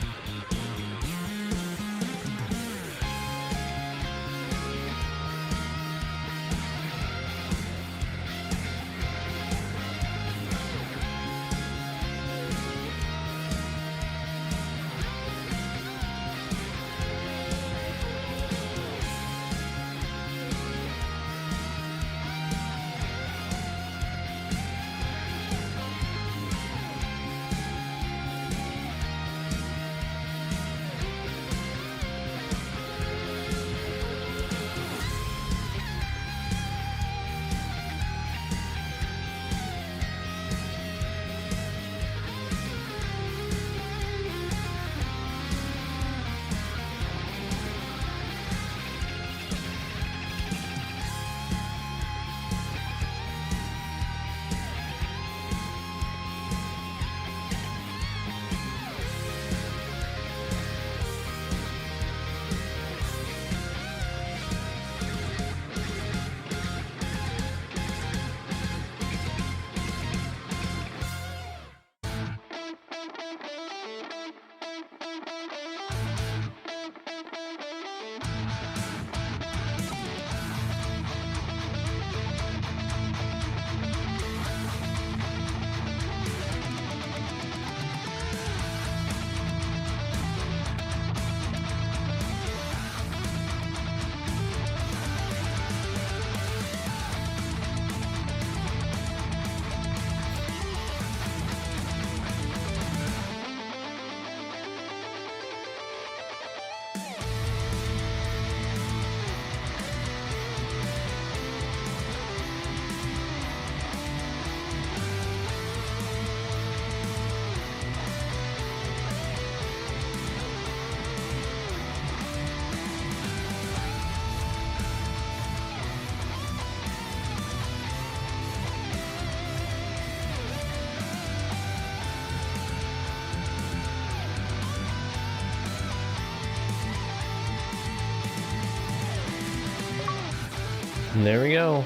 And there we go.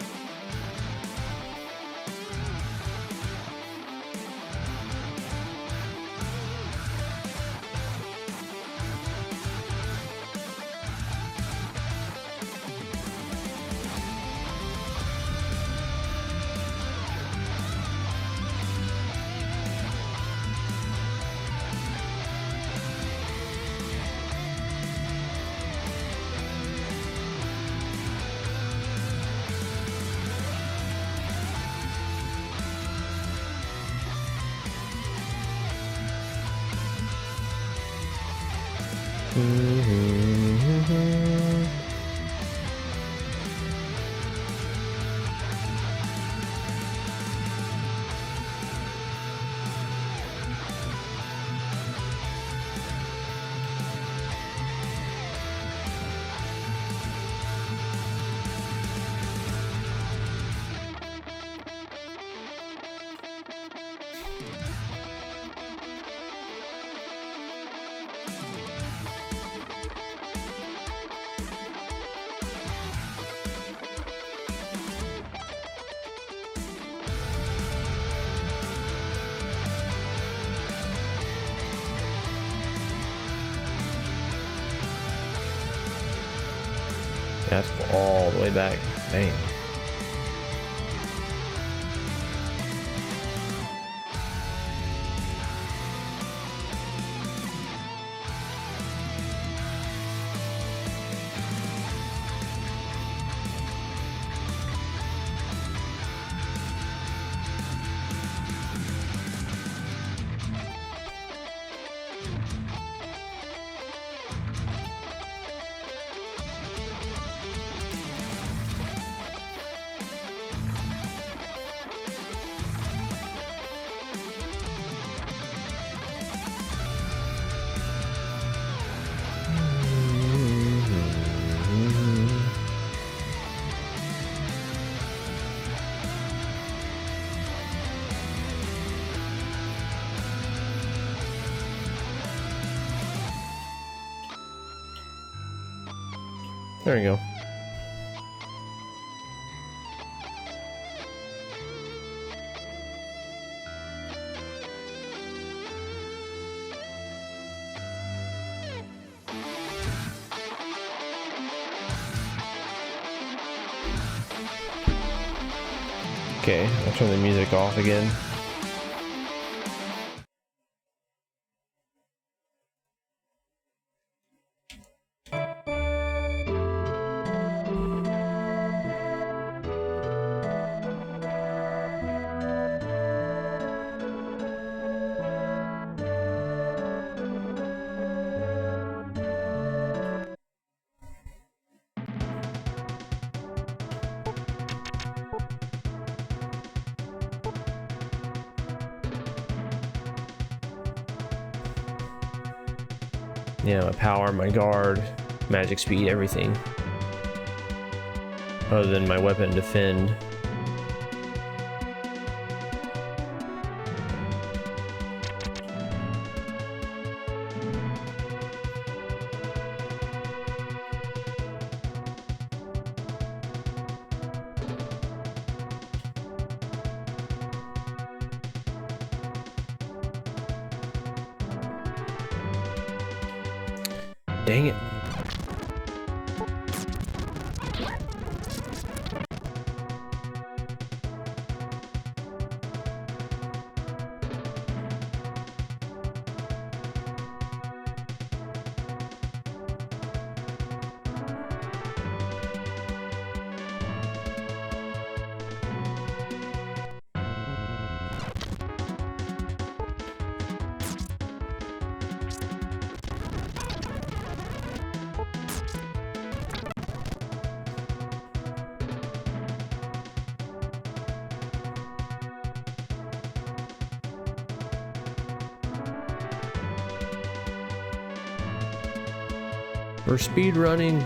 That's all the way back. Dang. There we go. Okay, I'll turn the music off again. Yeah, my power, my guard, magic speed, everything. Other than my weapon defend. Dang it. We're speed running.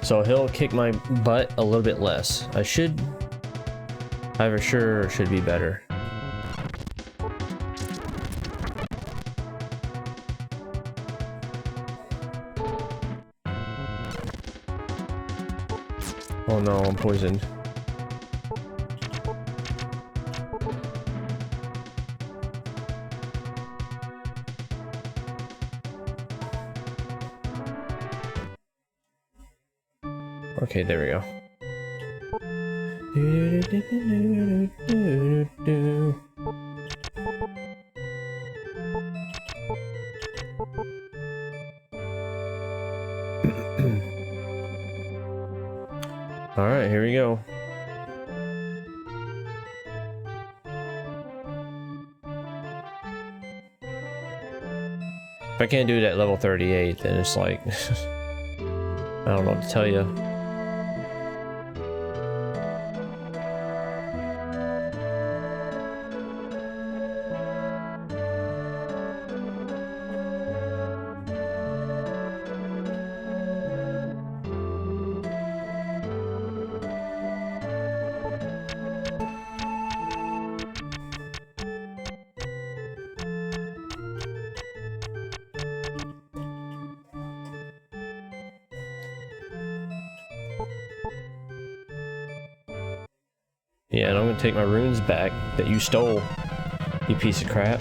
So he'll kick my butt a little bit less. I for sure should be better. Oh no, I'm poisoned. Okay, there we go. All right, here we go. If I can't do it at level 38, then it's like I don't know what to tell you. Yeah, and I'm gonna take my runes back that you stole, you piece of crap.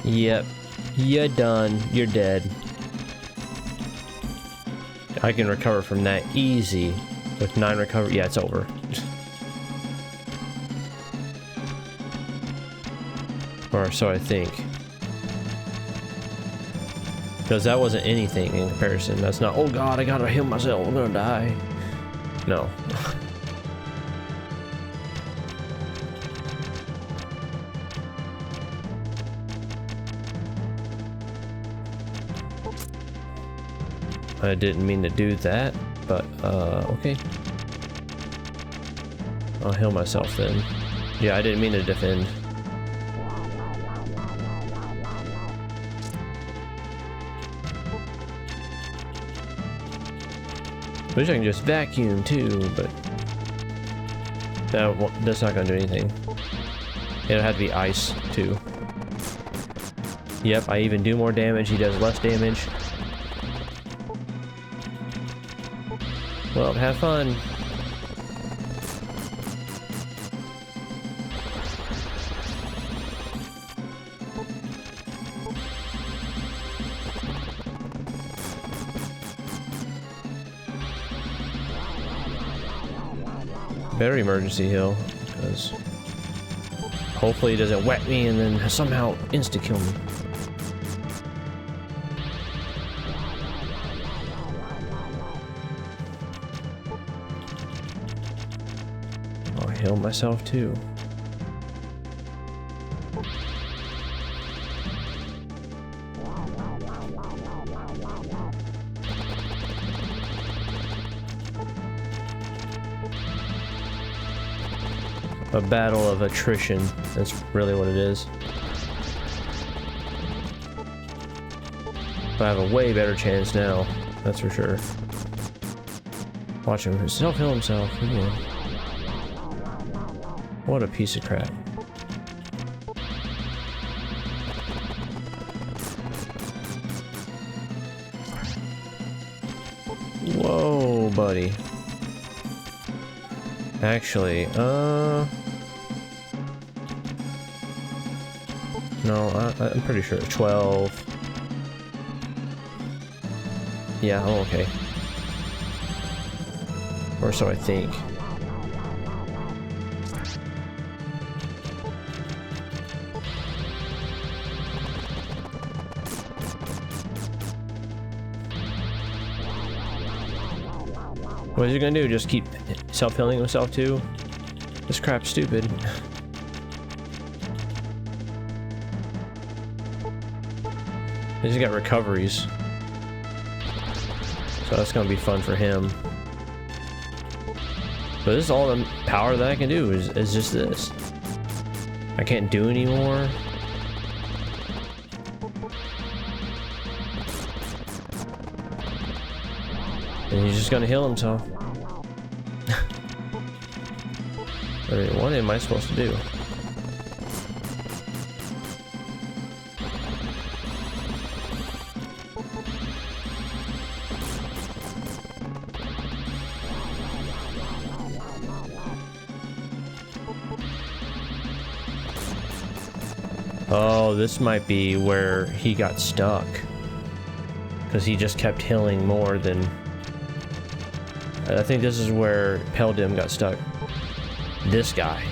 Yep, you're done. You're dead. I can recover from that easy. With 9 recovery, yeah, it's over. Or so I think. Because that wasn't anything in comparison. That's not, oh god, I gotta heal myself, I'm gonna die. No. I didn't mean to do that, but okay. I'll heal myself then. Yeah, I didn't mean to defend. Wish I can just vacuum too, but that's not gonna do anything. It'll have to be ice too. Yep, I even do more damage, he does less damage. Well, have fun. Better emergency heal, because hopefully it doesn't wet me and then somehow insta-kill me. Heal myself too. A battle of attrition. That's really what it is. But I have a way better chance now. That's for sure. Watch him self-heal himself. Yeah. What a piece of crap. Whoa, buddy. Actually, no, I'm pretty sure 12. Yeah, I'm okay. Or so I think. What is he gonna do? Just keep self-healing himself too? This crap's stupid. He's got recoveries. So that's gonna be fun for him. But this is all the power that I can do is just this. I can't do anymore. And he's just gonna heal himself. I mean, what am I supposed to do? Oh, this might be where he got stuck. Because he just kept healing more than... I think this is where Peldim got stuck. This guy.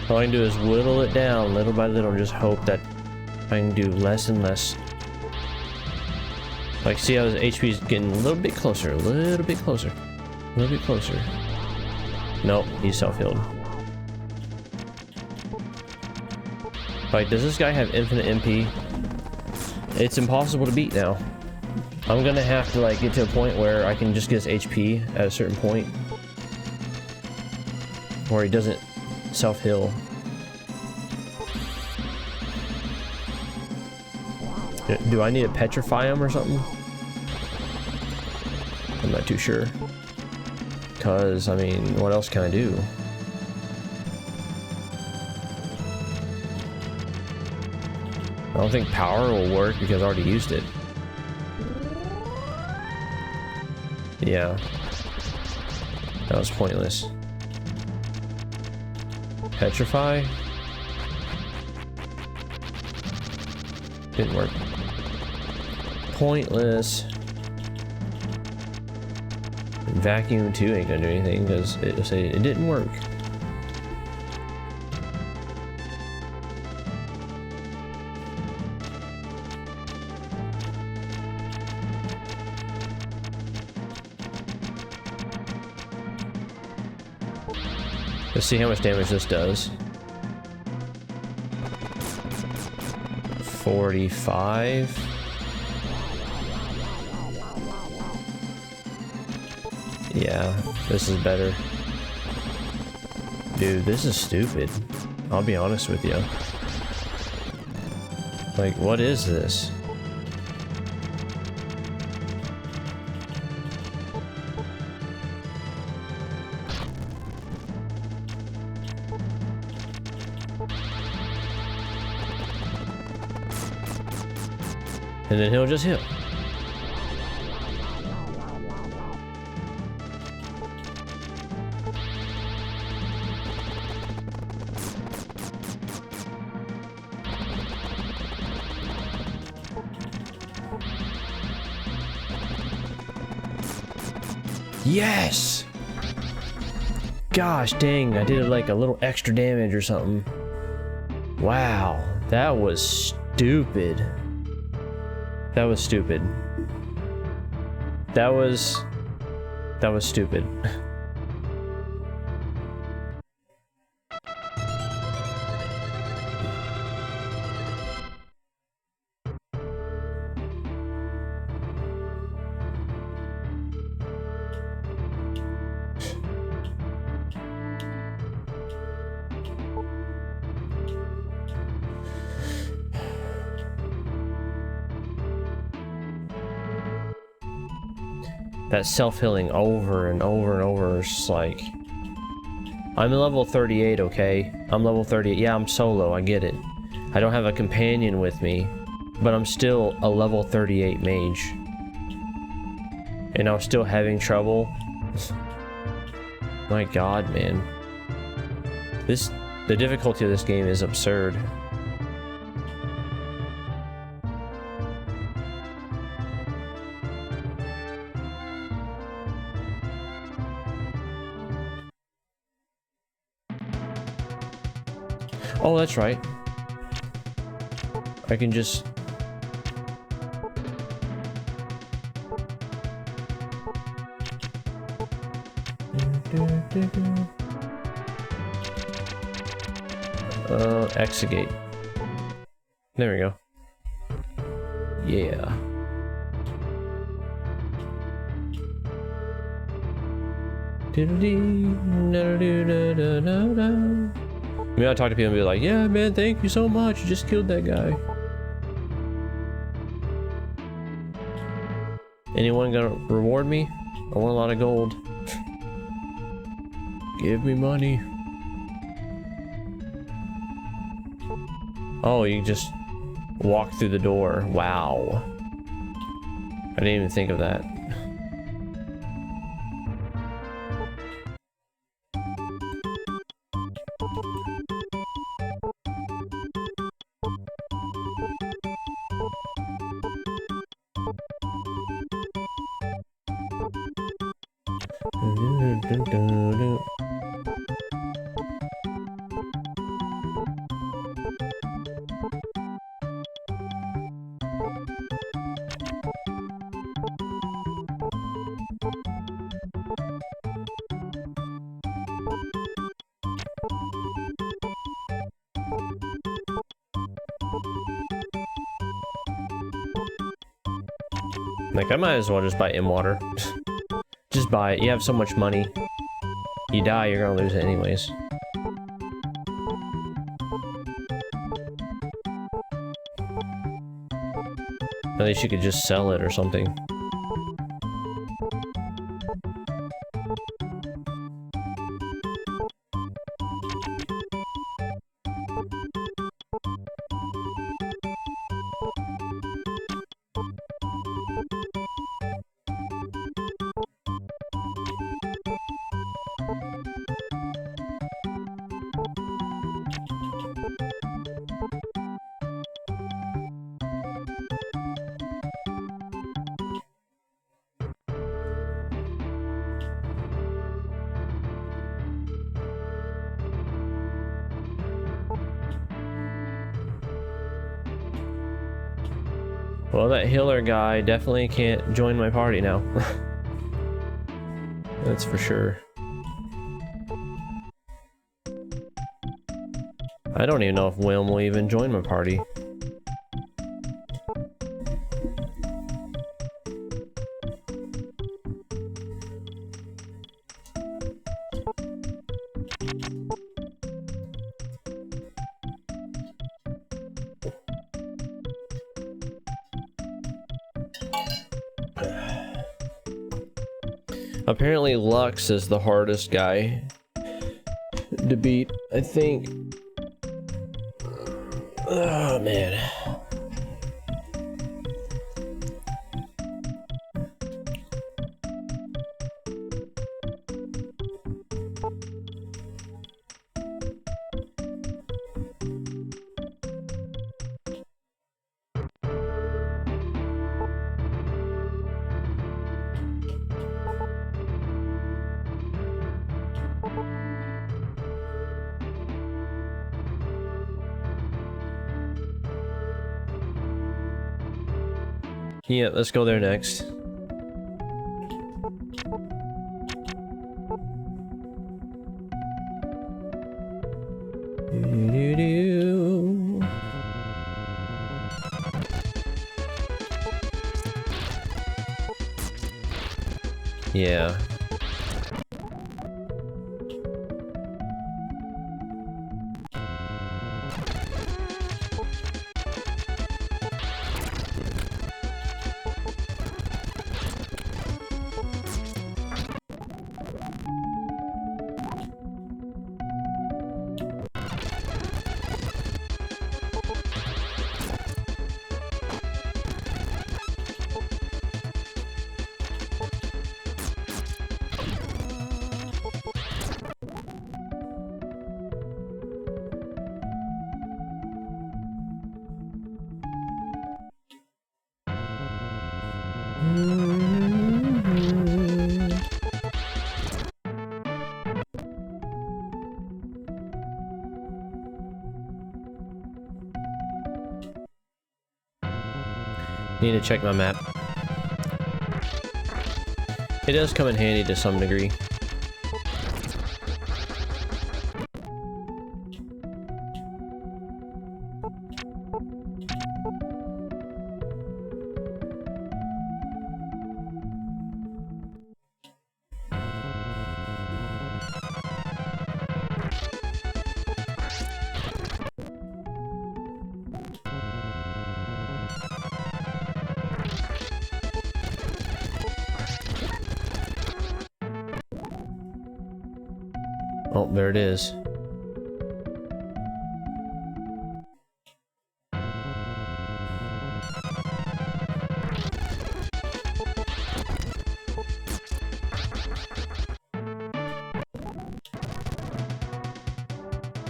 All I can do is whittle it down little by little and just hope that I can do less and less. Like, see how his HP is getting a little bit closer, a little bit closer, a little bit closer. Nope, he's self-healed. Like, does this guy have infinite MP? It's impossible to beat now. I'm gonna have to, like, get to a point where I can just get his HP at a certain point. Where he doesn't self-heal. Do I need to petrify him or something? I'm not too sure. Because, I mean, what else can I do? I don't think power will work because I already used it. Yeah. That was pointless. Petrify? Didn't work. Pointless. Vacuum 2 ain't gonna do anything because it didn't work. Let's see how much damage this does. 45. Yeah, this is better. Dude, this is stupid. I'll be honest with you. Like, what is this? And then he'll just heal. Yes! Gosh dang, I did like a little extra damage or something. Wow, that was stupid. That was stupid. That was stupid. That self-healing over and over and over is just like... I'm level 38, okay? I'm level 38. Yeah, I'm solo, I get it. I don't have a companion with me, but I'm still a level 38 mage. And I'm still having trouble. My god, man. The difficulty of this game is absurd. Oh, that's right. I can just... exegate. There we go. Yeah. Maybe I'll talk to people and be like, yeah, man, thank you so much. You just killed that guy. Anyone gonna reward me? I want a lot of gold. Give me money. Oh, you just walk through the door. Wow. I didn't even think of that. Like, I might as well just buy M-Water. Just buy it. You have so much money. You die, you're gonna lose it anyways. At least you could just sell it or something. Well, that healer guy definitely can't join my party now. That's for sure. I don't even know if Wilm will even join my party. Apparently Lux is the hardest guy to beat, I think. Oh man. Yeah, let's go there next. Yeah. Need to check my map. It does come in handy to some degree. Oh, there it is.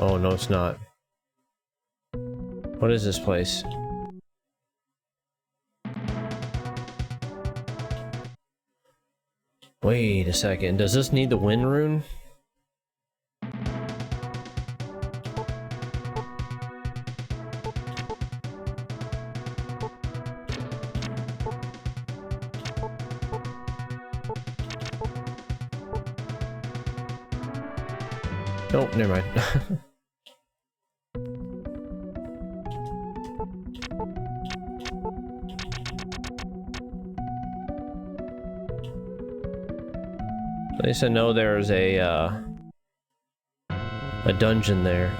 Oh, no, it's not. What is this place? Wait a second. Does this need the wind rune? Nope, never mind. At least I know there's a dungeon there.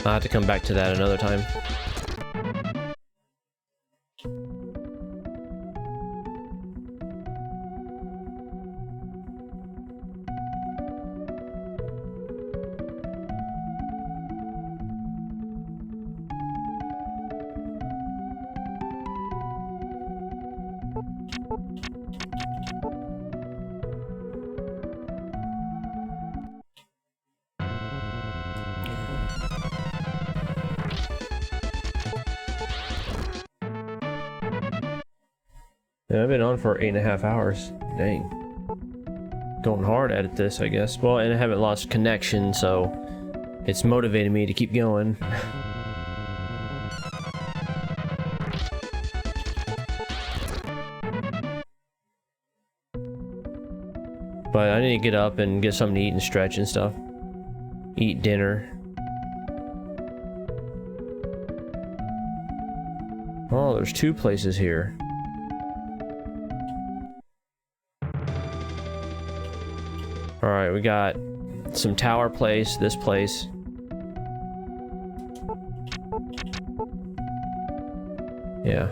I'll have to come back to that another time. Yeah, I've been on for 8.5 hours. Dang. Going hard at this, I guess. Well, and I haven't lost connection, so it's motivating me to keep going. But I need to get up and get something to eat and stretch and stuff. Eat dinner. Oh, there's 2 places here. Alright, we got some tower place, this place. Yeah.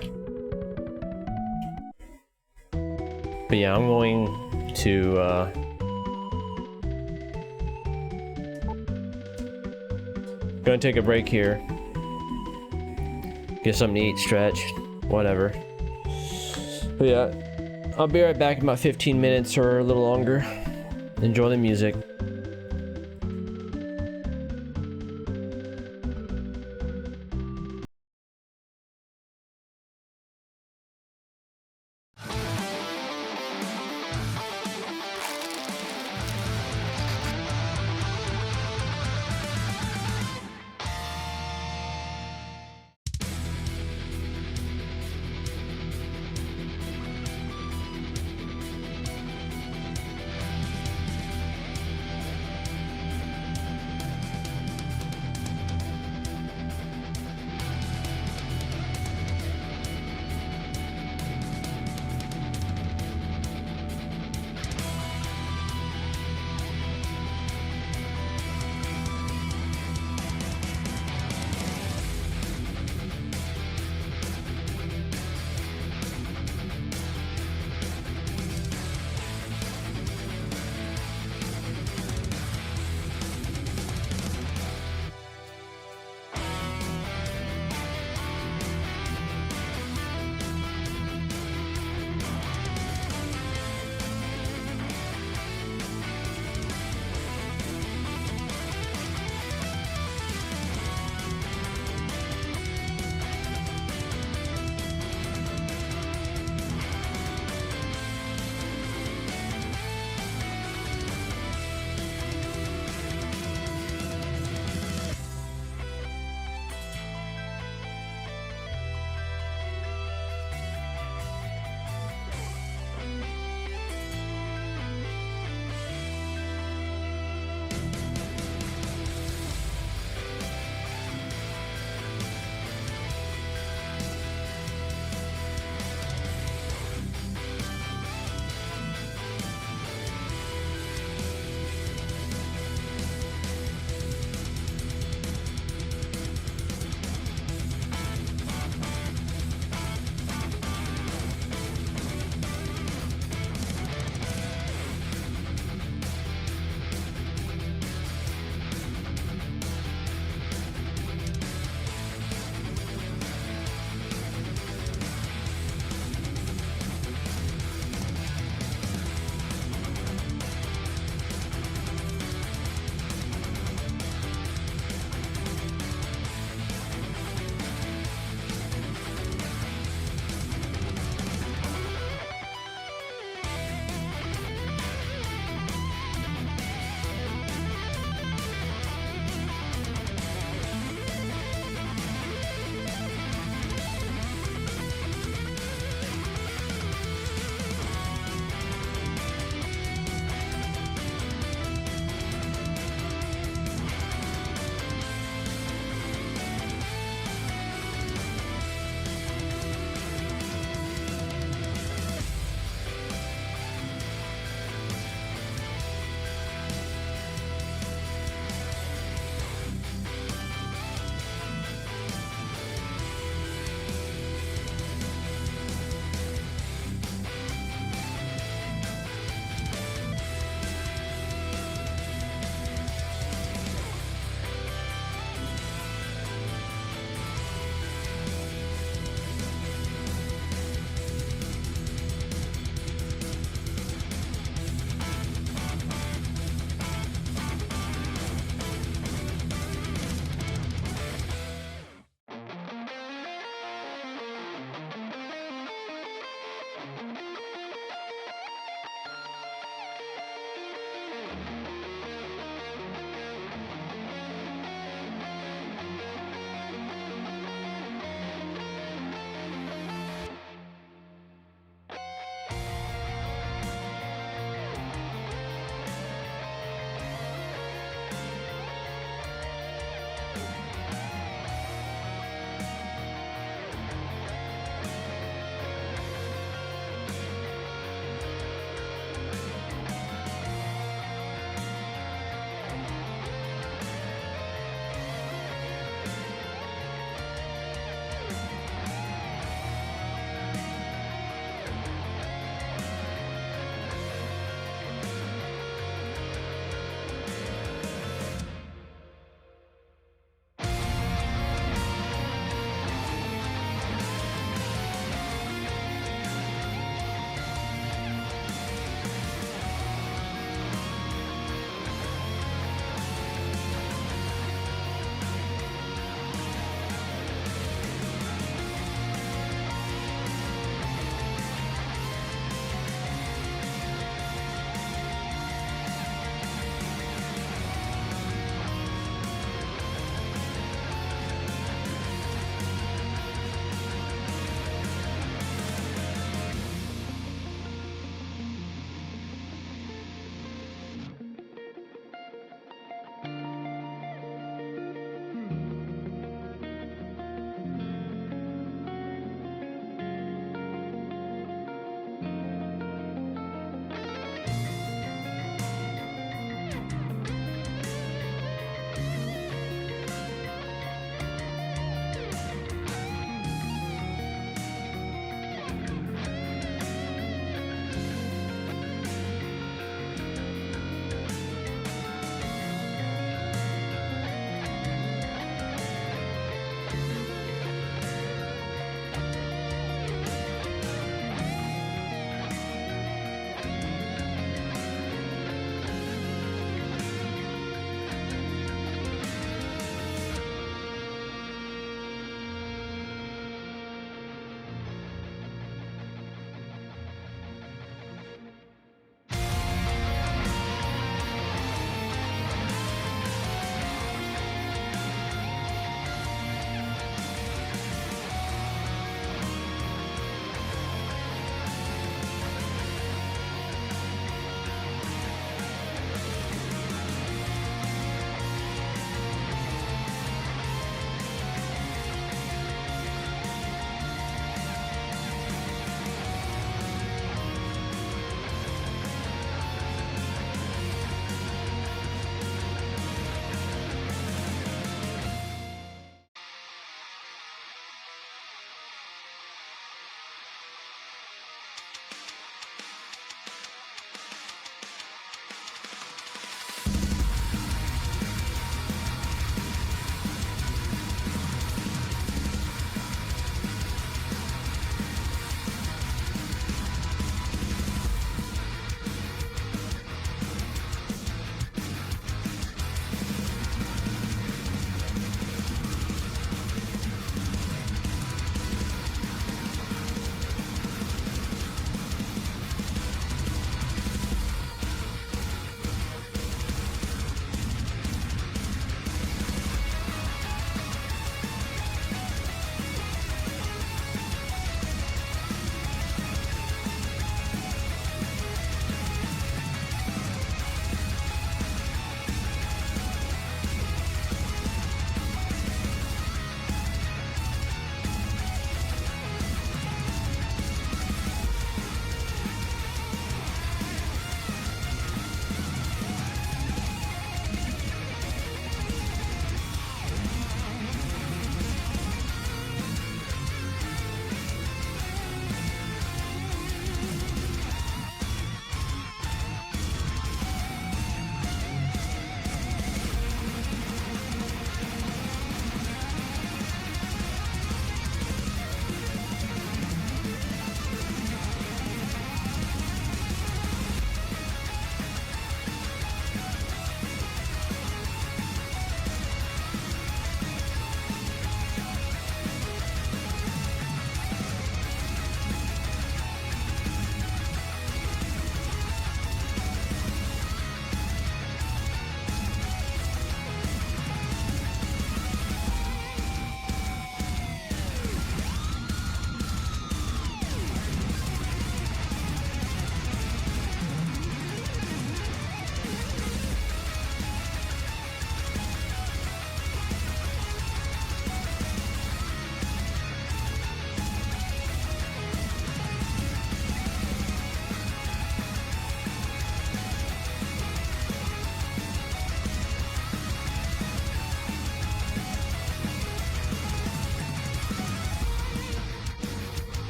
But yeah, I'm going to gonna take a break here. Get something to eat, stretch, whatever. But yeah, I'll be right back in about 15 minutes or a little longer. Enjoy the music.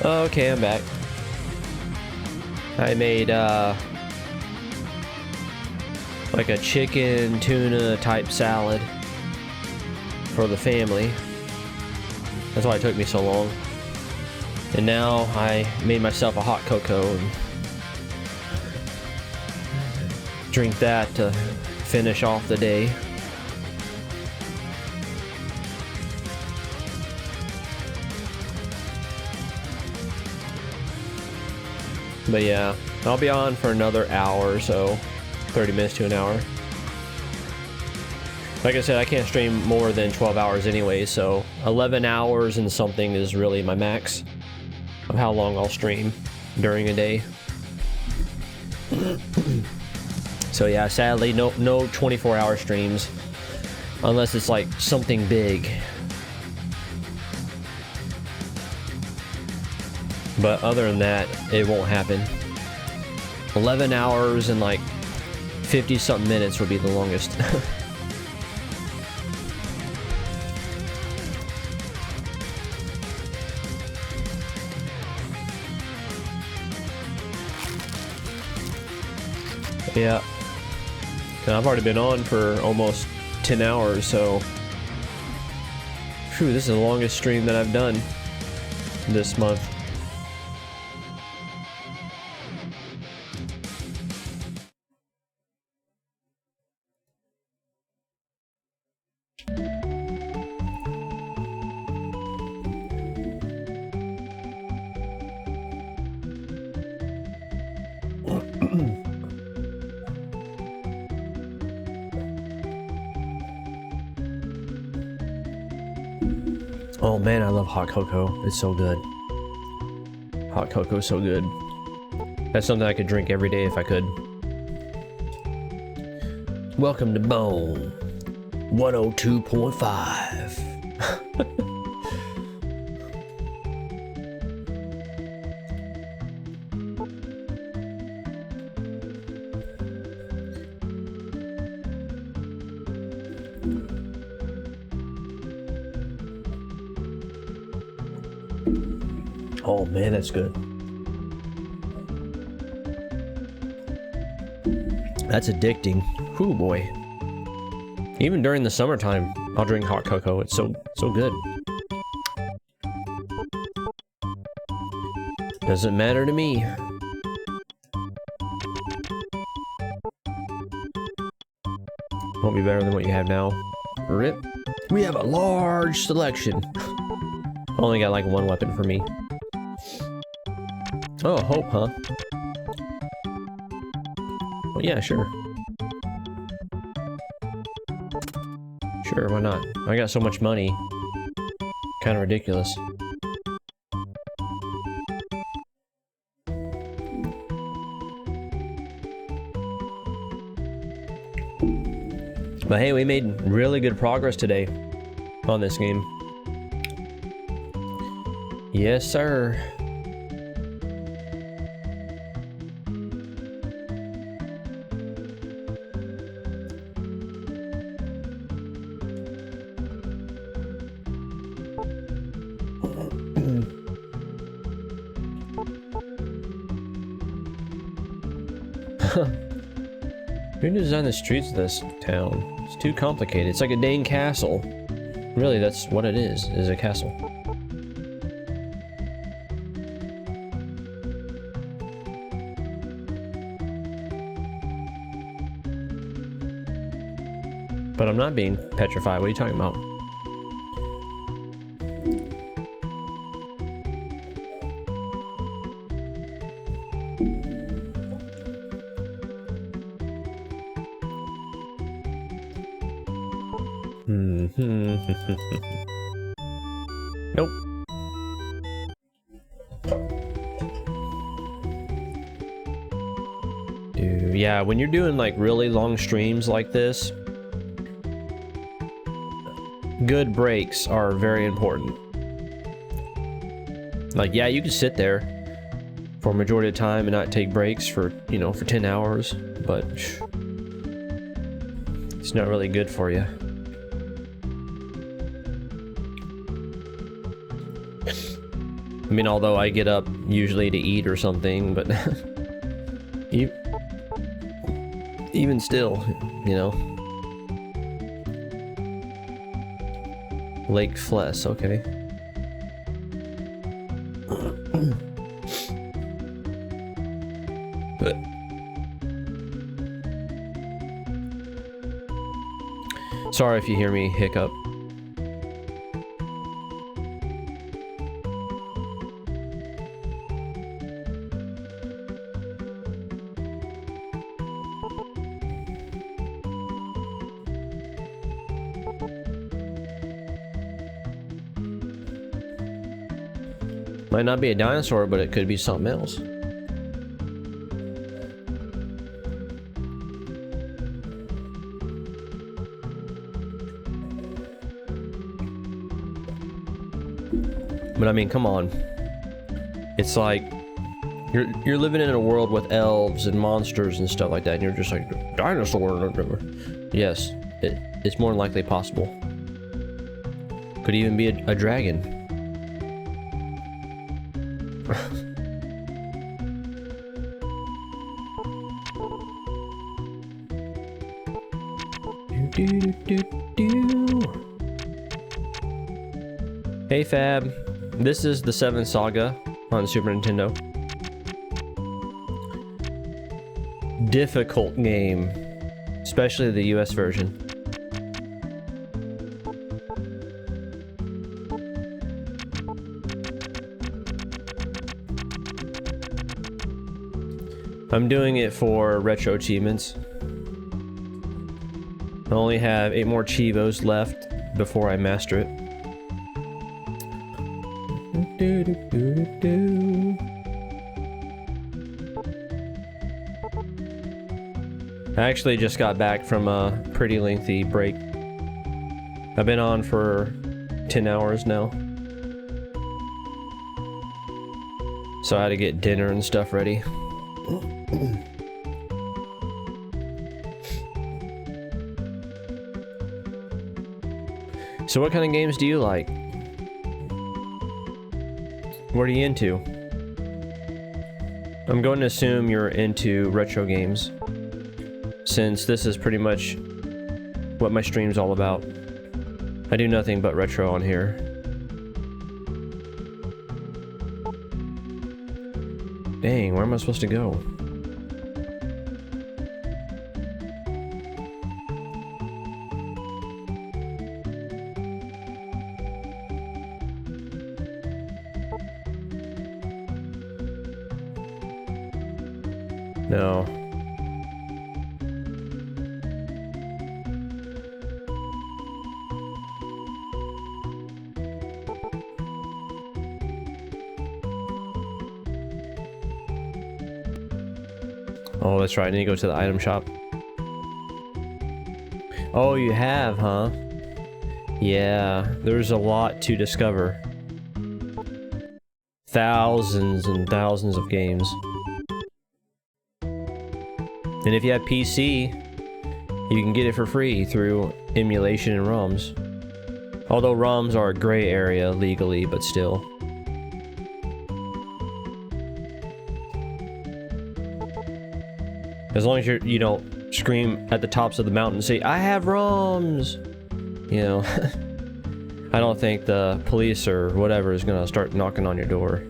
Okay, I'm back. I made like a chicken tuna type salad for the family. That's why it took me so long. And now I made myself a hot cocoa and drink that to finish off the day. But yeah, I'll be on for another hour or so, 30 minutes to an hour. Like I said, I can't stream more than 12 hours anyway, so 11 hours and something is really my max of how long I'll stream during a day. So yeah, sadly, no 24-hour streams, unless it's like something big. But other than that, it won't happen. 11 hours and like 50-something minutes would be the longest. Yeah. And I've already been on for almost 10 hours, so... Phew, this is the longest stream that I've done this month. Oh man, I love hot cocoa. It's so good. Hot cocoa is so good. That's something I could drink every day if I could. Welcome to Bone 102.5. Oh man, that's good. That's addicting. Whew, boy. Even during the summertime, I'll drink hot cocoa. It's so good. Doesn't matter to me. Won't be better than what you have now. Rip. We have a large selection. Only got like one weapon for me. Oh, hope, huh? Well, yeah, sure. Sure, why not? I got so much money. Kind of ridiculous. But hey, we made really good progress today on this game. Yes, sir. Who designed the streets of this town? It's too complicated. It's like a dang castle. Really, that's what it is a castle. But I'm not being petrified. What are you talking about? Nope. Dude, yeah, when you're doing like really long streams like this, good breaks are very important. Like, yeah, you can sit there for a majority of the time and not take breaks for, you know, for 10 hours, but it's not really good for you. I mean, although I get up usually to eat or something, but even still, you know. Lake Fless, okay. But sorry if you hear me hiccup. Might not be a dinosaur, but it could be something else. But I mean, come on. It's like you're living in a world with elves and monsters and stuff like that, and you're just like dinosaur. Yes, it's more than likely possible. Could even be a dragon. Hey Fab, this is the 7th Saga on Super Nintendo. Difficult game, especially the US version. I'm doing it for retro achievements. I only have 8 more Chivos left before I master it. I actually just got back from a pretty lengthy break. I've been on for 10 hours now. So I had to get dinner and stuff ready. So what kind of games do you like? What are you into? I'm going to assume you're into retro games, since this is pretty much what my stream's all about. I do nothing but retro on here. Dang, where am I supposed to go? No. Oh, that's right. I need to go to the item shop. Oh, you have, huh? Yeah, there's a lot to discover. Thousands and thousands of games. And if you have PC, you can get it for free through emulation and ROMs. Although ROMs are a gray area legally, but still. As long as you don't scream at the tops of the mountain and say, I have ROMs! You know, I don't think the police or whatever is gonna start knocking on your door.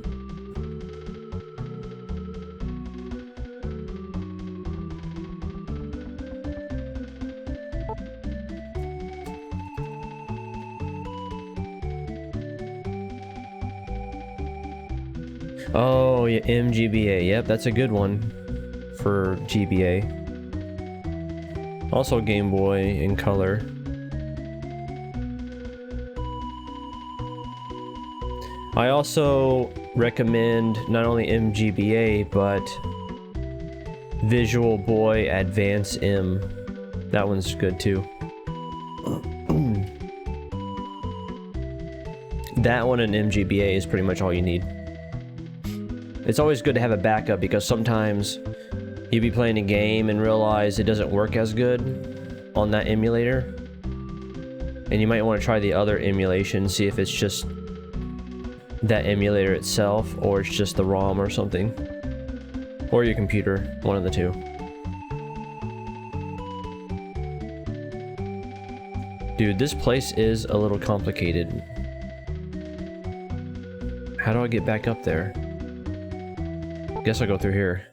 Oh, yeah, MGBA. Yep, that's a good one for GBA. Also Game Boy in color. I also recommend not only MGBA, but Visual Boy Advance M. That one's good too. That one and MGBA is pretty much all you need. It's always good to have a backup because sometimes you'll be playing a game and realize it doesn't work as good on that emulator. And you might want to try the other emulation, see if it's just that emulator itself, or it's just the ROM or something. Or your computer, one of the two. Dude, this place is a little complicated. How do I get back up there? Guess I'll go through here.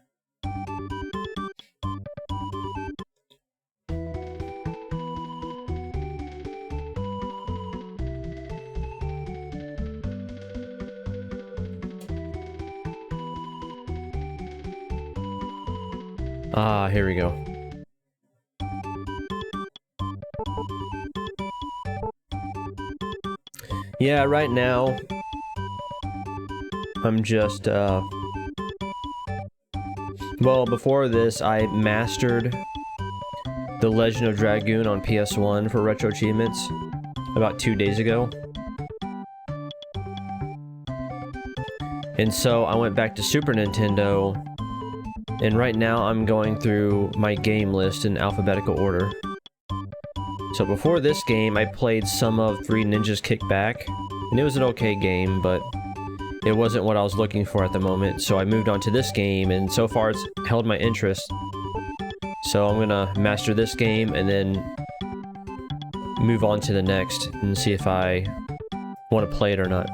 Ah, here we go. Yeah, right now, I'm just, well, before this, I mastered The Legend of Dragoon on PS1 for retro achievements about 2 days ago. And so I went back to Super Nintendo, and right now I'm going through my game list in alphabetical order. So before this game, I played some of Three Ninjas Kick Back, and it was an okay game, but it wasn't what I was looking for at the moment, so I moved on to this game, and so far it's held my interest. So I'm gonna master this game, and then move on to the next, and see if I want to play it or not.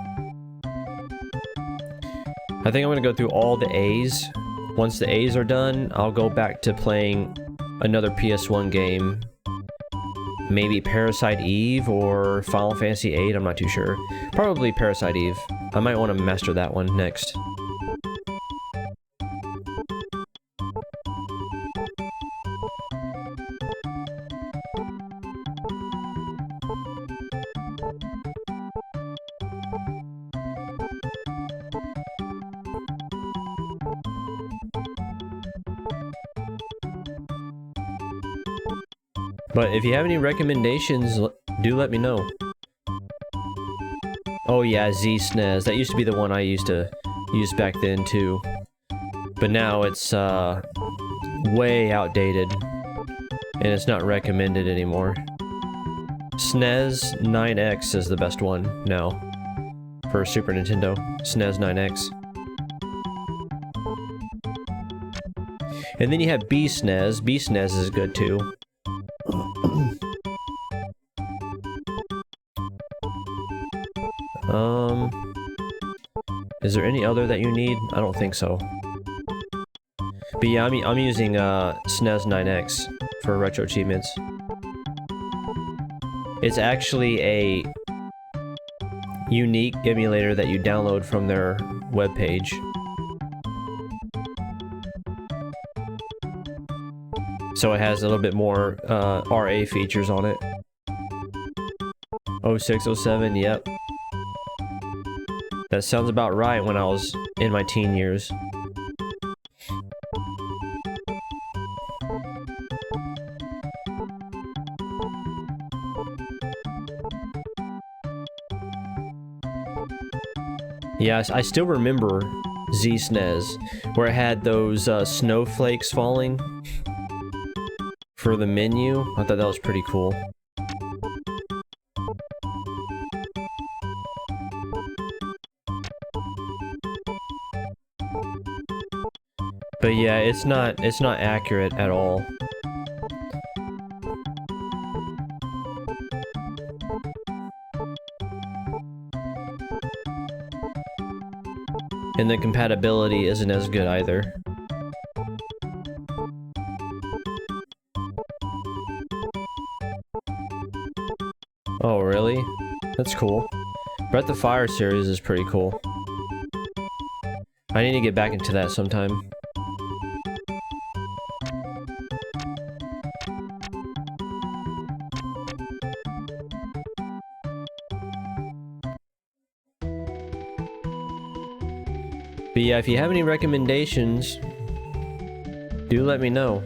I think I'm gonna go through all the A's. Once the A's are done, I'll go back to playing another PS1 game. Maybe Parasite Eve or Final Fantasy VIII, I'm not too sure. Probably Parasite Eve. I might want to master that one next. But if you have any recommendations, do let me know. Oh yeah, SNES. That used to be the one I used to use back then too. But now it's way outdated. And it's not recommended anymore. SNES 9X is the best one now. For Super Nintendo. SNES 9X. And then you have B-SNES. B-SNES is good too. Is there any other that you need? I don't think so. But yeah, I'm using SNES 9X for retro achievements. It's actually a unique emulator that you download from their webpage. So it has a little bit more RA features on it. 06, 07, yep. That sounds about right when I was in my teen years. Yeah, I still remember SNES, where it had those snowflakes falling for the menu. I thought that was pretty cool. But yeah, it's not accurate at all. And the compatibility isn't as good either. Oh, really? That's cool. Breath of Fire series is pretty cool. I need to get back into that sometime. But yeah, if you have any recommendations, do let me know.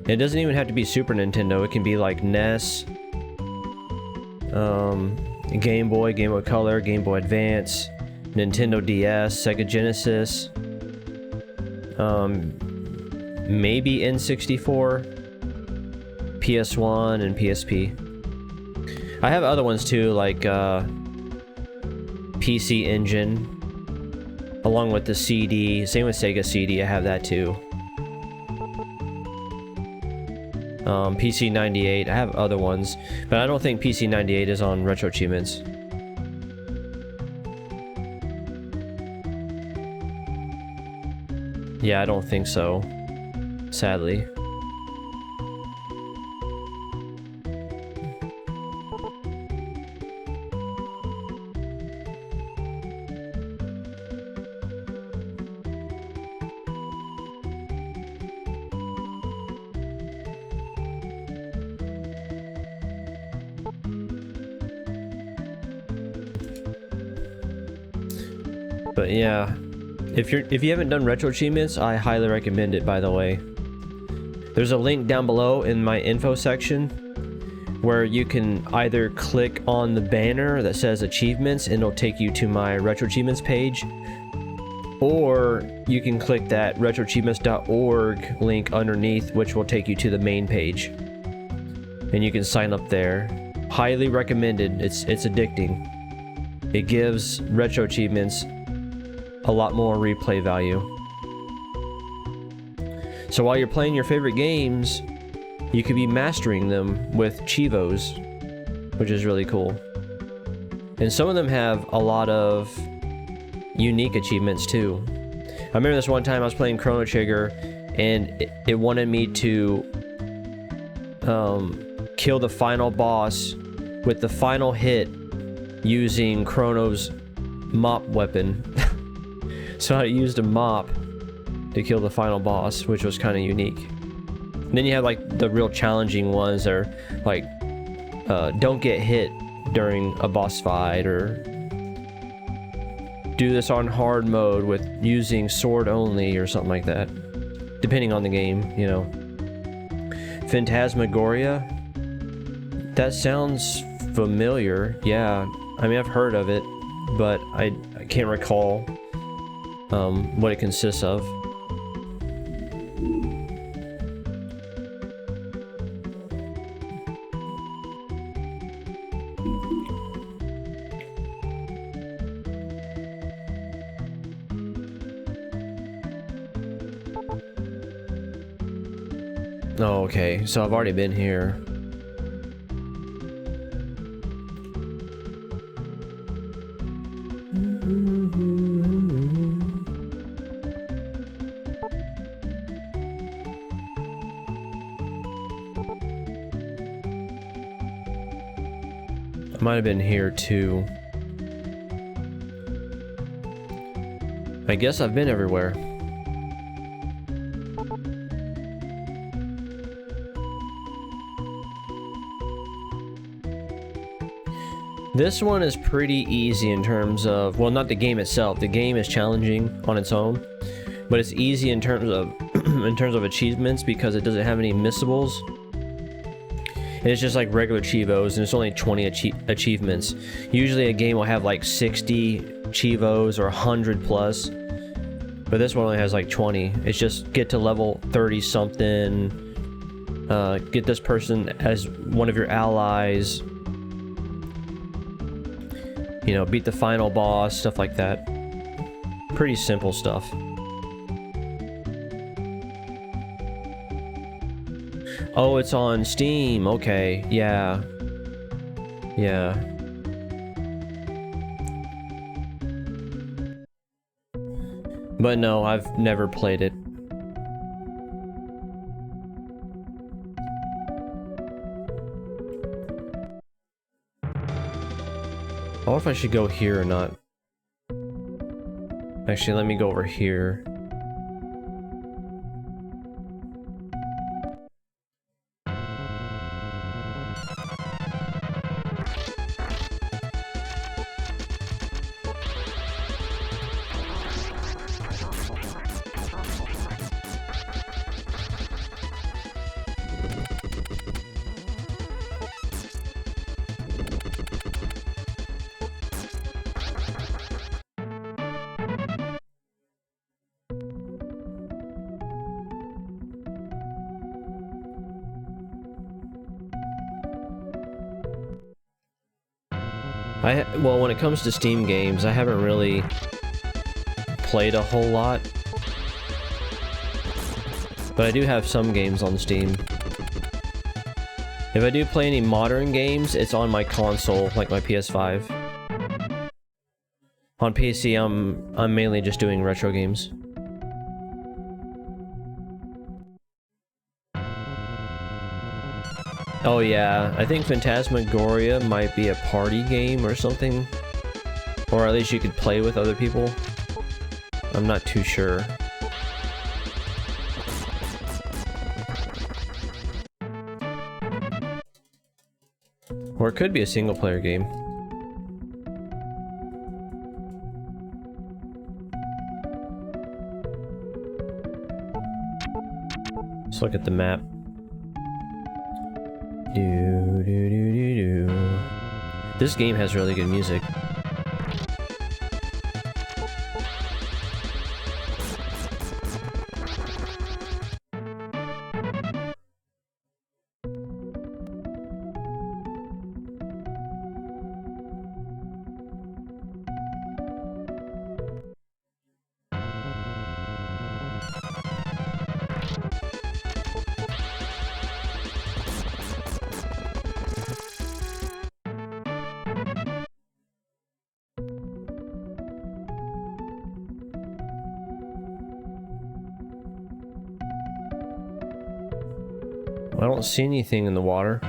It doesn't even have to be Super Nintendo, it can be like NES, Game Boy, Game Boy Color, Game Boy Advance, Nintendo DS, Sega Genesis, maybe N64, PS1, and PSP. I have other ones too, like PC Engine, along with the CD. Same with Sega CD, I have that too. PC 98, I have other ones, but I don't think PC 98 is on Retro Achievements. Yeah, I don't think so, sadly. But yeah, if you haven't done Retro Achievements, I highly recommend it, by the way. There's a link down below in my info section where you can either click on the banner that says Achievements and it'll take you to my Retro Achievements page, or you can click that retroachievements.org link underneath, which will take you to the main page. And you can sign up there. Highly recommended. It's addicting. It gives Retro Achievements a lot more replay value. So while you're playing your favorite games, you could be mastering them with Chivos, which is really cool. And some of them have a lot of unique achievements too. I remember this one time I was playing Chrono Trigger and it wanted me to kill the final boss with the final hit using Chrono's mop weapon. So I used a mop to kill the final boss, which was kind of unique. And then you have like the real challenging ones that are like don't get hit during a boss fight, or do this on hard mode with using sword only, or something like that, depending on the game, you know. Phantasmagoria, that sounds familiar. Yeah, I mean, I've heard of it, but I can't recall what it consists of. Oh, okay, so I've already been here. I might have been here too. I guess I've been everywhere. This one is pretty easy in terms of, well, not the game itself. The game is challenging on its own, but it's easy in terms of achievements because it doesn't have any missables. And it's just like regular Chivos, and it's only 20 achievements. Usually a game will have like 60 Chivos or 100 plus, but this one only has like 20. It's just get to level 30 something, get this person as one of your allies, you know, beat the final boss, stuff like that. Pretty simple stuff. Oh, it's on Steam. Okay, yeah. Yeah. But no, I've never played it. I wonder if I should go here or not. Actually, let me go over here. Well, when it comes to Steam games, I haven't really played a whole lot. But I do have some games on Steam. If I do play any modern games, it's on my console, like my PS5. On PC, I'm mainly just doing retro games. Oh yeah, I think Phantasmagoria might be a party game or something. Or at least you could play with other people. I'm not too sure. Or it could be a single player game. Let's look at the map. This game has really good music. I don't see anything in the water.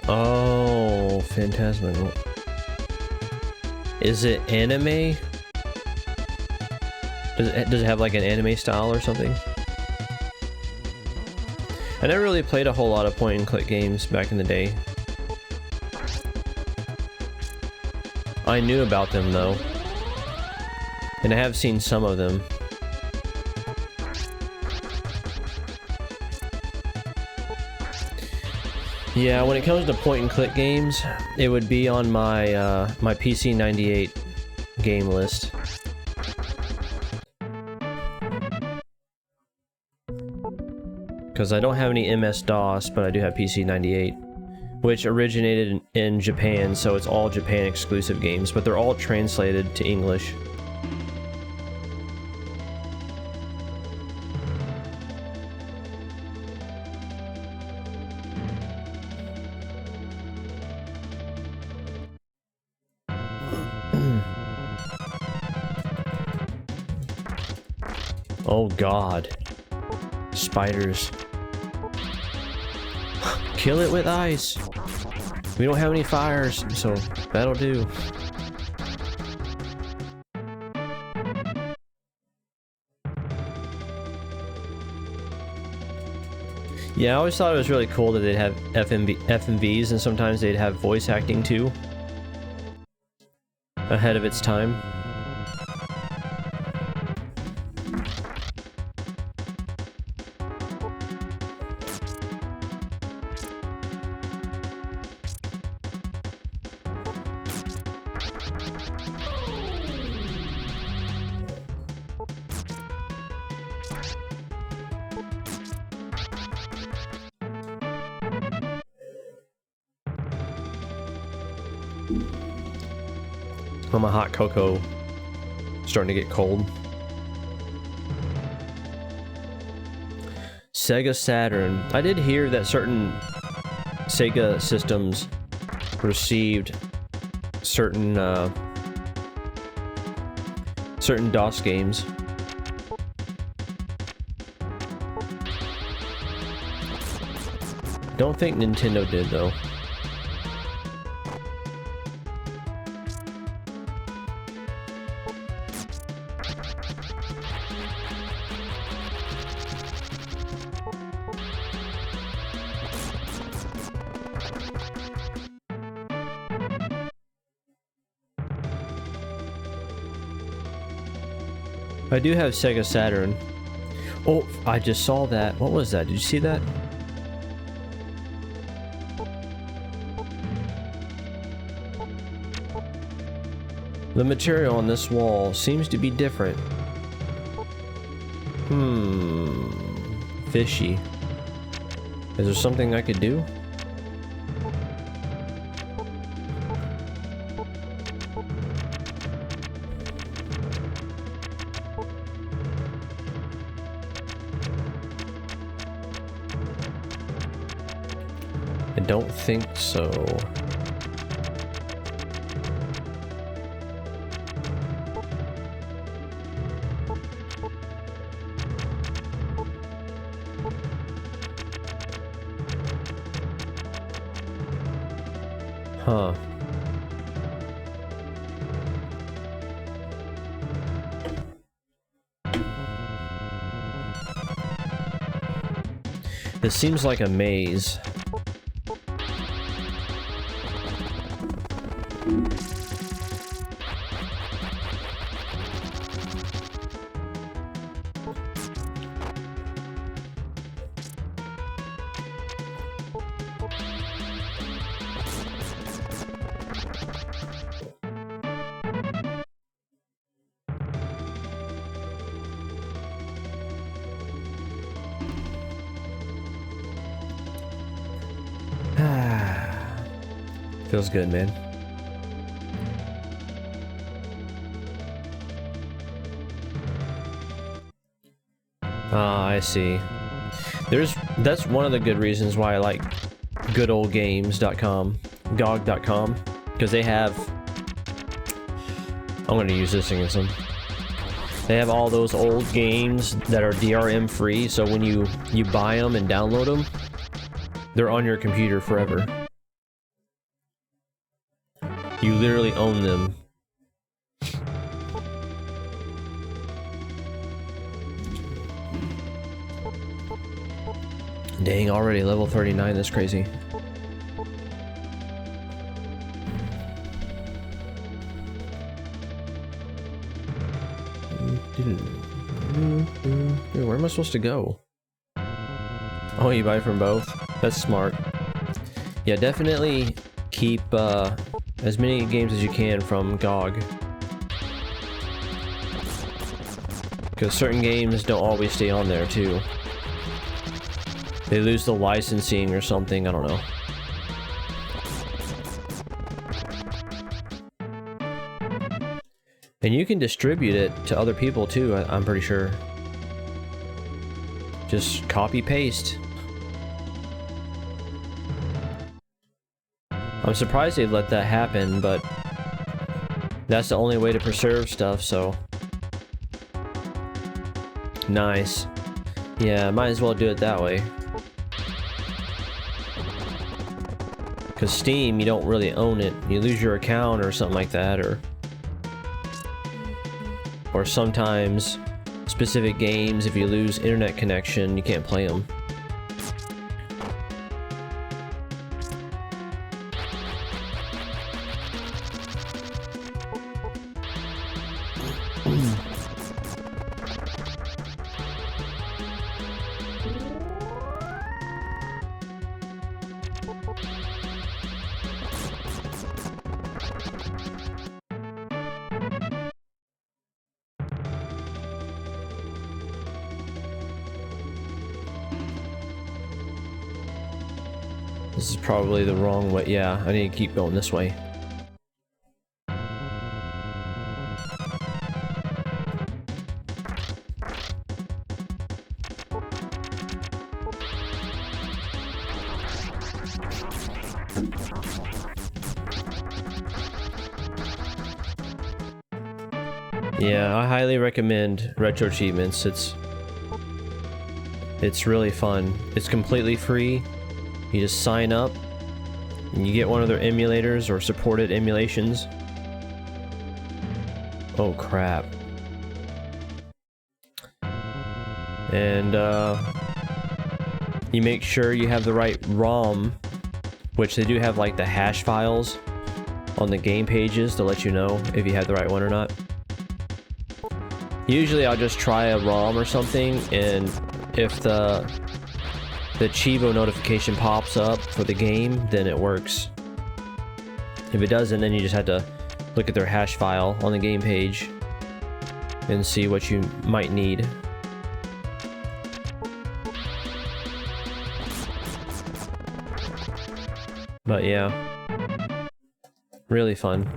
Oh, Phantasmagoria. Is it anime? Does it have like an anime style or something? I never really played a whole lot of point and click games back in the day. I knew about them though. And I have seen some of them. Yeah, when it comes to point and click games, it would be on my my PC 98 game list. Because I don't have any MS-DOS, but I do have PC 98, which originated in Japan, so it's all Japan exclusive games, but they're all translated to English. Oh god. Spiders. Kill it with ice! We don't have any fires, so that'll do. Yeah, I always thought it was really cool that they'd have FMVs, and sometimes they'd have voice acting too. Ahead of its time. Oh, my hot cocoa starting to get cold. Sega Saturn. I did hear that certain Sega systems received certain certain DOS games. Don't think Nintendo did though. I do have Sega Saturn. Oh, I just saw that. What was that? Did you see that? The material on this wall seems to be different. Fishy. Is there something I could do? I don't think so. Huh. This seems like a maze. Feels good, man. Ah, I see. That's one of the good reasons why I like goodoldgames.com, GOG.com, because they have, I'm going to use this against them. They have all those old games that are DRM free, so when you buy them and download them, they're on your computer forever. You literally own them. Dang, already level 39, that's crazy. Dude, where am I supposed to go? Oh, you buy from both? That's smart. Yeah, definitely keep as many games as you can from GOG. Because certain games don't always stay on there, too. They lose the licensing or something, I don't know. And you can distribute it to other people, too, I'm pretty sure. Just copy-paste. I'm surprised they'd let that happen, but that's the only way to preserve stuff, so... Nice. Yeah, might as well do it that way. Because Steam, you don't really own it. You lose your account or something like that, or sometimes specific games, if you lose internet connection, you can't play them. This is probably the wrong way. Yeah, I need to keep going this way. Yeah, I highly recommend Retro Achievements. It's really fun. It's completely free. You just sign up, and you get one of their emulators or supported emulations. Oh crap. And you make sure you have the right ROM, which they do have like the hash files on the game pages to let you know if you have the right one or not. Usually I'll just try a ROM or something, and if the Chivo notification pops up for the game, then it works. If it doesn't, then you just have to look at their hash file on the game page and see what you might need. But yeah, really fun.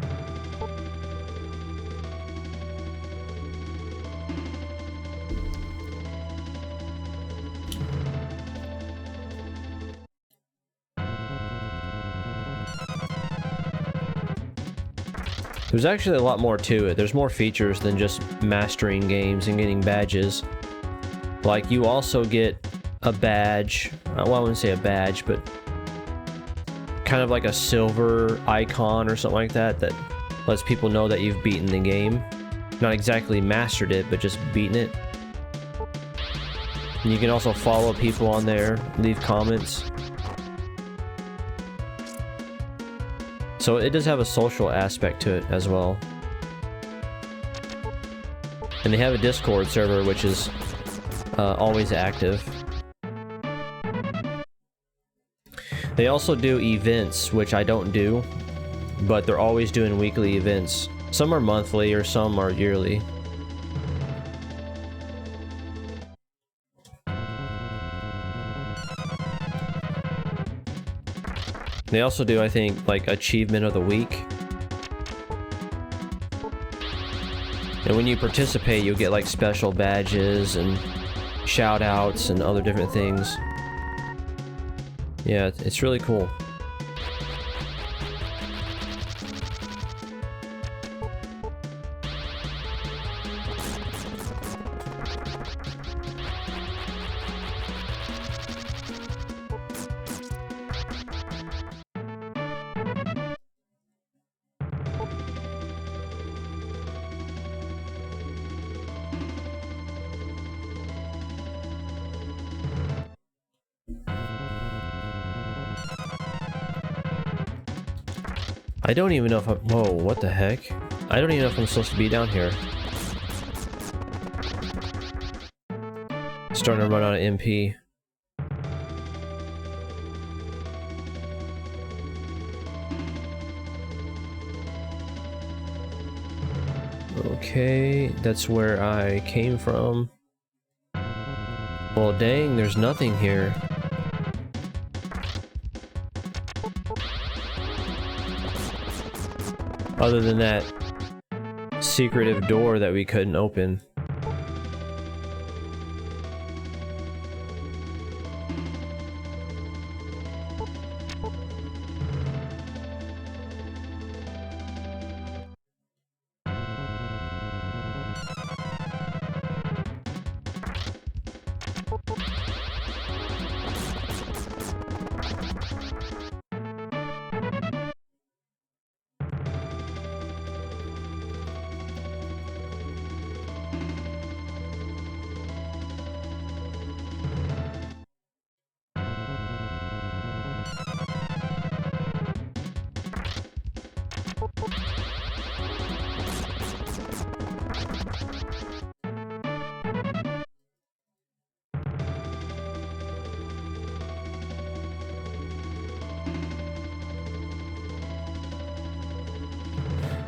There's actually a lot more to it. There's more features than just mastering games and getting badges. Like, you also get a badge. Well, I wouldn't say a badge, but kind of like a silver icon or something like that that lets people know that you've beaten the game. Not exactly mastered it, but just beaten it. And you can also follow people on there, leave comments. So it does have a social aspect to it as well. And they have a Discord server, which is always active. They also do events, which I don't do, but they're always doing weekly events. Some are monthly or some are yearly. They also do, I think, like Achievement of the Week. And when you participate, you'll get like special badges and shout outs and other different things. Yeah, it's really cool. I don't even know if I'm... Whoa, what the heck? I don't even know if I'm supposed to be down here. Starting to run out of MP. Okay, that's where I came from. Well, dang, there's nothing here. Other than that secretive door that we couldn't open.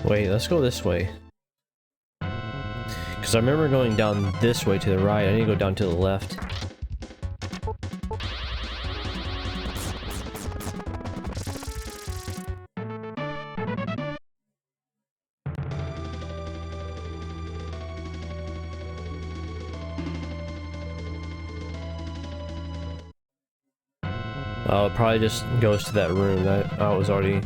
Wait, let's go this way. Because I remember going down this way to the right. I need to go down to the left. Oh, it probably just goes to that room that I was already...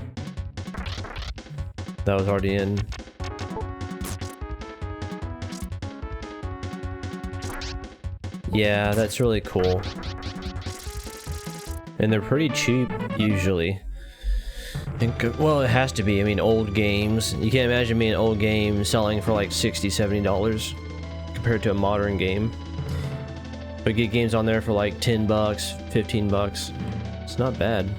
That was already in. Yeah, that's really cool. And they're pretty cheap, usually. Well, it has to be. I mean, old games. You can't imagine me an old game selling for like $60, $70 compared to a modern game. But get games on there for like 10 bucks, 15 bucks. It's not bad.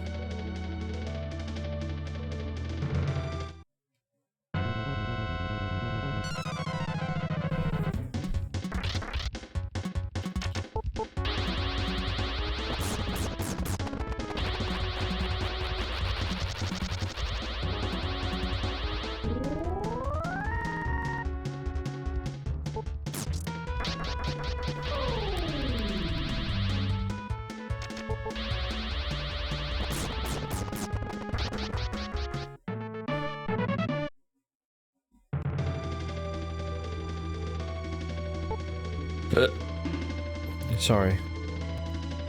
Sorry.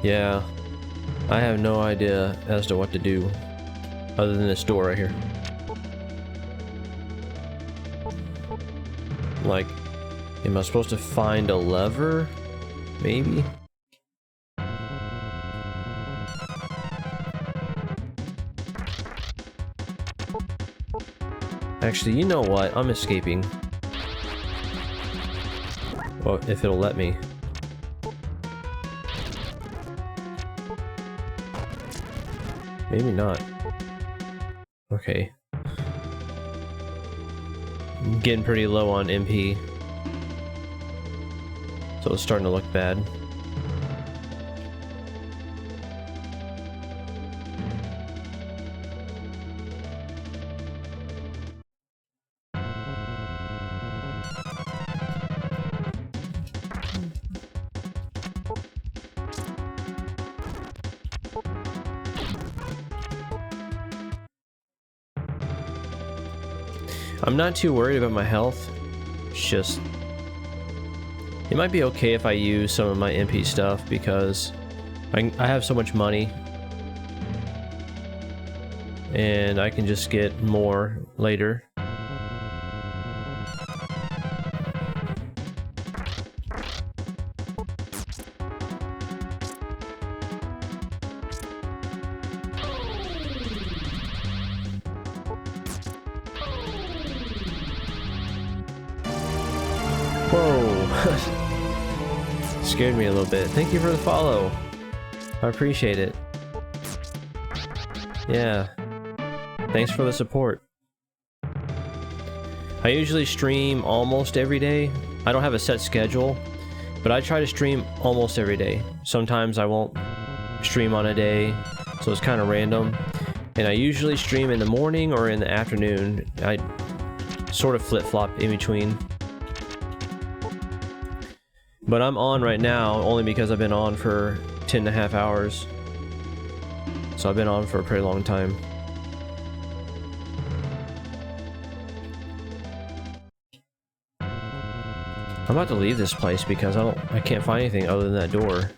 Yeah, I have no idea as to what to do other than this door right here. Like, am I supposed to find a lever? Maybe? Actually, you know what? I'm escaping. Well, if it'll let me. Maybe not. Okay. I'm getting pretty low on MP. So it's starting to look bad. I'm not too worried about my health. It's just... it might be okay if I use some of my MP stuff because I have so much money. And I can just get more later. Whoa! Scared me a little bit. Thank you for the follow. I appreciate it. Yeah. Thanks for the support. I usually stream almost every day. I don't have a set schedule, but I try to stream almost every day. Sometimes I won't stream on a day, so it's kind of random. And I usually stream in the morning or in the afternoon. I sort of flip-flop in between. But I'm on right now only because I've been on for 10.5 hours. So I've been on for a pretty long time. I'm about to leave this place because I can't find anything other than that door.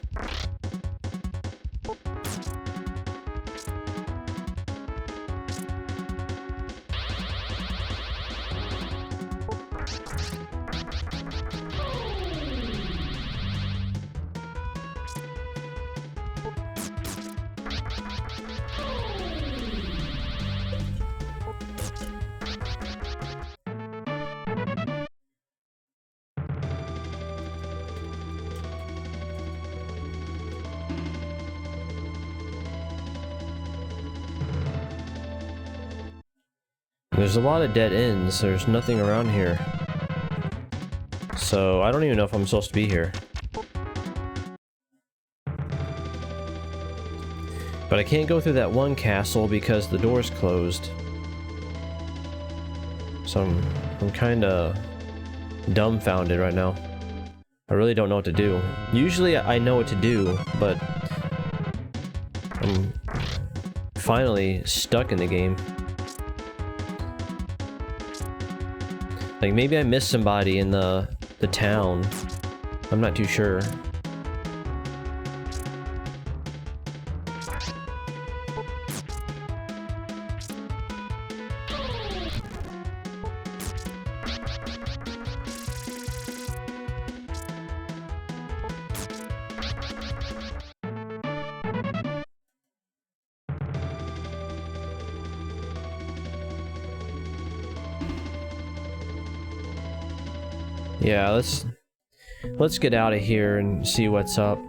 There's a lot of dead ends. There's nothing around here. So I don't even know if I'm supposed to be here. But I can't go through that one castle because the door's closed. So I'm kind of dumbfounded right now. I really don't know what to do. Usually I know what to do, but I'm finally stuck in the game. Like, maybe I missed somebody in the town. I'm not too sure. Yeah, let's get out of here and see what's up.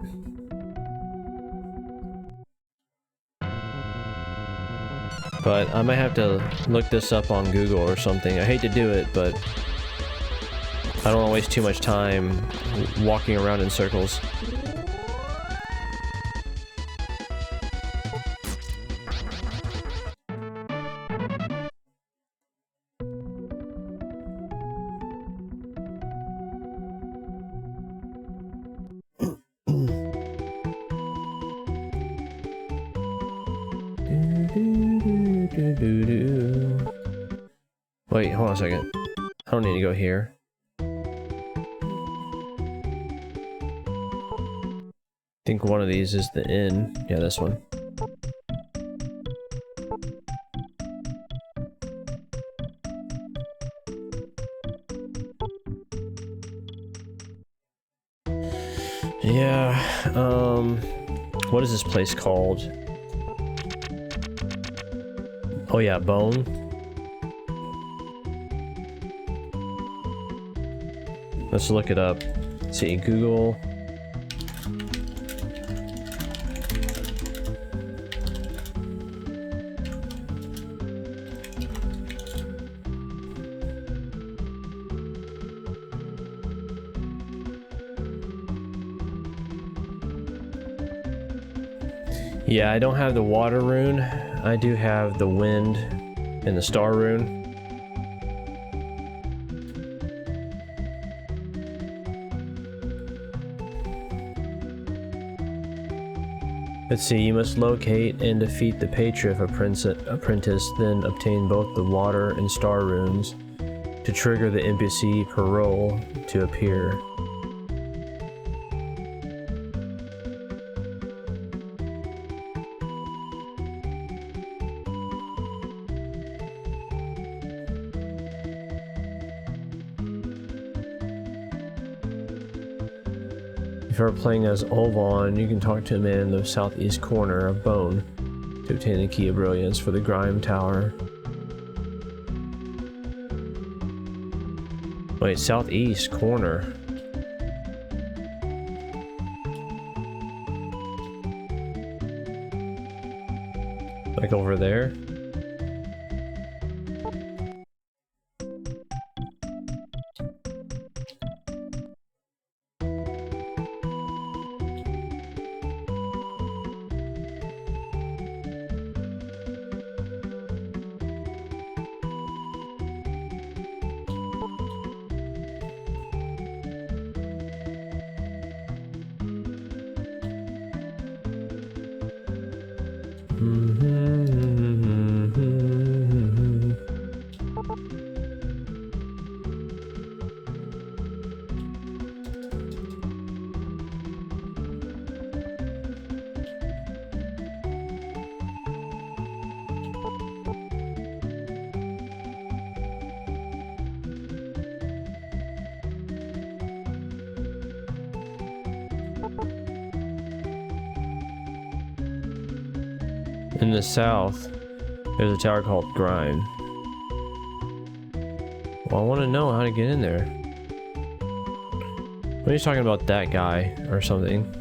But I might have to look this up on Google or something. I hate to do it, but I don't want to waste too much time walking around in circles. Wait, hold on a second. I don't need to go here. I think one of these is the inn. Yeah, this one. Yeah, what is this place called? Oh yeah, Bone. Let's look it up. Let's see, Google. Yeah, I don't have the water rune. I do have the wind and the star rune. Let's see, you must locate and defeat the Patriot apprentice, then obtain both the water and star runes to trigger the NPC parole to appear. If you're playing as Olvon, you can talk to a man in the southeast corner of Bone to obtain the Key of Brilliance for the Grime Tower. Wait, southeast corner. Like over there? In the south, there's a tower called Grime. Well, I want to know how to get in there. What are you talking about, that guy or something?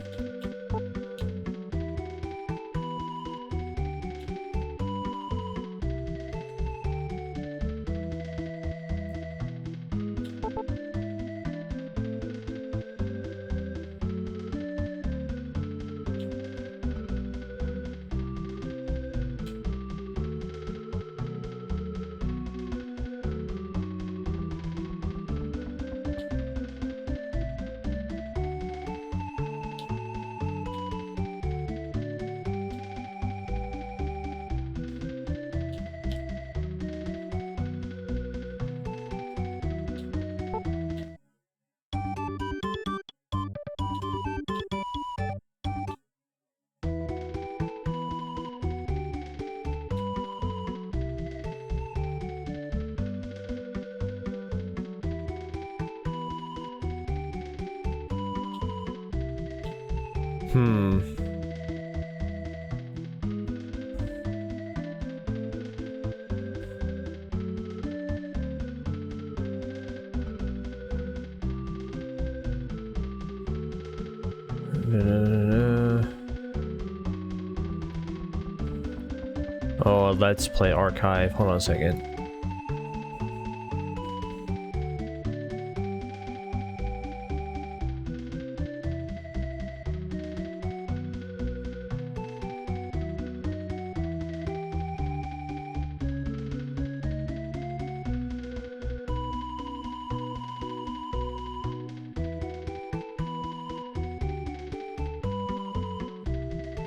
Oh, let's play archive. Hold on a second.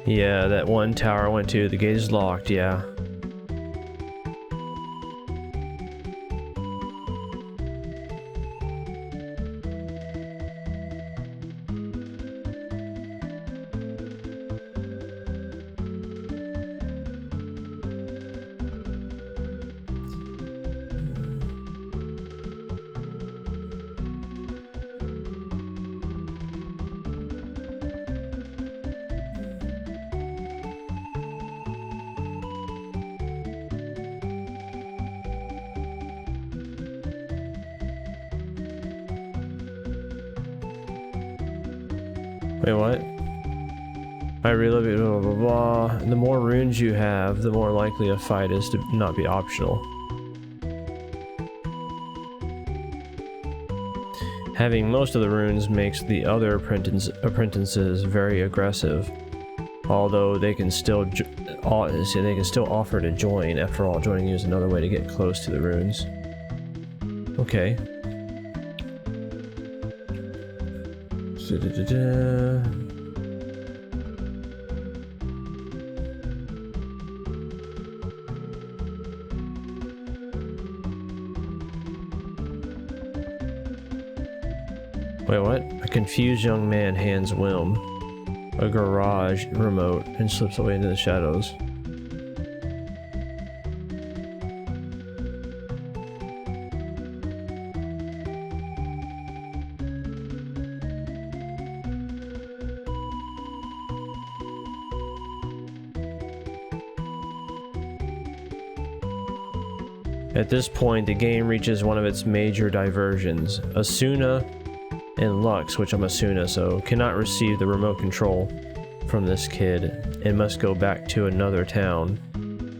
Yeah, that one tower I went to, the gate is locked, yeah. Wait, what? I relive it, blah, blah, blah. And the more runes you have, the more likely a fight is to not be optional. Having most of the runes makes the other apprentices very aggressive, although they can still offer to join. After all, joining you is another way to get close to the runes. Okay. Wait, what? A confused young man hands Wilm a garage remote and slips away into the shadows. At this point, the game reaches one of its major diversions. Asuna and Lux, which I'm Asuna, so cannot receive the remote control from this kid and must go back to another town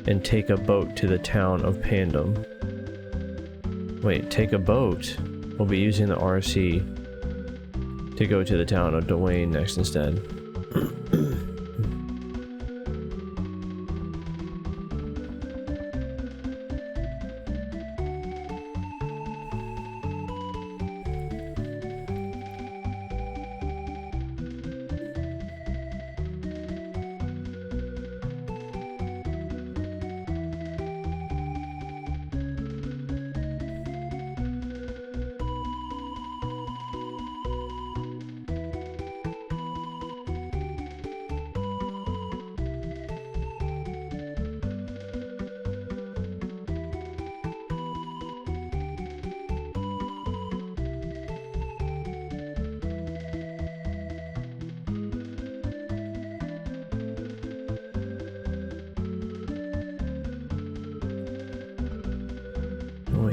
and take a boat to the town of Pandem. Wait, take a boat? We'll be using the RC to go to the town of Dwayne next instead.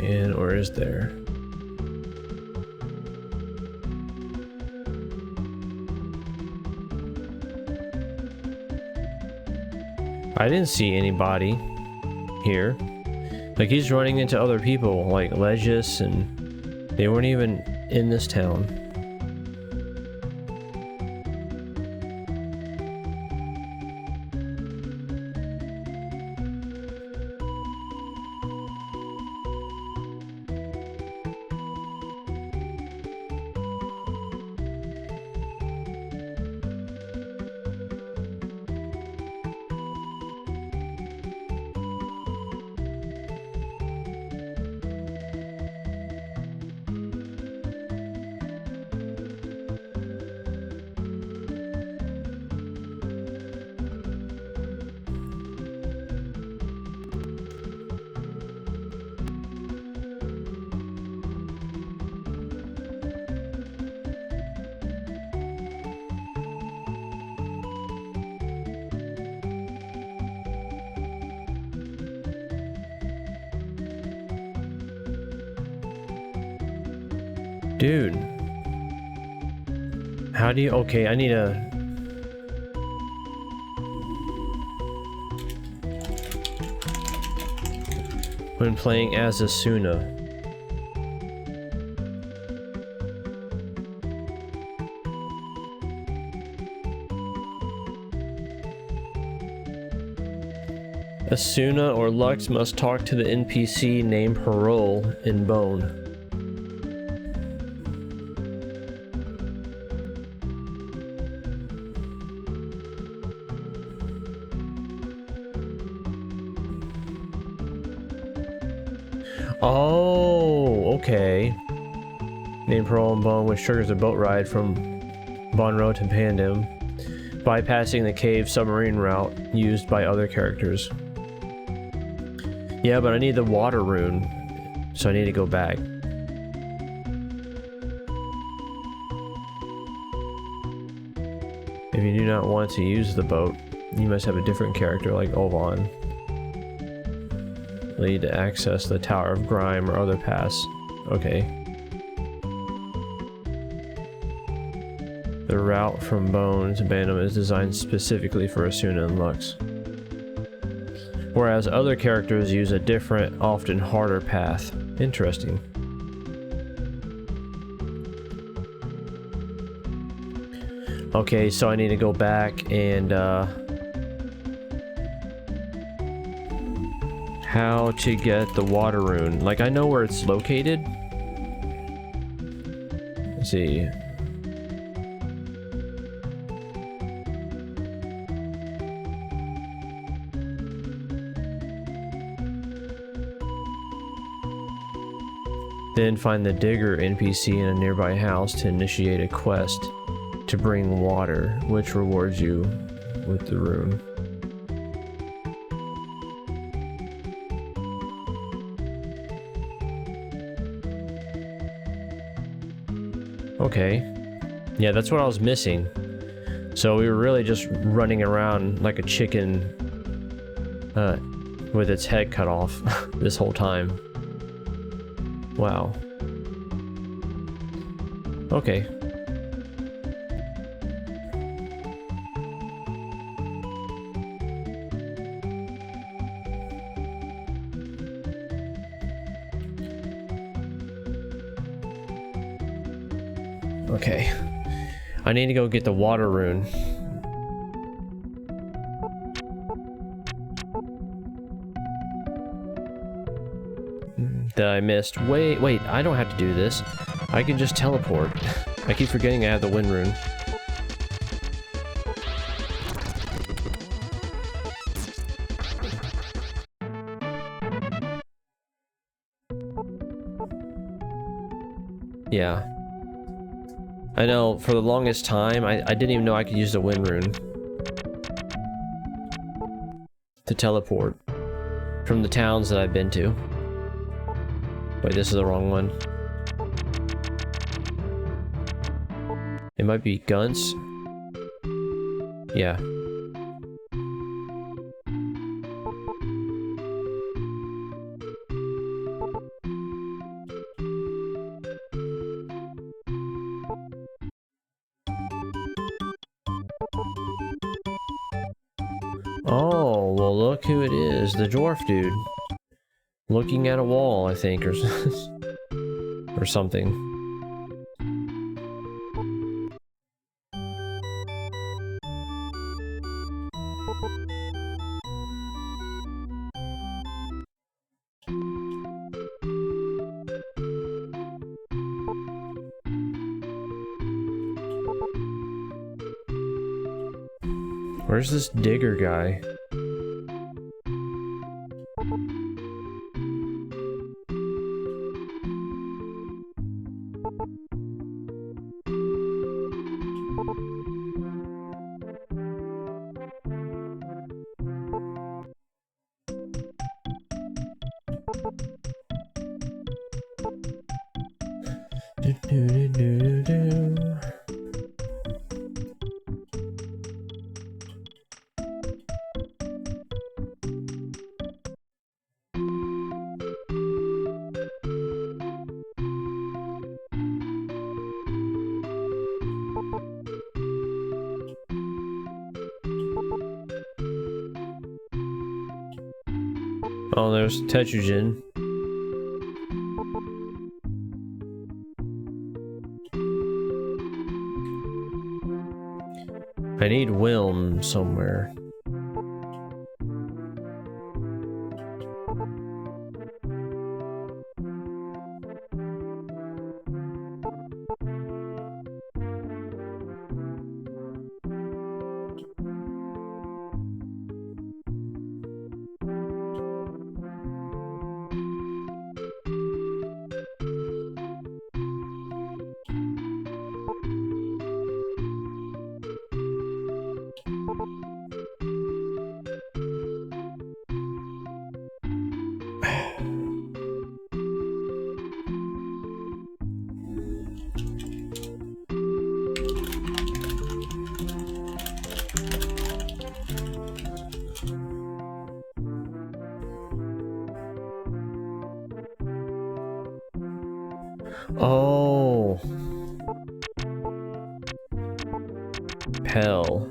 In, or is there? I didn't see anybody here. Like, he's running into other people, like Legis, and they weren't even in this town. Dude. How do you... Okay, I need a... When playing as Asuna. Asuna or Lux must talk to the NPC named Parole in Bone. Oh, okay. Named Parole and Bone, which triggers a boat ride from Bonro to Pandem, bypassing the cave submarine route used by other characters. Yeah, but I need the water rune, so I need to go back. If you do not want to use the boat, you must have a different character like Ovan. Lead to access the Tower of Grime or other paths. Okay. The The route from Bone to Bantam is designed specifically for Asuna and Lux. Whereas other characters use a different, often harder path. Interesting. Okay, so I need to go back and, how to get the water rune. Like, I know where it's located. Let's see. Then find the digger NPC in a nearby house to initiate a quest to bring water, which rewards you with the rune. Okay. Yeah, that's what I was missing. So we were really just running around like a chicken with its head cut off this whole time. Wow. Okay. Okay. I need to go get the water rune. That I missed. Wait, I don't have to do this. I can just teleport. I keep forgetting I have the wind rune. Yeah. I know, for the longest time, I didn't even know I could use the wind rune to teleport from the towns that I've been to. Wait, this is the wrong one. It might be Gunts. Yeah. Oh, well look who it is, the dwarf dude. Looking at a wall, I think, or, or something. Where's this digger guy? Oh, there's Tetrujin. I need Wilm somewhere. Oh. repel.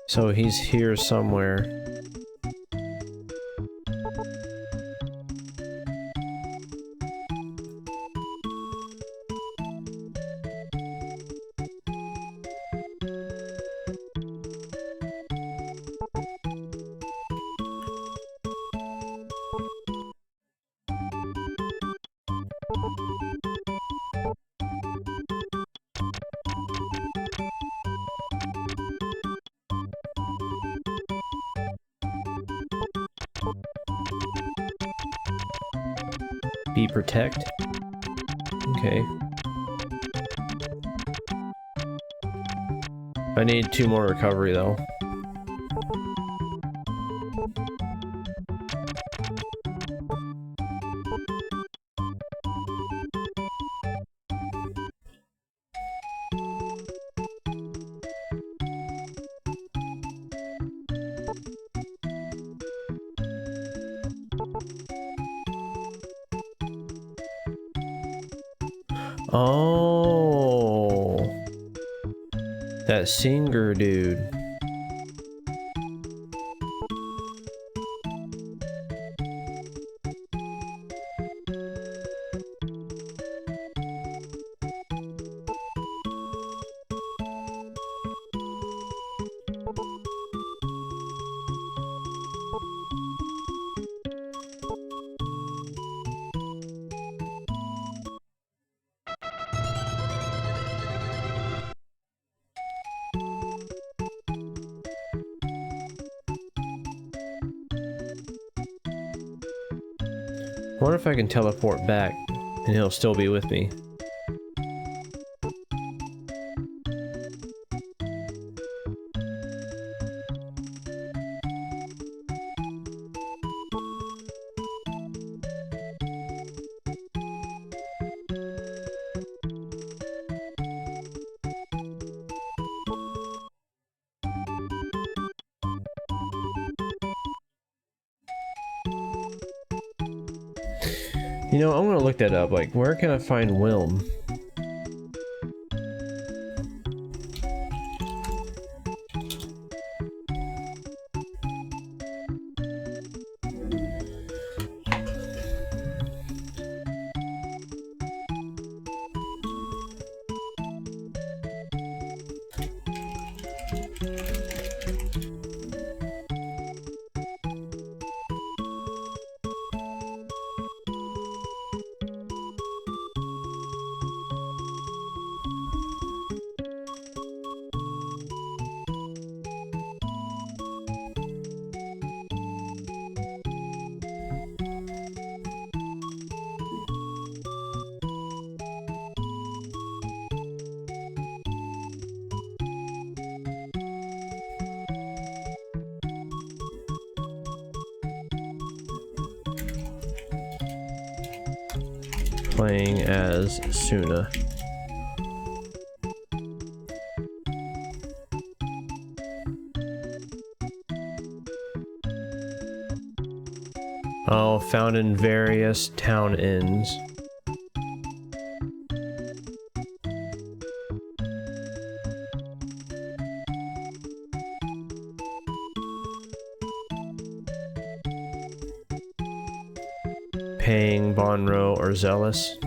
So he's here somewhere. Be protect. Okay. I need 2 more recovery though. Oh, that singer dude. I wonder if I can teleport back and he'll still be with me. You know, I'm gonna look that up. Like, where can I find Wilm? Playing as Suna. Oh, found in various town inns. Paying, Bonro, or Zealous.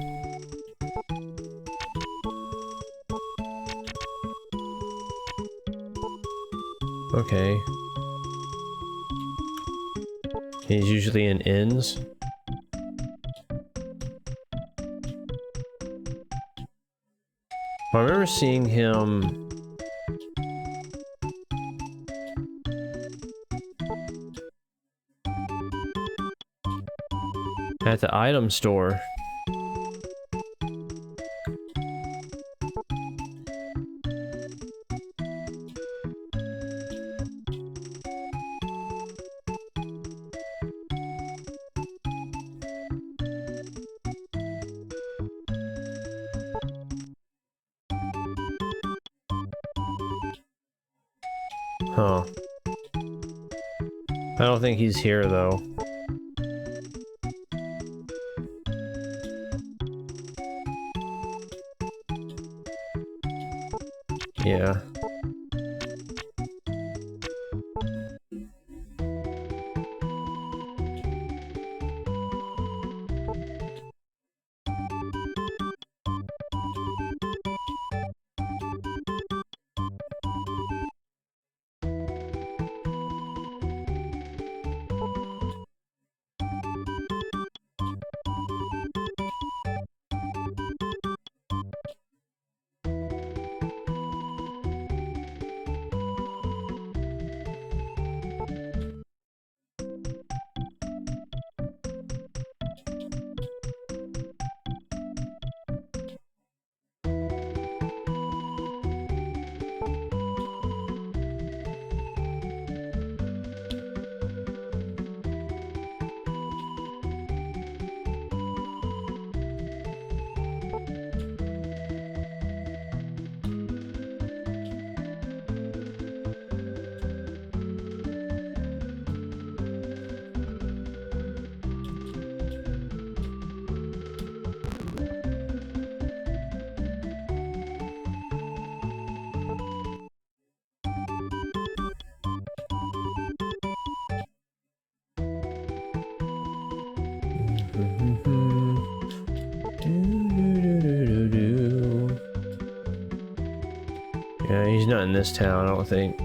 Okay. He's usually in inns. I remember seeing him at the item store. Huh. I don't think he's here, though. Yeah. Yeah, he's not in this town, I don't think.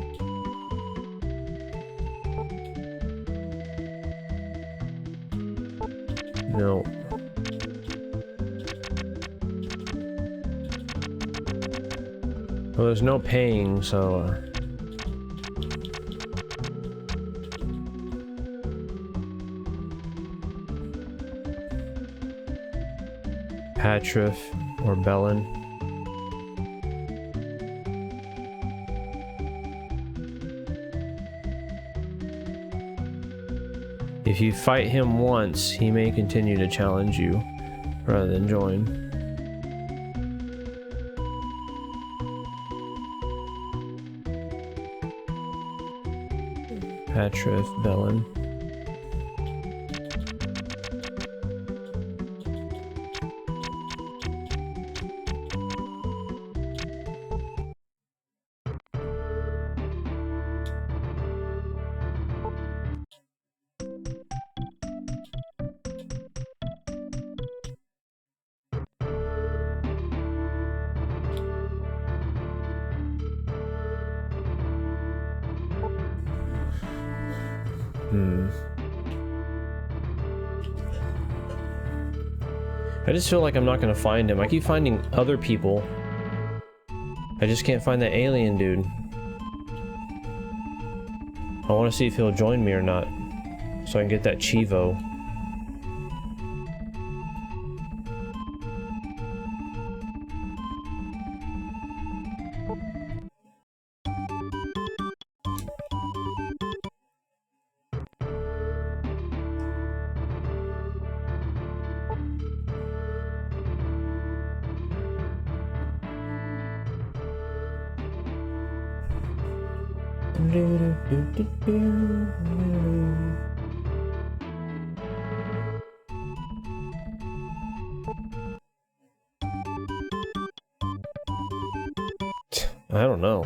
No. Well, there's no paying, so... Patriff or Bellin. If you fight him once, he may continue to challenge you rather than join. Patriff, Bellin. I just feel like I'm not gonna find him. I keep finding other people. I just can't find that alien dude. I want to see if he'll join me or not, so I can get that Chivo. I don't know.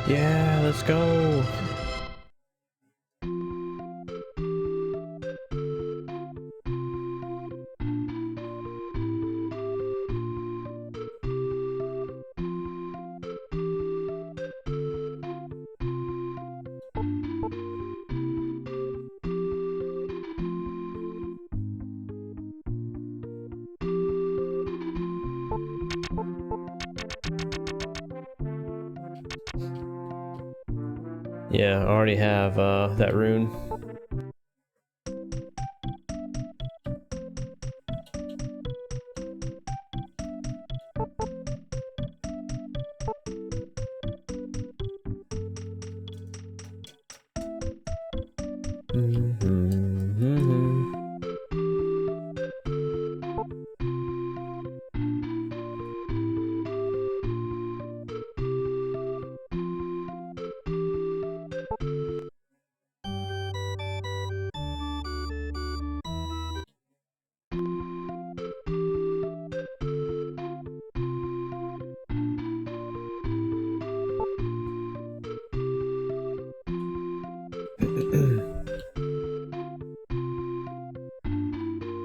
Yeah, let's go. Yeah, I already have that rune.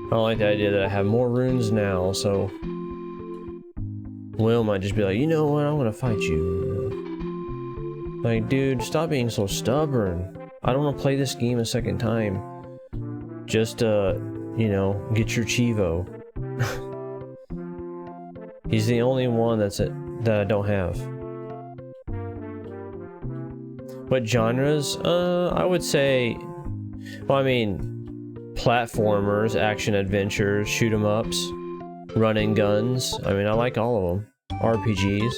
I don't like the idea that I have more runes now, so Will might just be like, you know what, I want to fight you. Like, dude, stop being so stubborn. I don't want to play this game a second time. Just, you know, get your Chivo. He's the only one that I don't have. What genres? I would say, well, I mean, platformers, action adventures, shoot 'em ups, running guns. I mean, I like all of them. RPGs.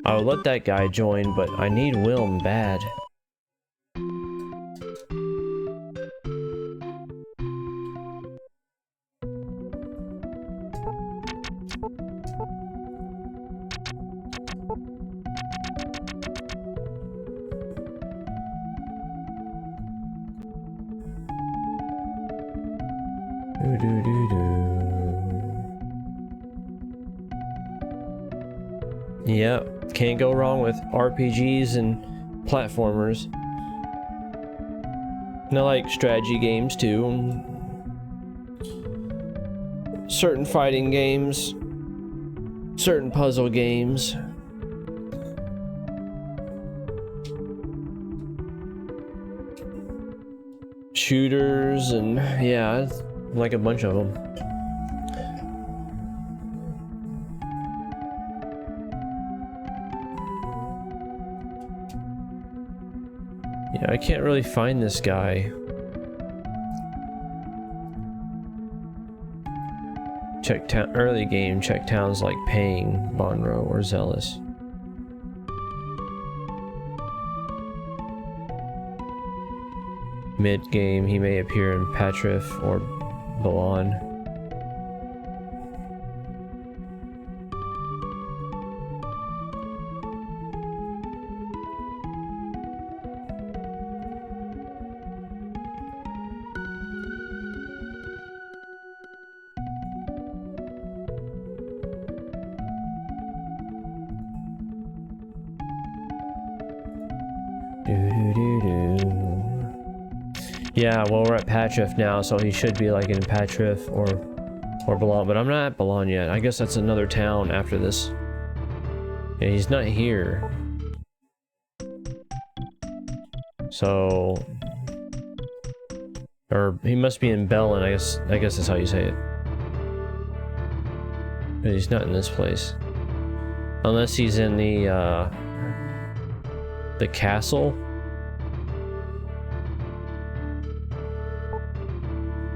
I would let that guy join, but I need Wilm bad. Yep, can't go wrong with RPGs and platformers. And I like strategy games too. Certain fighting games, certain puzzle games. Shooters, and yeah, like a bunch of them. Yeah, I can't really find this guy. Check town early game. Check towns like Pang, Bonro, or Zealous. Mid game, he may appear in Patrif or Balan. Yeah, well, we're at Patrif now, so he should be like in Patrif or Balan, but I'm not at Balan yet. I guess that's another town after this. Yeah, he's not here. So, or he must be in Bellin. I guess that's how you say it. But he's not in this place, unless he's in the castle.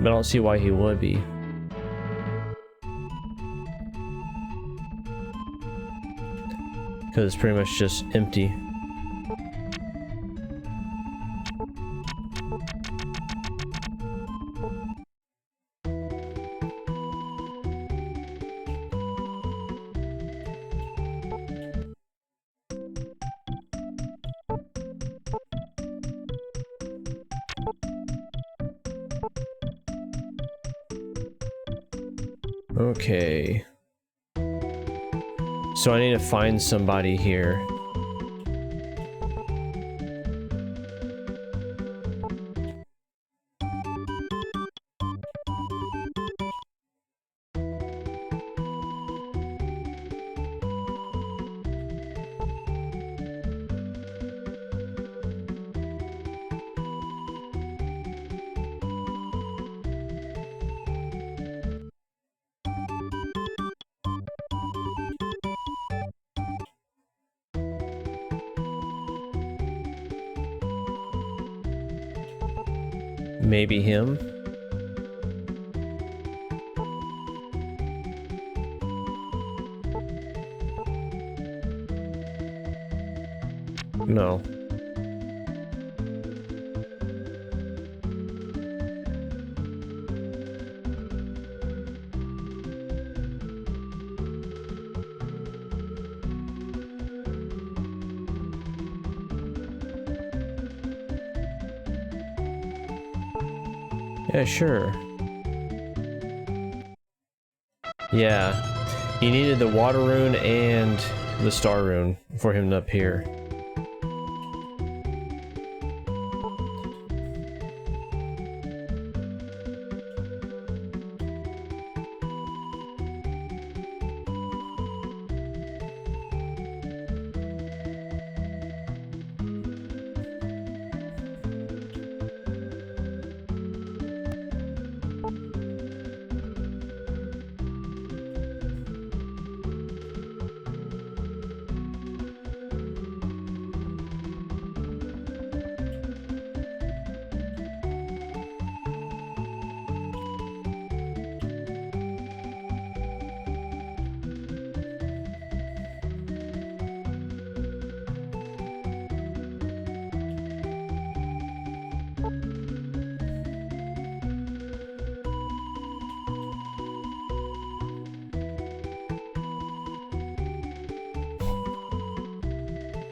But I don't see why he would be. Because it's pretty much just empty. Okay. So I need to find somebody here. Maybe him? No. Yeah, sure. Yeah. He needed the water rune and the star rune for him to appear.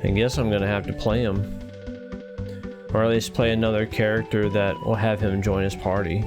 I guess I'm gonna have to play him. Or at least play another character that will have him join his party.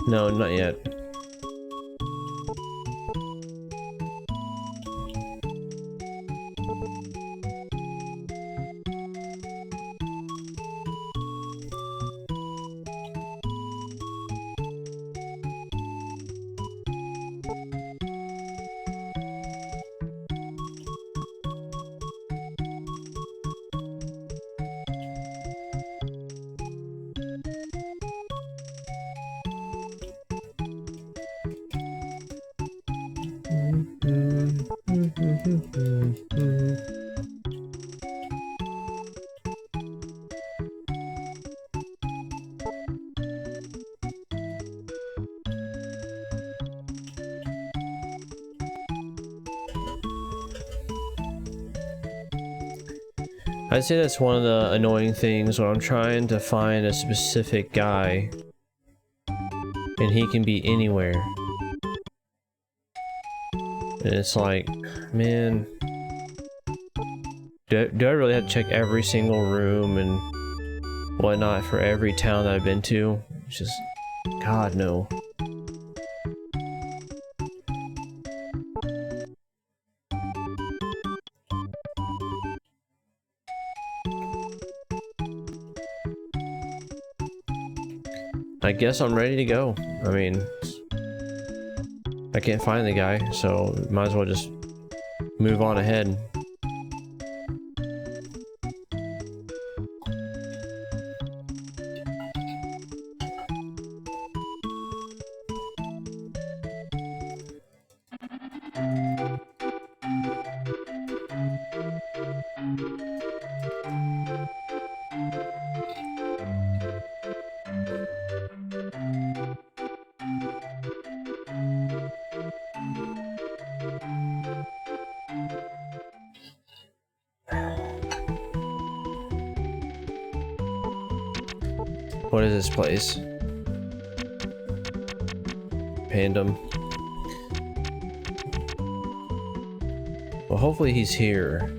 No, not yet. I'd say that's one of the annoying things when I'm trying to find a specific guy and he can be anywhere. And it's like, man, do I really have to check every single room and whatnot for every town that I've been to? It's just, God, no. guess I'm ready to go. I mean, I can't find the guy, so might as well just move on ahead. What is this place? Pandem. Well, hopefully he's here.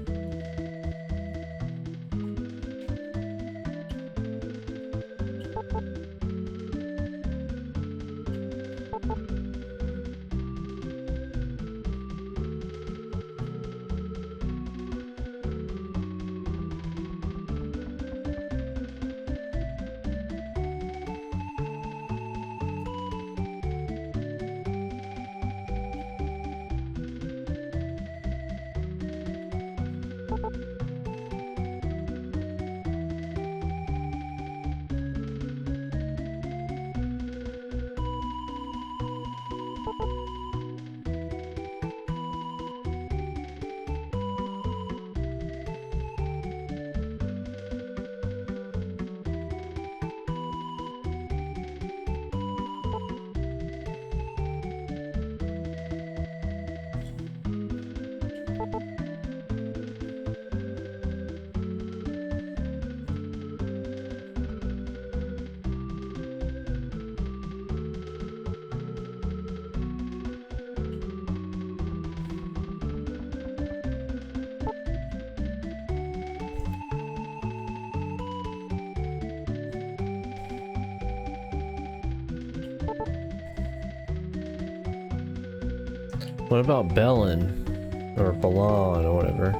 What about Bellin? Or Ballon or whatever?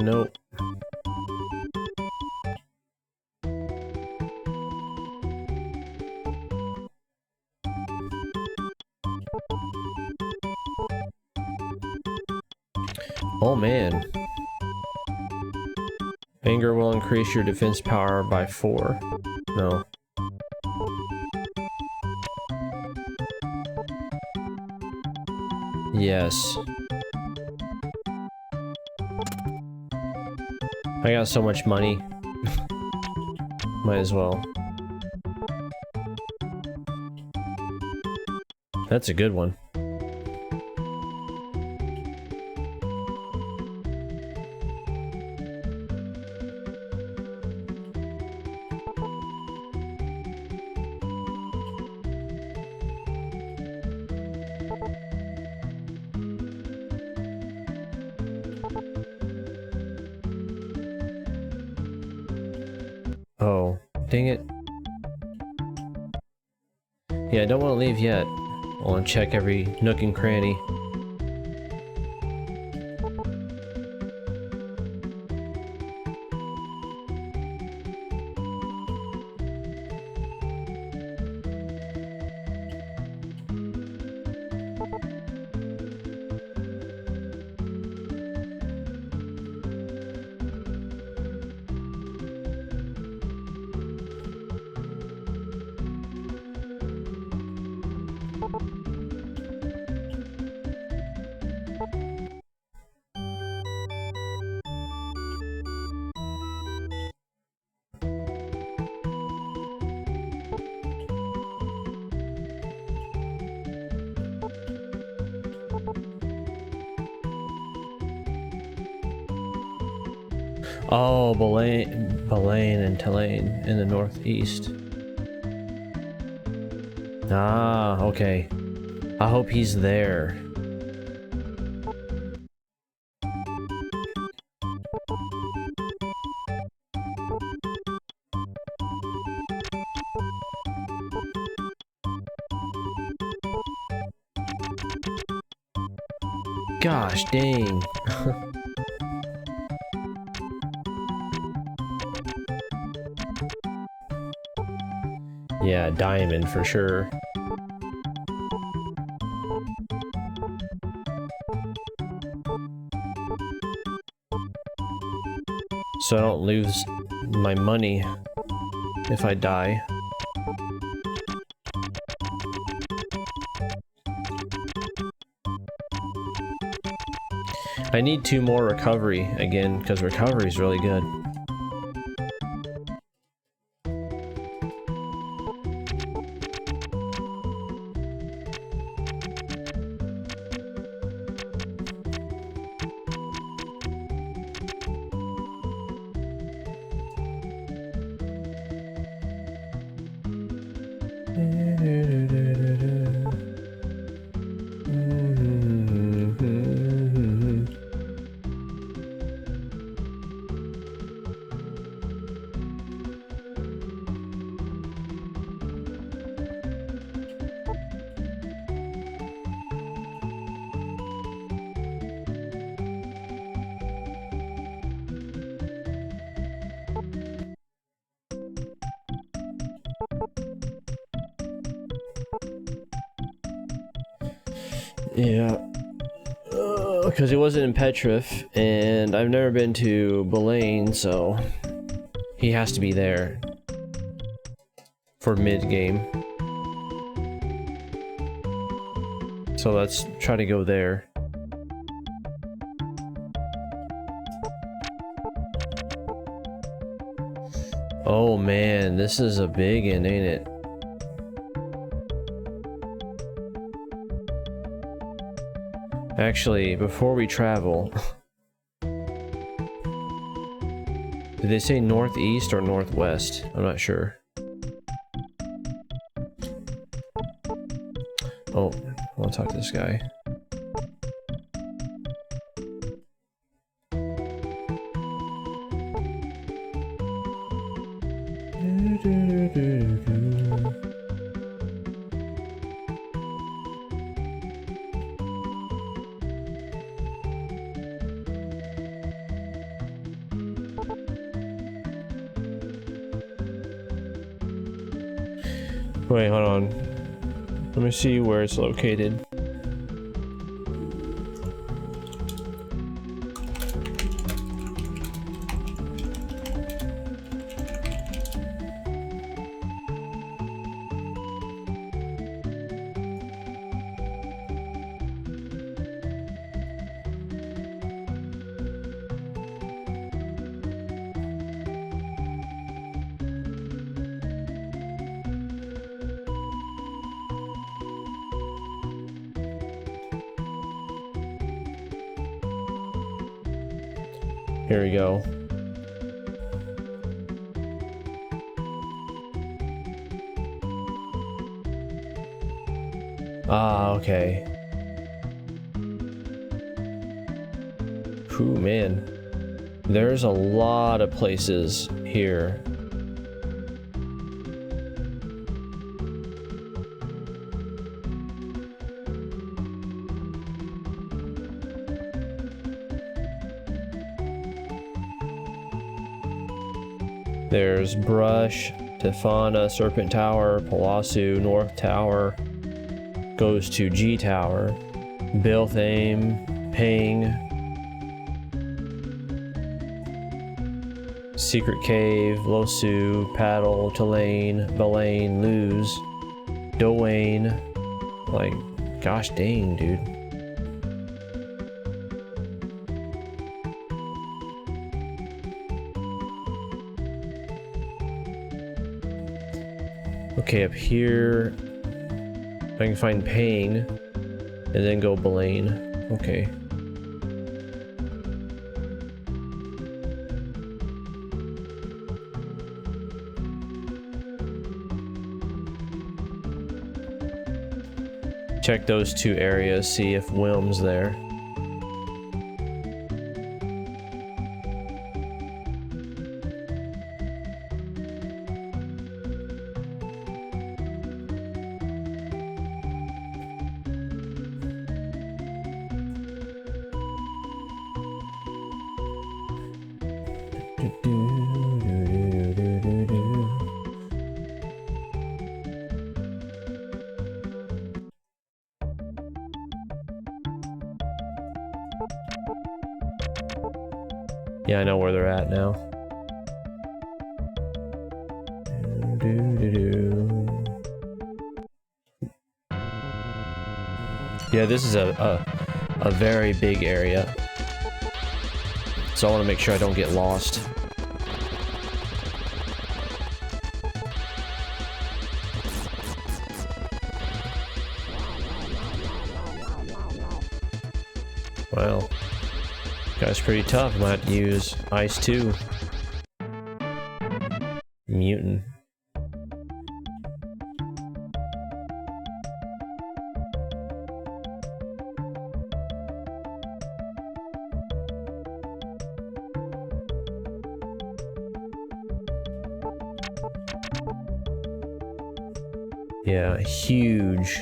Nope. Oh man. Anger will increase your defense power by 4. No. Yes. I got so much money. Might as well. That's a good one. Oh, dang it. Yeah, I don't want to leave yet. I want to check every nook and cranny. Oh, Belaine and Tulane in the northeast. Ah, okay. I hope he's there. Gosh dang. Yeah, diamond for sure. So I don't lose my money if I die. I need 2 more recovery again, because recovery is really good. Yeah. Because it wasn't in Petrif, and I've never been to Belaine, so he has to be there for mid-game. So let's try to go there. Oh man, this is a big one, ain't it? Actually, before we travel... Did they say northeast or northwest? I'm not sure. Oh, I want to talk to this guy. Wait, hold on. Let me see where it's located. Here we go. Ah, okay. Ooh, man. There's a lot of places here. There's Brush, Tefana, Serpent Tower, Palasu, North Tower, goes to G Tower, Bilthame, Ping, Secret Cave, Losu, Paddle, Tulane, Belaine, Luz, Doane. Like, gosh dang, dude. Okay, up here, I can find Payne, and then go Belaine. Okay. Check those 2 areas, see if Wilm's there. Yeah, I know where they're at now. Yeah, this is a very big area. So I want to make sure I don't get lost. Well, guy's pretty tough. I might have to use ice too. Mutant. Yeah, huge.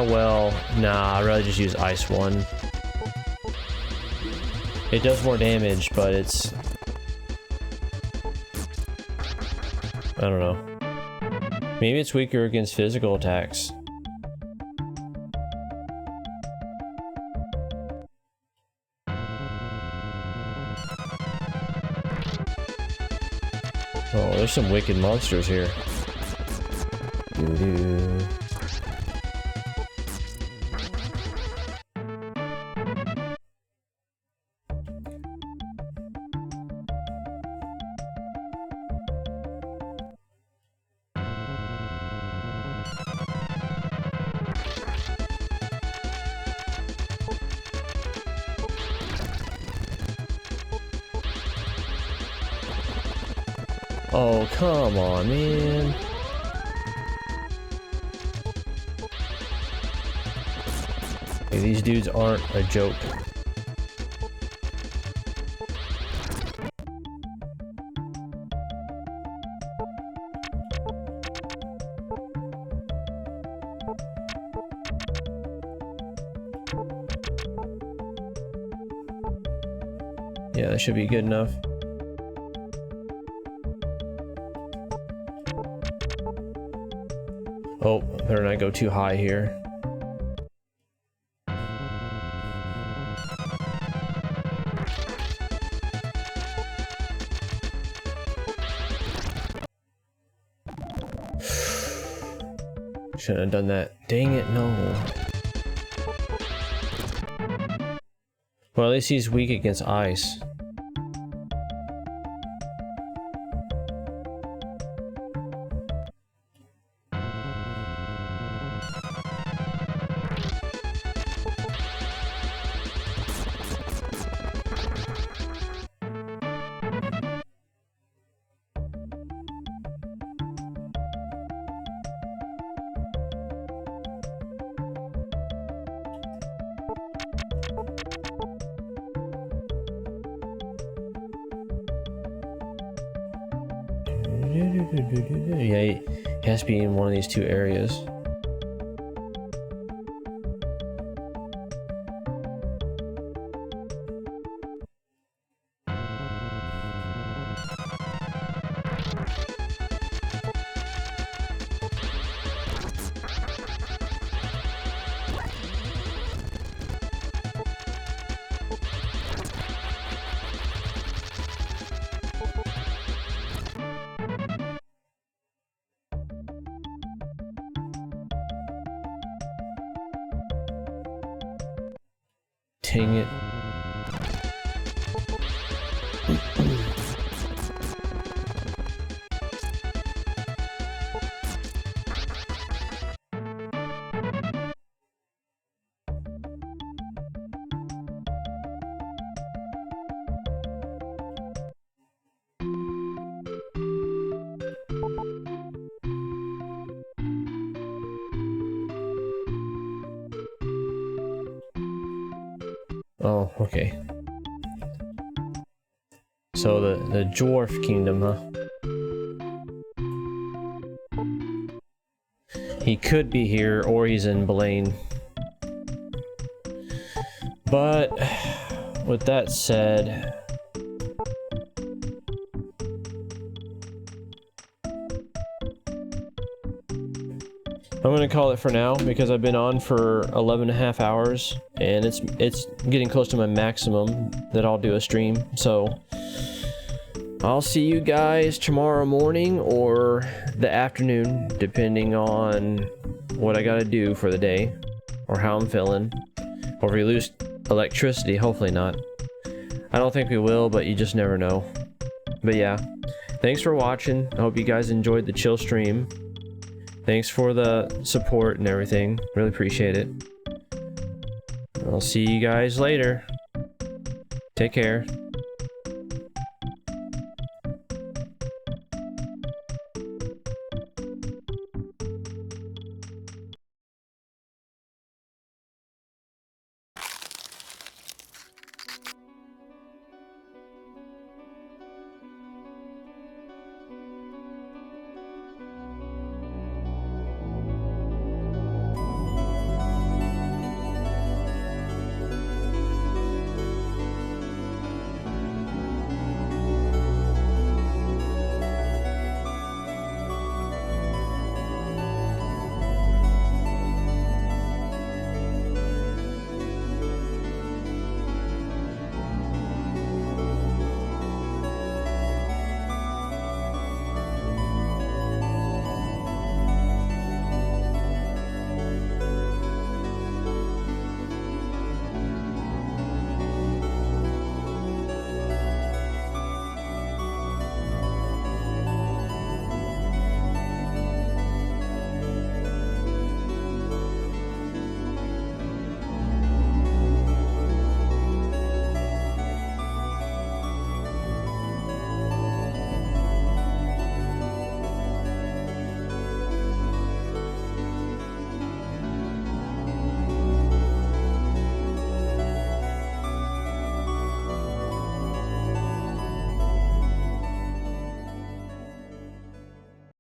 Well, nah, I'd rather just use Ice 1. It does more damage, but it's... I don't know. Maybe it's weaker against physical attacks. Oh, there's some wicked monsters here. Doo-doo. Oh, come on, man. Hey, these dudes aren't a joke. Yeah, that should be good enough. Oh, better not go too high here. Shouldn't have done that. Dang it, no. Well, at least he's weak against ice. Yeah, he has to be in one of these two areas. Dang it. Oh, okay. So the Dwarf Kingdom, huh? He could be here or he's in Blaine. But with that said, I'm gonna call it for now because I've been on for 11.5 hours and it's getting close to my maximum that I'll do a stream. So I'll see you guys tomorrow morning or the afternoon, depending on what I gotta do for the day or how I'm feeling. Or if we lose electricity, hopefully not. I don't think we will, but you just never know. But yeah, thanks for watching. I hope you guys enjoyed the chill stream. Thanks for the support and everything. Really appreciate it. I'll see you guys later. Take care.